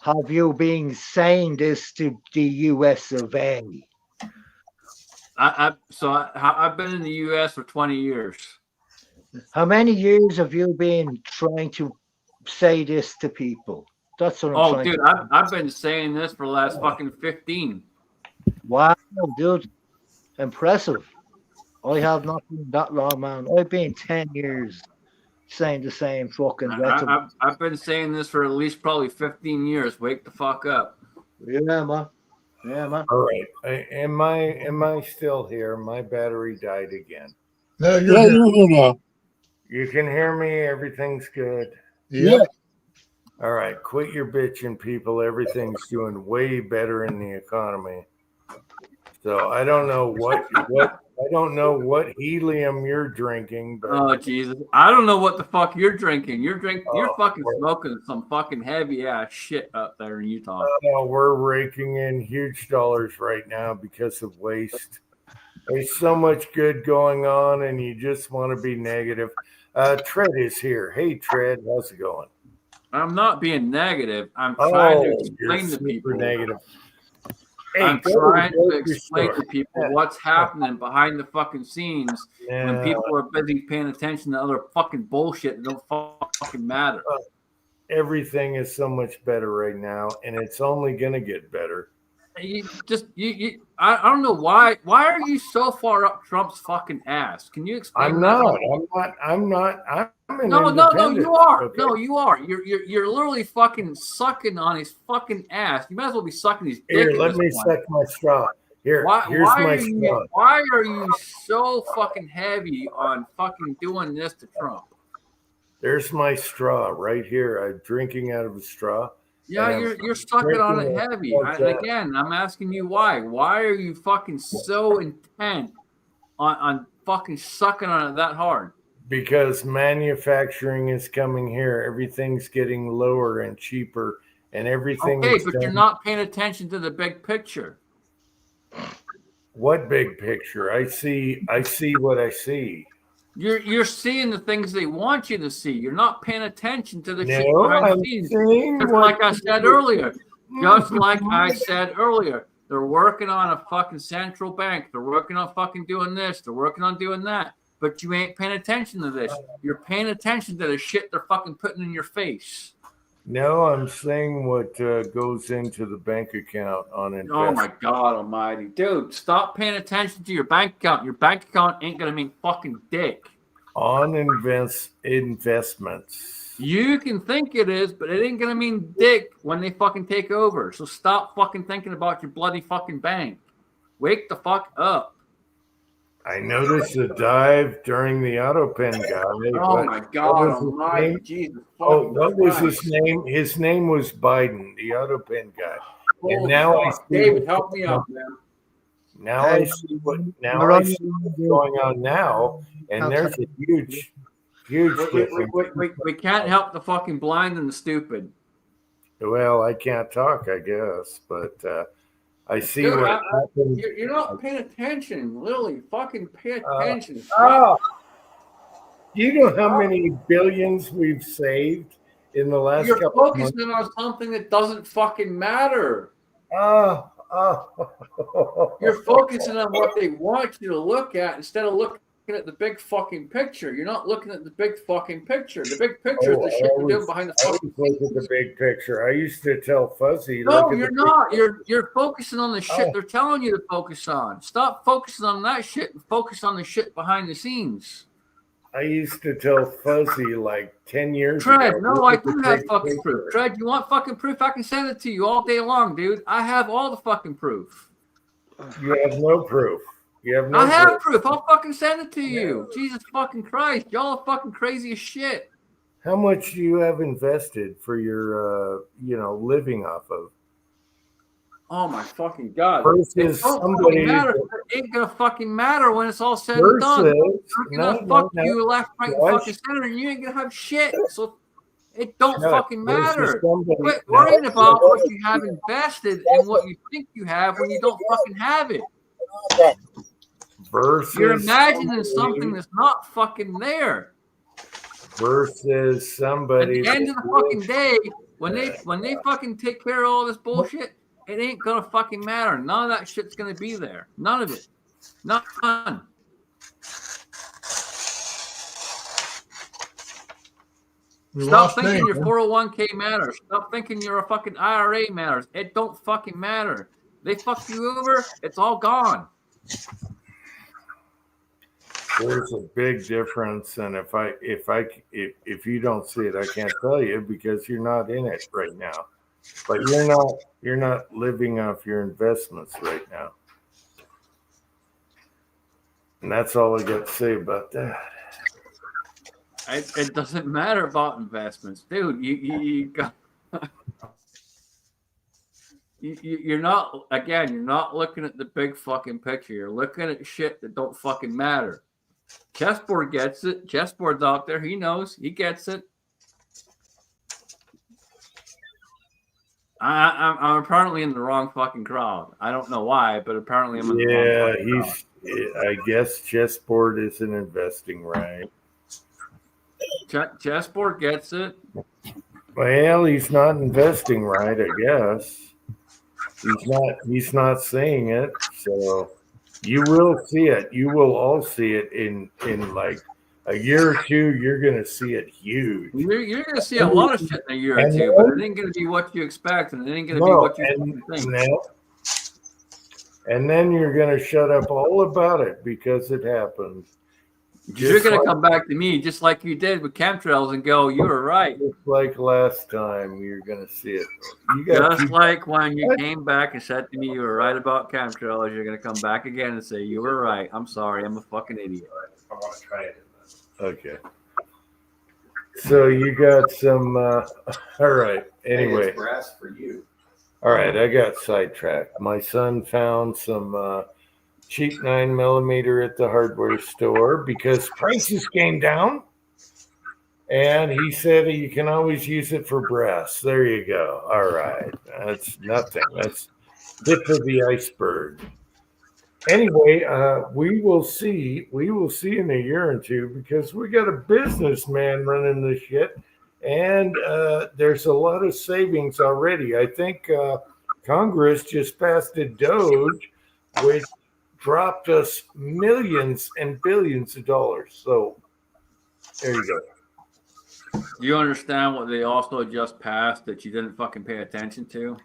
Have you been saying this to the US of A? I've been in the US for 20 years. How many years have you been trying to say this to people? That's what I'm trying to. I've been saying this for the last fucking 15. Wow, dude. Impressive. I have not been that long, man. I've been 10 years saying the same fucking rhetoric. I've been saying this for at least probably 15 years. Wake the fuck up. Yeah, man. Yeah, man. All right. Am I still here? My battery died again. No, Yeah, you're here now. You can hear me. Everything's good. Yeah. All right. Quit your bitching, people. Everything's doing way better in the economy. So I don't know what helium you're drinking. But Oh Jesus! I don't know what the fuck you're drinking. You're fucking smoking some fucking heavy ass shit up there in Utah. we're raking in huge dollars right now because of waste. There's so much good going on, and you just want to be negative. Tread is here. Hey, Tread, how's it going? I'm not being negative. I'm trying to explain to super people. negative. I'm Hey, trying go to to your explain store. to people what's happening behind the fucking scenes when people are busy paying attention to other fucking bullshit that don't fucking matter. Everything is so much better right now, and it's only gonna get better. I don't know why. Why are you so far up Trump's fucking ass? Can you explain? I'm that? not. I'm an No, independent, you are. okay? No, you are. You're literally fucking sucking on his fucking ass. You might as well be sucking his dick. Here, at let this me point. suck my straw. Here's Why my straw. why are you so fucking heavy on fucking doing this to Trump? There's my straw right here. I'm drinking out of a straw. Yeah, And you're sucking on it drinking heavy. what's And that? again, I'm asking you why. Why are you fucking so intent on fucking sucking on it that hard? Because manufacturing is coming here. Everything's getting lower and cheaper, and everything. Okay, is but you're done- not paying attention to the big picture. What big picture? I see what I see. You're seeing the things they want you to see. You're not paying attention to the shit No, behind I'm the scenes. saying Just what like I said earlier. Just like I said earlier. They're working on a fucking central bank. They're working on fucking doing this. They're working on doing that. But you ain't paying attention to this. You're paying attention to the shit they're fucking putting in your face. No, I'm saying what goes into the bank account on investment. Oh my God almighty. Dude, stop paying attention to your bank account. Your bank account ain't going to mean fucking dick. On investments. You can think it is, but it ain't going to mean dick when they fucking take over. So stop fucking thinking about your bloody fucking bank. Wake the fuck up. I noticed a dive during the auto pen guy. Oh my God almighty. Jesus. Oh, what was Christ. his name? His name was Biden, the auto pen guy. And Holy now I fuck. see David, help me out, man. Now I see what's going on now, and there's a huge difference. We can't help the fucking blind and the stupid. Well, I can't talk, I guess, but I see Dude, what happened. You're not paying attention, Lily. Fucking pay attention. Oh, do you know how many billions we've saved in the last You're couple of months? focusing on something that doesn't fucking matter. You're focusing on what they want you to look at instead of looking at the big fucking picture. You're not looking at the big fucking picture. The big picture is the shit you're doing behind the fucking. Look at the big picture. I used to tell Fuzzy. No, look at you're the not. You're focusing on the shit they're telling you to focus on. Stop focusing on that shit and focus on the shit behind the scenes. I used to tell Fuzzy like 10 years Tread, ago. no, look I at the do have big fucking picture. proof. Tread, you want fucking proof? I can send it to you all day long, dude. I have all the fucking proof. You have no proof. You have no I have proof. proof. I'll fucking send it to you. Jesus fucking Christ. Y'all are fucking crazy as shit. How much do you have invested for your, living off of? Oh my fucking God. Versus It don't somebody fucking matter. It ain't gonna fucking matter when it's all said and done. versus They're gonna fuck you left, right, and Josh. fucking center, and you ain't gonna have shit. So it don't No, fucking versus matter. somebody- Quit no, worrying about what you have invested and what you think you have when you don't fucking have it. versus You're imagining somebody- something that's not fucking there. versus At somebody. the end of the that fucking lives- day, when they fucking take care of all this bullshit, it ain't gonna fucking matter. None of that shit's gonna be there. None of it. None. We Stop lost thinking Dave, your huh? 401k matters. Stop thinking your fucking IRA matters. It don't fucking matter. They fuck you over, it's all gone. There's a big difference, and if you don't see it, I can't tell you because you're not in it right now. But you're not living off your investments right now, and that's all I got to say about that. It doesn't matter about investments, dude. You got. You're not looking at the big fucking picture. You're looking at shit that don't fucking matter. Chessboard gets it. Chessboard's out there. He knows. He gets it. I'm apparently in the wrong fucking crowd. I don't know why, but apparently I'm in the wrong fucking crowd. I guess chessboard isn't investing, right? Chessboard gets it. Well, he's not investing, right? I guess he's not saying it. So you will see it. You will all see it in like a year or two. You're gonna see it huge. You're gonna see a lot of shit in a year or two, but it ain't gonna be what you expect, and it ain't gonna be what you fucking think. And then you're gonna shut up all about it because it happened. You're gonna come back to me just like you did with chemtrails and go, "You were right." Just like last time, you're gonna see it. Just like when you came back and said to me you were right about chemtrails, you're gonna come back again and say you were right. I'm sorry, I'm a fucking idiot. I want to try it. Okay. So you got some. All right. Anyway. It's brass for you. All right. I got sidetracked. My son found some cheap 9mm at the hardware store because prices came down. And he said you can always use it for brass. There you go. All right. That's nothing. That's tip of the iceberg. Anyway, we will see. We will see in a year or two because we got a businessman running this shit, and there's a lot of savings already. I think Congress just passed a Doge, which dropped us millions and billions of dollars. So there you go. Do you understand what they also just passed that you didn't fucking pay attention to?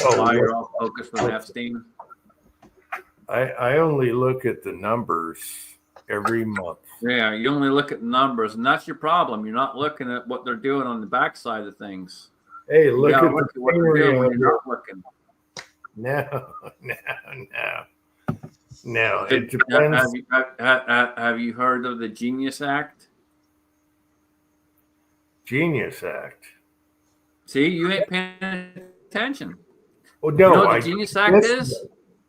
Oh, Why you're all focused with Epstein? I only look at the numbers every month. Yeah, you only look at the numbers, and that's your problem. You're not looking at what they're doing on the backside of things. Hey, look at Look at what they're doing when you're not looking. No. It depends. Have you heard of the Genius Act? Genius Act. See, you ain't paying attention. Oh You no, know what the Genius Act is?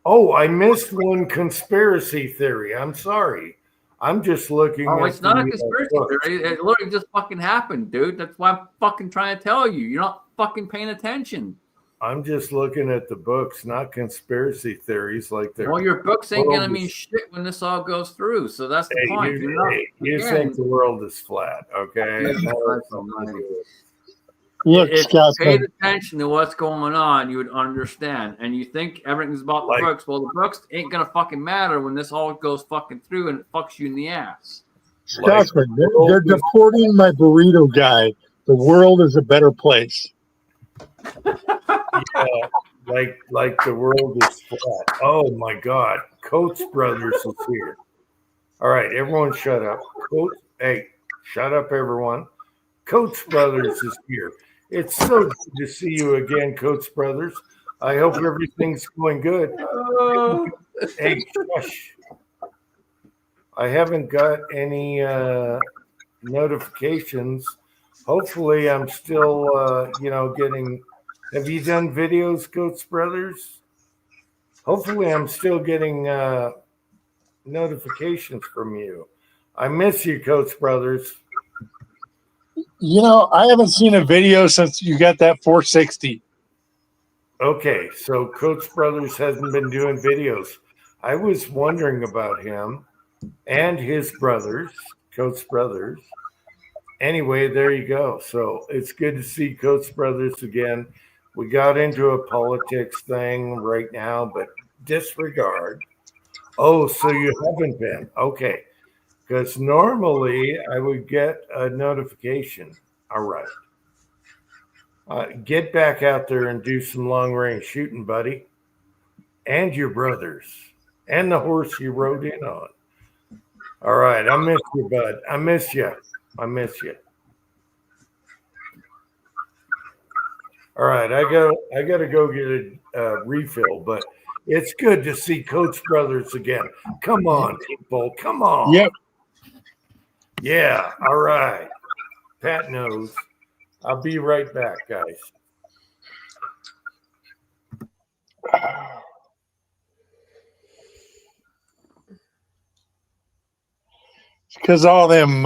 Oh, I missed one conspiracy theory. I'm sorry. I'm just looking. Oh, at it's not a the, conspiracy books. theory. It literally just fucking happened, dude. That's why I'm fucking trying to tell you. You're not fucking paying attention. I'm just looking at the books, not conspiracy theories like they're. Well, your books ain't world gonna mean is- shit when this all goes through. So that's the Hey, point. You're not. you again, think the world is flat, okay? Jesus That has Christ something to almighty. do with- Look, if you Scotsman, paid attention to what's going on, you would understand. And you think everything's about the Like- books. Well, the books ain't gonna fucking matter when this all goes fucking through and it fucks you in the ass. Scotsman, they're deporting my burrito guy. The world is a better place. like the world is flat. Oh my God, Coates Brothers is here. All right, everyone, shut up. Hey, shut up, everyone. Coates Brothers is here. It's so good to see you again, Coates Brothers. I hope everything's going good. Hey, shush. I haven't got any notifications. Hopefully, I'm still, getting. Have you done videos, Coates Brothers? Hopefully, I'm still getting notifications from you. I miss you, Coates Brothers. You know, I haven't seen a video since you got that 460. Okay, so Coates Brothers hasn't been doing videos. I was wondering about him and his brothers, Coates Brothers. Anyway, there you go. So it's good to see Coates Brothers again. We got into a politics thing right now, but disregard. Oh, so you haven't been. Okay. Because normally I would get a notification. All right. Get back out there and do some long range shooting, buddy. And your brothers. And the horse you rode in on. All right. I miss you, bud. I miss you. I miss you. All right. I got to go get a refill, but it's good to see Coates Brothers again. Come on, people. Come on. Yep. Yeah. All right. Pat knows. I'll be right back, guys. Because all them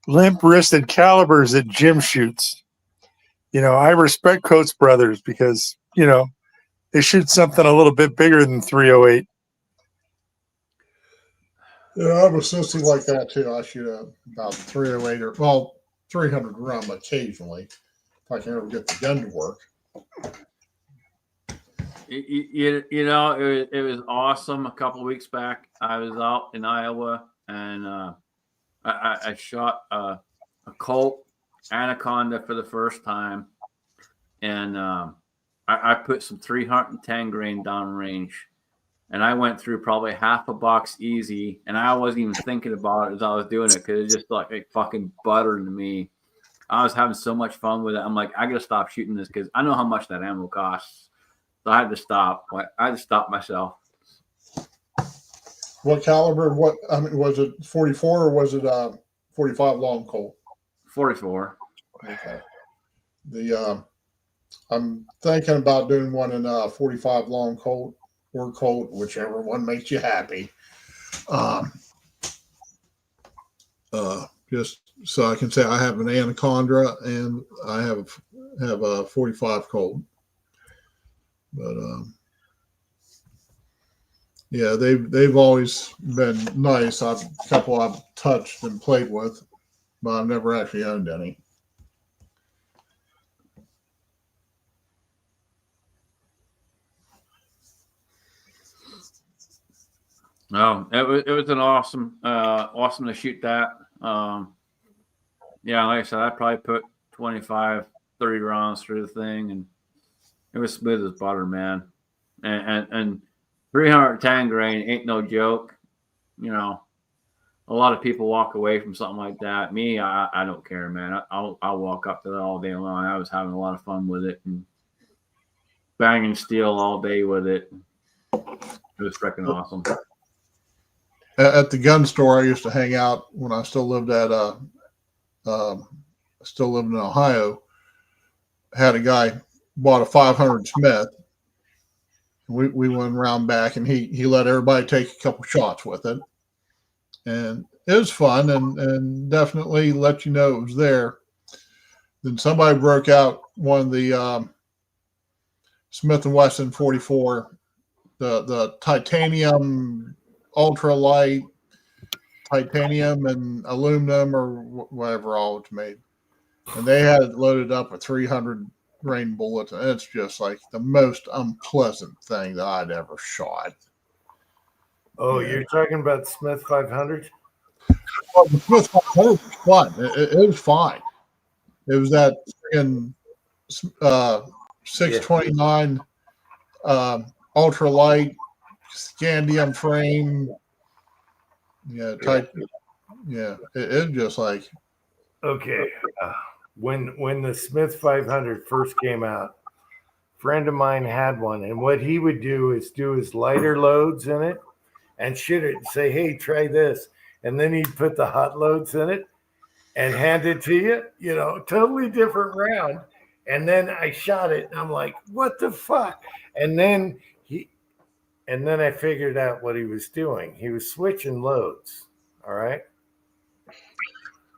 limp-wristed calibers that Jim shoots. You know, I respect Coates Brothers because, they shoot something a little bit bigger than 308. Yeah, I'm a sissy like that too. I shoot about 308 or 300 rum occasionally if I can ever get the gun to work. It was awesome. A couple of weeks back, I was out in Iowa and I shot a Colt Anaconda for the first time, and I put some 310 grain downrange, and I went through probably half a box easy, and I wasn't even thinking about it as I was doing it because it just like fucking butter to me. I was having so much fun with it. I'm like, I gotta stop shooting this because I know how much that ammo costs. So I had to stop. I had to stop myself. What caliber? Was it 44 or was it 45 long Colt? 44. Okay. I'm thinking about doing one in 45 long Colt or Colt, whichever one makes you happy. Just so I can say I have an Anaconda and I have a 45 Colt. But Yeah, they've always been nice. A couple I've touched and played with, but I've never actually owned any. No, it was an awesome to shoot that. Yeah, like I said, I probably put 25, 30 rounds through the thing, and it was smooth as butter, man. And 310 grain ain't no joke. You know, a lot of people walk away from something like that. Me, I don't care, man. I'll walk up to that all day long. I was having a lot of fun with it and banging steel all day with it. It was freaking awesome. At the gun store I used to hang out when I still lived in Ohio, had a guy bought a 500 Smith. We went around back and he let everybody take a couple shots with it. And it was fun and definitely let you know it was there. Then somebody broke out one of the Smith & Wesson 44, the titanium ultralight, titanium and aluminum or whatever all it's made. And they had it loaded up with 300 grain bullets. And it's just like the most unpleasant thing that I'd ever shot. Oh, you're talking about Smith 500? Well, the Smith 500 was fun. It was fine. It was that friggin' 629 ultralight scandium frame. Yeah, tight. Yeah, it was just like. Okay. When the Smith 500 first came out, a friend of mine had one, and what he would do is do his lighter loads in it and shoot it and say, hey, try this. And then he'd put the hot loads in it and hand it to you, totally different round. And then I shot it and I'm like, what the fuck? And then I figured out what he was doing. He was switching loads. All right.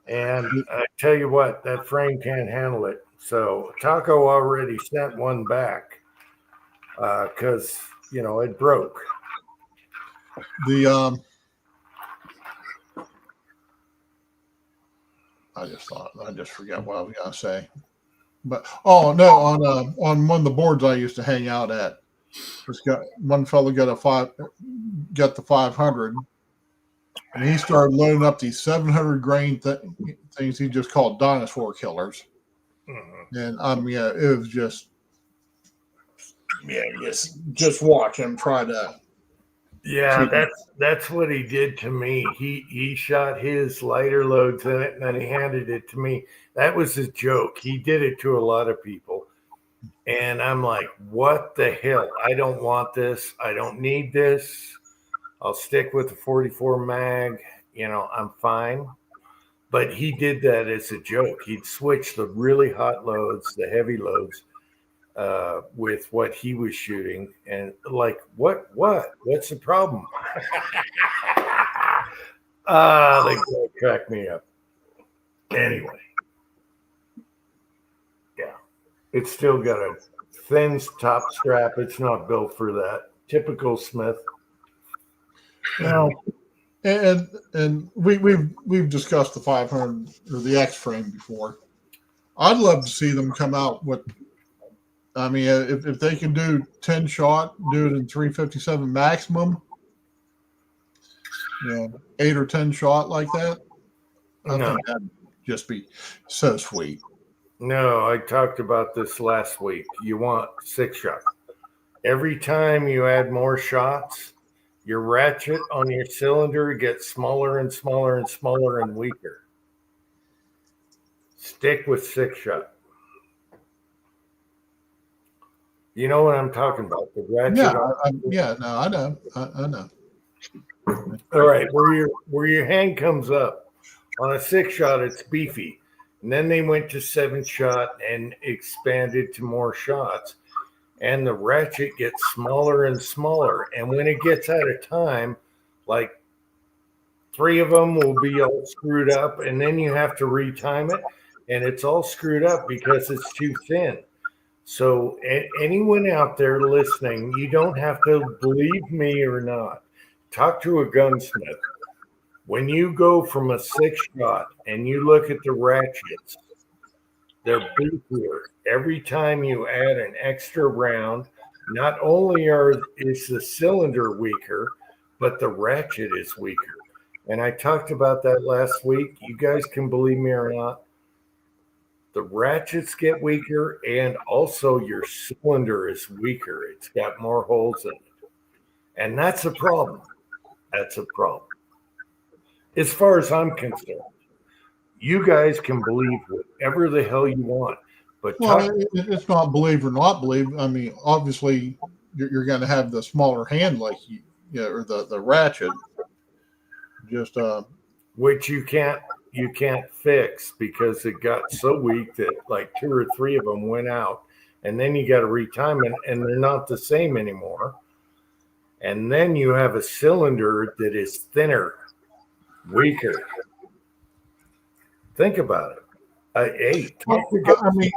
And I tell you what, that frame can't handle it. So Taco already sent one back because, it broke. I just forgot what I was gonna say. But oh no, on one of the boards I used to hang out at, one fellow got the 500, and he started loading up these 700 grain things he just called dinosaur killers. Mm-hmm. And it was just just watch him try to. Yeah, that's what he did to me. He shot his lighter loads in it and then he handed it to me. That was his joke. He did it to a lot of people. And I'm like, what the hell? I don't want this. I don't need this. I'll stick with the 44 mag. I'm fine. But he did that as a joke. He'd switch the really hot loads, the heavy loads, with what he was shooting, and like, what's the problem? They cracked me up. Anyway, yeah, it's still got a thin top strap. It's not built for that. Typical Smith. Now, and we've discussed the 500 or the X frame before. I'd love to see them come out with. I mean, if they can do 10 shot, do it in 357 maximum. 8 or 10 shot like that. I think that'd just be so sweet. No, I talked about this last week. You want 6 shot. Every time you add more shots, your ratchet on your cylinder gets smaller and smaller and smaller and weaker. Stick with 6 shot. You know what I'm talking about? The ratchet. I know. I know. All right, where your hand comes up on a 6 shot, it's beefy, and then they went to 7 shot and expanded to more shots, and the ratchet gets smaller and smaller. And when it gets out of time, like 3 of them will be all screwed up, and then you have to retime it, and it's all screwed up because it's too thin. So anyone out there listening, you don't have to believe me or not. Talk to a gunsmith. When you go from a 6-shot and you look at the ratchets, they're beefier. Every time you add an extra round, not only is the cylinder weaker, but the ratchet is weaker. And I talked about that last week. You guys can believe me or not. The ratchets get weaker, and also your cylinder is weaker. It's got more holes in it. And that's a problem. That's a problem. As far as I'm concerned, you guys can believe whatever the hell you want. But Well, it's not believe or not believe. I mean, obviously, you're going to have the smaller hand, like or the ratchet. Just which you can't fix because it got so weak that like 2 or 3 of them went out, and then you got to retime it, and they're not the same anymore. And then you have a cylinder that is thinner, weaker. Think about it. I mean,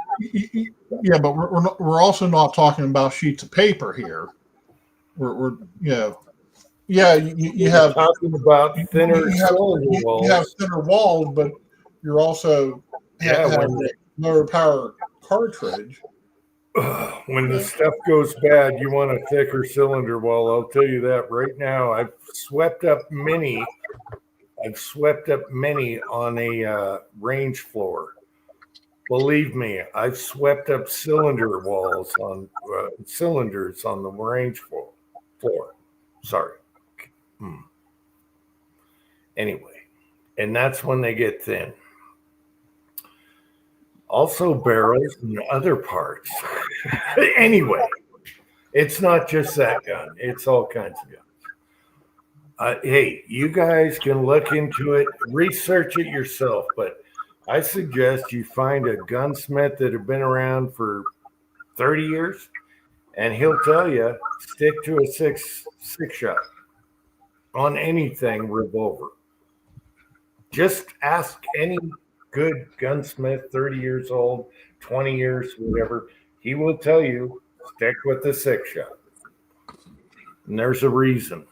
yeah, but we're also not talking about sheets of paper here. We're you have talking about thinner cylinder walls. You have thinner walls, but you're also have a lower power cartridge. When the stuff goes bad, you want a thicker cylinder wall. I'll tell you that right now. I've swept up many on a range floor. Believe me, I've swept up cylinder walls on cylinders on the range floor. Sorry. Anyway, and that's when they get thin. Also barrels and other parts. Anyway, it's not just that gun. It's all kinds of guns. Hey, you guys can look into it, research it yourself, but I suggest you find a gunsmith that have been around for 30 years, and he'll tell you, stick to a six shot on anything revolver. Just ask any good gunsmith, 30 years old, 20 years, whatever. He will tell you, stick with the 6-shot. And there's a reason.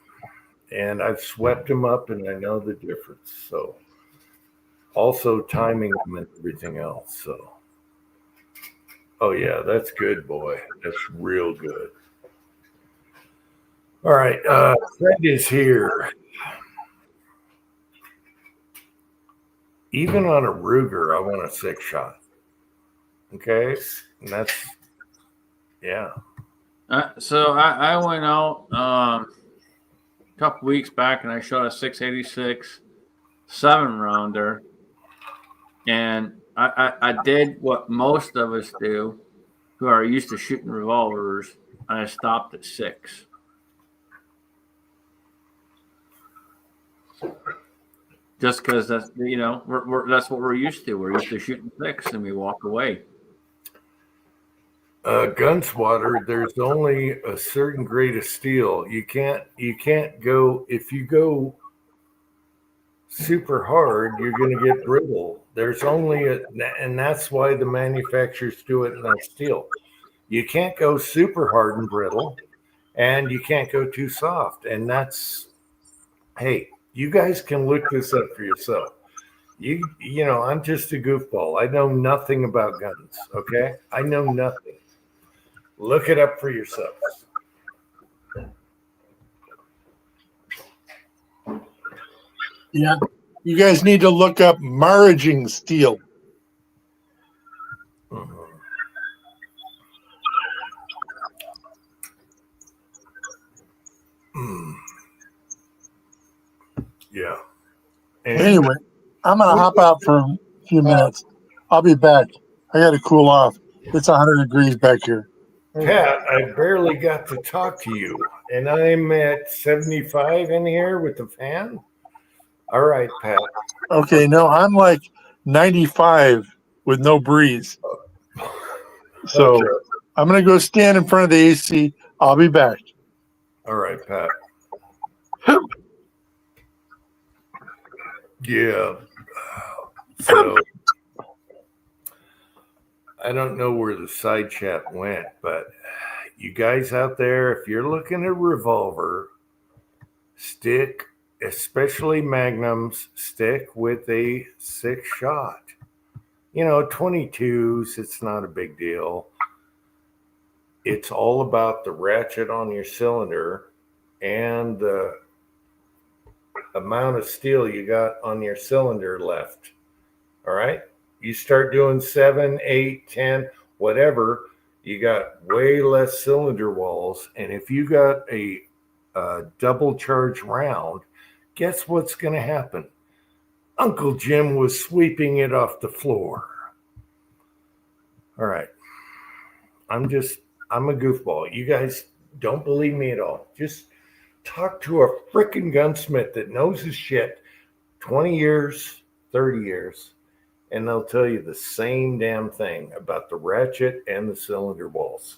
And I've swept them up and I know the difference. So also timing them and everything else. So, oh yeah, that's good, boy. That's real good. All right. Fred is here. Even on a Ruger, I want a 6-shot. Okay. And that's, yeah. So I went out a couple weeks back and I shot a 686 7-rounder, and I did what most of us do who are used to shooting revolvers, and I stopped at 6. Just because that's that's what we're used to. We're used to shooting 6 and we walk away. Gunswatter, there's only a certain grade of steel. You can't go, if you go super hard, you're going to get brittle. There's only and that's why the manufacturers do it in that steel. You can't go super hard and brittle, and you can't go too soft. And that's, hey, you guys can look this up for yourself. You know, I'm just a goofball. I know nothing about guns. Okay, I know nothing. Look it up for yourselves. Yeah. You guys need to look up maraging steel. Yeah. Anyway, I'm going to hop out for a few minutes. I'll be back. I got to cool off. It's 100 degrees back here. Pat, I barely got to talk to you, and I'm at 75 in here with the fan. All right, Pat. Okay, no, I'm like 95 with no breeze. So Okay. I'm going to go stand in front of the AC. I'll be back. All right, Pat. Yeah. So I don't know where the side chat went, but you guys out there, if you're looking at a revolver, stick, especially magnums, stick with a 6-shot. 22s, it's not a big deal. It's all about the ratchet on your cylinder and the amount of steel you got on your cylinder left. All right? You start doing 7, 8, 10, whatever, you got way less cylinder walls. And if you got a double charge round, guess what's going to happen? Uncle Jim was sweeping it off the floor. All right. I'm a goofball. You guys don't believe me at all. Just talk to a freaking gunsmith that knows his shit 20 years, 30 years, and they'll tell you the same damn thing about the ratchet and the cylinder walls.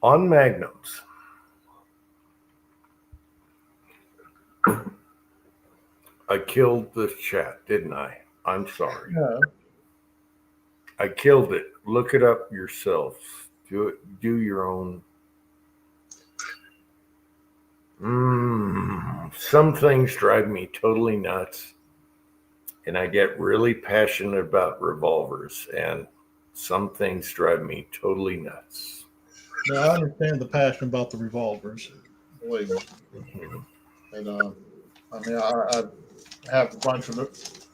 On magnums, I killed the chat, didn't I? I'm sorry. Yeah. I killed it. Look it up yourselves. Do your own. Some things drive me totally nuts, and I get really passionate about revolvers, and some things drive me totally nuts. Now, I understand the passion about the revolvers. Believe me. And I have a bunch of it.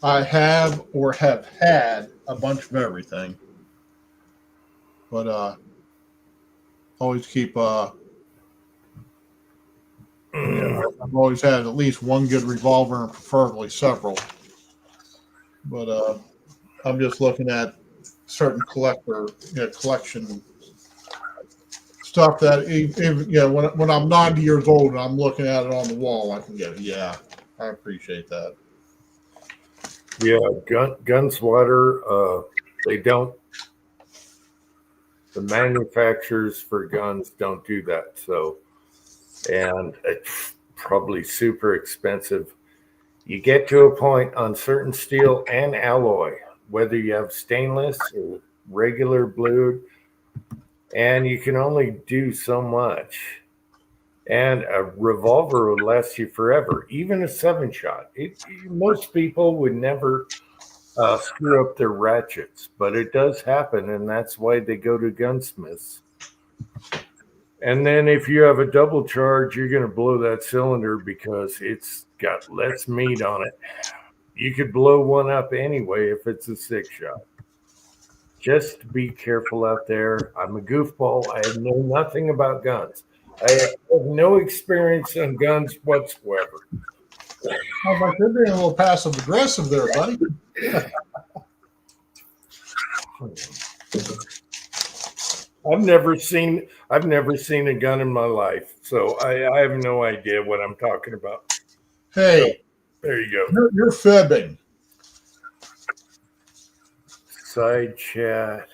I have or have had a bunch of everything, but always keep. I've always had at least one good revolver and preferably several. But I'm just looking at certain collection stuff that even when I'm 90 years old and I'm looking at it on the wall, I can get, yeah, I appreciate that. Yeah, Gunswatter, the manufacturers for guns don't do that. So, and it's probably super expensive. You get to a point on certain steel and alloy, whether you have stainless or regular blued, and you can only do so much. And a revolver would last you forever, even a 7-shot. Most people would never screw up their ratchets, but it does happen, and that's why they go to gunsmiths. And then if you have a double charge, you're going to blow that cylinder because it's got less meat on it. You could blow one up anyway if it's a 6-shot. Just be careful out there. I'm a goofball. I know nothing about guns. I have no experience on guns whatsoever. Oh, but you're being a little passive aggressive there, buddy. I've never seen a gun in my life, so I have no idea what I'm talking about. Hey, so, there you go. You're fibbing. Side chat.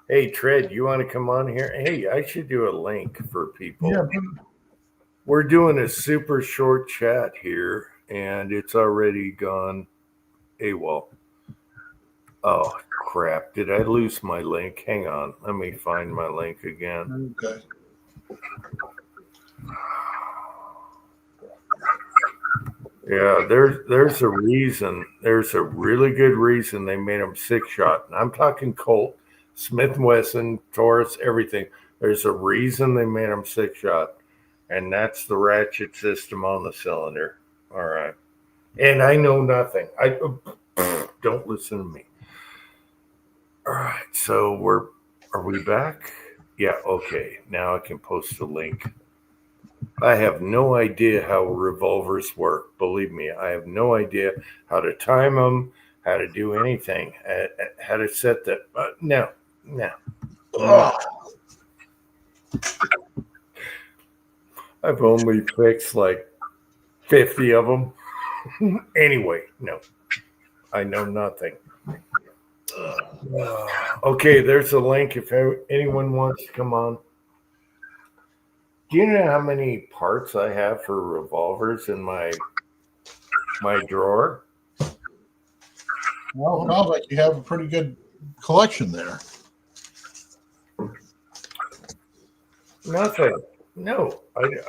Hey, Tread, you want to come on here? Hey, I should do a link for people. Yeah. We're doing a super short chat here, and it's already gone AWOL. Oh, crap. Did I lose my link? Hang on. Let me find my link again. Okay. Yeah, there's a reason. There's a really good reason they made them 6-shot. And I'm talking Colt, Smith & Wesson, Taurus, everything. There's a reason they made them 6-shot, and that's the ratchet system on the cylinder. All right. And I know nothing. Don't listen to me. All right. So are we back? Yeah. Okay. Now I can post a link. I have no idea how revolvers work. Believe me, I have no idea how to time them, how to do anything, how to set that. No. I've only fixed like 50 of them. Anyway, no, I know nothing. Okay, there's a link if anyone wants to come on. Do you know how many parts I have for revolvers in my drawer? Well, it sounds like you have a pretty good collection there. Nothing. No,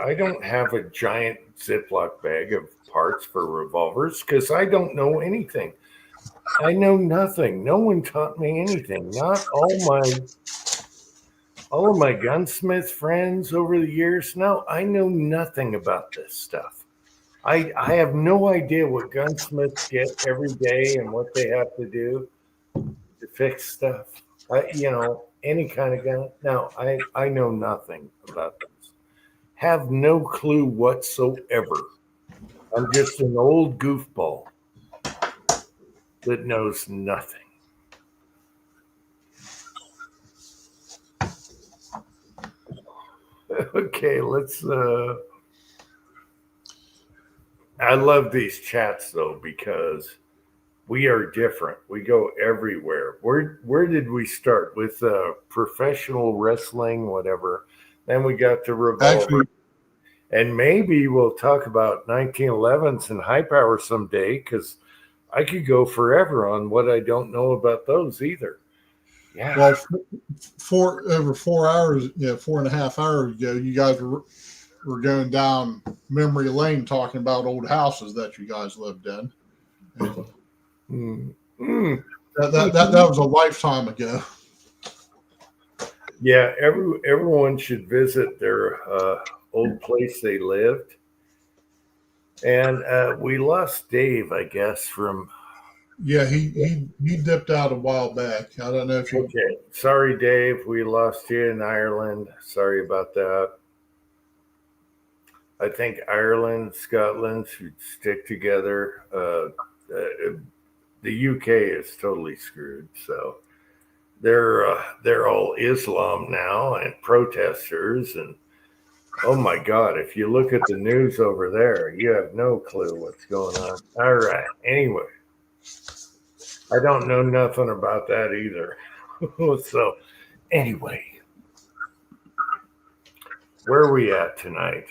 I don't have a giant Ziploc bag of parts for revolvers because I don't know anything. I know nothing. No one taught me anything. Not all of my gunsmith friends over the years. No, I know nothing about this stuff. I have no idea what gunsmiths get every day and what they have to do to fix stuff. Any kind of gun. No, I know nothing about this. Have no clue whatsoever. I'm just an old goofball that knows nothing. Okay, let's I love these chats though because we are different. We go everywhere. Where did we start with professional wrestling, whatever? Then we got to revolver. Actually, And maybe we'll talk about 1911s and high power someday because I could go forever on what I don't know about those either. Yeah. well, over 4 hours, 4.5 hours ago, you guys were going down memory lane talking about old houses that you guys lived in. That was a lifetime ago. Yeah, everyone should visit their old place they lived. And we lost Dave, I guess, from. Yeah, he dipped out a while back. I don't know if you. Okay, sorry, Dave. We lost you in Ireland. Sorry about that. I think Ireland, Scotland should stick together. The UK is totally screwed. So they're all Islam now and protesters and oh my God, if you look at the news over there, you have no clue what's going on. All right. Anyway, I don't know nothing about that either. So anyway, where are we at tonight?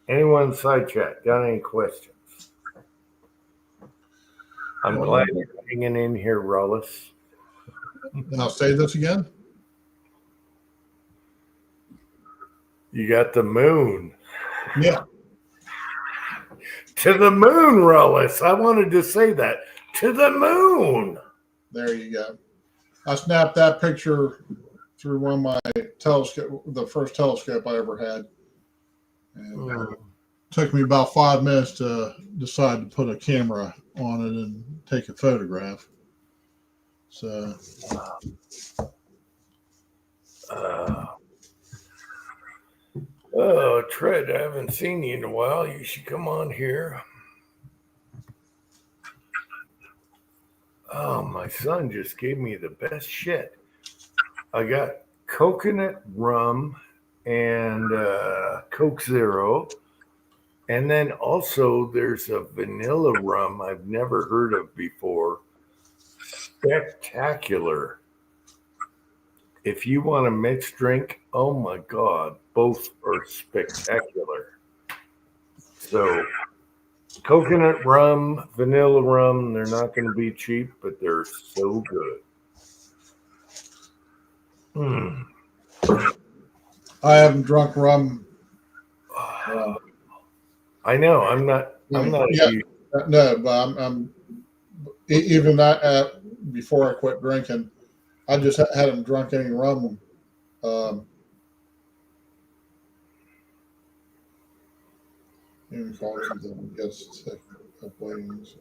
Anyone in side chat got any questions? I'm glad you're hanging in here, Rollis. I'll say this again. You got the moon. Yeah. To the moon, Rollis. I wanted to say that. To the moon. There you go. I snapped that picture through one of my telescope, the first telescope I ever had. And it took me about 5 minutes to decide to put a camera on it and take a photograph. So. Oh, Tread, I haven't seen you in a while. You should come on here. Oh, my son just gave me the best shit. I got coconut rum and Coke Zero. And then also there's a vanilla rum I've never heard of before. Spectacular. If you want a mixed drink, oh my God, both are spectacular. So coconut rum, vanilla rum, they're not going to be cheap, but they're so good. I haven't drunk rum. I know. I'm not. Yeah, no, but I'm even that before I quit drinking, I just hadn't drunk any rum. Even called something, I guess, of weightings.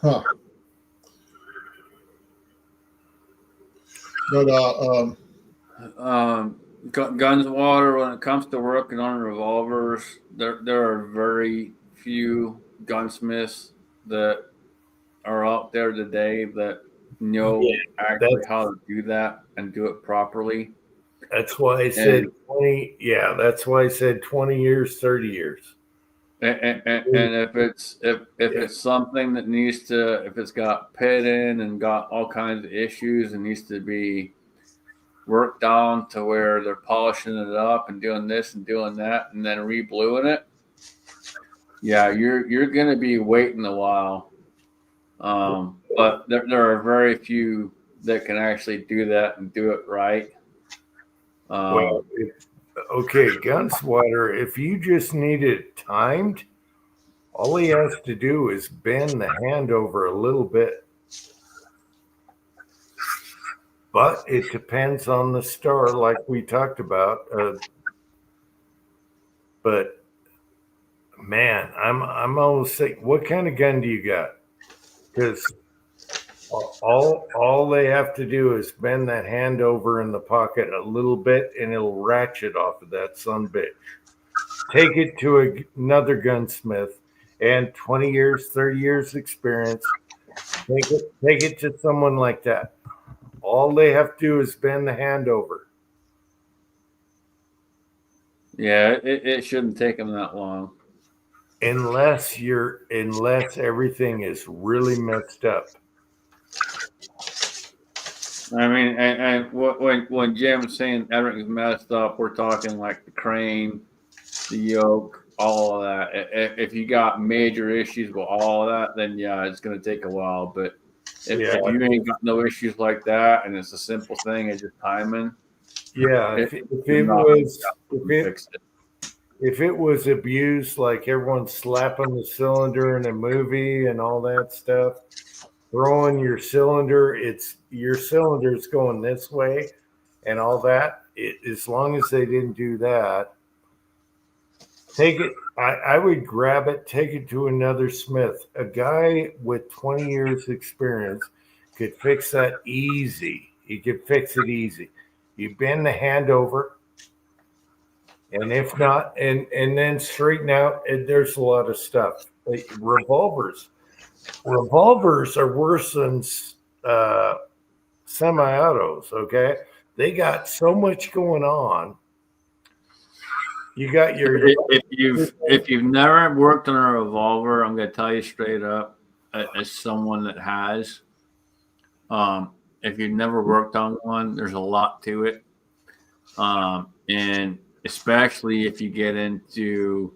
Huh. But guns, water. When it comes to working on revolvers, there are very few gunsmiths that are out there today that know actually how to do that and do it properly. That's why I said 20. Yeah, that's why I said 20 years, 30 years. And if it's something that needs to, if it's got pitting and got all kinds of issues and needs to be worked down to where they're polishing it up and doing this and doing that and then rebluing it, yeah, you're gonna be waiting a while But there are very few that can actually do that and do it right. Well, okay, Gunswatter, if you just need it timed, all he has to do is bend the hand over a little bit. But it depends on the star, like we talked about. But man, I'm almost saying, what kind of gun do you got? Because all they have to do is bend that hand over in the pocket a little bit, and it'll ratchet off of that son bitch. Take it to another gunsmith, and 20 years, 30 years experience. Take it to someone like that. All they have to do is bend the hand over. Yeah, it shouldn't take them that long. Unless everything is really messed up. I mean, and when Jim's saying everything's messed up, we're talking like the crane, the yoke, all of that. If you got major issues with all of that, then yeah, it's going to take a while. But if you ain't got no issues like that, and it's a simple thing, it's just timing. Yeah, if it was abused, like everyone slapping the cylinder in a movie and all that stuff, throwing your cylinder's going this way and all that. As long as they didn't do that, take it. I would grab it, take it to another smith. A guy with 20 years experience could fix that easy. He could fix it easy. You bend the hand over, and if not, and then straighten out. And there's a lot of stuff. Like revolvers are worse than semi-autos. Okay, they got so much going on. You got your if you've never worked on a revolver, I'm going to tell you straight up, as someone that has, if you've never worked on one, there's a lot to it, and especially if you get into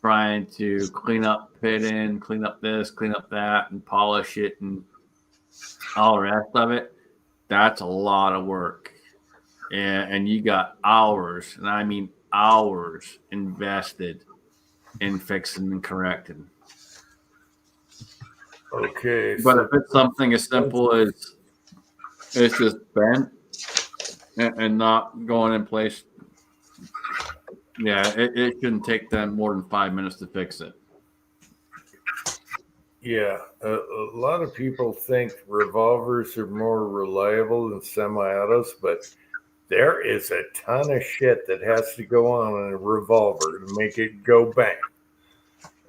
trying to clean up pitting, clean up this, clean up that, and polish it, and all the rest of it, that's a lot of work, and you got hours, and I mean hours invested in fixing and correcting. Okay, but if it's something as simple as it's just bent and not going in place, yeah, it shouldn't take them more than 5 minutes to fix it. Yeah, a lot of people think revolvers are more reliable than semi-autos, but there is a ton of shit that has to go on in a revolver to make it go bang.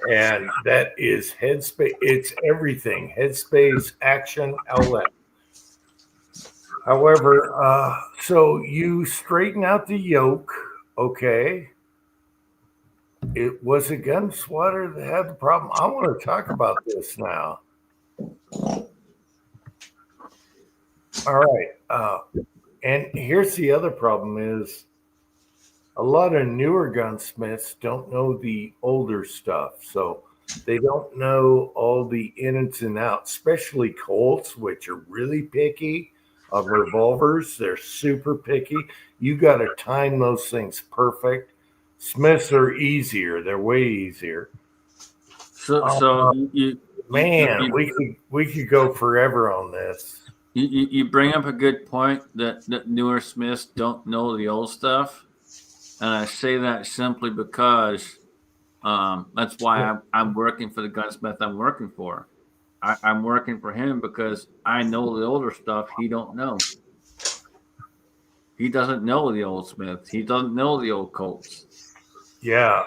And that is headspace. It's everything. Headspace, action, outlet. However, so you straighten out the yoke, okay. It was a Gunswatter that had the problem. I want to talk about this now. All right. And here's the other problem is a lot of newer gunsmiths don't know the older stuff. So they don't know all the ins and outs, especially Colts, which are really picky on revolvers. They're super picky. You got to time those things perfect. Smiths are easier. They're way easier. We could go forever on this. You bring up a good point that newer smiths don't know the old stuff, and I say that simply because that's why I'm working for the gunsmith I'm working for. I'm working for him because I know the older stuff he don't know. He doesn't know the old Smiths. He doesn't know the old Colts. Yeah,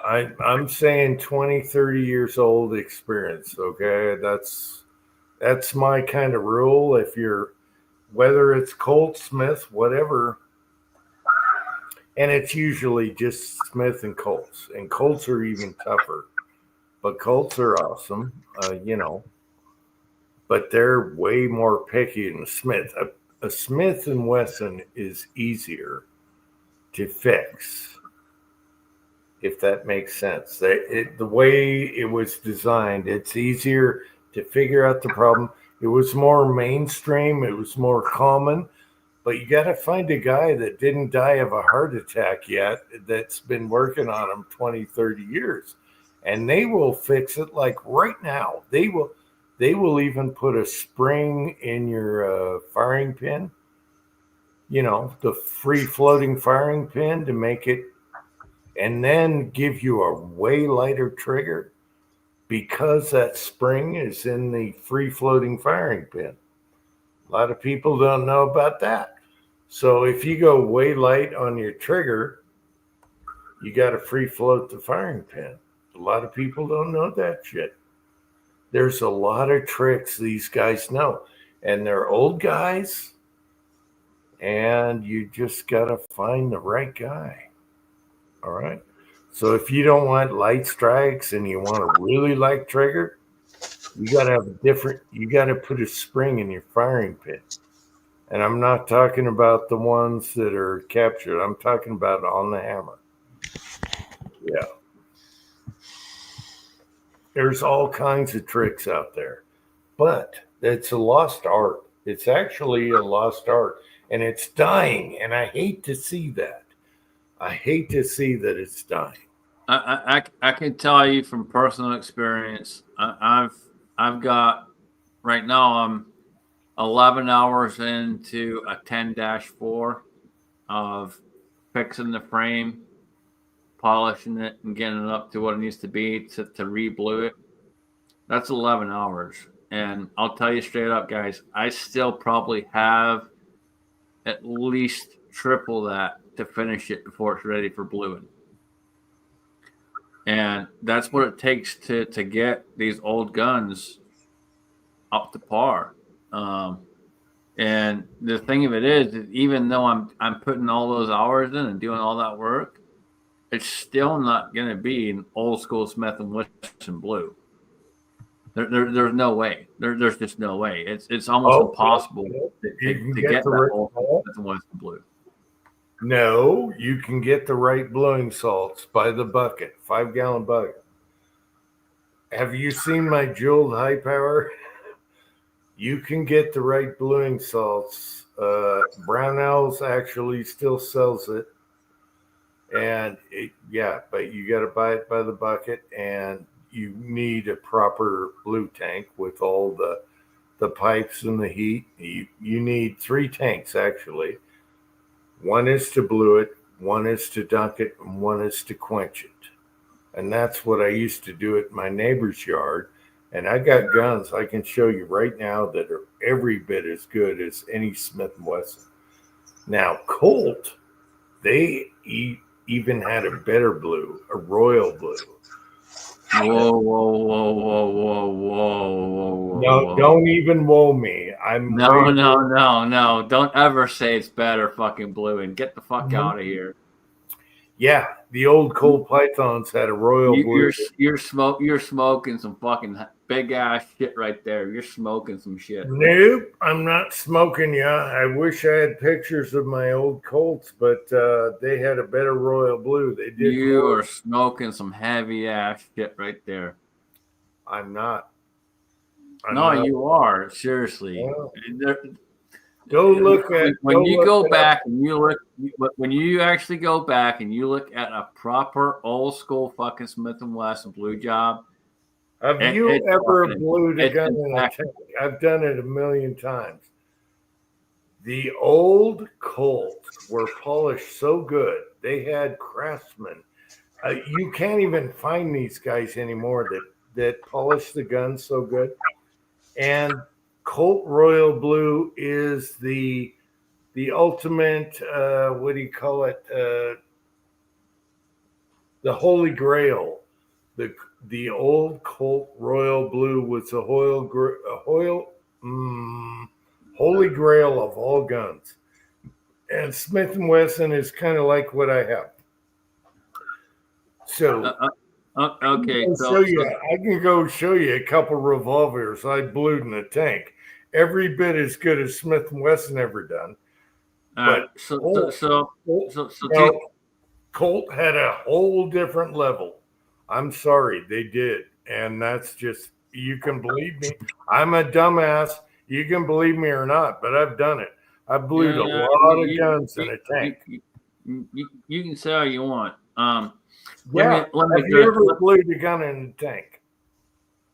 I'm saying 20, 30 years old experience, okay? That's my kind of rule. If you're, whether it's Colt, Smith, whatever, and it's usually just Smith and Colts. And Colts are even tougher. But Colts are awesome, but they're way more picky than Smith. A Smith & Wesson is easier to fix, if that makes sense. The way it was designed, it's easier to figure out the problem. It was more mainstream. It was more common. But you got to find a guy that didn't die of a heart attack yet that's been working on them 20, 30 years. And they will fix it like right now. They will even put a spring in your firing pin, you know, the free floating firing pin to make it, and then give you a way lighter trigger because that spring is in the free floating firing pin. A lot of people don't know about that. So if you go way light on your trigger, you got to free float the firing pin. A lot of people don't know that shit. There's a lot of tricks these guys know, and they're old guys, and you just got to find the right guy. All right. So if you don't want light strikes and you want a really light trigger, you got to have you got to put a spring in your firing pin. And I'm not talking about the ones that are captured. I'm talking about on the hammer. Yeah. There's all kinds of tricks out there, but it's a lost art. It's actually a lost art, and it's dying. And I hate to see that. I hate to see that it's dying. I can tell you from personal experience. I've got right now. I'm 11 hours into a 10-4 of fixing the frame, polishing it, and getting it up to what it needs to be to re-blue it. That's 11 hours. And I'll tell you straight up, guys, I still probably have at least triple that to finish it before it's ready for bluing. And that's what it takes to get these old guns up to par. And the thing of it is that even though I'm putting all those hours in and doing all that work, it's still not going to be an old school Smith & Wesson blue. There's no way. There's just no way. It's almost impossible to get that old Smith & Wesson blue. No, you can get the right bluing salts by the bucket, 5-gallon bucket. Have you seen my jeweled high power? You can get the right bluing salts. Brownells actually still sells it. And but you got to buy it by the bucket, and you need a proper blue tank with all the pipes and the heat. You need 3 tanks, actually. One is to blue it, one is to dunk it, and one is to quench it. And that's what I used to do at my neighbor's yard. And I got guns I can show you right now that are every bit as good as any Smith & Wesson. Now, Colt, they even had a better blue, a royal blue. Whoa. No, don't even whoa me. No. Don't ever say it's better fucking blue and get the fuck out of here. Yeah, the old Colt Pythons had a royal blue. You're smoking some fucking big ass shit right there. You're smoking some shit. Nope, I'm not smoking ya. I wish I had pictures of my old Colts, but they had a better royal blue. They did. You are smoking some heavy ass shit right there. I'm not. You are. Seriously. Well, go look at when you go back and you look when you actually go back and you look at a proper old school fucking Smith & Wesson blue job. Have you ever blued a gun in a tank? I've done it a million times. The old Colts were polished so good. They had craftsmen. You can't even find these guys anymore that polish the gun so good. And Colt Royal Blue is the ultimate, what do you call it? The Holy Grail. The old Colt Royal Blue was a Holy Grail of all guns. And Smith & Wesson is kind of like what I have. So okay, I can go show you a couple revolvers I blued in a tank. Every bit as good as Smith & Wesson ever done. Colt had a whole different level. I'm sorry, they did, and that's just You can believe me. I'm a dumbass. You can believe me or not, but I've done it. I blued a lot of guns in a tank. You can say all you want. Yeah. Have you ever blued a gun in a tank?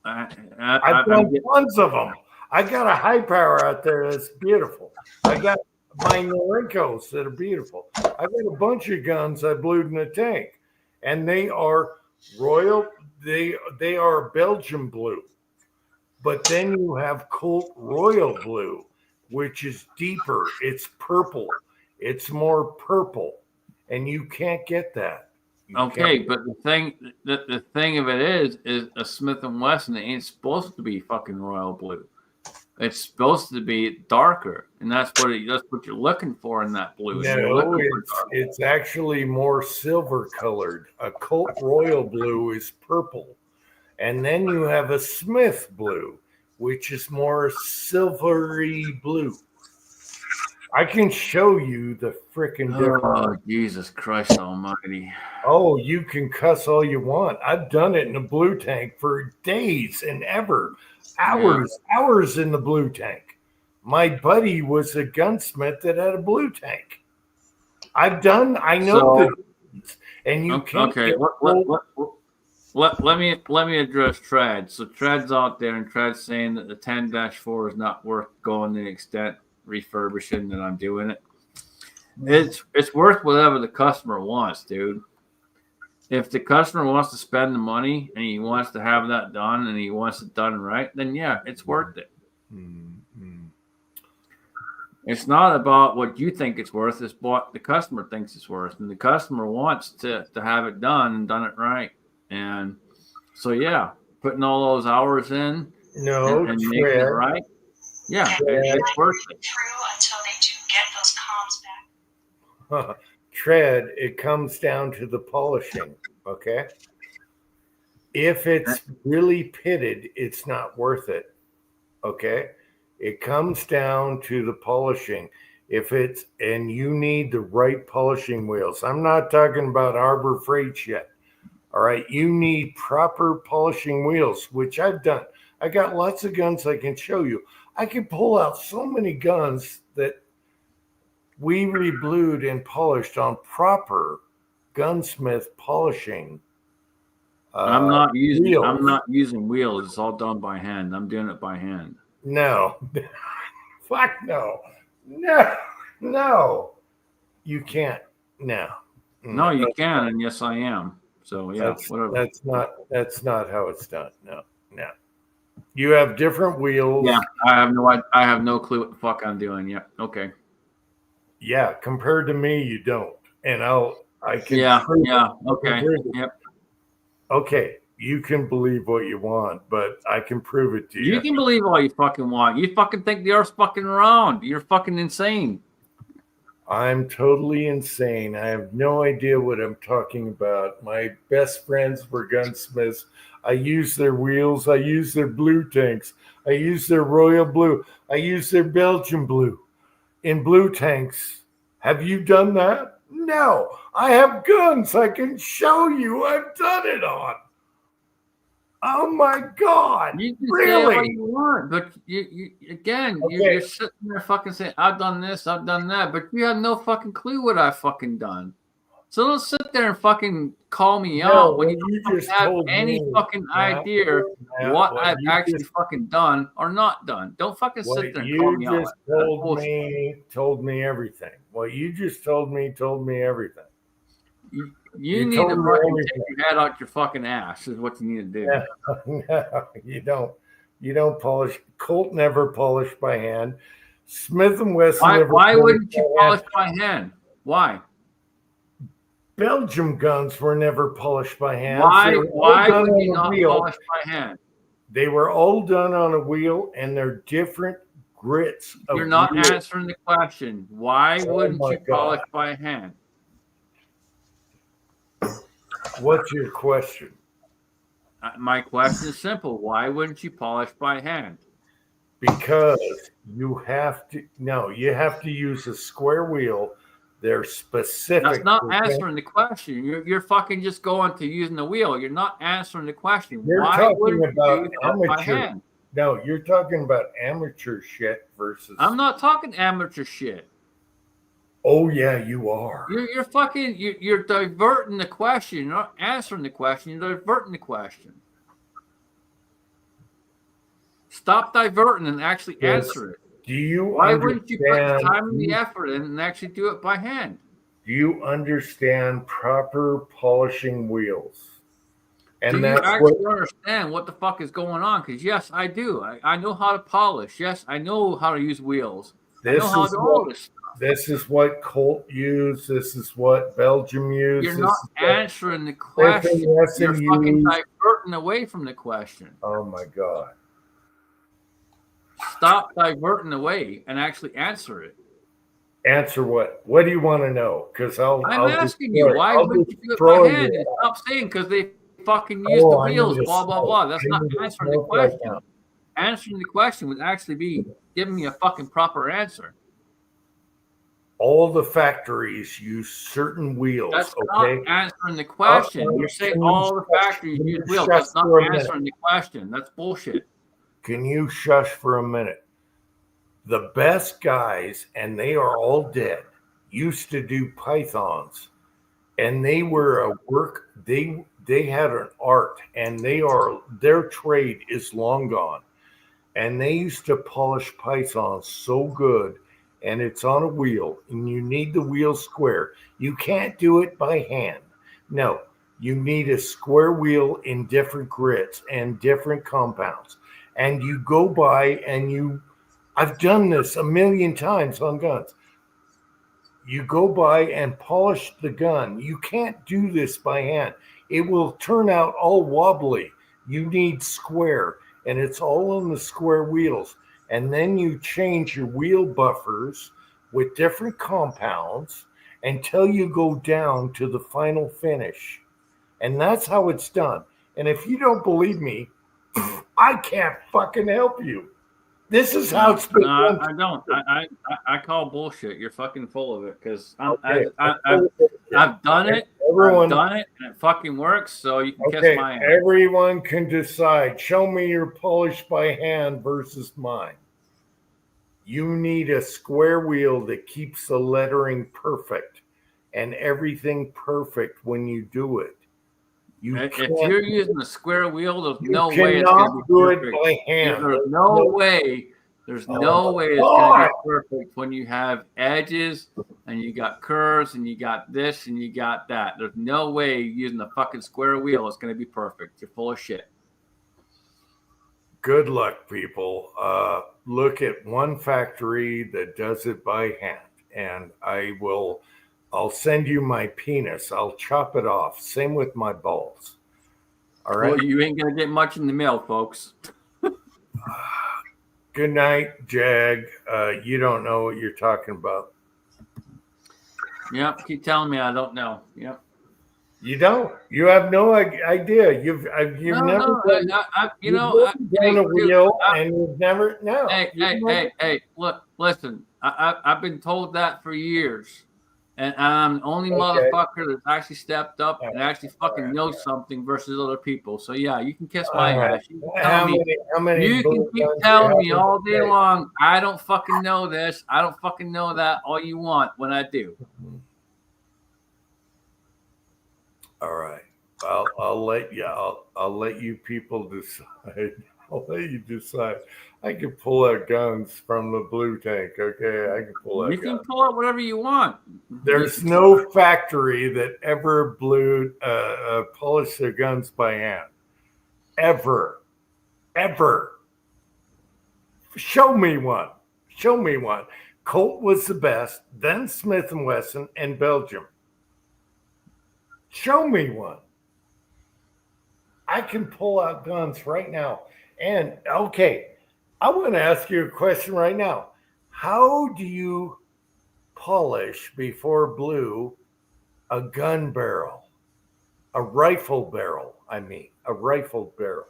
I've done tons of them. I got a high power out there that's beautiful. I got my Norinkos that are beautiful. I've got a bunch of guns I blued in a tank, and they are royal. They are Belgian blue, but then you have Colt Royal blue, which is deeper. It's purple. It's more purple, and you can't get that. Okay, but the thing of it is a Smith and Wesson ain't supposed to be fucking royal blue. It's supposed to be darker, and that's what you're looking for in that blue. No, it's actually more silver colored. A Colt Royal blue is purple, and then you have a Smith blue, which is more silvery blue. I can show you the freaking difference. Oh, Jesus Christ Almighty! Oh, you can cuss all you want. I've done it in a blue tank for days and hours in the blue tank. My buddy was a gunsmith that had a blue tank. I know and you can't. Okay, let me address Trad. So Trad's out there, and Trad's saying that the 10-4 is not worth going the extent refurbishing that I'm doing it. It's worth whatever the customer wants, dude. If the customer wants to spend the money and he wants to have that done and he wants it done right, then yeah, it's worth it. Mm-hmm. It's not about what you think it's worth, it's what the customer thinks it's worth. And the customer wants to have it done and done it right. And so yeah, putting all those hours in and making it right. Yeah, it's worth it. True until they do get those comms back. Tread, it comes down to the polishing, okay? If it's really pitted, it's not worth it, okay? It comes down to the polishing. And you need the right polishing wheels. I'm not talking about Harbor Freight yet, all right? You need proper polishing wheels, which I've done. I got lots of guns I can show you. I can pull out so many guns that we reblued and polished on proper gunsmith polishing. I'm not using wheels. It's all done by hand. I'm doing it by hand. No. Fuck no. No. You can't. No. No, you can, and yes, I am. So yeah, whatever. That's not how it's done. No. You have different wheels. Yeah, I have no clue what the fuck I'm doing. Yeah. Okay. Yeah, compared to me, you don't. And I can. Yeah. Okay. Yep. Okay. You can believe what you want, but I can prove it to you. You can believe all you fucking want. You fucking think the earth's fucking round. You're fucking insane. I'm totally insane. I have no idea what I'm talking about. My best friends were gunsmiths. I use their wheels. I use their blue tanks. I use their royal blue. I use their Belgian blue in blue tanks. Have you done that? No. I have guns I can show you. I've done it on. Oh my God! You can really? say what you want, but you're sitting there fucking saying, "I've done this, I've done that," but you have no fucking clue what I've fucking done. So don't sit there and fucking call me out when you don't have any fucking idea what I've actually fucking done or not done. Don't fucking sit there and call me out. You just told me everything. What you just told me everything. You need to fucking take your head out your fucking ass is what you need to do. No, you don't. You don't polish. Colt never polished by hand. Smith and Wesson. Why wouldn't you polish by hand? Why? Belgium guns were never polished by hand. Why would you not polish by hand? They were all done on a wheel, and they're different grits. You're not answering the question. Why wouldn't you polish by hand? What's your question? My question is simple. Why wouldn't you polish by hand? Because you have to use a square wheel They're specific. That's not for answering the question. You're fucking just going to using the wheel. You're not answering the question. You're Why talking wouldn't you about use that by amateur. hand? No, you're talking about amateur shit versus. I'm not talking amateur shit. Oh yeah, you are. You're fucking you're diverting the question. You're not answering the question. You're diverting the question. Stop diverting and actually Yes. answer it. Do you Why wouldn't you put the understand? time and the effort in and actually do it by hand? Do you understand proper polishing wheels? And do you that's actually what understand what the fuck is going on? Because yes, I do. I know how to polish. Yes, I know how to use wheels. I this know how to is do all what this. this is what Colt used. This is what Belgium used. You're this not is what answering the question. Wesson You're fucking used. diverting away from the question. Oh my God. Stop diverting away and actually answer it. Answer what? What do you want to know? Because I'm I'll asking destroy- you, why I'll wouldn't you do it destroy by hand? you. And stop saying because they fucking use the I need wheels, to blah, blah, smoke. blah. That's I not need to answering the smoke right question. now. Answering the question would actually be giving me a fucking proper answer. All the factories use certain wheels. That's Okay. not answering the question. Uh-oh. You're saying Can you all the shut- factories can you use wheels. shut That's not for a minute? answering the question. That's bullshit. Can you shush for a minute? The best guys, and they are all dead, used to do pythons, and they were a work. They had an art, and their trade is long gone. And they used to polish pythons so good, and it's on a wheel, and you need the wheel square. You can't do it by hand. No, you need a square wheel in different grits and different compounds. And you go by and I've done this a million times on guns. You go by and polish the gun. You can't do this by hand. It will turn out all wobbly. You need square, and it's all on the square wheels. And then you change your wheel buffers with different compounds until you go down to the final finish. And that's how it's done. And if you don't believe me, I can't fucking help you. This is how it's been No, done. I don't. I call bullshit. You're fucking full of it because Okay. I've done it. Everyone, I've done it, and it fucking works. So you can okay, kiss my ass. everyone can decide. Show me your polish by hand versus mine. You need a square wheel that keeps the lettering perfect and everything perfect when you do it. You If can't, you're using a square wheel, there's you no way it's cannot going to be do it perfect. by hand. There's no way. There's Oh no my way it's going to God. be perfect when you have edges and you got curves and you got this and you got that. There's no way using a fucking square wheel is going to be perfect. You're full of shit. Good luck, people. Look at one factory that does it by hand, and I'll send you my penis. I'll chop it off. Same with my balls. All right. Well, you ain't going to get much in the mail, folks. Good night, Jag. You don't know what you're talking about. Yep. Keep telling me I don't know. Yep. You don't. You have no idea. You've never done, You you've know, never done a wheel, and you've never. No. Hey, look, listen. I've been told that for years, and I'm the only Okay. motherfucker that's actually stepped up and actually fucking knows something versus other people. So yeah, you can kiss my All right. ass. You can tell me. How many You can bullet keep guns telling you me have all in day the long. I don't fucking know this. I don't fucking know that. All you want when I do. All right. I'll let you. I'll let you people decide. I'll let you decide. I can pull out guns from the blue tank. Okay, I can pull out You can guns. pull out whatever you want. There's no factory that ever polished their guns by hand. Ever. Show me one. Show me one. Colt was the best, then Smith & Wesson and Belgium. Show me one. I can pull out guns right now. And okay, I want to ask you a question right now. How do you polish before blue a gun barrel? A rifle barrel, I mean, a rifle barrel.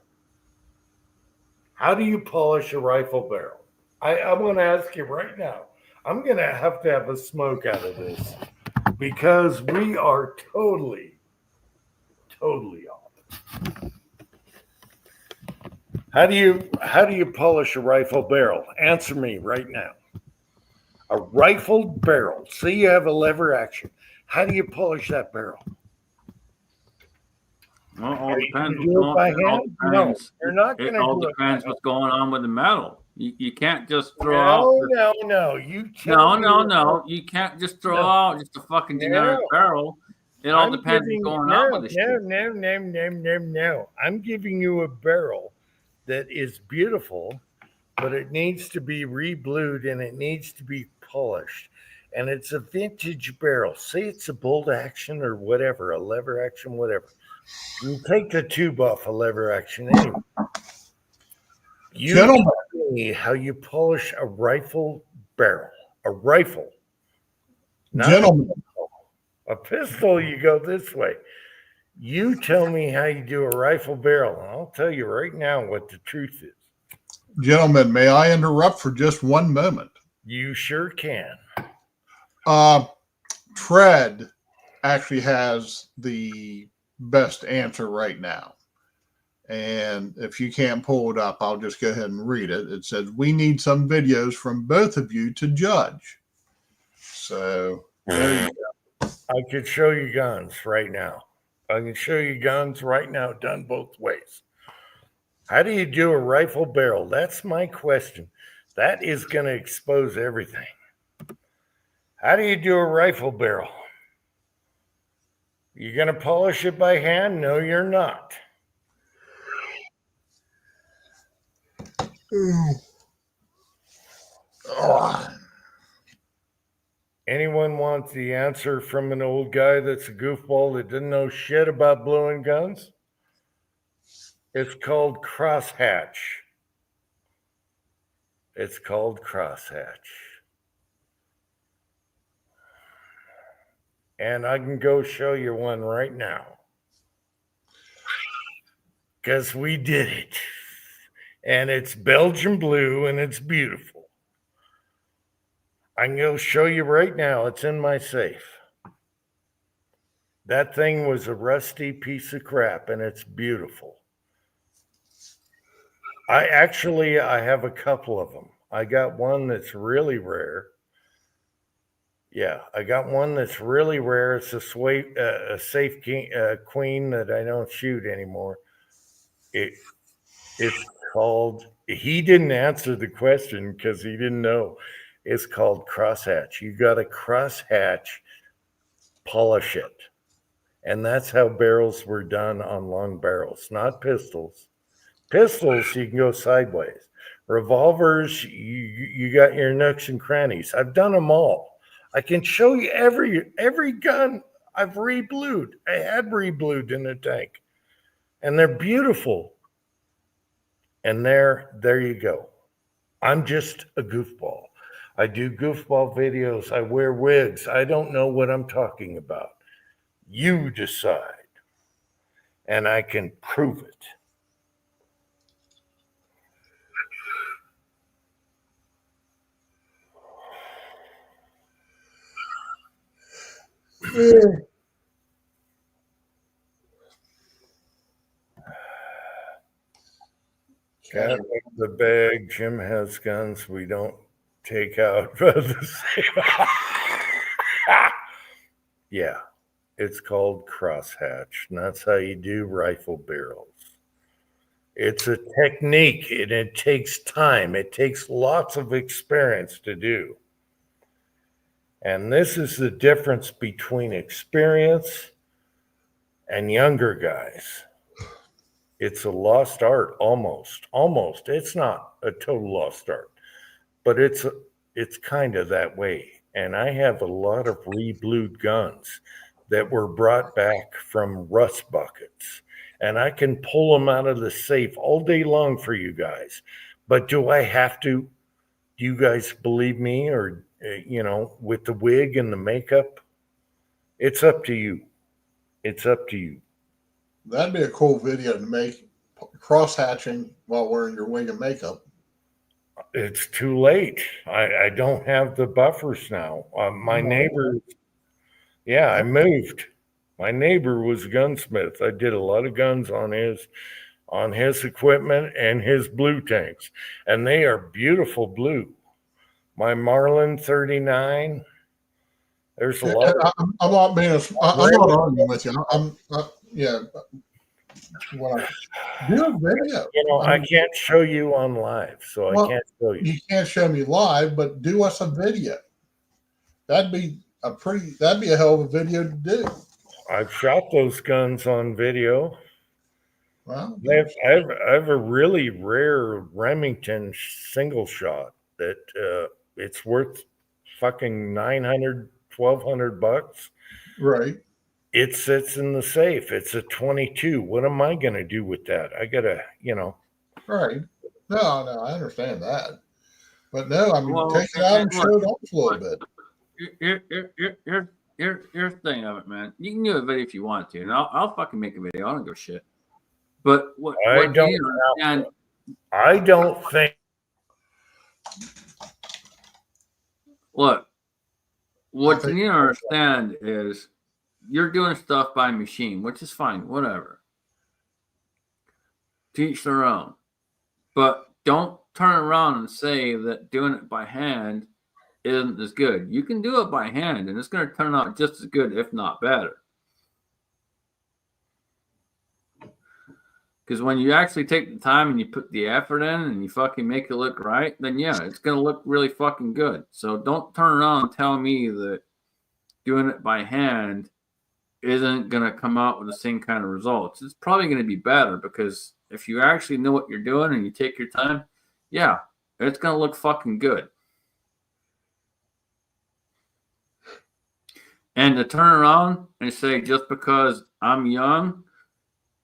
How do you polish a rifle barrel? I want to ask you right now. I'm going to have a smoke out of this. because we are totally off. How do you polish a rifle barrel? Answer me right now. A rifle barrel. Say you have a lever action. How do you polish that barrel? Well, all Are you depends. gonna do it by It all hand? No, depends. you're not going It to all do depends it. what's going on with the metal. You can't just throw out. No. You tell No. me. You can't just throw No. out just a fucking generic No. barrel. It all I'm depends giving- what's going on with the shit. No. I'm giving you a barrel that is beautiful, but it needs to be reblued and it needs to be polished. And it's a vintage barrel. Say it's a bolt action or whatever, a lever action, whatever. You take the tube off a lever action anyway. You Gentlemen. tell me how you polish a rifle barrel. A rifle. Not Gentlemen, a pistol, you go this way. You tell me how you do a rifle barrel, and I'll tell you right now what the truth is. gentlemen, may I interrupt for just one moment? You sure can. Tread actually has the best answer right now. And if you can't pull it up, I'll just go ahead and read it. It says, we need some videos from both of you to judge. So there you go. I could show you guns right now. I can show you guns right now done both ways. How do you do a rifle barrel? That's my question. That is going to expose everything. How do you do a rifle barrel? You going to polish it by hand? No, you're not. Anyone want the answer from an old guy that's a goofball that didn't know shit about blowing guns? It's called crosshatch. It's called crosshatch. And I can go show you one right now. Because we did it. And it's Belgian blue and it's beautiful. I can go show you right now. It's in my safe. That thing was a rusty piece of crap and it's beautiful. I have a couple of them. I got one that's really rare. Yeah, I got one that's really rare. It's a safe queen that I don't shoot anymore. It's called, he didn't answer the question because he didn't know. It's called crosshatch. You got to crosshatch, polish it. And that's how barrels were done on long barrels, not pistols. Pistols, you can go sideways. Revolvers, you got your nooks and crannies. I've done them all. I can show you every gun I've reblued. I had reblued in the tank. And they're beautiful. And there you go. I'm just a goofball. I do goofball videos. I wear wigs. I don't know what I'm talking about. You decide. And I can prove it. Cat out of the bag. Jim has guns we don't take out. Yeah, it's called crosshatch, and that's how you do rifle barrels. It's a technique, and it takes time. It takes lots of experience to do. And this is the difference between experience and younger guys. It's a lost art, almost. It's not a total lost art, but it's kind of that way. And I have a lot of reblued guns that were brought back from rust buckets, and I can pull them out of the safe all day long for you guys. But do I have to? Do you guys believe me, or with the wig and the makeup? It's up to you. It's up to you. That'd be a cool video to make, cross-hatching while wearing your wig and makeup. It's too late. I don't have the buffers now. My neighbors Yeah, I moved. My neighbor was a gunsmith. I did a lot of guns on his equipment and his blue tanks, and they are beautiful blue. My Marlin 39. There's a lot. I'm not being. I'm not arguing with you. Yeah. When I do a video, I can't show you on live, so I can't show you. You can't show me live, but do us a video. That'd be a hell of a video to do. I've shot those guns on video. Well, I have a really rare Remington single shot that it's worth fucking $900, $1,200. right. It sits in the safe. It's a 22. What am I going to do with that? I got to, Right. No, I understand that. But no, I mean, Well, take it out and show it off a little bit. Here's the thing of it, man. You can do a video if you want to, and I'll fucking make a video. I don't give a shit. But I don't think. Look, what you need to understand is you're doing stuff by machine, which is fine, whatever. To each their own. But don't turn around and say that doing it by hand isn't as good. You can do it by hand, and it's going to turn out just as good, if not better. Because when you actually take the time and you put the effort in and you fucking make it look right, then yeah, it's going to look really fucking good. So don't turn around and tell me that doing it by hand isn't going to come out with the same kind of results. It's probably going to be better because if you actually know what you're doing and you take your time, yeah, it's going to look fucking good. And to turn around and say just because I'm young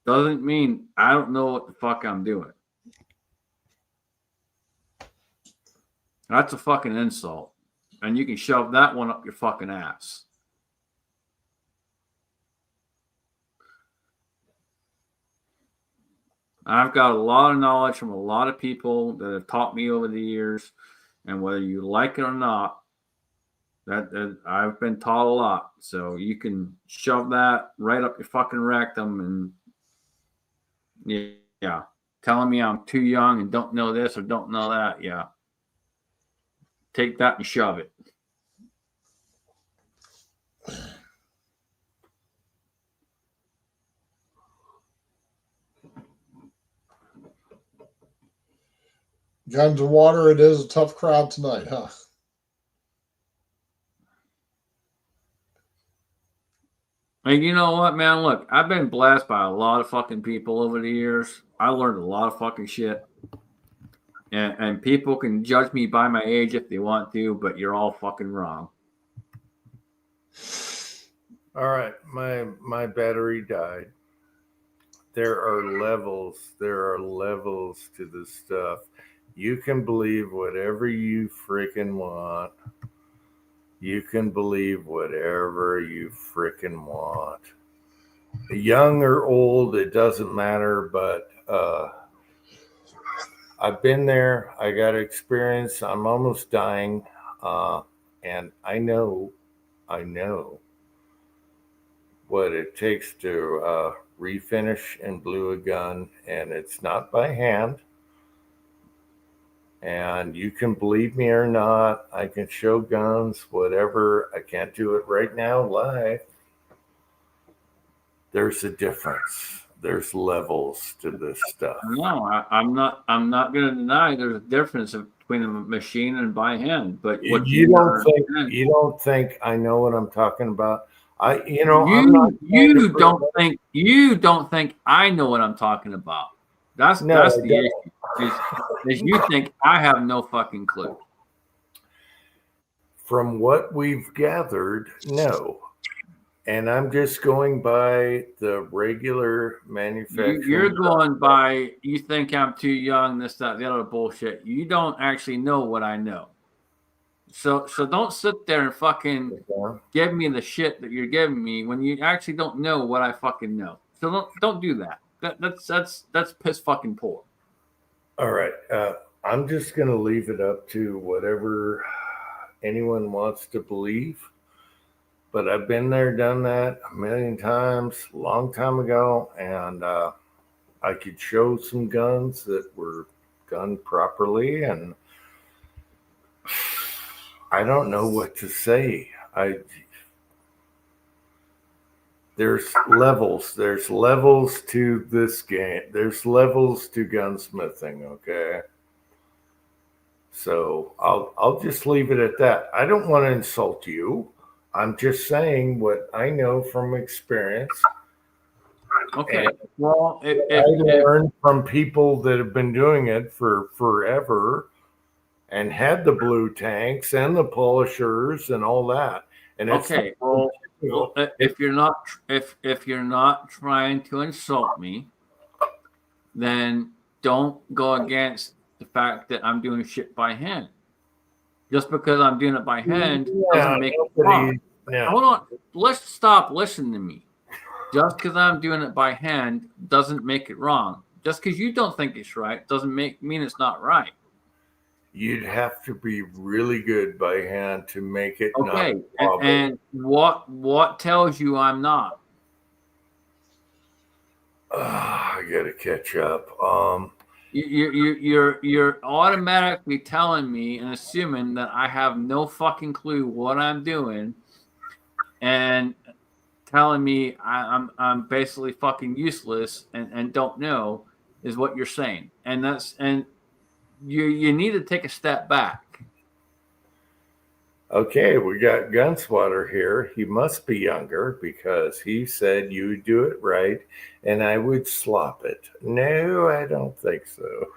doesn't mean I don't know what the fuck I'm doing. That's a fucking insult. And you can shove that one up your fucking ass. I've got a lot of knowledge from a lot of people that have taught me over the years, and whether you like it or not, that I've been taught a lot. So you can shove that right up your fucking rectum, and yeah, telling me I'm too young and don't know this or don't know that. Yeah, take that and shove it. Guns of water. It is a tough crowd tonight, huh? And you know what, man? Look, I've been blessed by a lot of fucking people over the years. I learned a lot of fucking shit. And people can judge me by my age if they want to, but you're all fucking wrong. All right, my battery died. There are levels to this stuff. You can believe whatever you freaking want. You can believe whatever you freaking want. Young or old, it doesn't matter, but I've been there. I got experience. I'm almost dying. And I know what it takes to refinish and glue a gun, and it's not by hand. And you can believe me or not, I can show guns, whatever. I can't do it right now live. There's a difference. There's levels to this stuff. No, I'm not going to deny there's a difference between a machine and by hand. But what you don't think I know what I'm talking about? You don't think I know what I'm talking about. That's the issue. Is you think I have no fucking clue. From what we've gathered, no. And I'm just going by the regular manufacturer. You're going by, you think I'm too young, this, that, the other bullshit. You don't actually know what I know. So don't sit there and fucking give me the shit that you're giving me when you actually don't know what I fucking know. So don't do that. That's piss fucking poor. All right. I'm just going to leave it up to whatever anyone wants to believe. but I've been there, done that a million times, a long time ago, and I could show some guns that were done properly, and I don't know what to say. There's levels. There's levels to this game. There's levels to gunsmithing. Okay. So I'll just leave it at that. I don't want to insult you. I'm just saying what I know from experience. Okay. And Well, I learned from people that have been doing it for forever and had the blue tanks and the polishers and all that. And it's okay. Well, if you're not trying to insult me, then don't go against the fact that I'm doing shit by hand. Just because I'm doing it by hand doesn't make it wrong. Yeah. Hold on. Let's stop listening to me. Just because I'm doing it by hand doesn't make it wrong. Just because you don't think it's right doesn't mean it's not right. You'd have to be really good by hand to make it. Okay. Not and what tells you I'm not? I gotta catch up. You're automatically telling me and assuming that I have no fucking clue what I'm doing, and telling me I'm basically fucking useless and don't know is what you're saying, and you need to take a step back. Okay, we got Gunswatter here. He must be younger because he said you do it right and I would slop it. No, I don't think so.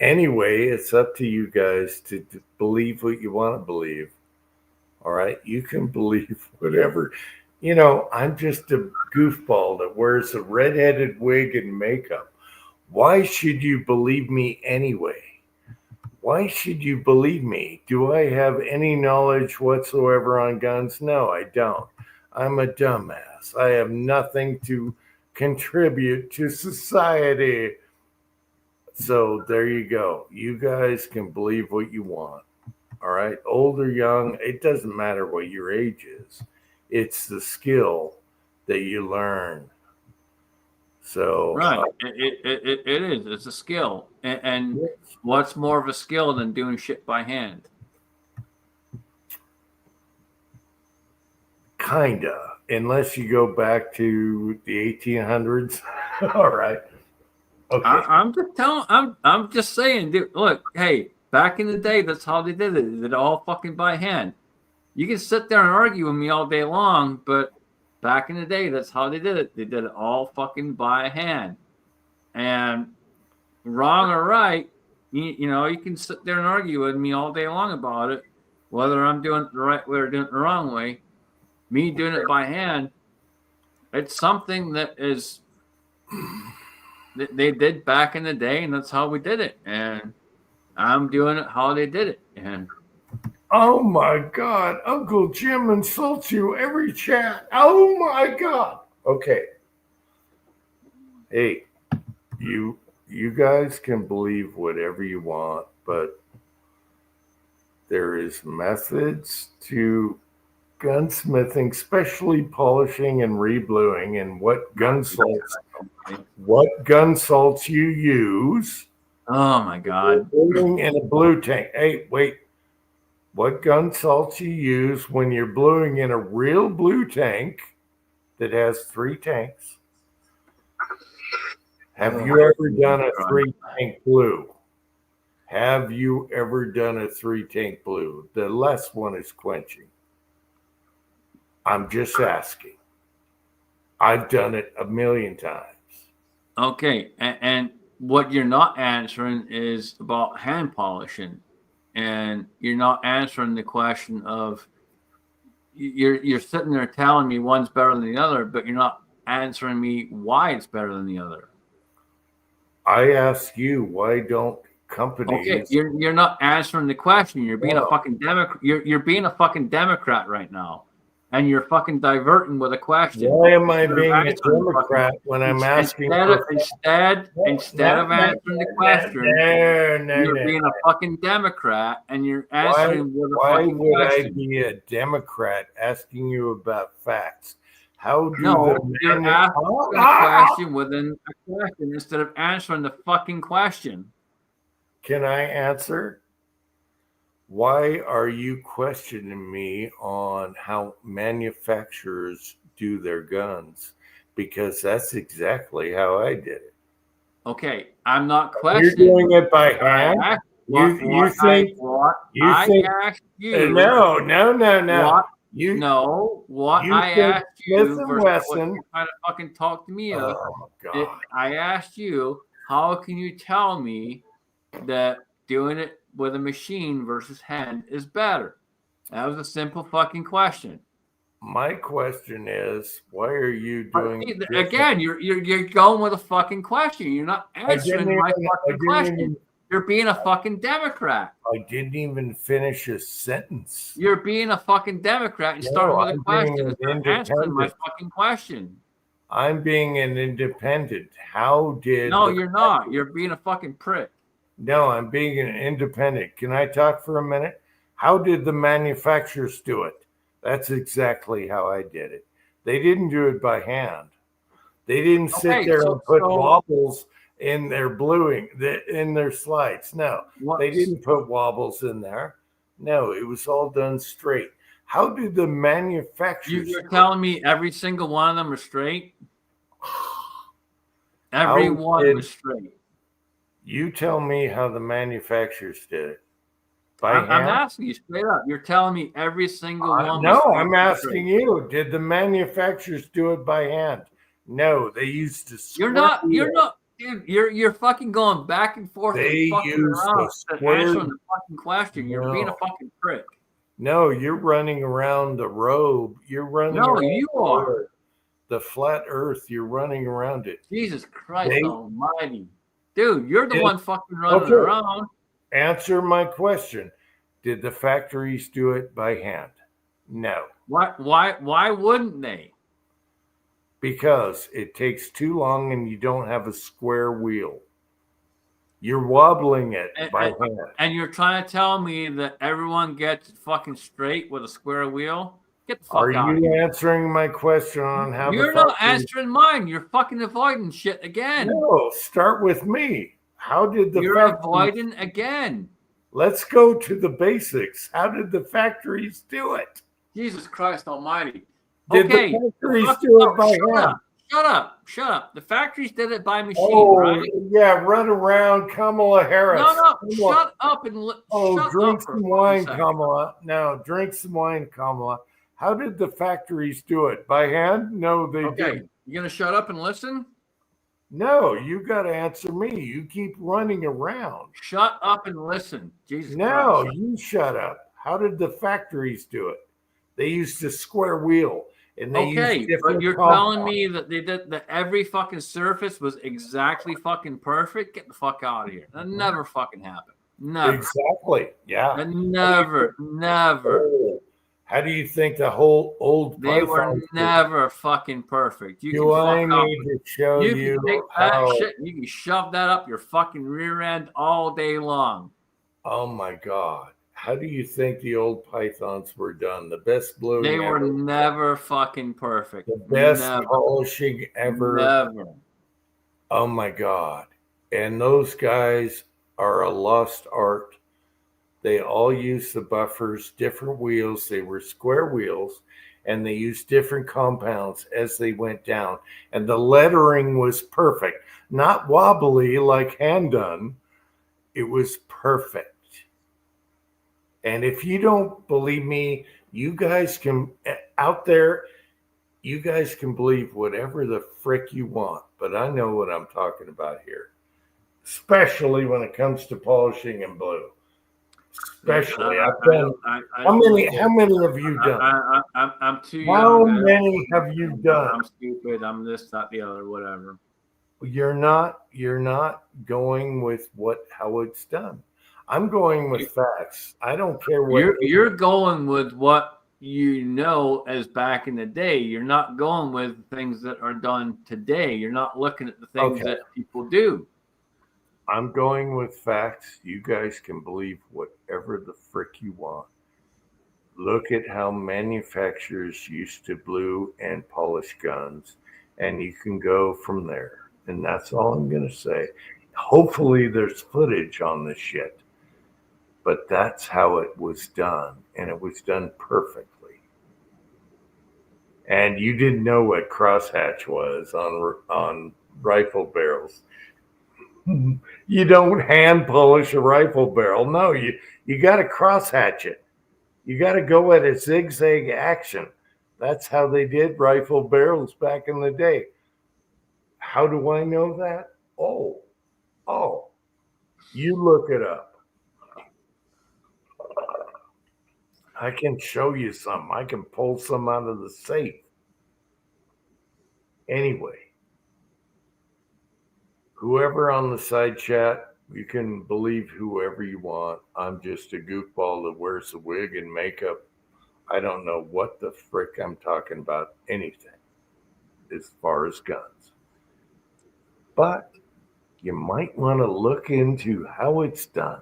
Anyway, it's up to you guys to believe what you want to believe. All right, you can believe whatever. You know, I'm just a goofball that wears a red-headed wig and makeup. Why should you believe me anyway? Why should you believe me? Do I have any knowledge whatsoever on guns? No, I don't. I'm a dumbass. I have nothing to contribute to society. So there you go. You guys can believe what you want. All right. Old or young, it doesn't matter what your age is. It's the skill that you learn. So Right. It is. It's a skill. And what's more of a skill than doing shit by hand? Kinda, unless you go back to the 1800s. All right. Okay. I'm just saying, dude, look, hey, back in the day, that's how they did it. They did it all fucking by hand. You can sit there and argue with me all day long, but back in the day, that's how they did it. They did it all fucking by hand. And wrong or right, you know, you can sit there and argue with me all day long about it, whether I'm doing it the right way or doing it the wrong way. Me doing it by hand, it's something that is that they did back in the day, and that's how we did it. And I'm doing it how they did it. And Oh my God, Uncle Jim insults you every chat. Oh my God. Okay. Hey, you guys can believe whatever you want, but there is methods to gunsmithing, especially polishing and rebluing, and what gun salts you use. oh my God. Bluing in a blue tank. Hey, wait. What gun salts you use when you're bluing in a real blue tank that has 3 tanks? Have you ever done a 3-tank blue? Have you ever done a 3-tank blue? The less one is quenching. I'm just asking. I've done it a million times. Okay, and what you're not answering is about hand polishing, and you're not answering the question of you're sitting there telling me one's better than the other, but you're not answering me why it's better than the other. I ask you, why don't companies? Okay, you're not answering the question. You're being a fucking Democrat. You're being a fucking Democrat right now. and you're fucking diverting with a question. Why am I Instead of being a answering the fucking- Democrat when I'm asking Instead for of instead of answering the question, you're being a fucking Democrat and you're answering with a Why fucking would I question. be a Democrat asking you about facts? How do No, the you're manu- asking a question within a question instead of answering the fucking question. Can I answer? Why are you questioning me on how manufacturers do their guns? Because that's exactly how I did it. Okay, I'm not You're questioning. doing it by I hand. asked You think asked you. no. What? You No, what you I think asked Smith you and versus what Wesson- you're trying to fucking talk to me of. Oh my god. I asked you, how can you tell me that doing it with a machine versus hand is better? That was a simple fucking question. My question is, why are you doing it different? Again, you're going with a fucking question. You're not answering my fucking question. You're being a fucking Democrat. I didn't even finish a sentence. You're being a fucking Democrat and No, starting with a I'm question being instead of answering my independent. fucking question. I'm being an independent. How did No, the- you're not. You're being a fucking prick. No, I'm being an independent. Can I talk for a minute? How did the manufacturers do it? That's exactly how I did it. They didn't do it by hand. They didn't sit Okay, there so- and put so- wobbles in their bluing, in their slides. No, What- they didn't put wobbles in there. No, it was all done straight. How did the manufacturers? You're telling me every single one of them are straight? Every How one did- was straight. You tell me how the manufacturers did it. By I'm hand? asking you straight up. You're telling me every single one. was No, straight I'm and asking straight. you. Did the manufacturers do it by hand? No, they used to. You're not. Dude, you're fucking going back and forth They and fucking use around the instead of square- answering the fucking question. You're being a No. fucking prick. No, you're running around the robe. You're running. No, around you the are. earth. The flat Earth. You're running around it. Jesus Christ They- Almighty, dude, you're the It- one fucking running okay. around. Answer my question. Did the factories do it by hand? No, Why wouldn't they? because it takes too long and you don't have a square wheel. You're wobbling it by hand. And you're trying to tell me that everyone gets fucking straight with a square wheel? Get the fuck Are out of you here. answering my question on how You're the not factories- answering mine. You're fucking avoiding shit again. No, start with me. How did the You're factories- avoiding again. Let's go to the basics. How did the factories do it? Jesus Christ Almighty. Did Okay. the factories Fuck do up. it by Shut hand? up. Shut up. The factories did it by machine, Oh, right? yeah, run around Kamala Harris. No, Kamala- shut up and shut drink up for some a wine, second. Kamala. No, drink some wine, Kamala. How did the factories do it? By hand? No, they Okay, didn't. you gonna shut up and listen? No, you got to answer me. You keep running around. Shut up and listen. Jesus No, Christ. you shut up. How did the factories do it? They used a square wheel, and they Okay, used different but you're compounds. telling me that they did that every fucking surface was exactly fucking perfect? Get the fuck out of here. That never fucking happened. Never. Exactly. Yeah. That never. Oh, how do you think the whole old They were pythons did? never fucking perfect. You Do I can fuck need off. to show You you can take that how? shit and you can shove that up your fucking rear end all day long. Oh my God! How do you think the old pythons were done? The best bluing They were ever. never fucking perfect. The best Never. polishing ever. Never. Oh my God! And those guys are a lost art. They all used the buffers, different wheels. They were square wheels, and they used different compounds as they went down. And the lettering was perfect, not wobbly like hand done. It was perfect. And if you don't believe me, you guys can out there. You guys can believe whatever the frick you want, but I know what I'm talking about here, especially when it comes to polishing and blue. Especially, I've done. How many have you done? I'm too young. How man. many have you done? I'm stupid. I'm this, that, the other, whatever. You're not going with how it's done. I'm going with facts. I don't care what You're going with what you know, as back in the day. You're not going with things that are done today. You're not looking at the things Okay. that people do. I'm going with facts. You guys can believe whatever the frick you want. Look at how manufacturers used to blue and polish guns, and you can go from there. And that's all I'm going to say. Hopefully, there's footage on this shit, but that's how it was done, and it was done perfectly. And you didn't know what crosshatch was on rifle barrels. You don't hand polish a rifle barrel. No, you got to crosshatch it. You got to go at a zigzag action. That's how they did rifle barrels back in the day. How do I know that? Oh, you look it up. I can show you some. I can pull some out of the safe. Anyway, whoever on the side chat, you can believe whoever you want. I'm just a goofball that wears a wig and makeup. I don't know what the frick I'm talking about anything as far as guns. But you might want to look into how it's done.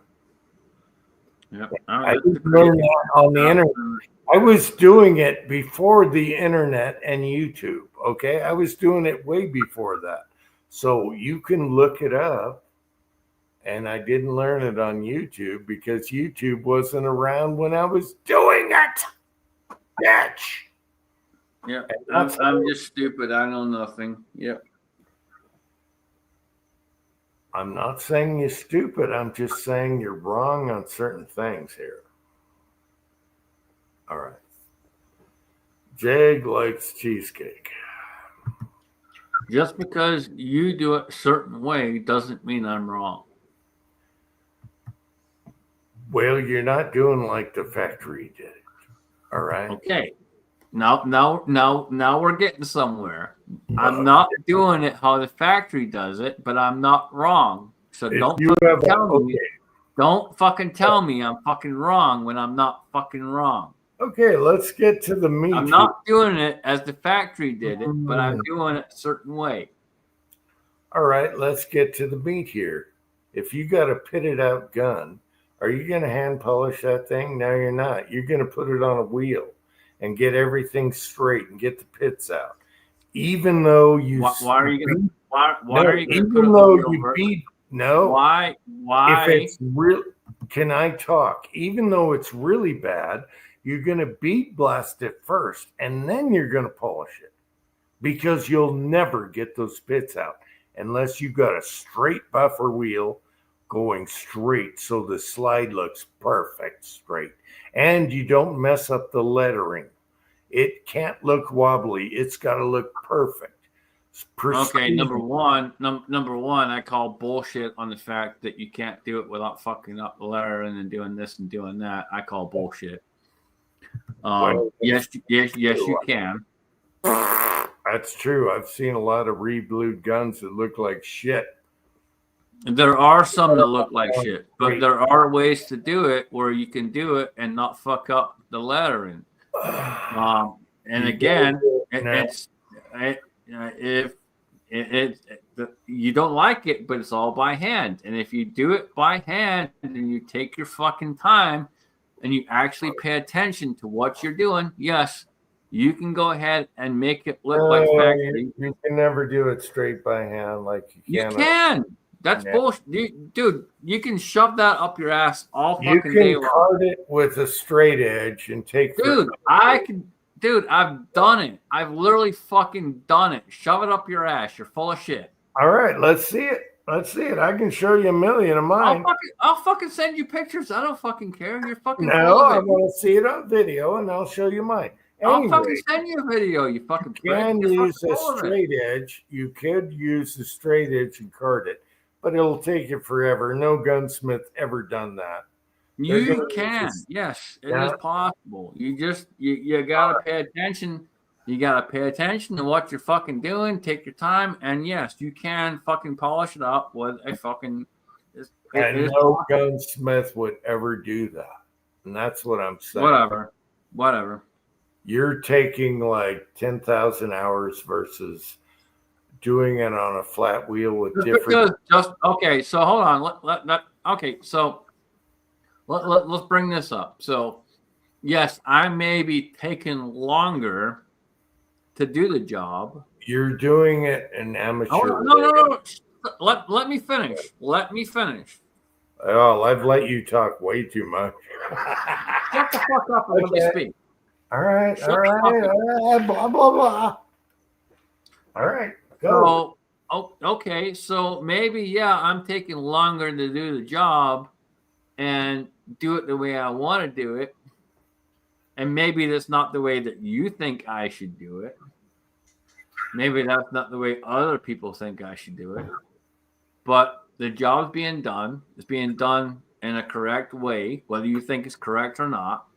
Yep. I didn't learn that on the internet. I was doing it before the internet and YouTube. Okay. I was doing it way before that. So you can look it up. And I didn't learn it on YouTube because YouTube wasn't around when I was doing it. Bitch. Yeah. I'm just stupid. I know nothing. Yep. I'm not saying you're stupid. I'm just saying you're wrong on certain things here. All right. Jag likes cheesecake. Just because you do it a certain way doesn't mean I'm wrong. Well, you're not doing like the factory did it. All right. Okay. Now we're getting somewhere. I'm not doing it how the factory does it, but I'm not wrong. So don't fucking tell me I'm fucking wrong when I'm not fucking wrong. Okay, let's get to the meat. I'm not doing it as the factory did it, but I'm doing it a certain way. All right, let's get to the meat here. If you got a pitted out gun, are you going to hand polish that thing? No, you're not. You're going to put it on a wheel and get everything straight and get the pits out. Even though you why are you going to why are you going to put it on the wheel? Beat, no. Why? If it's real, can I talk? Even though it's really bad, you're going to beat blast it first, and then you're going to polish it because you'll never get those pits out unless you got a straight buffer wheel going straight so the slide looks perfect straight, and you don't mess up the lettering. It can't look wobbly. It's got to look perfect. Okay, number one, I call bullshit on the fact that you can't do it without fucking up the lettering and doing this and doing that. I call bullshit. Yes, you can. That's true. I've seen a lot of re-blued guns that look like shit. There are some that look like shit, but there are ways to do it where you can do it and not fuck up the lettering. And again, you don't like it, but it's all by hand. And if you do it by hand and you take your fucking time and you actually pay attention to what you're doing, yes, you can go ahead and make it look like factory. You can never do it straight by hand like you can. You can. That's bullshit. Dude, you can shove that up your ass all fucking day long. You can card it with a straight edge and take. Dude, I've done it. I've literally fucking done it. Shove it up your ass. You're full of shit. All right, let's see it. Let's see it. I can show you a million of mine. I'll fucking send you pictures. I don't fucking care. You're fucking. No, I want to see it on video, and I'll show you mine. Anyway, I'll fucking send you a video. You fucking. You can use a straight edge. You could use the straight edge and card it, but it'll take you forever. No gunsmith ever done that. You can. Yes, it is possible. You gotta pay attention. You gotta pay attention to what you're fucking doing. Take your time, and yes, you can fucking polish it up with a fucking. And no gunsmith would ever do that, and that's what I'm saying. Whatever. You're taking like 10,000 hours versus doing it on a flat wheel with different. Okay, so hold on. Okay, so let's bring this up. So, yes, I may be taking longer to do the job. You're doing it an amateur. Oh, no. Let me finish. Let me finish. Oh, I've let you talk way too much. Shut the fuck up and let me speak. All right, Shut all the right, fuck up. all right, blah blah blah. All right, go. Okay, so maybe I'm taking longer to do the job and do it the way I want to do it, and maybe that's not the way that you think I should do it. Maybe that's not the way other people think I should do it. But the job's being done. It's being done in a correct way, whether you think it's correct or not,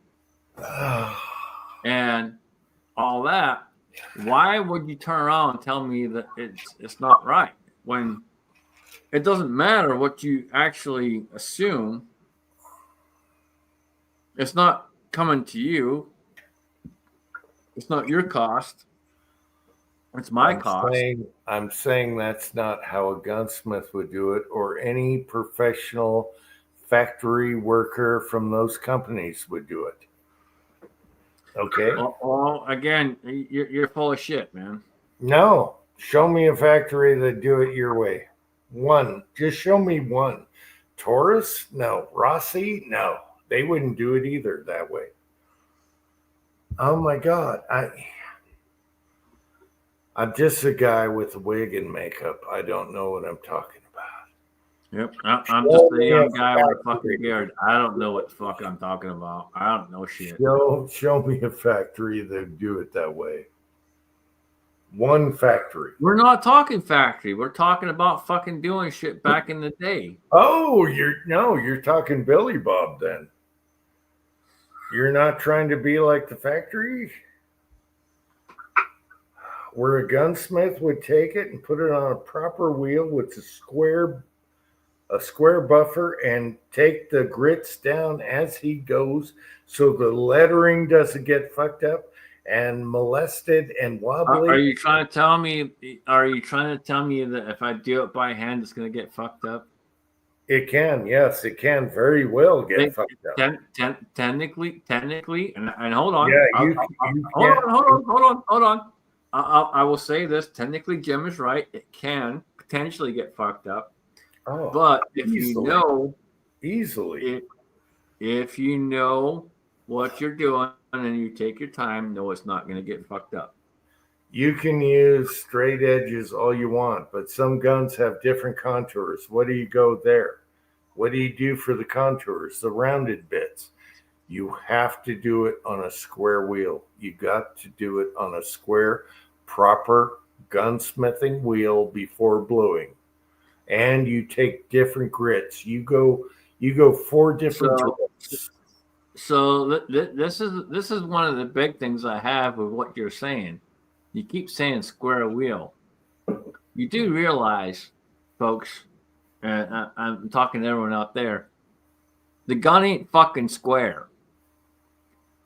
and all that. Why would you turn around and tell me that it's not right when it doesn't matter what you actually assume? It's not coming to you. It's not your cost. It's my cost. I'm saying that's not how a gunsmith would do it, or any professional factory worker from those companies would do it. Okay. Well, again, you're full of shit, man. No, show me a factory that do it your way. One, just show me one. Taurus? No. Rossi? No. They wouldn't do it either that way. Oh my God. I'm just a guy with a wig and makeup. I don't know what I'm talking about. Yep. I'm just a young guy with a fucking beard. I don't know what the fuck I'm talking about. I don't know shit. Show me a factory that do it that way. One factory. We're not talking factory. We're talking about fucking doing shit back in the day. Oh, you're talking Billy Bob then. You're not trying to be like the factory? Where a gunsmith would take it and put it on a proper wheel with a square buffer and take the grits down as he goes so the lettering doesn't get fucked up and molested and wobbly. Are you trying to tell me that if I do it by hand it's going to get fucked up? It can, yes, it can very well get fucked up. Technically, and hold on. Yeah, hold on. I will say this. Technically, Jim is right. It can potentially get fucked up. Oh, but if you know what you're doing and you take your time, no, it's not going to get fucked up. You can use straight edges all you want, but some guns have different contours. What do you go there? What do you do for the contours, the rounded bits? You have to do it on a square wheel. You got to do it on a square, proper gunsmithing wheel before bluing. And you take different grits. You go 4 different grits. So this is one of the big things I have with what you're saying. You keep saying square wheel. You do realize, folks, and I'm talking to everyone out there, the gun ain't fucking square.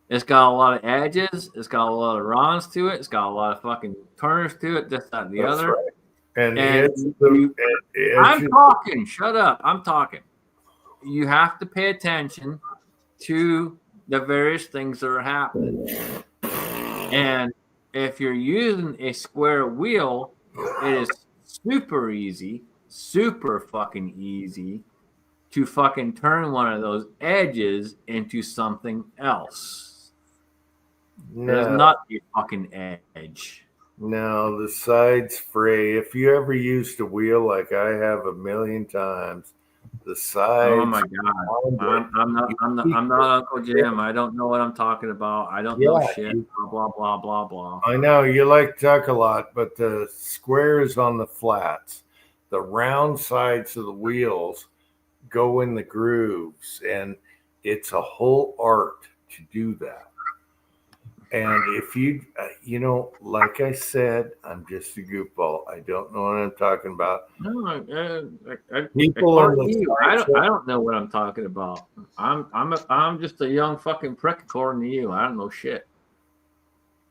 It's got a lot of edges. It's got a lot of rounds to it. It's got a lot of fucking turners to it. This, that, and the other. Right. And I'm talking. Shut up. I'm talking. You have to pay attention to the various things that are happening. And if you're using a square wheel, it is super fucking easy to fucking turn one of those edges into something else. No. It's not a fucking edge. No, the sides fray. If you ever used a wheel like I have a million times, the sides. Oh my God! I'm not Uncle Jim. I don't know what I'm talking about. I don't know shit. Blah blah blah blah. I know you like to talk a lot, but the squares on the flats, the round sides of the wheels go in the grooves, and it's a whole art to do that. And if you like I said, I'm just a goofball. I don't know what I'm talking about. No, People I don't know what I'm talking about. I'm just a young fucking prick according to you. I don't know shit.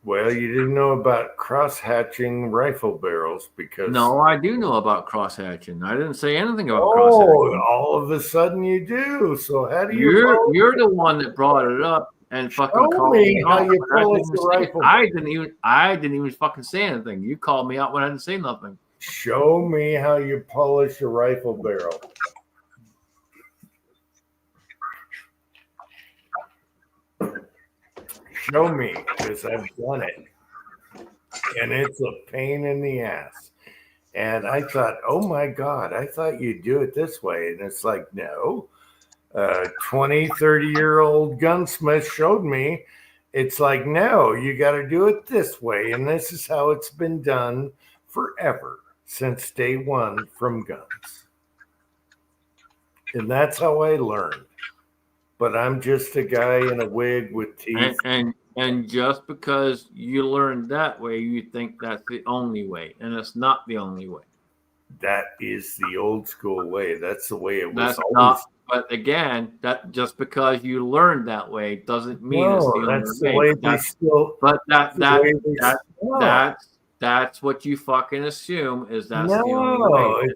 Well, you didn't know about cross-hatching rifle barrels because No, I do know about cross hatching. I didn't say anything about cross hatching. all of a sudden you do. So how do you? You're the one that brought it up and fucking Show called me me how out you when I polish didn't a say- rifle. I didn't even fucking say anything. You called me out when I didn't say nothing. Show me how you polish a rifle barrel. Show me, because I've done it. And it's a pain in the ass. And I thought, oh my God, I thought you'd do it this way. And it's like, no. 20, 30-year-old gunsmith showed me. It's like, no, you got to do it this way. And this is how it's been done forever since day one from guns. And that's how I learned. But I'm just a guy in a wig with teeth. And just because you learned that way, you think that's the only way, and it's not the only way. That is the old school way. That's the way it was That's always. not. But again, that just because you learned that way doesn't mean it's the that's the only way way. they still. But No, that's what you fucking assume is that's the only no, way.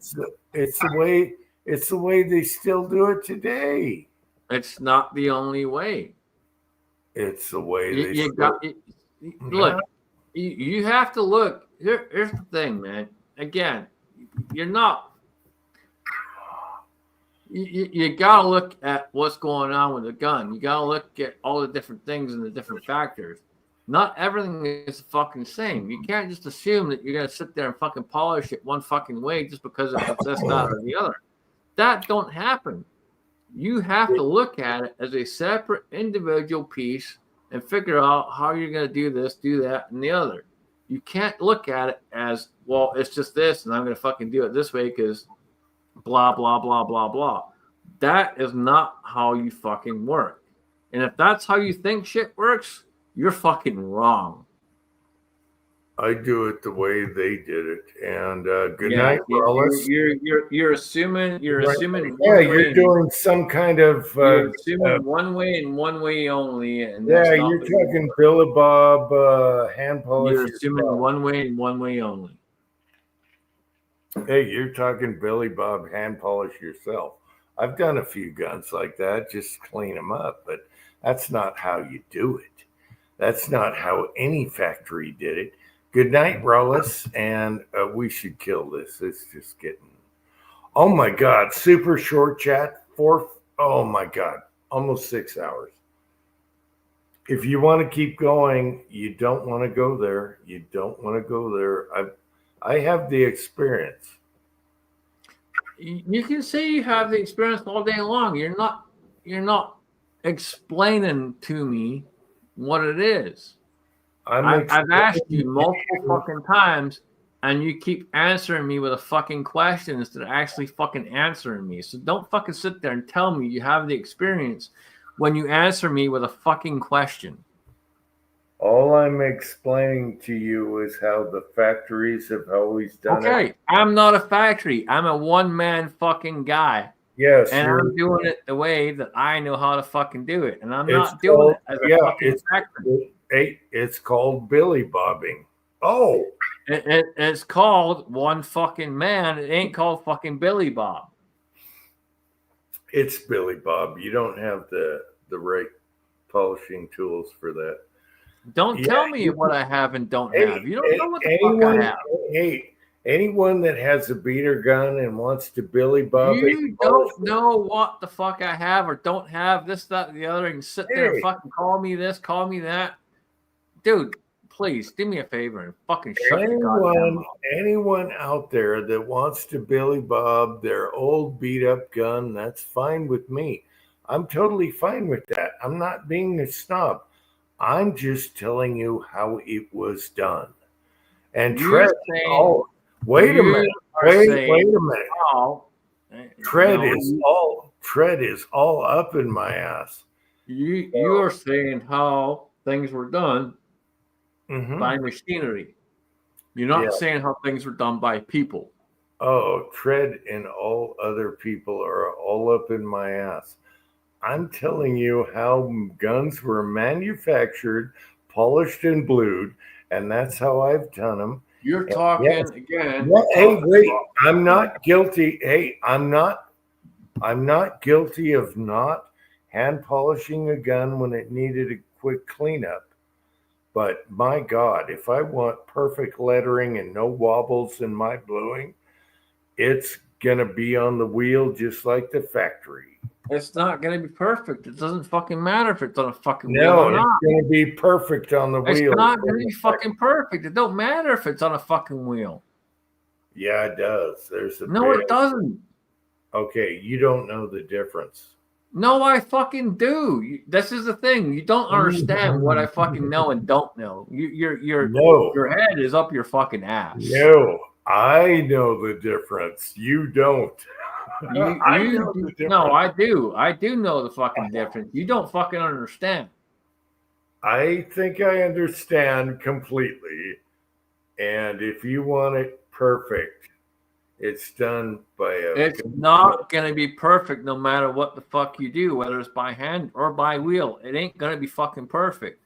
it's the way they still do it today. It's not the only way. It's the way they You still. got look. You have to look. Here's the thing, man. Again, you're not. You got to look at what's going on with the gun. You got to look at all the different things and the different factors. Not everything is the fucking same. You can't just assume that you're going to sit there and fucking polish it one fucking way just because it's this, that, or the other. That don't happen. You have to look at it as a separate individual piece and figure out how you're going to do this, do that, and the other. You can't look at it as, well, it's just this, and I'm going to fucking do it this way because blah, blah, blah, blah, blah. That is not how you fucking work. And if that's how you think shit works, you're fucking wrong. I do it the way they did it. And good Yeah, night, Wallace. you're assuming Yeah, one you're way, doing some kind of. you're assuming one way and one way only, and Yeah, that's not you're the way it talking works. Billy Bob hand polish. You're assuming yourself. one way and one way only. Hey, you're talking Billy Bob hand polish yourself. I've done a few guns like that, just clean them up, but that's not how you do it. That's not how any factory did it. Good night, Rollis, and we should kill this. It's just getting. Oh my God! Super short chat. Oh my God! Almost 6 hours. If you want to keep going, you don't want to go there. You don't want to go there. I have the experience. You can say you have the experience all day long. You're not explaining to me what it is. I've asked you multiple fucking times, and you keep answering me with a fucking question instead of actually fucking answering me. So don't fucking sit there and tell me you have the experience when you answer me with a fucking question. All I'm explaining to you is how the factories have always done it. Okay, I'm not a factory. I'm a one-man fucking guy. Yes, And you're- I'm doing it the way that I know how to fucking do it. And I'm It's not doing it called- as a yeah, fucking it's- factory. Hey, it's called Billy Bobbing. Oh, It's called one fucking man. It ain't called fucking Billy Bob. it's Billy Bob. You don't have the right polishing tools for that. Don't Yeah, tell me you- what I have and don't Hey, have. You don't know what the fuck I have. Hey, anyone that has a beater gun and wants to Billy Bob You it, don't know what the fuck I have or don't have, this, that, and the other, and sit there Hey. and fucking call me this, call me that. Dude, please do me a favor and fucking shut your goddamn mouth. anyone out there that wants to Billy Bob their old beat up gun, that's fine with me. I'm totally fine with that. I'm not being a snob. I'm just telling you how it was done. And You're Tread, saying- oh, wait a you minute. are Wait saying a minute. how- Tread No, is all up in my ass. you are saying how things were done Mhm. by machinery. You're not Yeah. saying how things were done by people. Oh, Tread and all other people are all up in my ass. I'm telling you how guns were manufactured, polished and blued, and that's how I've done them. You're talking again. Well, hey, wait! I'm not guilty. Hey, I'm not guilty of not hand polishing a gun when it needed a quick cleanup. But my God, if I want perfect lettering and no wobbles in my bluing, it's gonna be on the wheel just like the factory. It's not going to be perfect. It doesn't fucking matter if it's on a fucking wheel No, or it's not. gonna be perfect on the It's wheel. not going to be fucking perfect. It don't matter if it's on a fucking wheel. Yeah, it does. There's a No, big- it doesn't. Okay, you don't know the difference. No, I fucking do. This is the thing. You don't understand what I fucking know and don't know. Your No, head is up your fucking ass. no, I know the difference. You don't. I know the difference. No, I do. I do know the fucking difference. You don't fucking understand. I think I understand completely. And if you want it perfect, it's done by a. It's not going to be perfect no matter what the fuck you do, whether it's by hand or by wheel. It ain't going to be fucking perfect.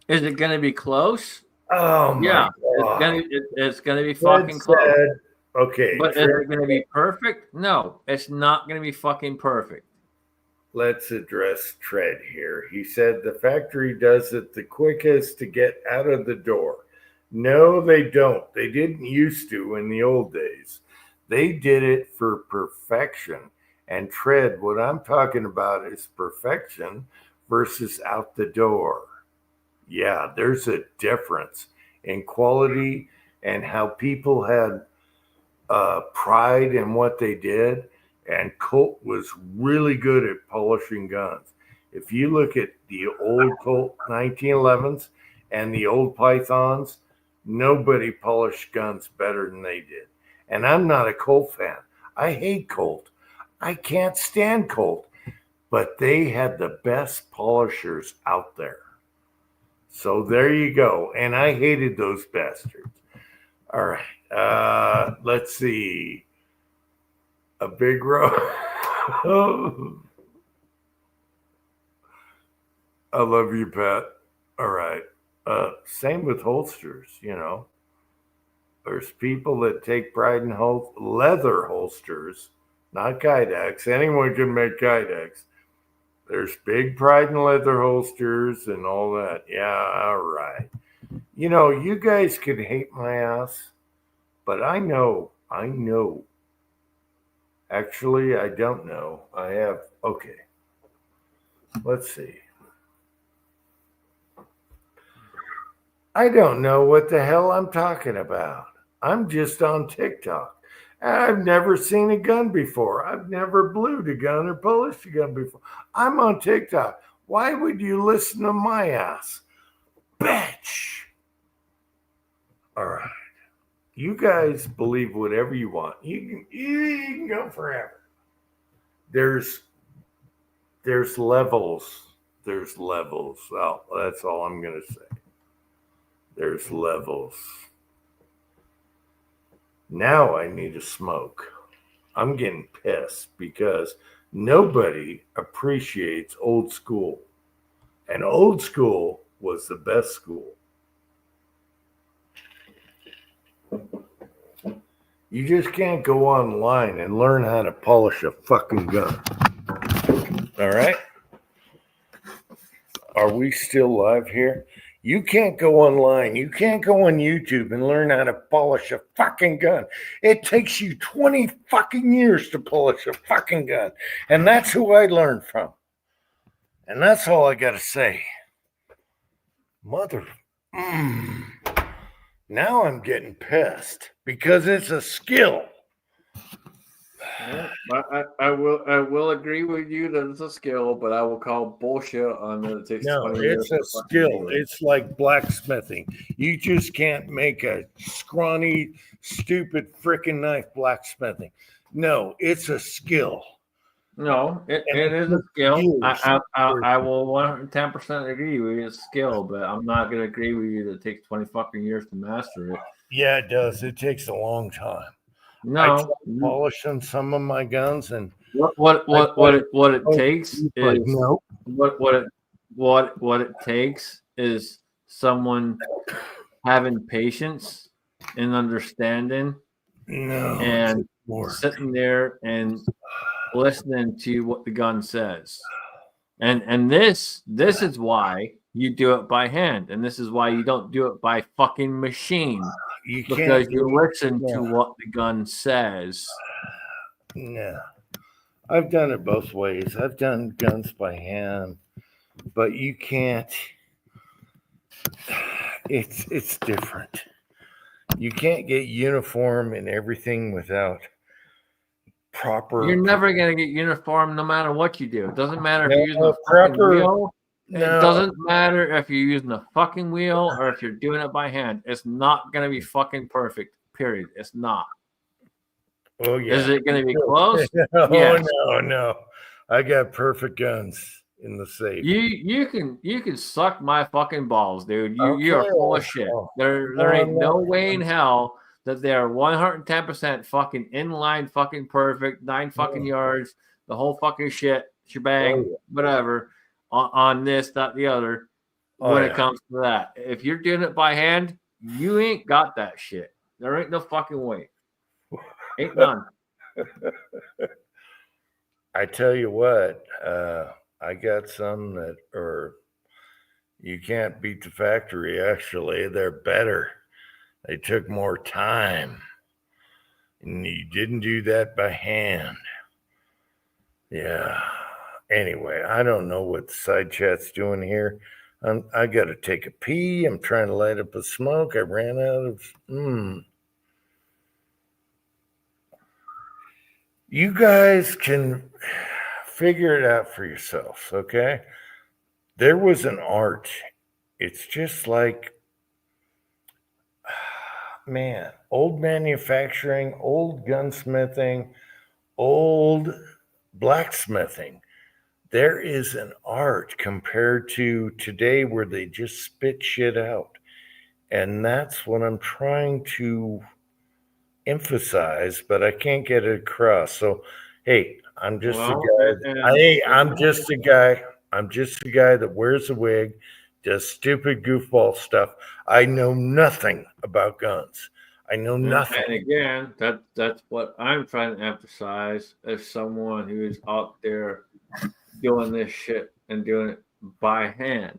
Is it going to be close? Oh my Yeah, God. it's gonna be Fred fucking close. said, okay, But is it gonna be perfect? No, it's not gonna be fucking perfect. let's address Tread here. He said the factory does it the quickest to get out of the door. No, they don't. They didn't used to in the old days. They did it for perfection. And Tread, what I'm talking about is perfection versus out the door. Yeah, there's a difference in quality and how people had pride in what they did. And Colt was really good at polishing guns. If you look at the old Colt 1911s and the old Pythons, nobody polished guns better than they did. And I'm not a Colt fan. I hate Colt. I can't stand Colt. But they had the best polishers out there. So there you go. And I hated those bastards. All right. Let's see. A big row. I love you, Pat. All right. Same with holsters, you know. There's people that take pride in leather holsters, not Kydex. Anyone can make Kydex. There's big pride in leather holsters and all that. Yeah, all right. You know, you guys could hate my ass, but I know. Actually, I don't know. Okay. Let's see. I don't know what the hell I'm talking about. I'm just on TikTok. I've never seen a gun before. I've never blued a gun or polished a gun before. I'm on TikTok. Why would you listen to my ass? Bitch. All right. You guys believe whatever you want. You can go forever. There's levels. There's levels. Well, that's all I'm going to say. There's levels. Now I need a smoke. I'm getting pissed because nobody appreciates old school. And old school was the best school. You just can't go online and learn how to polish a fucking gun. All right? Are we still live here? You can't go online. You can't go on YouTube and learn how to polish a fucking gun. It takes you 20 fucking years to polish a fucking gun. And that's who I learned from. And that's all I got to say. Mother. Now I'm getting pissed because it's a skill. I will agree with you that it's a skill, but I will call bullshit on that it takes No, 20 years. it's a skill. It's like blacksmithing. You just can't make a scrawny, stupid freaking knife blacksmithing. No, it's a skill. No, it is a skill. I will 110% agree with you. It's a skill, but I'm not going to agree with you that it takes 20 fucking years to master it. Yeah, it does. It takes a long time. I No, polishing some of my guns, and what it takes is no. what what it takes is someone having patience and understanding No. and more. sitting there and listening to what the gun says. And this is why you do it by hand, and this is why you don't do it by fucking machine, You because can't. you listen Yeah. to what the gun says. Yeah. I've done it both ways. I've done guns by hand, but you can't. It's different. You can't get uniform and everything without proper. You're never gonna get uniform no matter what you do. It doesn't matter if No, you're using a fucking proper- wheel. No. It doesn't matter if you're using a fucking wheel or if you're doing it by hand. It's not gonna be fucking perfect. Period. It's not. Oh yeah. Is it gonna be close? Oh Yes. no. I got perfect guns in the safe. You can suck my fucking balls, dude. You are Okay, full of shit. well, There ain't I'm no not- way in hell that they are 110% fucking inline fucking perfect, 9 fucking yards, the whole fucking shit, shebang, Oh, yeah. whatever, on this, that, the other. Oh, When yeah. it comes to that, if you're doing it by hand, you ain't got that shit. There ain't no fucking way. Ain't none. I tell you what, I got some that are, you can't beat the factory. Actually, they're better. They took more time, and you didn't do that by hand. Yeah. Anyway, I don't know what the side chat's doing here. I got to take a pee. I'm trying to light up a smoke. I ran out of. You guys can figure it out for yourselves, okay? There was an art. It's just like, man, old manufacturing, old gunsmithing, old blacksmithing. There is an art compared to today where they just spit shit out. And that's what I'm trying to emphasize, but I can't get it across. So, hey, I'm just Well, a guy. I'm just a guy. I'm just a guy that wears a wig, does stupid goofball stuff. I know nothing about guns. I know nothing. And again, that's what I'm trying to emphasize as someone who's out there doing this shit and doing it by hand.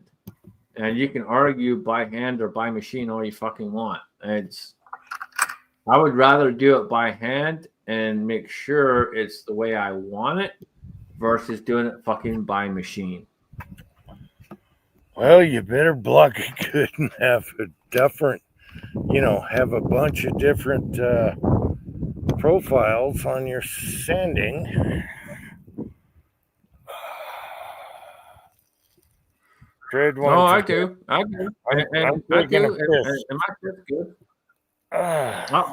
And you can argue by hand or by machine all you fucking want. I would rather do it by hand and make sure it's the way I want it versus doing it fucking by machine. Well, you better block it good and have a different, have a bunch of different profiles on your sanding. Fred No, wants I to- do. I do. I'm And I taking a do. piss. And my shit's good. I'm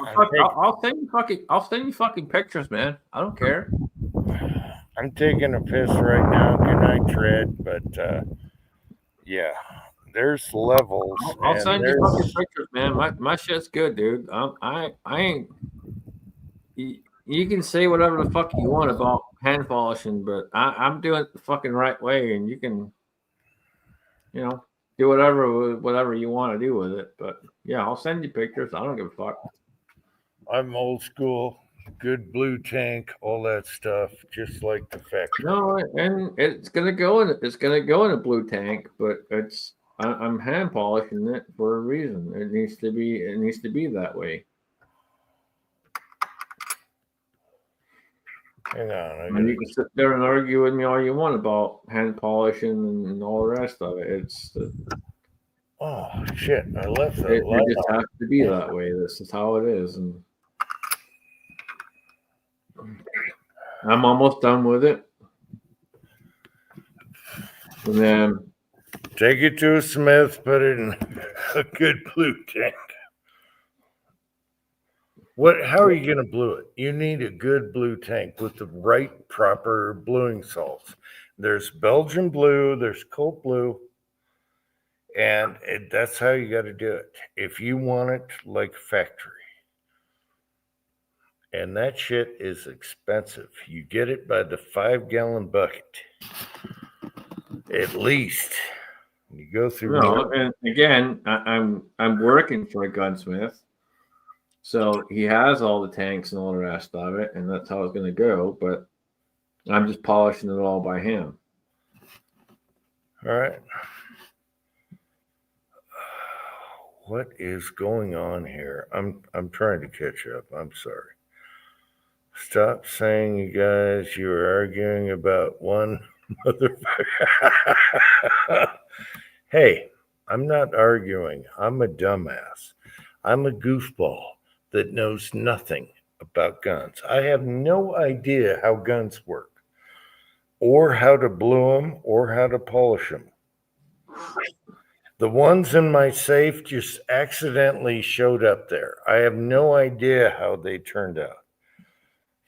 I'll send you fucking pictures, man. I don't care. taking a piss right now. Good night, Fred. But yeah, there's levels. I'll and send you there's- fucking pictures, man. My shit's good, dude. I ain't. You can say whatever the fuck you want about hand polishing, but I'm doing it the fucking right way, and you can, do whatever you want to do with it. But yeah, I'll send you pictures. I don't give a fuck. I'm old school, good blue tank, all that stuff, just like the factory. No, and it's gonna go in a blue tank, but I'm hand polishing it for a reason. It needs to be that way. Hang on. And you can sit there and argue with me all you want about hand polishing and all the rest of it. Oh shit! I left the It light just on. has to be that way. This is how it is, and I'm almost done with it. And then Take it to a smith, put it in a good blue tank. How are you going to blue it? You need a good blue tank with the right proper bluing salts. There's Belgian blue, there's Colt blue, and that's how you got to do it. If you want it like factory. And that shit is expensive. You get it by the 5-gallon bucket. At least. go through. No, and again, I'm working for a gunsmith, so he has all the tanks and all the rest of it, and that's how it's going to go. But I'm just polishing it all by hand. All right. What is going on here? I'm trying to catch up. I'm sorry. Stop saying you guys you were arguing about one motherfucker. Hey, I'm not arguing. I'm a dumbass. I'm a goofball that knows nothing about guns. I have no idea how guns work, or how to blue them, or how to polish them. The ones in my safe just accidentally showed up there. I have no idea how they turned out.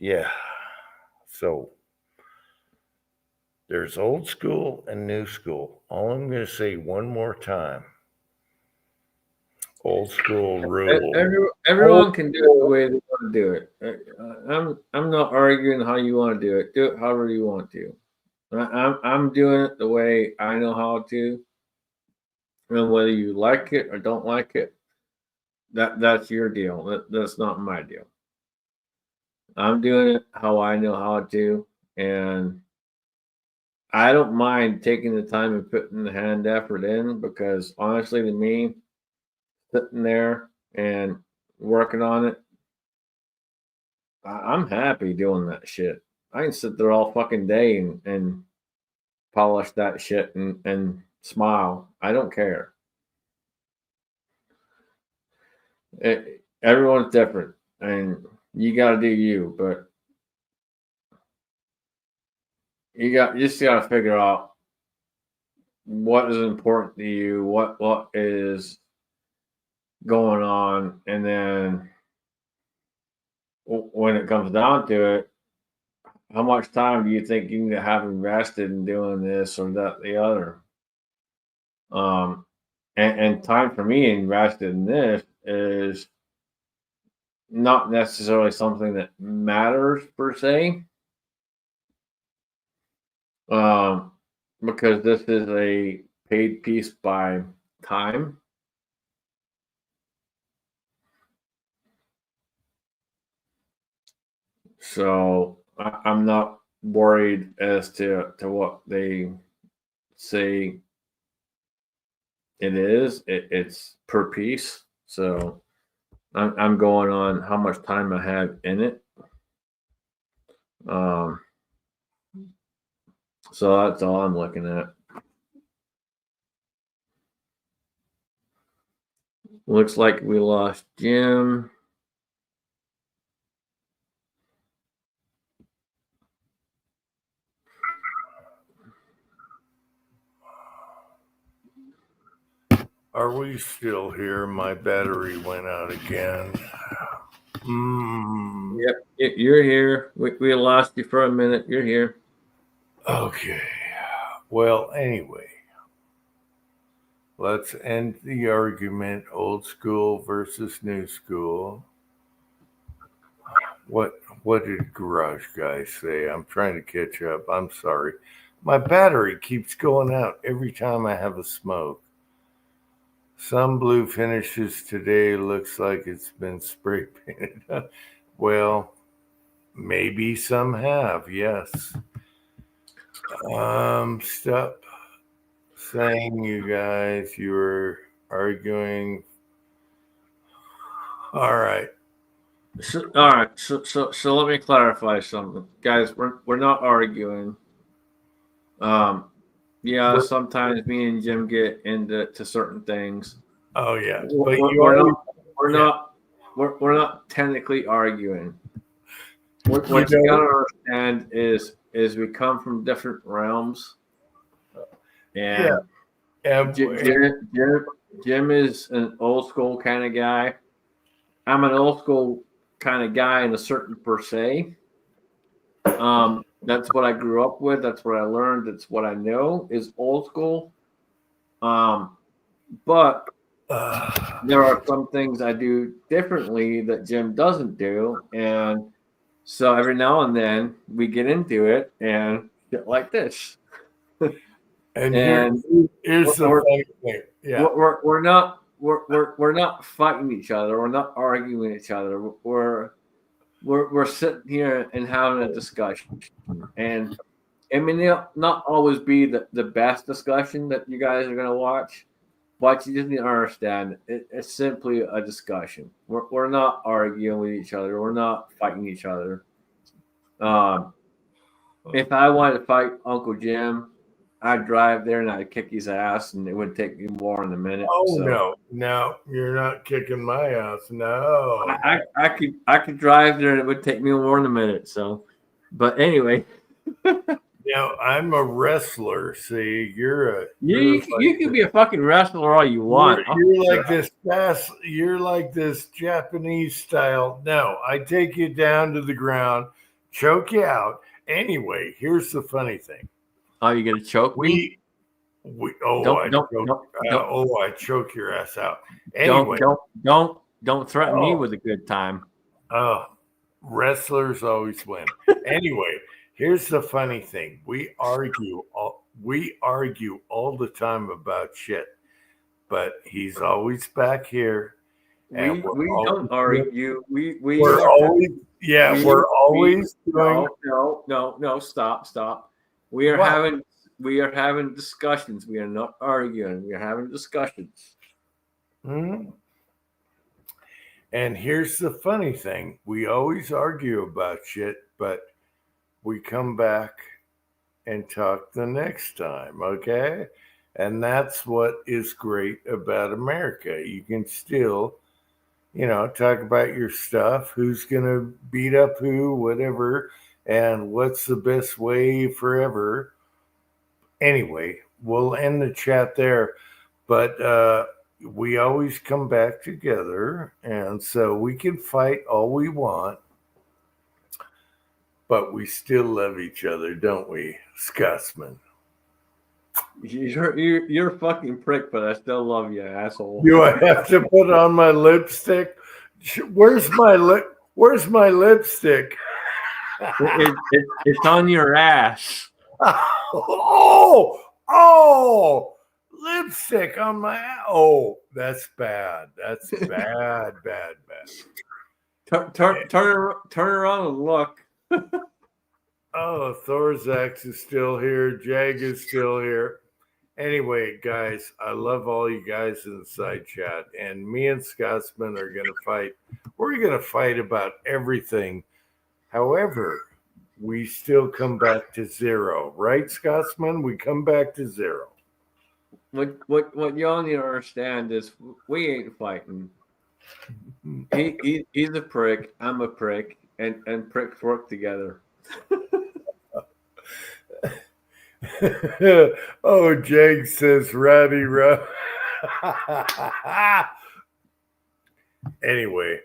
Yeah. So there's old school and new school. All I'm going to say one more time. Old school rule. Everyone can do it the way they want to do it. I'm not arguing how you want to do it. Do it however you want to. I'm doing it the way I know how to. And whether you like it or don't like it, that's your deal. That's not my deal. I'm doing it how I know how to, and I don't mind taking the time and putting the hand effort in, because honestly, to me, sitting there and working on it, I'm happy doing that shit. I can sit there all fucking day and polish that shit and smile. I don't care. Everyone's different, and you got to do you, but you just got to figure out what is important to you, what is going on, and then when it comes down to it, how much time do you think you need to have invested in doing this or that, the other? And time for me invested in this is not necessarily something that matters per se, because this is a paid piece by time. So I'm not worried as to what they say it is. It's per piece. So I'm going on how much time I have in it. So that's all I'm looking at. Looks like we lost Jim. Are we still here? My battery went out again. Yep, you're here. We lost you for a minute. You're here. Okay. Well, anyway, let's end the argument, old school versus new school. What did Garage Guy say? I'm trying to catch up. I'm sorry. My battery keeps going out every time I have a smoke. Some blue finishes today looks like it's been spray painted. Well, maybe some have, yes. Stop saying you guys, you were arguing. All right. So let me clarify something, guys. We're not arguing. Yeah, sometimes me and Jim get into certain things. Oh yeah, but we're not technically arguing. What you gotta understand is we come from different realms, and Jim is an old school kind of guy. I'm an old school kind of guy in a certain per se. That's what I grew up with. That's what I learned. That's what I know is old school. But there are some things I do differently that Jim doesn't do. And so every now and then we get into it and shit like this. And And here's the we're- funny thing. Yeah. we're not fighting each other. We're not arguing each other. We're sitting here and having a discussion. And I mean, they'll not always be the best discussion that you guys are gonna watch, but you just need to understand it's simply a discussion. We're not arguing with each other. We're not fighting each other. If I wanted to fight Uncle Jim, I'd drive there and I'd kick his ass, and it would take me more than a minute. Oh So no, you're not kicking my ass. No. I could drive there and it would take me more than a minute. So, but anyway, I'm a wrestler. See, you're you can be a fucking wrestler all you want. You're like this fast. You're like this Japanese style. No, I take you down to the ground, choke you out. Anyway, here's the funny thing. Oh, you gonna choke me? I choke your ass out. Anyway, Don't threaten me with a good time. Wrestlers always win. Anyway, here's the funny thing. We argue all the time about shit, but he's always back here. We don't argue. We're always doing. No, stop. We are having discussions. We are not arguing. We are having discussions. Hmm? And here's the funny thing. We always argue about shit, but we come back and talk the next time, okay? And that's what is great about America. You can still, talk about your stuff, who's going to beat up who, whatever, and what's the best way forever. Anyway, we'll end the chat there, but we always come back together, and so we can fight all we want, but we still love each other, don't we, Scotsman? You're a fucking prick, but I still love you, asshole. Do I have to put on my lipstick? Where's my lipstick? It's on your ass. Oh, lipstick on my ass. Oh, that's bad. That's bad. Turn around and look. Oh, Thorzax is still here. Jag is still here. Anyway, guys, I love all you guys in the side chat. And me and Scotsman are going to fight. We're going to fight about everything. However, we still come back to zero. Right, Scotsman? We come back to zero. What y'all need to understand is we ain't fighting. He's a prick. I'm a prick. And pricks work together. Oh, Jag says Rowdy Row. Anyway,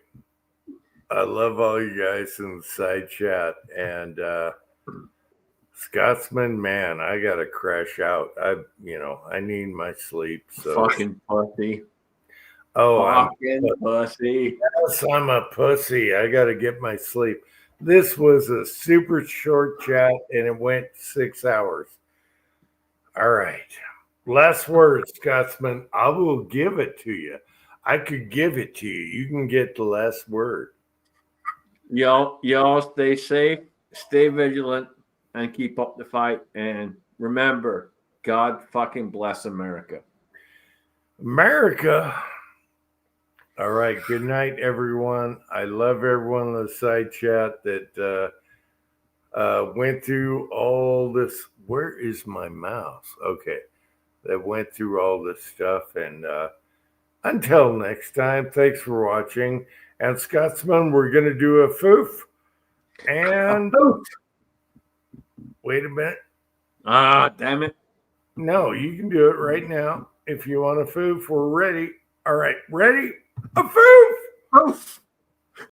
I love all you guys in the side chat. And Scotsman, man, I gotta crash out. I need my sleep. So Fucking pussy. Oh, fucking pussy. Yes, I'm a pussy. I gotta get my sleep. This was a super short chat and it went 6 hours. All right. Last words, Scotsman. I will give it to you. I could give it to you. You can get the last word. Y'all stay safe, stay vigilant, and keep up the fight. And remember, God fucking bless America. America. All right. Good night, everyone. I love everyone in the side chat that went through all this. Where is my mouse? Okay. That went through all this stuff. And until next time, thanks for watching. And Scotsman, we're going to do a foof. And wait a minute. Damn it. No, you can do it right now. If you want a foof, we're ready. All right. Ready? A foof! Poof.